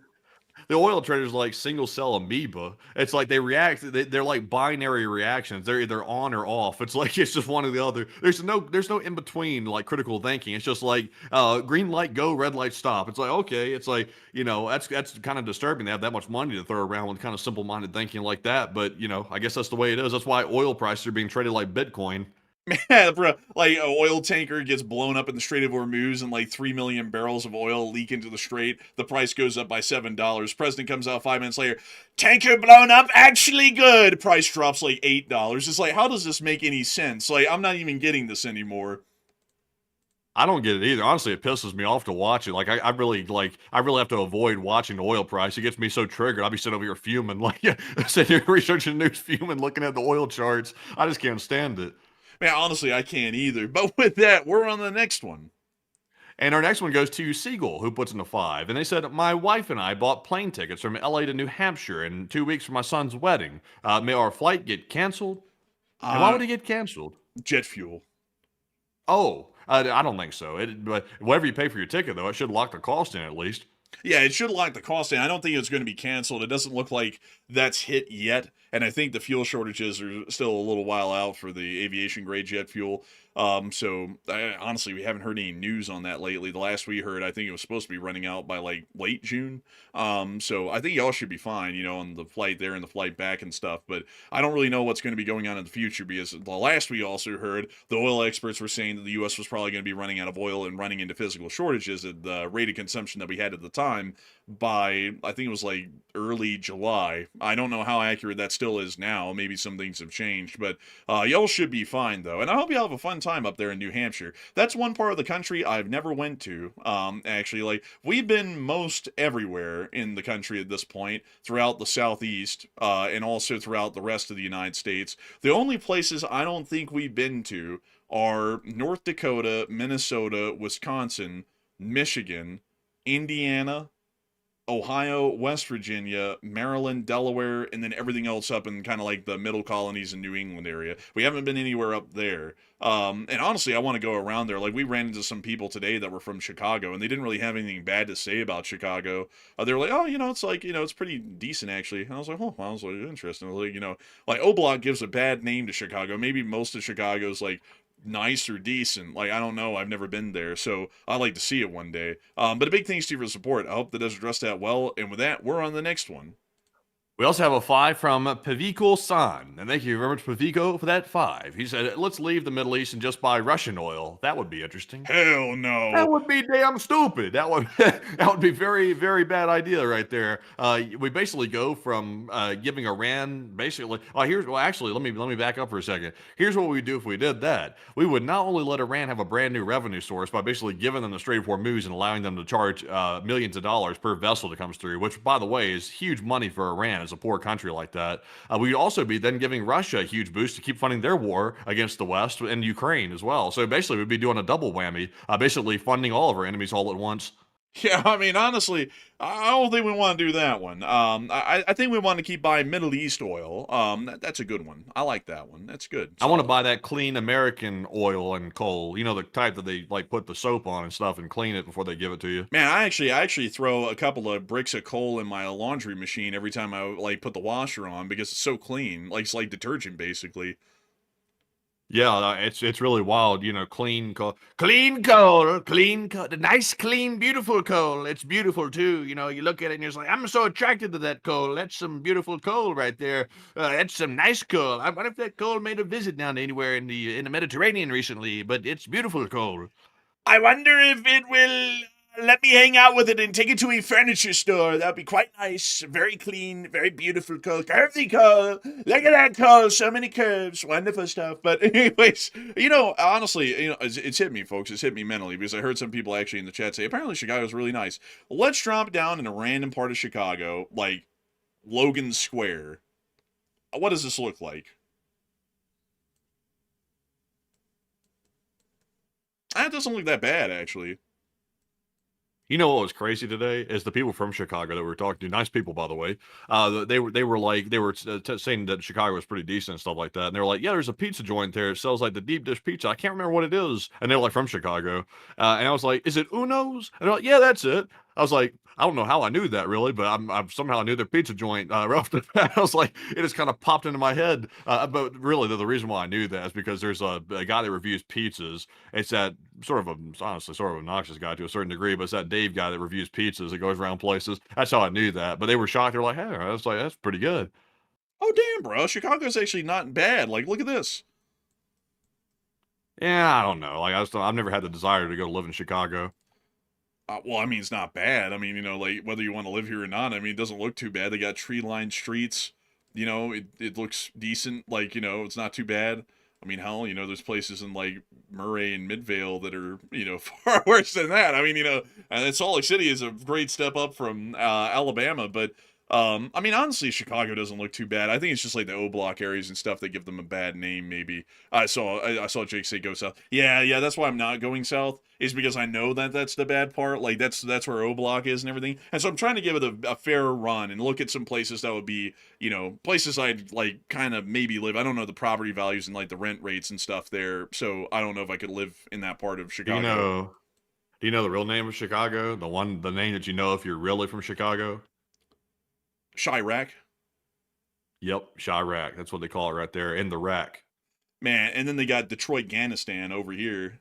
The oil traders are like single cell amoeba. It's like they react. They're like binary reactions. They're either on or off. It's like it's just one or the other. There's no in between, like, critical thinking. It's just like green light go, red light stop. It's like, okay. It's like, that's kind of disturbing. They have that much money to throw around with kind of simple minded thinking like that. But I guess that's the way it is. That's why oil prices are being traded like Bitcoin. Man, bro, like, an oil tanker gets blown up in the Strait of Hormuz and like 3 million barrels of oil leak into the strait. The price goes up by $7. President comes out 5 minutes later. Tanker blown up, actually good. Price drops like $8. It's like, how does this make any sense? Like, I'm not even getting this anymore. I don't get it either. Honestly, it pisses me off to watch it. Like, I really have to avoid watching the oil price. It gets me so triggered. I'll be sitting over here fuming, like, sitting here researching news, fuming, looking at the oil charts. I just can't stand it. Man, honestly, I can't either. But with that, we're on the next one. And our next one goes to Siegel, who puts in a 5. And they said, my wife and I bought plane tickets from LA to New Hampshire in 2 weeks for my son's wedding. May our flight get canceled? And why would it get canceled? Jet fuel. Oh, I don't think so. But whatever you pay for your ticket, though, it should lock the cost in at least. Yeah, it should lock the cost in. I don't think it's going to be canceled. It doesn't look like that's hit yet. And I think the fuel shortages are still a little while out for the aviation grade jet fuel. Honestly, we haven't heard any news on that lately. The last we heard, I think it was supposed to be running out by like late June. So I think y'all should be fine, on the flight there and the flight back and stuff. But I don't really know what's going to be going on in the future, because the last we also heard, the oil experts were saying that the U.S. was probably going to be running out of oil and running into physical shortages at the rate of consumption that we had at the time by, I think it was like early July. I don't know how accurate that still is now. Maybe some things have changed, but y'all should be fine though. And I hope y'all have a fun time up there in New Hampshire. That's one part of the country I've never went to. Actually, like, we've been most everywhere in the country at this point, throughout the Southeast, and also throughout the rest of the United States. The only places I don't think we've been to are North Dakota, Minnesota, Wisconsin, Michigan, Indiana, Ohio, West Virginia, Maryland, Delaware, and then everything else up in kind of like the middle colonies and New England area. We haven't been anywhere up there. And honestly, I want to go around there. Like, we ran into some people today that were from Chicago, and they didn't really have anything bad to say about Chicago. They were like, oh, it's like, it's pretty decent, actually. And I was like, oh, I was like, interesting. I was like, like, O-Block gives a bad name to Chicago. Maybe most of Chicago's like nice or decent. Like, I don't know. I've never been there, so I'd like to see it one day. But a big thanks to you for the support. I hope that does address that well. And with that, we're on the next one. We also have a 5 from Pavico-san, and thank you very much, Pavico, for that 5. He said, let's leave the Middle East and just buy Russian oil. That would be interesting. Hell no. That would be damn stupid. That would be very, very bad idea right there. We basically go from giving Iran basically. Actually, let me back up for a second. Here's what we would do if we did that. We would not only let Iran have a brand new revenue source by basically giving them the Strait of Hormuz and allowing them to charge millions of dollars per vessel that comes through, which, by the way, is huge money for Iran as a poor country like that. We'd also be then giving Russia a huge boost to keep funding their war against the West and Ukraine as well. So basically, we'd be doing a double whammy, basically funding all of our enemies all at once. Yeah, I mean, honestly, I don't think we want to do that one. I think we want to keep buying Middle East oil. That's a good one. I like that one. That's good. I want to buy that clean American oil and coal. The type that they like put the soap on and stuff and clean it before they give it to you. Man, I actually throw a couple of bricks of coal in my laundry machine every time I like put the washer on, because it's so clean. Like, it's like detergent basically. Yeah, it's really wild, clean coal, the nice, clean, beautiful coal. It's beautiful too, you look at it and you're just like, I'm so attracted to that coal. That's some beautiful coal right there. That's some nice coal. I wonder if that coal made a visit down anywhere in the Mediterranean recently, but it's beautiful coal. I wonder if it will let me hang out with it and take it to a furniture store. That'd be quite nice. Very clean, very beautiful coal. Curvy coal. Look at that coal. So many curves. Wonderful stuff. But anyways, honestly, it's hit me, folks. It's hit me mentally, because I heard some people actually in the chat say, apparently Chicago's really nice. Let's drop down in a random part of Chicago, like Logan Square. What does this look like? That doesn't look that bad, actually. You know what was crazy today is the people from Chicago that we were talking to, nice people, by the way. They were saying that Chicago was pretty decent and stuff like that. And they were like, yeah, there's a pizza joint there. It sells like the deep dish pizza. I can't remember what it is. And they were like, from Chicago. And I was like, is it Uno's? And they're like, yeah, that's it. I was like, I don't know how I knew that really, but I somehow knew their pizza joint right off the bat. I was like, it just kind of popped into my head. But really, the reason why I knew that is because there's a guy that reviews pizzas. It's that honestly sort of obnoxious guy to a certain degree, but it's that Dave guy that reviews pizzas that goes around places. That's how I knew that. But they were shocked. They're like, hey, I was like, that's pretty good. Oh, damn, bro. Chicago's actually not bad. Like, look at this. Yeah, I don't know. Like, I've never had the desire to go live in Chicago. Well, I mean, it's not bad. I mean, like, whether you want to live here or not, I mean, it doesn't look too bad. They got tree-lined streets. It looks decent. Like, it's not too bad. I mean, hell, there's places in, like, Murray and Midvale that are, far worse than that. I mean, and Salt Lake City is a great step up from Alabama, but I mean, honestly, Chicago doesn't look too bad. I think it's just like the O-Block areas and stuff that give them a bad name, maybe. I saw Jake say go south. Yeah, that's why I'm not going south, is because I know that that's the bad part. Like, that's where O-Block is and everything. And so I'm trying to give it a fair run and look at some places that would be, places I'd, like, kind of maybe live. I don't know the property values and, like, the rent rates and stuff there, so I don't know if I could live in that part of Chicago. Do you know the real name of Chicago? The name that you know if you're really from Chicago? Chirac. Yep, Chirac. That's what they call it right there, in the rack. Man, and then they got Detroit, Afghanistan over here.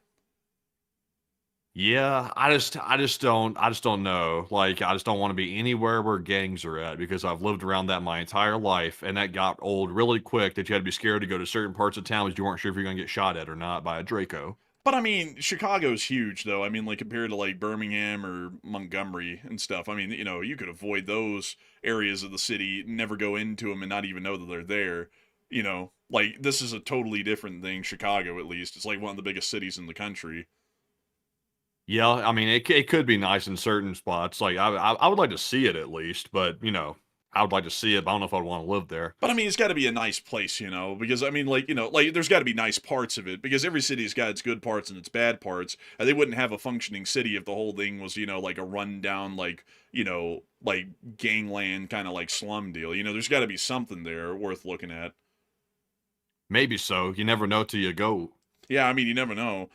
Yeah, I just don't know. Like, I just don't want to be anywhere where gangs are at because I've lived around that my entire life, and that got old really quick. That you had to be scared to go to certain parts of town because you weren't sure if you're gonna get shot at or not by a Draco. But I mean, Chicago's huge, though. I mean, like compared to like Birmingham or Montgomery and stuff. I mean, you could avoid those areas of the city, never go into them, and not even know that they're there. Like this is a totally different thing. Chicago, at least, it's like one of the biggest cities in the country. Yeah, I mean, it could be nice in certain spots. Like, I would like to see it at least, but I would like to see it. But I don't know if I'd want to live there. But I mean, it's got to be a nice place, because I mean, like there's got to be nice parts of it because every city's got its good parts and its bad parts. And they wouldn't have a functioning city if the whole thing was, like a rundown, like gangland kind of like slum deal. There's got to be something there worth looking at. Maybe so. You never know till you go. Yeah, I mean, you never know.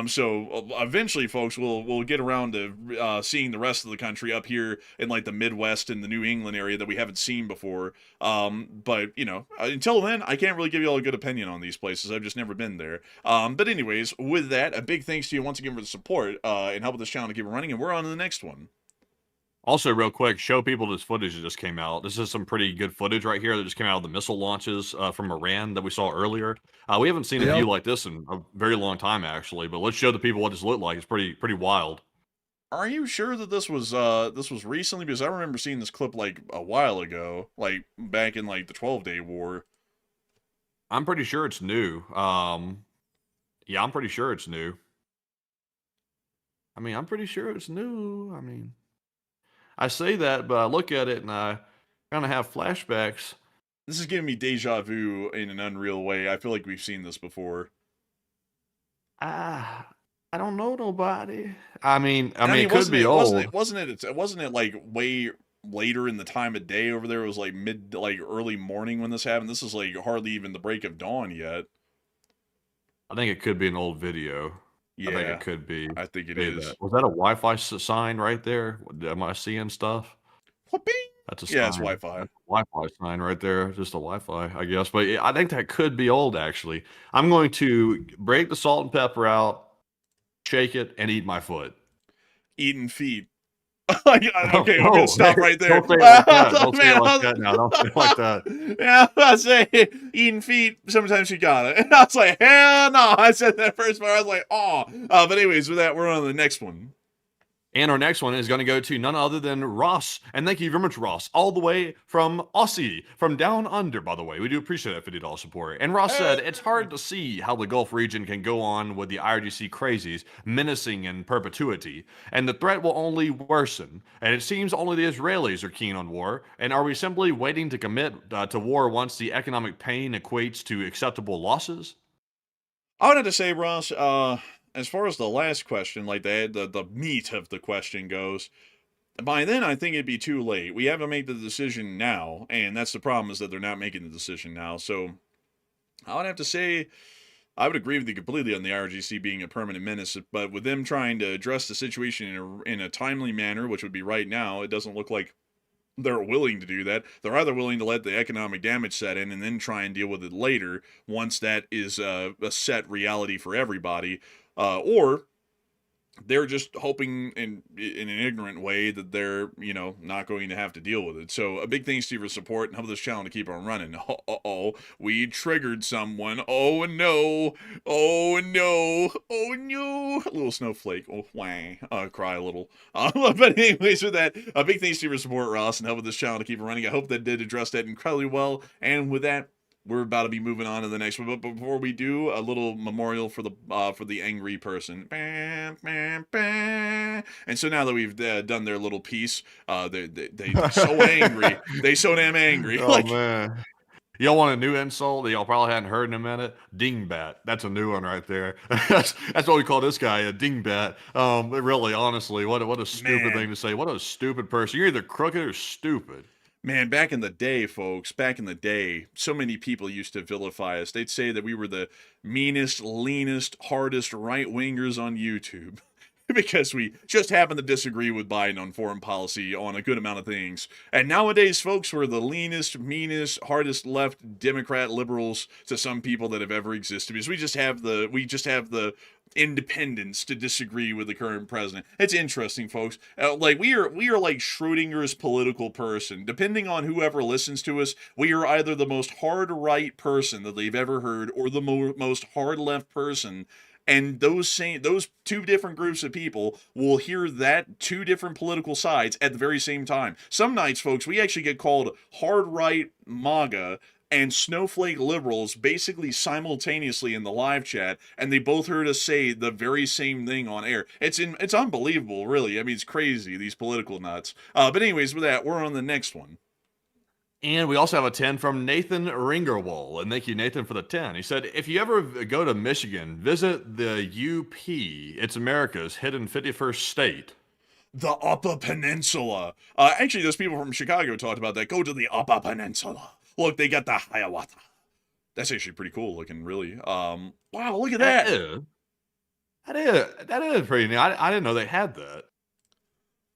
So eventually, folks, we'll get around to seeing the rest of the country up here in like the Midwest and the New England area that we haven't seen before. But until then, I can't really give you all a good opinion on these places. I've just never been there. But anyways, with that, a big thanks to you once again for the support and helping this channel to keep it running. And we're on to the next one. Also, real quick, show people this footage that just came out. This is some pretty good footage right here that just came out of the missile launches from Iran that we saw earlier. We haven't seen a view like this in a very long time, actually. But let's show the people what this looked like. It's pretty wild. Are you sure that this was recently? Because I remember seeing this clip like a while ago, like back in like the 12-Day War. I'm pretty sure it's new. Yeah, I'm pretty sure it's new. I'm pretty sure it's new. I say that, but I look at it and I kind of have flashbacks. This is giving me deja vu in an unreal way. I feel like we've seen this before. I don't know nobody. It could be old. Wasn't it like way later in the time of day over there? It was like early morning when this happened. This is like hardly even the break of dawn yet. I think it could be an old video. Yeah, I think it could be. I think it is. Was that a Wi-Fi sign right there? Am I seeing stuff? Whooping. That's a sign. Yeah, it's Wi-Fi. That's a Wi-Fi sign right there. Just a Wi-Fi, I guess. But I think that could be old, actually. I'm going to break the salt and pepper out, shake it, and eat my foot. Eating feet. Okay, we're gonna stop right there. Don't say it like that. Don't say it like that now. Don't say it like that. Yeah, I say eating feet. Sometimes you got it. And I was like, hell no. I said that first part. I was like, oh. But anyways, with that, we're on to the next one. And our next one is going to go to none other than Ross. And thank you very much, Ross. All the way from Aussie, from down under, by the way. We do appreciate that $50 support. And Ross said, it's hard to see how the Gulf region can go on with the IRGC crazies menacing in perpetuity. And the threat will only worsen. And it seems only the Israelis are keen on war. And are we simply waiting to commit to war once the economic pain equates to acceptable losses? I would have to say, Ross, as far as the last question, like the meat of the question goes, by then I think it'd be too late. We haven't made the decision now, and that's the problem, is that they're not making the decision now. So I would have to say I would agree with you completely on the IRGC being a permanent menace, but with them trying to address the situation in a timely manner, which would be right now, it doesn't look like they're willing to do that. They're either willing to let the economic damage set in and then try and deal with it later once that is a set reality for everybody, or they're just hoping in an ignorant way that they're, not going to have to deal with it. So a big thanks to you for support and help this channel to keep on running. Uh-oh, we triggered someone. Oh no, oh no, oh no. A little snowflake. Oh, wang. Cry a little. But anyways, with that, a big thanks to you for support, Ross, and help with this channel to keep it running. I hope that did address that incredibly well. And with that, we're about to be moving on to the next one, but before we do, a little memorial for the angry person. And so now that we've done their little piece, they're so angry. They so damn angry. Oh, man. Y'all want a new insult that y'all probably hadn't heard in a minute? Dingbat. That's a new one right there. That's what we call this guy, a dingbat. Really, honestly, what a stupid thing to say. What a stupid person. You're either crooked or stupid. Man, back in the day, folks, back in the day, so many people used to vilify us. They'd say that we were the meanest, leanest, hardest right-wingers on YouTube. because we just happen to disagree with Biden on foreign policy on a good amount of things. And nowadays, folks, we're the leanest, meanest, hardest left Democrat liberals to some people that have ever existed, because we just have the independence to disagree with the current president. It's interesting, folks. Like we are like Schrodinger's political person. Depending on whoever listens to us, we are either the most hard right person that they've ever heard, or the most hard left person. And those two different groups of people will hear that two different political sides at the very same time. Some nights, folks, we actually get called hard right MAGA and snowflake liberals basically simultaneously in the live chat, and they both heard us say the very same thing on air. It's unbelievable, really. I mean, it's crazy, these political nuts. But anyways, with that, we're on the next one. And we also have a 10 from Nathan Ringerwall. And thank you, Nathan, for the 10. He said, if you ever go to Michigan, visit the UP. It's America's hidden 51st state. The Upper Peninsula. Actually, those people from Chicago talked about that. Go to the Upper Peninsula. Look, they got the Hiawatha. That's actually pretty cool looking, really. Wow, look at that. That is pretty neat. I didn't know they had that.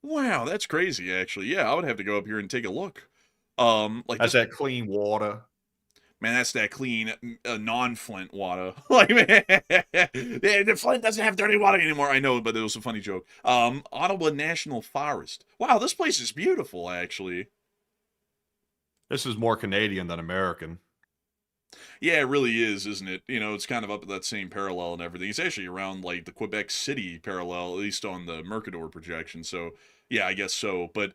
Wow, that's crazy, actually. Yeah, I would have to go up here and take a look. That's that clean water. Man, that's that clean, non-Flint water. Like, man, the Flint doesn't have dirty water anymore. I know, but it was a funny joke. Ottawa National Forest. Wow, this place is beautiful, actually. This is more Canadian than American. Yeah, it really is, isn't it? You know, it's kind of up at that same parallel and everything. It's actually around, like, the Quebec City parallel, at least on the Mercator projection. So, yeah, I guess so. But,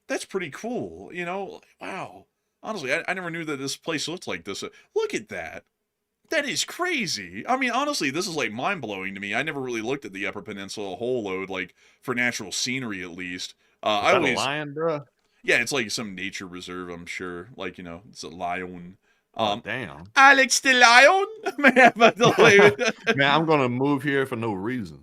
that's pretty cool, you know? Wow. Honestly, I never knew that this place looked like this. Look at that. That is crazy. I mean, honestly, this is, like, mind-blowing to me. I never really looked at the Upper Peninsula a whole load, like, for natural scenery, at least. I always... a lion, bro? Yeah, it's like some nature reserve, I'm sure. Like, you know, it's a lion. Damn. Alex the lion? Man, by the way. Man, I'm going to move here for no reason.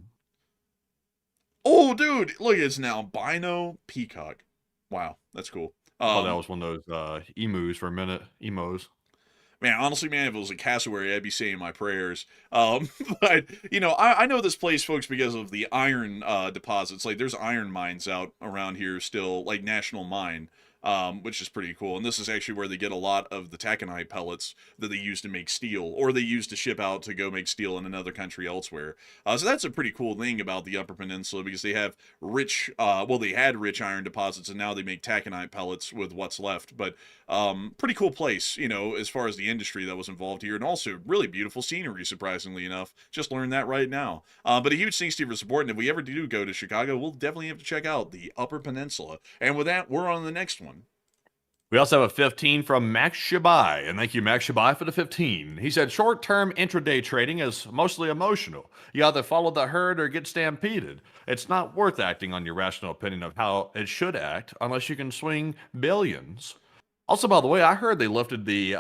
Oh, dude. Look, it's now albino peacock. Wow, that's cool. Oh, that was one of those emus for a minute. Emos. Man, honestly, man, if it was a cassowary, I'd be saying my prayers. But, you know, I know this place, folks, because of the iron deposits. Like, there's iron mines out around here still, like National Mine, which is pretty cool. And this is actually where they get a lot of the taconite pellets that they use to make steel, or they use to ship out to go make steel in another country elsewhere. So that's a pretty cool thing about the Upper Peninsula, because they have rich, they had rich iron deposits, and now they make taconite pellets with what's left. But pretty cool place, you know, as far as the industry that was involved here, and also really beautiful scenery, surprisingly enough. Just learned that right now. But a huge thanks to you for supporting. If we ever do go to Chicago, we'll definitely have to check out the Upper Peninsula. And with that, we're on the next one. We also have a 15 from Max Shabai, and thank you, Max Shabai, for the 15. He said, short-term intraday trading is mostly emotional. You either follow the herd or get stampeded. It's not worth acting on your rational opinion of how it should act unless you can swing billions. Also, by the way, I heard they lifted the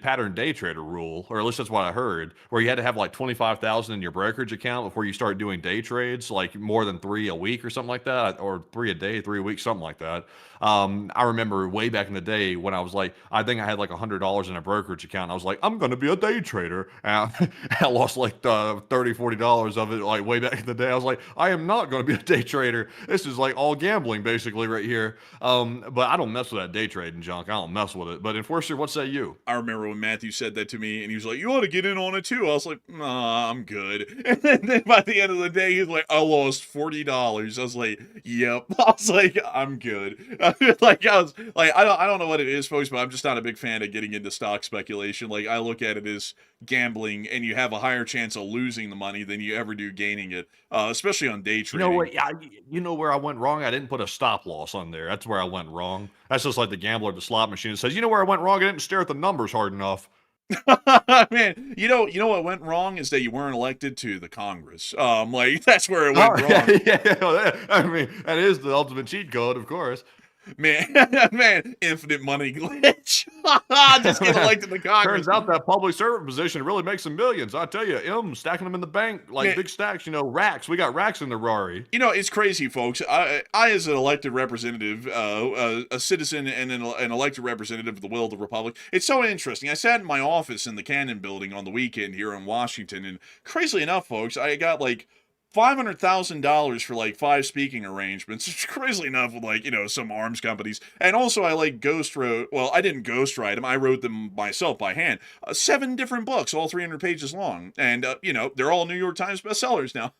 pattern day trader rule, or at least that's what I heard, where you had to have like 25,000 in your brokerage account before you start doing day trades, like more than 3 a week or something like that, or 3 a day, 3 a week, something like that. I remember way back in the day when I was like, I think I had like $100 in a brokerage account. I was like, I'm going to be a day trader. And I lost like $30, $40 of it like way back in the day. I was like, I am not going to be a day trader. This is like all gambling basically right here. But I don't mess with that day trading junk. I don't mess with it. But Enforcer, what say you? I remember when Matthew said that to me, and he was like, you ought to get in on it too. I was like, nah, I'm good. And then by the end of the day, he's like, I lost $40. I was like, yep. I was like, I'm good. I don't know what it is, folks, but I'm just not a big fan of getting into stock speculation. Like, I look at it as gambling, and you have a higher chance of losing the money than you ever do gaining it, especially on day trading. You know what? You know where I went wrong? I didn't put a stop loss on there. That's where I went wrong. That's just like the gambler at the slot machine that says, you know where I went wrong? I didn't stare at the numbers hard enough. Man, you know what went wrong is that you weren't elected to the Congress. Like, that's where it went wrong. Yeah, I mean, that is the ultimate cheat code, of course. Man, infinite money glitch. Just get elected to Congress. Turns out that public servant position really makes some millions. I tell you, stacking them in the bank like big stacks. You know, racks. We got racks in the Rari. You know, it's crazy, folks. I as an elected representative, a citizen and an elected representative of the will of the Republic, it's so interesting. I sat in my office in the Cannon Building on the weekend here in Washington, and crazily enough, folks, I got like $500,000 for like 5 speaking arrangements, which is crazy enough with like, some arms companies. And also I like I didn't ghost write them. I wrote them myself by hand. 7 different books, all 300 pages long. And, they're all New York Times bestsellers now.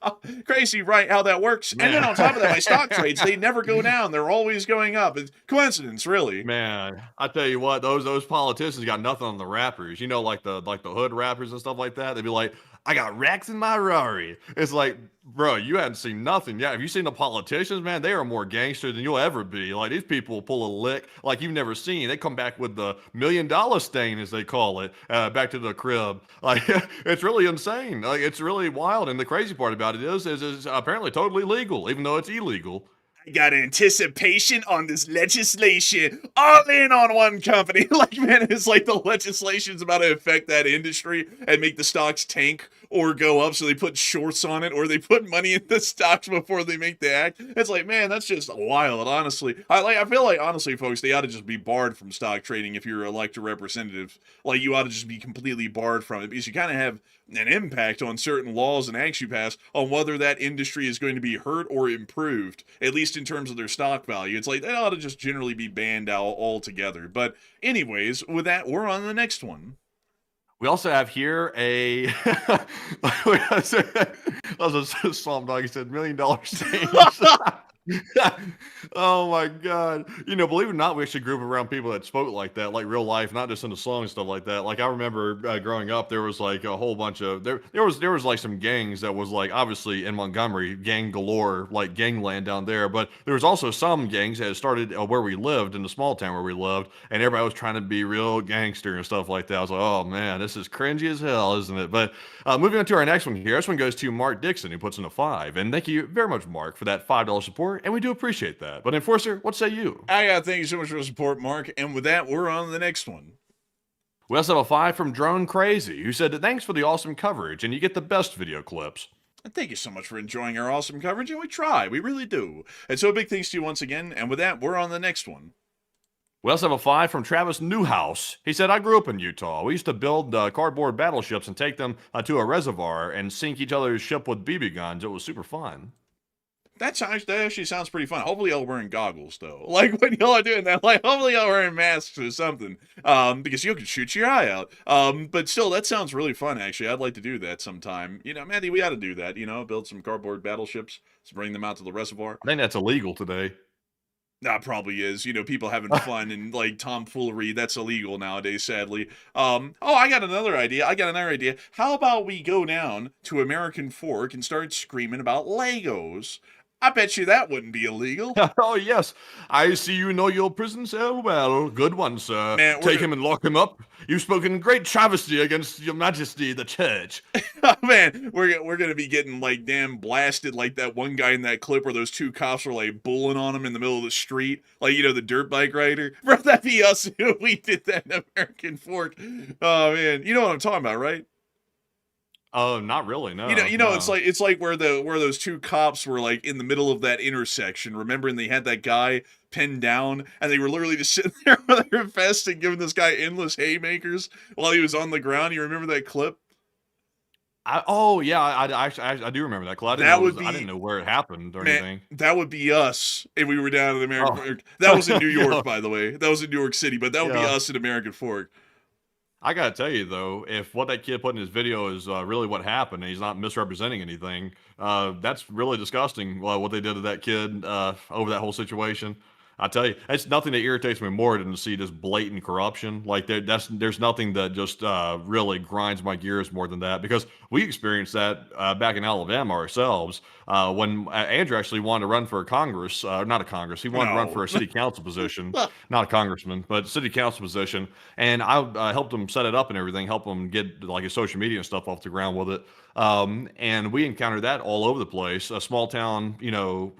Crazy, right? How that works. Man. And then on top of that, my stock trades, they never go down. They're always going up. It's coincidence, really. Man, I tell you what, those politicians got nothing on the rappers. Like the hood rappers and stuff like that. They'd be like, I got racks in my Rari. It's like, bro, you hadn't seen nothing yet. Have you seen the politicians, man? They are more gangster than you'll ever be. Like, these people pull a lick like you've never seen. They come back with the $1 million stain, as they call it, back to the crib. Like, it's really insane. Like, it's really wild. And the crazy part about it is it's apparently totally legal, even though it's illegal. Got anticipation on this legislation, all in on one company. Like, man, it's like the legislation's about to affect that industry and make the stocks tank or go up, so they put shorts on it, or they put money in the stocks before they make the act. It's like, man, that's just wild, honestly. I feel like, honestly, folks, they ought to just be barred from stock trading if you're elected representative. Like, you ought to just be completely barred from it, because you kind of have an impact on certain laws and acts you pass on whether that industry is going to be hurt or improved, at least in terms of their stock value. It's like, they ought to just generally be banned out altogether. But anyways, with that, we're on the next one. We also have here a that was a Swamp Dog. He said $1 million stage. Oh my God. Believe it or not, we actually grew up around people that spoke like that, like real life, not just in the song and stuff like that. Like, I remember growing up, there was like a whole bunch of, there was like some gangs that was like, obviously in Montgomery, gang galore, like gangland down there. But there was also some gangs that had started where we lived, in the small town where we lived, and everybody was trying to be real gangster and stuff like that. I was like, oh man, this is cringy as hell, isn't it? But moving on to our next one here. This one goes to Mark Dixon, who puts in a 5. And thank you very much, Mark, for that $5 support. And we do appreciate that. But Enforcer, what say you? Thank you so much for the support, Mark. And with that, we're on to the next one. We also have a 5 from Drone Crazy, who said, thanks for the awesome coverage, and you get the best video clips. And thank you so much for enjoying our awesome coverage, and we try. We really do. And so a big thanks to you once again. And with that, we're on the next one. We also have a 5 from Travis Newhouse. He said, I grew up in Utah. We used to build cardboard battleships and take them to a reservoir and sink each other's ship with BB guns. It was super fun. That actually sounds pretty fun. Hopefully y'all wearing goggles, though. Like, when y'all are doing that, like, hopefully y'all wearing masks or something. Because you can shoot your eye out. But still, that sounds really fun, actually. I'd like to do that sometime. Mandy, we ought to do that, build some cardboard battleships, to bring them out to the reservoir. I think that's illegal today. That probably is. People having fun and, like, tomfoolery. That's illegal nowadays, sadly. I got another idea. How about we go down to American Fork and start screaming about Legos? I bet you that wouldn't be illegal. Oh, yes. I see you know your prison cell well. Good one, sir. Man, take him and lock him up. You've spoken great travesty against your majesty, the church. Man, we're going to be getting, like, damn blasted like that one guy in that clip where those 2 cops were, like, bullying on him in the middle of the street. Like, the dirt bike rider. Bro, that'd be us if we did that in American Fork. Oh, man. You know what I'm talking about, right? Oh, not really, no. No. It's like where those 2 cops were, like, in the middle of that intersection. Remember, and they had that guy pinned down, and they were literally just sitting there with their vest and giving this guy endless haymakers while he was on the ground. You remember that clip? I do remember that clip. I didn't know where it happened or anything. That would be us if we were down in American Fork. That was in New York, by the way. That was in New York City, but that would be us in American Fork. I gotta tell you though, if what that kid put in his video is really what happened, and he's not misrepresenting anything, that's really disgusting. What they did to that kid over that whole situation. I tell you, it's nothing that irritates me more than to see this blatant corruption. Like there's nothing that just really grinds my gears more than that, because we experienced that back in Alabama ourselves when Andrew actually wanted to run for Congress, not a Congress. He wanted to run for a city council position, not a congressman, but city council position. And I helped him set it up and everything, help him get like his social media and stuff off the ground with it. And we encountered that all over the place. A small town,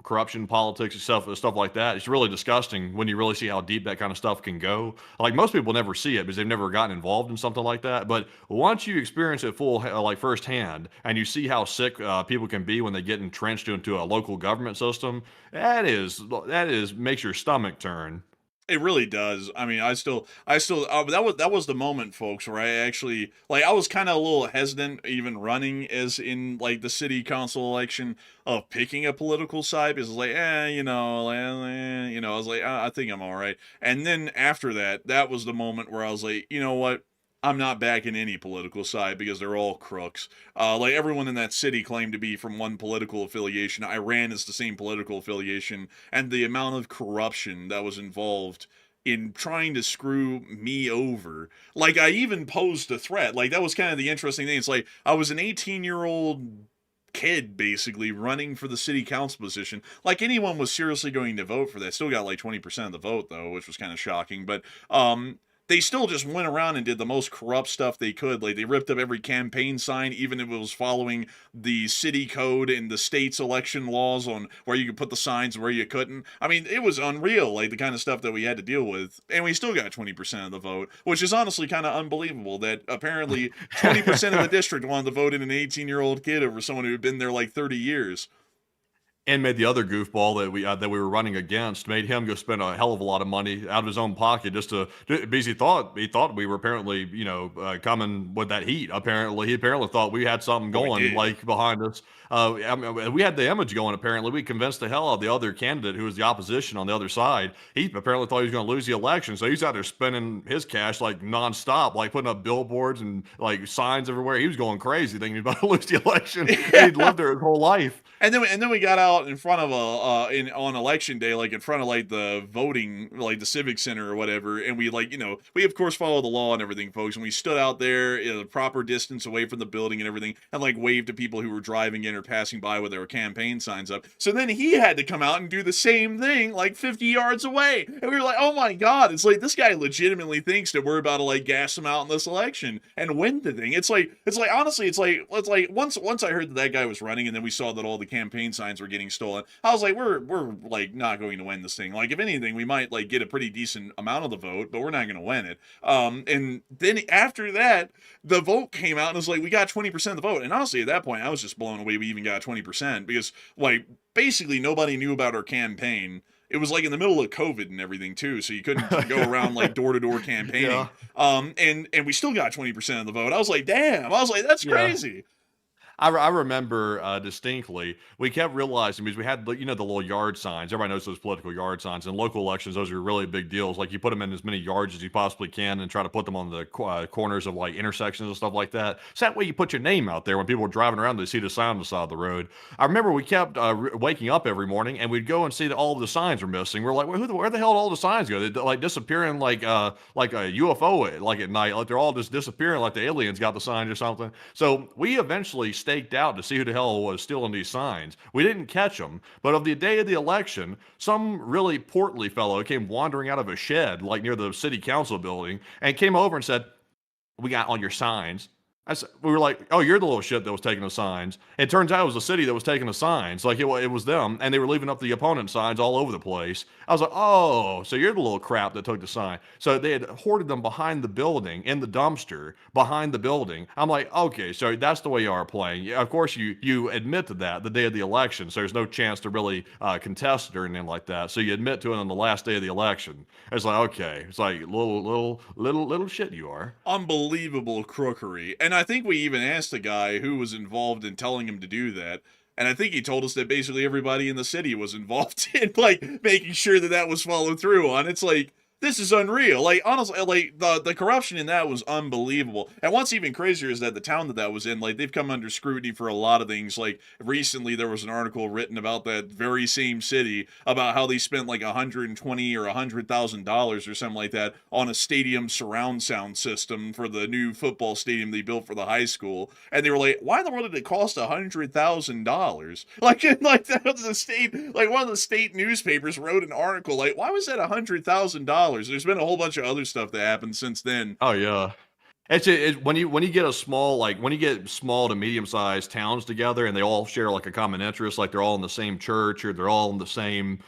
corruption, politics, and stuff like that. It's really disgusting when you really see how deep that kind of stuff can go. Like, most people never see it because they've never gotten involved in something like that. But once you experience it firsthand, and you see how sick people can be when they get entrenched into a local government system, that makes your stomach turn. It really does. I mean, that was the moment, folks, where I actually, like, I was kind of a little hesitant even running as in, like, the city council election of picking a political side because it's like, I was like, I think I'm all right. And then after that, that was the moment where I was like, you know what? I'm not backing any political side because they're all crooks. Like everyone in that city claimed to be from one political affiliation. Iran is the same political affiliation, and the amount of corruption that was involved in trying to screw me over. Like I even posed a threat. Like that was kind of the interesting thing. It's like I was an 18-year-old kid basically running for the city council position. Like anyone was seriously going to vote for that. Still got like 20% of the vote though, which was kind of shocking. But they still just went around and did the most corrupt stuff they could. Like they ripped up every campaign sign, even if it was following the city code and the state's election laws on where you could put the signs and where you couldn't. I mean, it was unreal, like the kind of stuff that we had to deal with. And we still got 20% of the vote, which is honestly kind of unbelievable that apparently 20% of the district wanted to vote in an 18-year-old kid over someone who had been there like 30 years. And made the other goofball that we were running against, made him go spend a hell of a lot of money out of his own pocket because he thought we were apparently coming with that heat. He apparently thought we had something going like behind us. I mean, we had the image going. Apparently, we convinced the hell out of the other candidate who was the opposition on the other side. He apparently thought he was going to lose the election, so he's out there spending his cash like nonstop, like putting up billboards and like signs everywhere. He was going crazy, thinking he was about to lose the election. He'd lived there his whole life. And then we got out in front of on election day, like in front of like the voting, like the civic center or whatever, and we we of course follow the law and everything, folks, and we stood out there in the proper distance away from the building and everything, and like waved to people who were driving in or passing by with their campaign signs up. So then he had to come out and do the same thing like 50 yards away, and we were like, oh my god, it's like this guy legitimately thinks that we're about to like gas him out in this election and win the thing. It's like honestly, it's like once I heard that guy was running, and then we saw that all the campaign signs were getting stolen, I was like, we're like not going to win this thing. Like if anything, we might like get a pretty decent amount of the vote, but we're not going to win it. And then after that, the vote came out and it was like we got 20% of the vote. And honestly, at that point, I was just blown away we even got 20% because like basically nobody knew about our campaign. It was like in the middle of COVID and everything too, so you couldn't go around like door to door campaigning. Yeah. And we still got 20% of the vote. I was like, damn. I was like, that's crazy. I remember distinctly, we kept realizing because we had, the little yard signs. Everybody knows those political yard signs. In local elections, those are really big deals. Like you put them in as many yards as you possibly can and try to put them on the corners of like intersections and stuff like that. So that way you put your name out there when people are driving around, they see the sign on the side of the road. I remember we kept waking up every morning and we'd go and see that all of the signs were missing. We're like, where the hell did all the signs go? They're like disappearing like a UFO like at night. Like they're all just disappearing like the aliens got the signs or something. So we eventually staked out to see who the hell was stealing these signs. We didn't catch them, but of the day of the election, some really portly fellow came wandering out of a shed like near the city council building and came over and said, "We got all your signs." We were like, "Oh, you're the little shit that was taking the signs." It turns out it was the city that was taking the signs. Like it was them, and they were leaving up the opponent's signs all over the place. I was like, "Oh, so you're the little crap that took the sign." So they had hoarded them behind the building, in the dumpster, behind the building. I'm like, "Okay, so that's the way you are playing." Yeah, of course, you admit to that the day of the election, so there's no chance to really contest it or anything like that. So you admit to it on the last day of the election. It's like, okay, it's like little shit you are. Unbelievable crookery. And I think we even asked the guy who was involved in telling him to do that. And I think he told us that basically everybody in the city was involved in like making sure that was followed through on. It's like, this is unreal. Like, honestly, like, the corruption in that was unbelievable. And what's even crazier is that the town that was in, like, they've come under scrutiny for a lot of things. Like, recently there was an article written about that very same city, about how they spent, like, $120,000 or $100,000 or something like that on a stadium surround sound system for the new football stadium they built for the high school. And they were like, why in the world did it cost $100,000? Like, that was the state, like, one of the state newspapers wrote an article, like, why was that $100,000? There's been a whole bunch of other stuff that happened since then. Oh, yeah. It's when you get a small when you get small to medium sized towns together and they all share like a common interest, like they're all in the same church or they're all in the same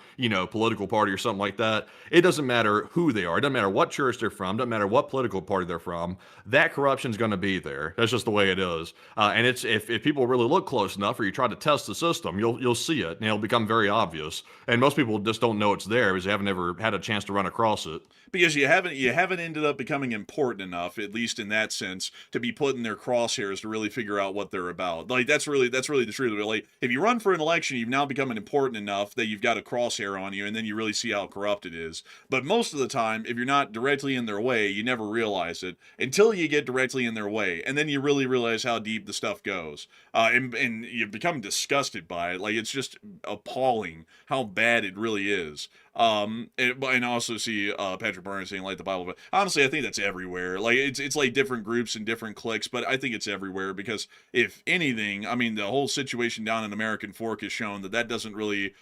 political party or something like that. It doesn't matter who they are. It doesn't matter what church they're from. Doesn't matter what political party they're from. That corruption's going to be there. That's just the way it is. And it's if people really look close enough or you try to test the system, you'll see it and it'll become very obvious. And most people just don't know it's there because they haven't ever had a chance to run across it. Because you haven't ended up becoming important enough, at least in that sense, to be put in their crosshairs to really figure out what they're about. Like that's really the truth of it. Like if you run for an election, you've now become important enough that you've got a crosshair on you, and then you really see how corrupt it is. But most of the time, if you're not directly in their way, you never realize it until you get directly in their way, and then you really realize how deep the stuff goes. And you become disgusted by it. Like it's just appalling how bad it really is. And also see Patrick Burns saying like the Bible, but honestly, I think that's everywhere. Like it's like different groups and different cliques, but I think it's everywhere because if anything, I mean, the whole situation down in American Fork has shown that doesn't really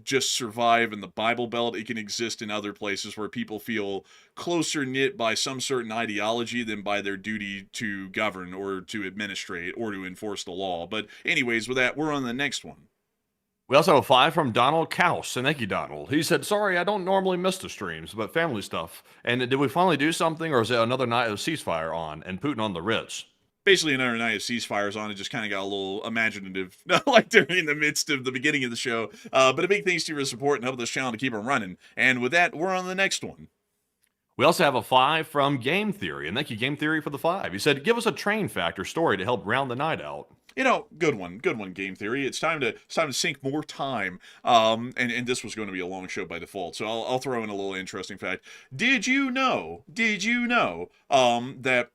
just survive in the Bible Belt. It can exist in other places where people feel closer knit by some certain ideology than by their duty to govern or to administrate or to enforce the law. But anyways, with that, we're on the next one. We also have a 5 from Donald Kaus, and thank you, Donald. He said, sorry, I don't normally miss the streams, but family stuff. And did we finally do something, or is it another night of ceasefire on, and Putin on the Ritz? Basically another night of ceasefires on. It just kind of got a little imaginative, like during the midst of the beginning of the show. But a big thanks to your support and help this channel to keep them running. And with that, we're on the next one. We also have a 5 from Game Theory, and thank you, Game Theory, for the 5. He said, give us a train fact or story to help round the night out. Good one, Game Theory. It's time to sink more time. And this was going to be a long show by default, so I'll throw in a little interesting fact. Did you know, that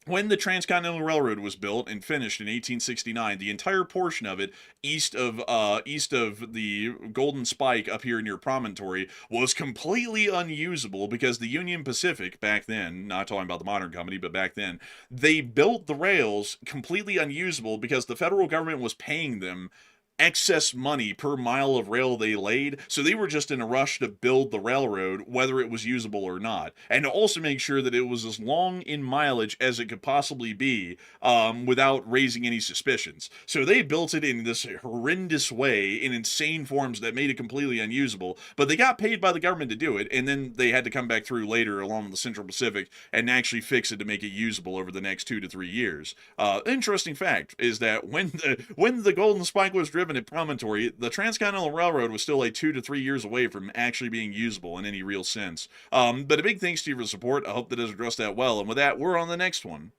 when the Transcontinental Railroad was built and finished in 1869, the entire portion of it east of the Golden Spike up here near Promontory was completely unusable because the Union Pacific back then, not talking about the modern company, but back then, they built the rails completely unusable because the federal government was paying them excess money per mile of rail they laid, so they were just in a rush to build the railroad whether it was usable or not, and to also make sure that it was as long in mileage as it could possibly be without raising any suspicions. So they built it in this horrendous way in insane forms that made it completely unusable, but they got paid by the government to do it, and then they had to come back through later along the Central Pacific and actually fix it to make it usable over the next 2 to 3 years. Interesting fact is that when the Golden Spike was driven at Promontory, the Transcontinental Railroad was still like 2 to 3 years away from actually being usable in any real sense. But a big thanks to you for support. I hope that has addressed that well. And with that, we're on the next one.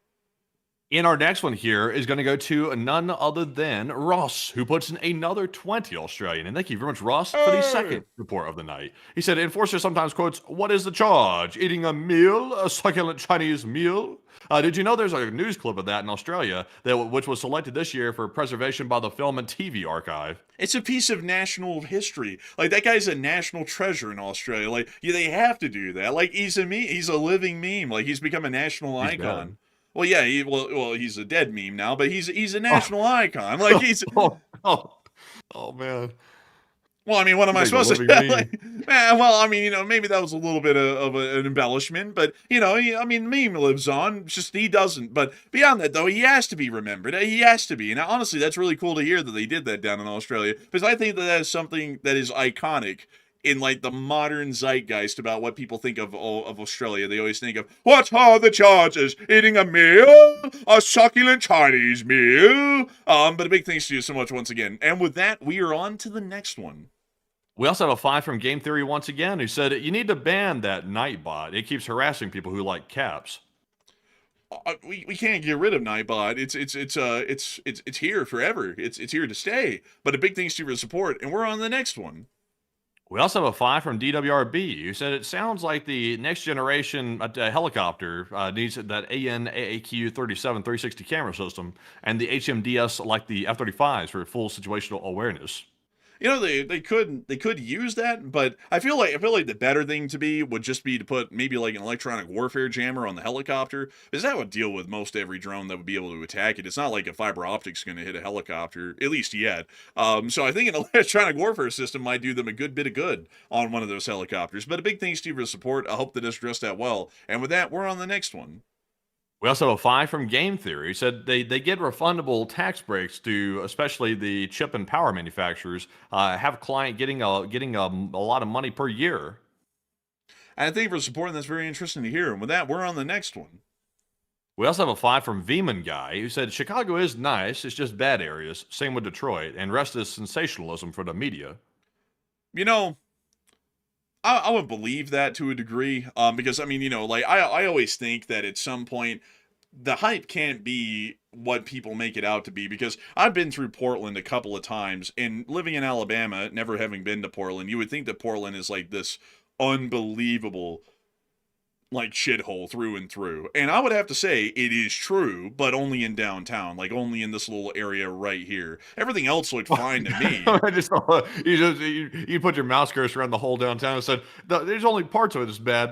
And our next one here is going to go to none other than Ross, who puts in another 20 Australian. And thank you very much, Ross, for the second report of the night. He said, Enforcer sometimes quotes, what is the charge? Eating a meal? A succulent Chinese meal? Did you know there's a news clip of that in Australia, which was selected this year for preservation by the Film and TV Archive? It's a piece of national history. Like, that guy's a national treasure in Australia. Like, yeah, they have to do that. Like, he's a living meme. Like, he's become a national icon. Dead. Well, yeah, he's a dead meme now, but he's a national icon. Like he's oh man. Well, I mean, what am I supposed to like, well, I mean, maybe that was a little bit of an embellishment, but I mean, the meme lives on. It's just he doesn't. But beyond that, though, he has to be remembered. He has to be. And honestly, that's really cool to hear that they did that down in Australia, because I think that is something that is iconic in like the modern zeitgeist about what people think of Australia. They always think of, what are the charges? Eating a meal? A succulent Chinese meal? But a big thanks to you so much once again. And with that, we are on to the next one. We also have a 5 from Game Theory once again, who said, you need to ban that Nightbot. It keeps harassing people who like caps. We can't get rid of Nightbot. It's here forever. It's here to stay. But a big thanks to your support, and we're on the next one. We also have a 5 from DWRB, who said it sounds like the next generation helicopter needs that AN/AAQ 37-360 camera system and the HMDS like the F-35s for full situational awareness. They could use that, but I feel like the better thing to be would just be to put maybe like an electronic warfare jammer on the helicopter, because that would deal with most every drone that would be able to attack it. It's not like a fiber optic's going to hit a helicopter, at least yet. So I think an electronic warfare system might do them a good bit of good on one of those helicopters. But a big thanks to you for the support. I hope that this addressed that well. And with that, we're on the next one. We also have a 5 from Game Theory. He said they get refundable tax breaks to especially the chip and power manufacturers. Have a client getting a lot of money per year. And I think for supporting that's very interesting to hear. And with that, we're on the next one. We also have a 5 from Veman Guy who said Chicago is nice, it's just bad areas. Same with Detroit, and rest is sensationalism for the media. You know, I would believe that to a degree, because I mean, you know, like I always think that at some point the hype can't be what people make it out to be, because I've been through Portland a couple of times, and living in Alabama, never having been to Portland, you would think that Portland is like this unbelievable like shithole through and through. And I would have to say it is true, but only in downtown, like only in this little area right here. Everything else looked fine to me. You put your mouse cursor around the whole downtown and said, "There's only parts of it that's bad.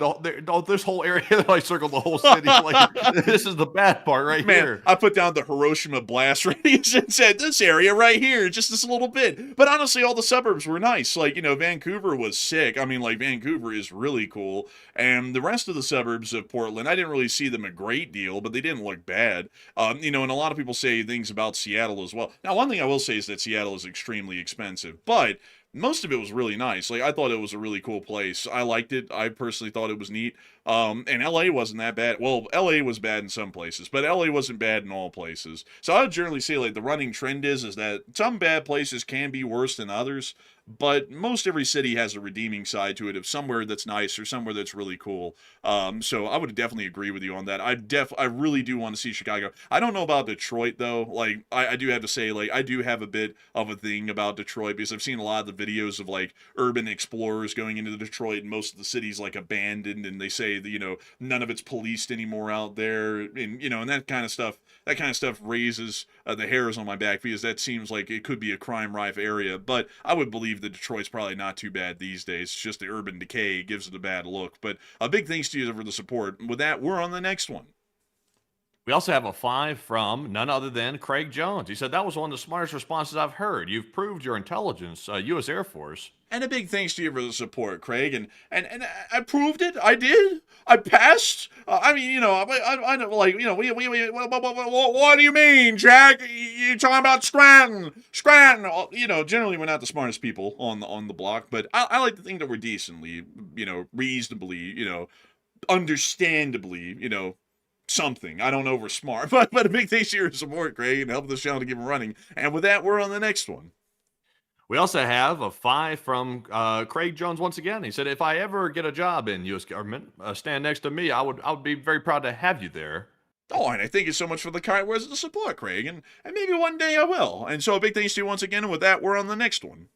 This whole area that I circled the whole city. Like this is the bad part right here." I put down the Hiroshima blast radius and said, "This area right here, just this little bit." But honestly, all the suburbs were nice. Like, you know, Vancouver was sick. I mean, like Vancouver is really cool, and the rest of the suburbs of Portland, I didn't really see them a great deal, but they didn't look bad. You know, and a lot of people say things about Seattle as well. Now, one thing I will say is that Seattle is extremely expensive, but most of it was really nice. Like, I thought it was a really cool place. I liked it. I personally thought it was neat. And LA wasn't that bad. Well, LA was bad in some places, but LA wasn't bad in all places. So I would generally say, like, the running trend is that some bad places can be worse than others, but most every city has a redeeming side to it of somewhere that's nice or somewhere that's really cool. So I would definitely agree with you on that. I really do want to see Chicago. I don't know about Detroit though. Like I do have to say, like, I do have a bit of a thing about Detroit because I've seen a lot of the videos of like urban explorers going into Detroit, and most of the city's like abandoned, and they say that, you know, none of it's policed anymore out there, and you know, and that kind of stuff raises the hairs on my back, because that seems like it could be a crime rife area. But I would believe that Detroit's probably not too bad these days. It's just the urban decay gives it a bad look. But a big thanks to you for the support. With that, we're on the next one. We also have a 5 from none other than Craig Jones. He said, "That was one of the smartest responses I've heard. You've proved your intelligence, U.S. Air Force." And a big thanks to you for the support, Craig. And I proved it. I did. I passed. I mean, you know, I like, you know, what do you mean, Jack? You talking about Scranton? Scranton. You know, generally we're not the smartest people on the block, but I like to think that we're decently, you know, reasonably, you know, understandably, you know, something. I don't know if we're smart, but a big thanks to your support, Craig, and helping the channel to keep running. And with that, we're on the next one. We also have a 5 from Craig Jones once again. He said, "If I ever get a job in U.S. government, stand next to me. I would be very proud to have you there." Oh, and I thank you so much for the kind words of support, Craig, and maybe one day I will. And so a big thanks to you once again, and with that, we're on the next one.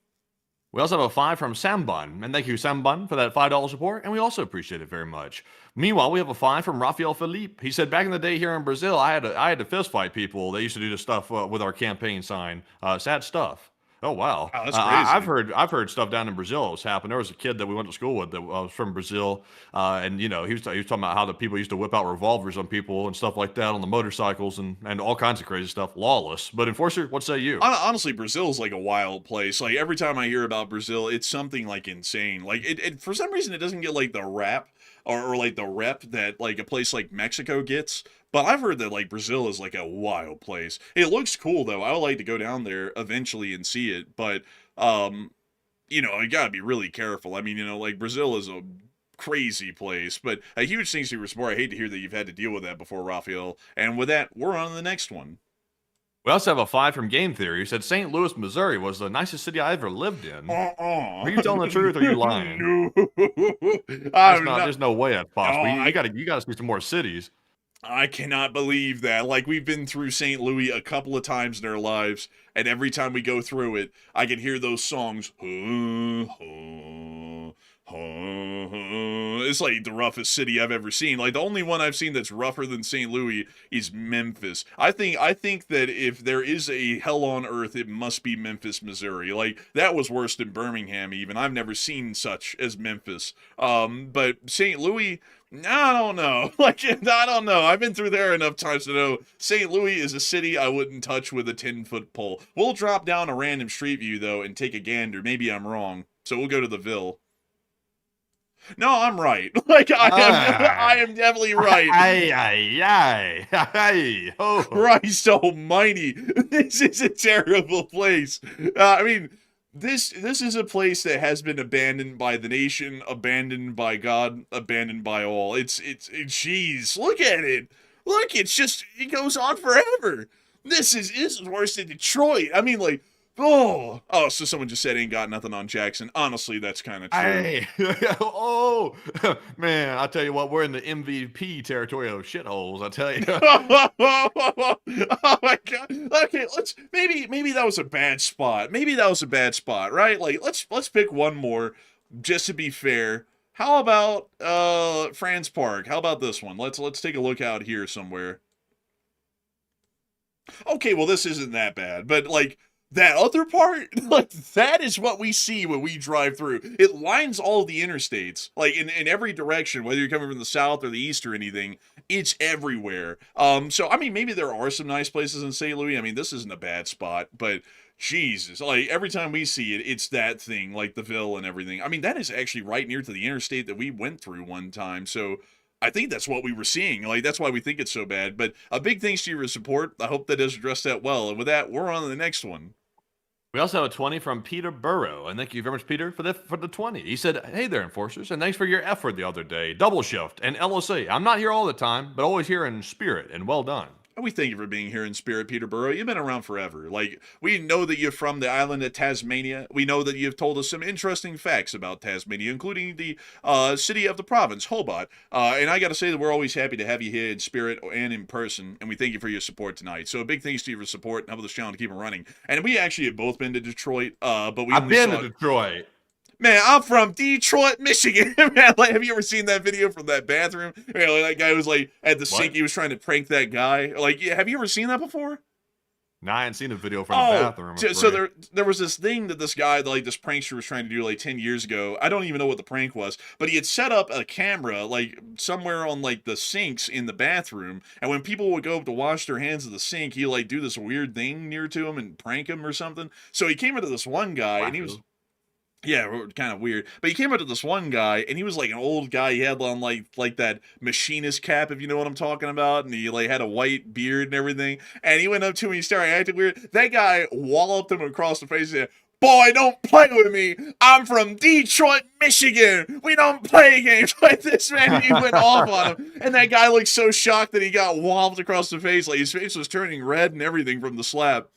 We also have a 5 from Sambun, and thank you, Sambun, for that $5 support, and we also appreciate it very much. Meanwhile, we have a 5 from Rafael Felipe. He said, "Back in the day here in Brazil, I had to fist fight people. They used to do this stuff with our campaign sign. Sad stuff." Oh wow! Wow, that's crazy. I've heard stuff down in Brazil that was happening. There was a kid that we went to school with that was from Brazil, and you know he was talking about how the people used to whip out revolvers on people and stuff like that on the motorcycles and all kinds of crazy stuff. Lawless. But Enforcer, what say you? Honestly, Brazil's like a wild place. Like every time I hear about Brazil, it's something like insane. Like it for some reason it doesn't get like the rap or like the rep that like a place like Mexico gets. But I've heard that like Brazil is like a wild place. It looks cool though. I would like to go down there eventually and see it. But you know, you gotta be really careful. I mean, you know, like Brazil is a crazy place. But a huge thanks to your support. I hate to hear that you've had to deal with that before, Raphael. And with that, we're on to the next one. We also have a 5 from Game Theory who said St. Louis, Missouri was the nicest city I ever lived in. Are you telling the truth or are you lying? No. There's no way that's possible. You gotta see some more cities. I cannot believe that. Like, we've been through St. Louis a couple of times in our lives, and every time we go through it, I can hear those songs. It's like the roughest city I've ever seen. Like, the only one I've seen that's rougher than St. Louis is Memphis. I think that if there is a hell on earth, it must be Memphis, Missouri. Like, that was worse than Birmingham even. I've never seen such as Memphis. But St. Louis, I don't know. Like, I don't know. I've been through there enough times to know St. Louis is a city I wouldn't touch with a 10-foot pole. We'll drop down a random street view, though, and take a gander. Maybe I'm wrong. So we'll go to the Ville. No, I'm right. Like I am definitely right. Oh. Christ Almighty, this is a terrible place. I mean, this is a place that has been abandoned by the nation, abandoned by God, abandoned by all. Jeez, look at it. Look, it goes on forever. This is worse than Detroit. I mean, like, oh, so someone just said ain't got nothing on Jackson. Honestly, that's kind of true. Oh, man, I tell you what, we're in the MVP territory of shitholes, I tell you. Oh my God. Okay, maybe that was a bad spot. Maybe that was a bad spot, right? Like, let's pick one more just to be fair. How about Franz Park? How about this one? Let's take a look out here somewhere. Okay, well, this isn't that bad, but like that other part, like that is what we see when we drive through. It lines all of the interstates, like in every direction, whether you're coming from the south or the east or anything. It's everywhere. So I mean, maybe there are some nice places in St. Louis. I mean, this isn't a bad spot, but Jesus, like every time we see it, it's that thing, like the Ville and everything. I mean, that is actually right near to the interstate that we went through one time. So I think that's what we were seeing. Like, that's why we think it's so bad. But a big thanks to your support. I hope that does address that well. And with that, we're on to the next one. We also have a 20 from Peter Burrow, and thank you very much, Peter, for the 20. He said, "Hey there, enforcers, and thanks for your effort the other day. Double shift and LOC. I'm not here all the time, but always here in spirit, and well done." We thank you for being here in spirit, Peter Burrow. You've been around forever. Like, we know that you're from the island of Tasmania. We know that you've told us some interesting facts about Tasmania, including the city of the province, Hobart. And I got to say that we're always happy to have you here in spirit and in person, and we thank you for your support tonight. So a big thanks to you for support and helping this channel to keep it running. And we actually have both been to Detroit, but we I've only been saw to Detroit. Man, I'm from Detroit, Michigan. Man, like, have you ever seen that video from that bathroom? Man, like, that guy was like at the sink. He was trying to prank that guy. Like, yeah, have you ever seen that before? No, I hadn't seen a video from the bathroom. So there was this thing that this guy, like this prankster, was trying to do like 10 years ago. I don't even know what the prank was, but he had set up a camera like somewhere on like the sinks in the bathroom, and when people would go up to wash their hands at the sink, he'd like do this weird thing near to him and prank him or something. So he came into this one guy, and he was. Yeah, kind of weird. But he came up to this one guy, and he was like an old guy. He had on like that machinist cap, if you know what I'm talking about, and he like had a white beard and everything. And he went up to him, and he started acting weird. That guy walloped him across the face and said, "Boy, don't play with me. I'm from Detroit, Michigan. We don't play games like this, man." He went off on him, and that guy looked so shocked that he got walloped across the face, like his face was turning red and everything from the slap.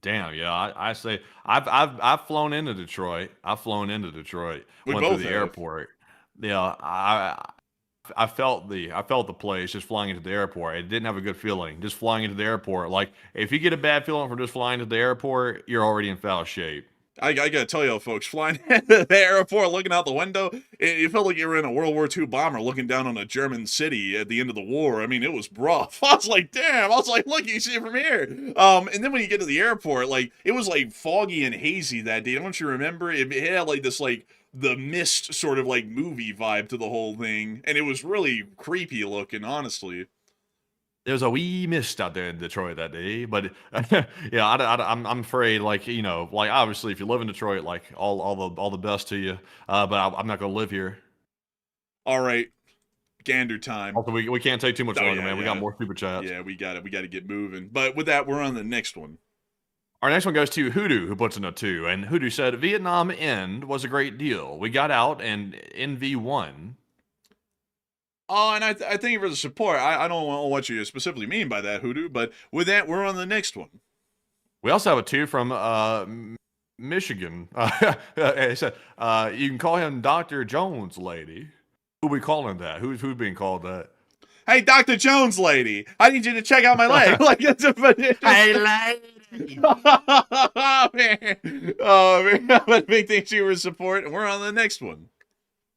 Damn, yeah, I say I've flown into Detroit. Went through the airport. Yeah, I felt the place just flying into the airport. It didn't have a good feeling just flying into the airport. Like, if you get a bad feeling from just flying to the airport, you're already in foul shape. I gotta tell y'all, folks, flying into the airport, looking out the window, it felt like you were in a World War II bomber looking down on a German city at the end of the war. I mean, it was rough. I was like, damn. I was like, look, you see it from here. And then when you get to the airport, like, it was like foggy and hazy that day. Don't you remember? It had like this, like, the Mist sort of like movie vibe to the whole thing, and it was really creepy looking, honestly. There's a wee mist out there in Detroit that day, but yeah, I'm afraid, like, you know, like, obviously if you live in Detroit, like, all the best to you, but I'm not gonna live here. All right, gander time. Also, we can't take too much longer, man. We got more super chats. Yeah, we got to get moving. But with that, we're on the next one. Our next one goes to Hoodoo, who puts in a 2, and Hoodoo said, "Vietnam end was a great deal. We got out and NV won." Oh, and I thank you for the support. I don't know what you specifically mean by that, Hoodoo, but with that, we're on the next one. We also have a 2 from Michigan. He said, "You can call him Dr. Jones, lady." Who we calling that? Who's being called that? Hey, Dr. Jones, lady, I need you to check out my leg. Like, it's a hey, lady. Oh, man. But big thanks to your support, and we're on the next one.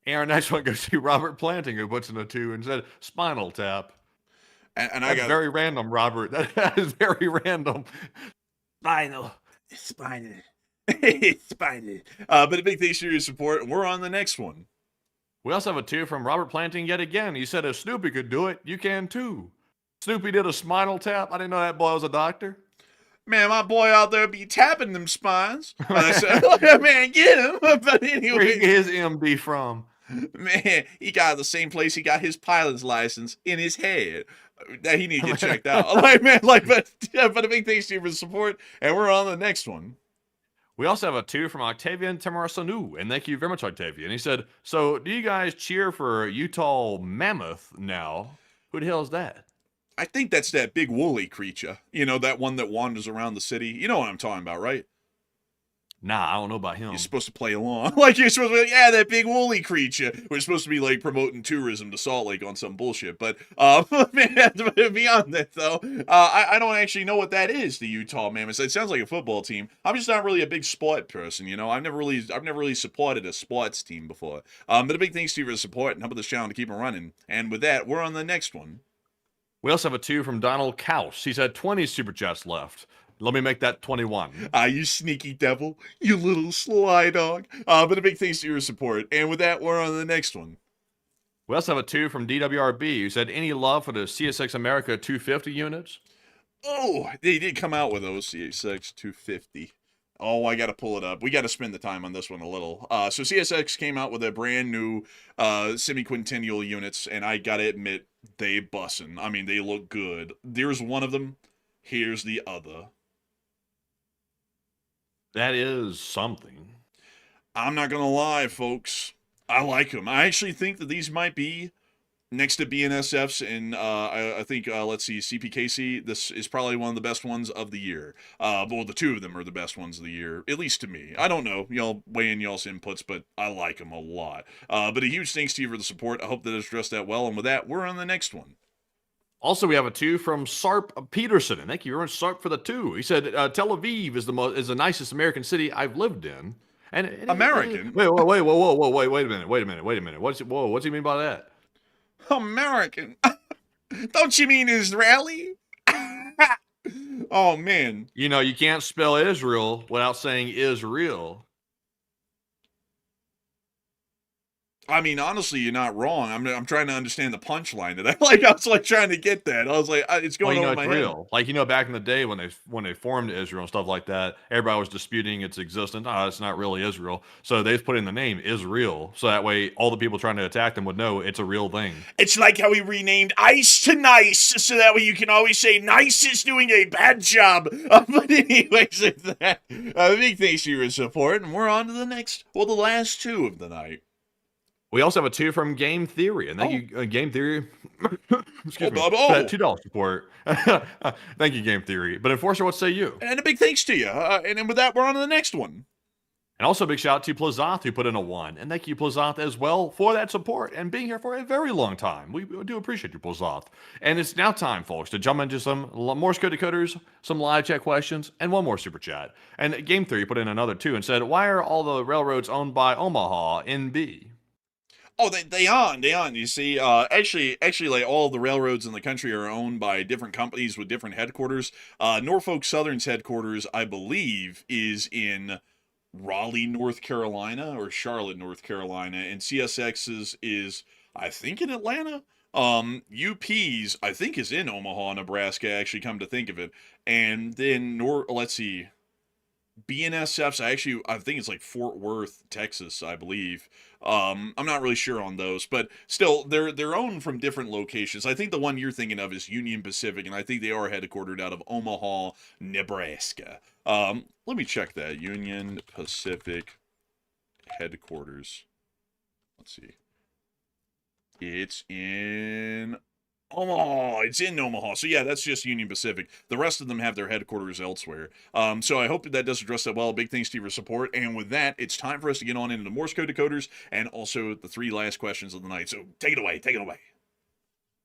And our next one goes to Robert Planting, who puts in a 2 and said, "Spinal tap." And that's very random, Robert. That is very random. Spinal. But a big thanks to your support, and we're on the next one. We also have a 2 from Robert Planting yet again. He said, "If Snoopy could do it, you can too." Snoopy did a spinal tap. I didn't know that boy was a doctor. Man, my boy out there be tapping them spines. I said, man, get him. But anyway, where he get his MD from? Man, he got the same place he got his pilot's license, in his head. That he need to get checked out. Like, man, like, but a big thanks to you for the support, and we're on the next one. We also have a 2 from Octavian Tamarasanu, and thank you very much, Octavian. He said, so do you guys cheer for Utah Mammoth now? Who the hell is that? I think that's that big woolly creature. You know, that one that wanders around the city. You know what I'm talking about, right? Nah, I don't know about him. You're supposed to play along. Like, you're supposed to be like, yeah, that big woolly creature. We're supposed to be, like, promoting tourism to Salt Lake on some bullshit. But, man, beyond that, though, I don't actually know what that is, the Utah Mammoths. It sounds like a football team. I'm just not really a big sport person, you know? I've never really supported a sports team before. But a big thanks to you for the support and helping this channel to keep it running. And with that, we're on the next one. We also have a 2 from Donald Kaus. He said 20 super chats left. Let me make that 21. You sneaky devil. You little sly dog. But a big thanks to your support. And with that, we're on the next one. We also have a 2 from DWRB who said, any love for the CSX America 250 units? Oh, they did come out with those CSX 250. Oh, I got to pull it up. We got to spend the time on this one a little. So CSX came out with a brand new semi-quintennial units, and I got to admit, they bussin'. I mean, they look good. There's one of them. Here's the other. That is something. I'm not going to lie, folks. I like them. I actually think that these might be, next to BNSFs and I think, let's see, CPKC, this is probably one of the best ones of the year. Well, the 2 of them are the best ones of the year, at least to me. I don't know. Y'all weigh in y'all's inputs, but I like them a lot. But a huge thanks to you for the support. I hope that it's addressed that well. And with that, we're on the next one. Also, we have a 2 from Sarp Peterson, and thank you very much, Sarp, for the 2. He said, Tel Aviv is the nicest American city I've lived in. And American? Wait a minute. What's he mean by that? American? Don't you mean Israeli? Oh, man. You know, you can't spell Israel without saying Israel. I mean, honestly, you're not wrong. I'm trying to understand the punchline to that. I was like trying to get that. I was like, it's going over my head. Like, you know, back in the day when they formed Israel and stuff like that, everybody was disputing its existence. Oh, it's not really Israel. So they've put in the name Israel. So that way all the people trying to attack them would know it's a real thing. It's like how we renamed ICE to NICE, so that way you can always say NICE is doing a bad job. But anyways, it's that. Big thanks to your support, and we're on to the next, well, the last 2 of the night. We also have a 2 from Game Theory, and thank you, Game Theory. Excuse me. For that $2 support. Thank you, Game Theory. But Enforcer, what say you? And a big thanks to you. And then with that, we're on to the next one. And also a big shout out to Plazoth, who put in a 1. And thank you, Plazoth, as well, for that support and being here for a very long time. We do appreciate you, Plazoth. And it's now time, folks, to jump into some Morse code decoders, some live chat questions, and one more super chat. And Game Theory put in another 2 and said, why are all the railroads owned by Omaha NB? Oh, they aren't. You see, actually, like all the railroads in the country are owned by different companies with different headquarters. Norfolk Southern's headquarters, I believe, is in Raleigh, North Carolina, or Charlotte, North Carolina, and CSX's is, I think, in Atlanta. UP's, I think, is in Omaha, Nebraska. Actually, come to think of it, and then let's see. BNSF's I think it's like Fort Worth, Texas, I believe. I'm not really sure on those, but still, they're owned from different locations. I think the one you're thinking of is Union Pacific, and I think they are headquartered out of Omaha, Nebraska. Let me check that. Union Pacific headquarters. Let's see. It's in Omaha. It's in Omaha. So yeah, that's just Union Pacific. The rest of them have their headquarters elsewhere. So I hope that does address that well. Big thanks to your support. And with that, it's time for us to get on into the Morse code decoders and also the 3 last questions of the night. So take it away. Take it away.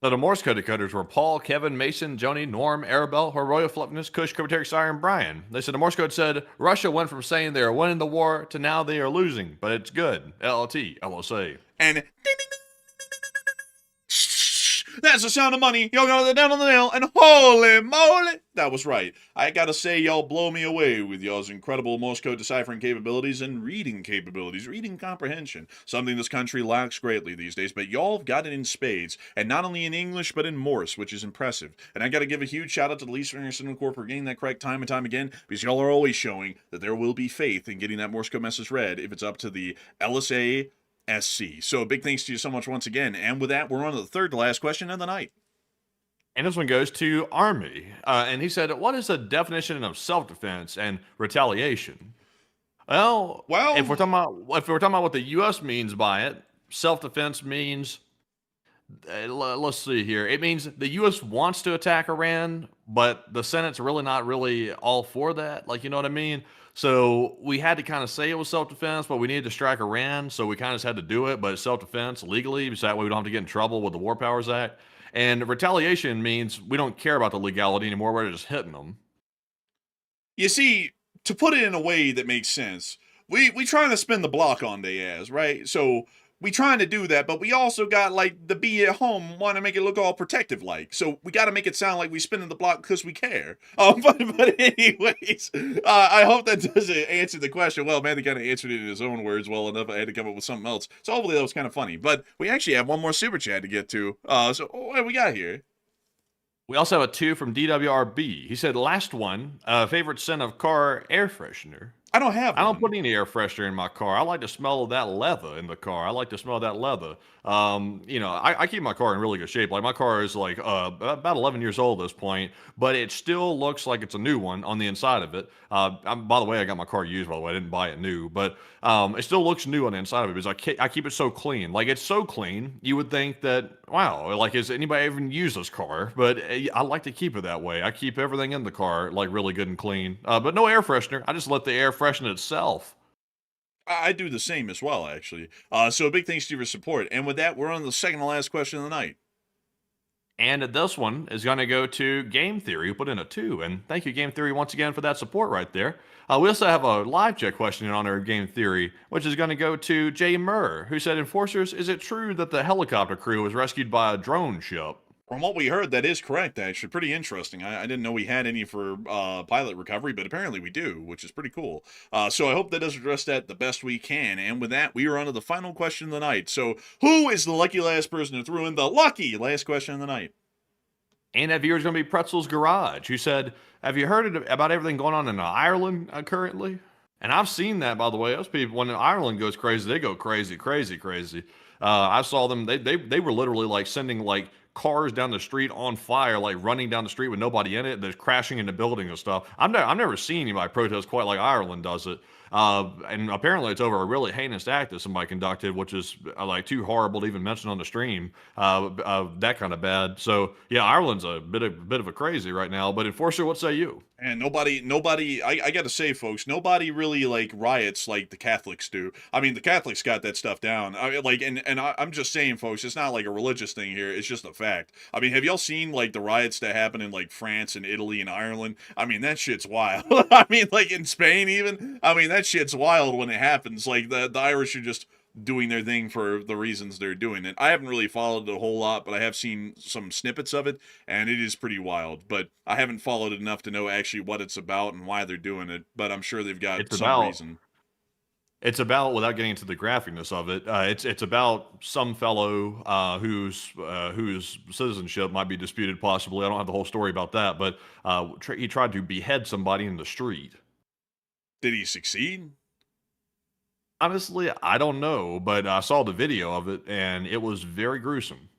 So the Morse code decoders were Paul, Kevin, Mason, Joni, Norm, Arabelle, Horoya, Fluffiness, Kush, Kovateric, Sire, and Brian. They said the Morse code said Russia went from saying they are winning the war to now they are losing, but it's good. LLT, LOC. And that's the sound of money. Y'all got it down on the nail, and holy moly, that was right. I gotta say, y'all blow me away with y'all's incredible Morse code deciphering capabilities and reading comprehension. Something this country lacks greatly these days, but y'all have got it in spades, and not only in English, but in Morse, which is impressive. And I gotta give a huge shout out to the Least Finger Cinema Corp for getting that correct time and time again, because y'all are always showing that there will be faith in getting that Morse code message read if it's up to the LSA SC. So a big thanks to you so much once again. And with that, we're on to the third to last question of the night. And this one goes to Army. And he said, what is the definition of self-defense and retaliation? Well, if we're talking about what the U.S. means by it, self-defense means, let's see here. It means the U.S. wants to attack Iran, but the Senate's really not really all for that. Like, you know what I mean? So we had to kind of say it was self-defense, but we needed to strike Iran, so we kind of just had to do it. But it's self-defense legally, so that way we don't have to get in trouble with the War Powers Act. And retaliation means we don't care about the legality anymore. We're just hitting them. You see, to put it in a way that makes sense, we trying to spin the block on they ass, right? So we trying to do that, but we also got like the be at home want to make it look all protective like. So we got to make it sound like we spinning the block because we care. But anyways, I hope that doesn't answer the question. Well, man, they kind of answered it in his own words well enough. I had to come up with something else. So hopefully that was kind of funny. But we actually have one more super chat to get to. So what do we got here? We also have a 2 from DWRB. He said, last one, favorite scent of car air freshener. I don't have one. I don't put any air freshener in my car. I like to smell that leather in the car. I like to smell that leather. You know, I keep my car in really good shape. Like my car is like about 11 years old at this point, but it still looks like it's a new one on the inside of it. By the way, I got my car used, by the way. I didn't buy it new, but it still looks new on the inside of it because I keep it so clean. Like it's so clean, you would think that, wow, like has anybody even used this car? But I like to keep it that way. I keep everything in the car like really good and clean, but no air freshener. I just let the air freshen itself. I do the same as well, actually. So a big thanks to your support. And with that, we're on the second to last question of the night. And this one is going to go to Game Theory, who put in a 2. And thank you, Game Theory, once again for that support right there. We also have a live chat question in honor of Game Theory, which is going to go to Jay Murr, who said, Enforcers, is it true that the helicopter crew was rescued by a drone ship? From what we heard, that is correct, actually. Pretty interesting. I didn't know we had any for pilot recovery, but apparently we do, which is pretty cool. So I hope that does address that the best we can. And with that, we are on to the final question of the night. So who is the lucky last person who threw in the lucky last question of the night? And that viewer is going to be Pretzel's Garage, who said, have you heard about everything going on in Ireland currently? And I've seen that, by the way. Those people, when Ireland goes crazy, they go crazy, crazy, crazy. I saw them. They were literally like sending like cars down the street on fire, like running down the street with nobody in it. They're crashing into buildings and stuff. I've never seen anybody protest quite like Ireland does it. And apparently it's over a really heinous act that somebody conducted, which is like too horrible to even mention on the stream. That kind of bad. So yeah, Ireland's a bit of a crazy right now. But Enforcer, what say you? And nobody, I got to say, folks, nobody really like riots like the Catholics do. I mean, the Catholics got that stuff down. I'm just saying, folks, it's not like a religious thing here. It's just a fact. I mean, have y'all seen like the riots that happen in like France and Italy and Ireland? I mean, that shit's wild. I mean, like in Spain even. I mean, that shit's wild when it happens. Like the Irish are just doing their thing for the reasons they're doing it. I haven't really followed it a whole lot, but I have seen some snippets of it, and it is pretty wild. But I haven't followed it enough to know actually what it's about and why they're doing it. But I'm sure they've got some reason. It's about, without getting into the graphicness of it, it's about some fellow whose citizenship might be disputed possibly. I don't have the whole story about that, but he tried to behead somebody in the street. Did he succeed? Honestly, I don't know, but I saw the video of it, and it was very gruesome.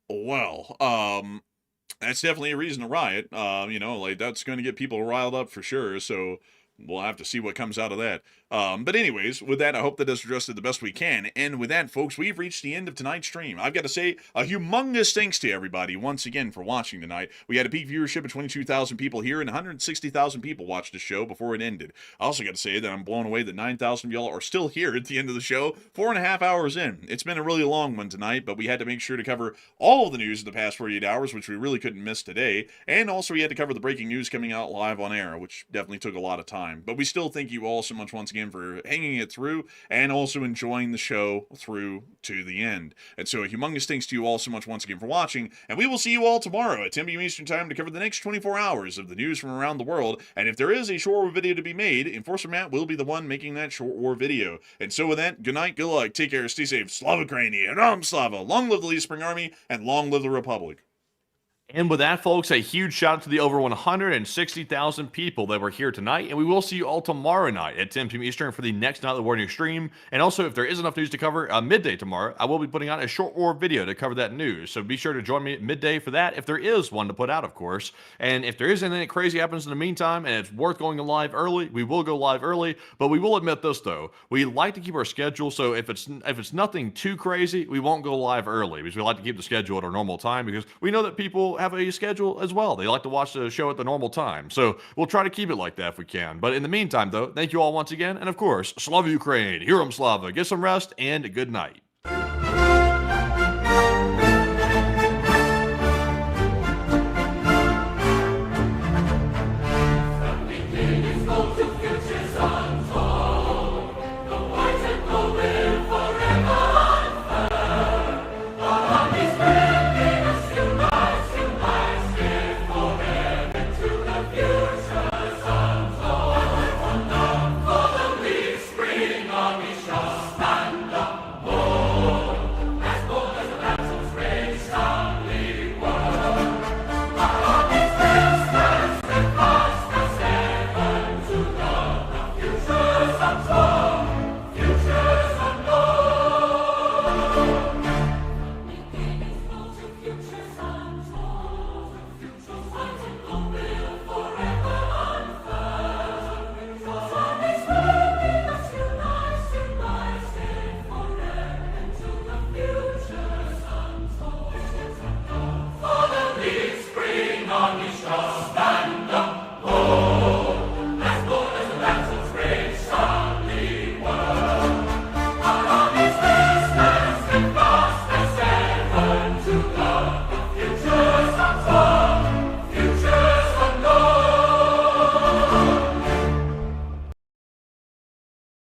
Well, that's definitely a reason to riot. You know, like that's going to get people riled up for sure. So we'll have to see what comes out of that. But anyways, with that, I hope that does address it the best we can. And with that, folks, we've reached the end of tonight's stream. I've got to say a humongous thanks to everybody once again for watching tonight. We had a peak viewership of 22,000 people here and 160,000 people watched the show before it ended. I also got to say that I'm blown away that 9,000 of y'all are still here at the end of the show, 4.5 hours in. It's been a really long one tonight, but we had to make sure to cover all of the news of the past 48 hours, which we really couldn't miss today. And also we had to cover the breaking news coming out live on air, which definitely took a lot of time. But we still thank you all so much once again for hanging it through and also enjoying the show through to the end. And so a humongous thanks to you all so much once again for watching, and we will see you all tomorrow at 10 p.m. Eastern Time to cover the next 24 hours of the news from around the world. And if there is a short war video to be made, Enforcer Matt will be the one making that short war video. And so with that, good night, good luck, take care, stay safe, Slava Ukraini, and Slava, long live the Lee Spring Army, and long live the Republic. And with that, folks, a huge shout out to the over 160,000 people that were here tonight. And we will see you all tomorrow night at 10 p.m. Eastern for the next Night of the War News stream. And also, if there is enough news to cover midday tomorrow, I will be putting out a short war video to cover that news. So be sure to join me at midday for that, if there is one to put out, of course. And if there is anything crazy happens in the meantime and it's worth going live early, we will go live early. But we will admit this, though. We like to keep our schedule. So if it's nothing too crazy, we won't go live early, because we like to keep the schedule at our normal time, because we know that people have a schedule as well. They like to watch the show at the normal time. So we'll try to keep it like that if we can. But in the meantime, though, thank you all once again. And of course, Slava Ukraine, Heroem Slava, get some rest, and good night.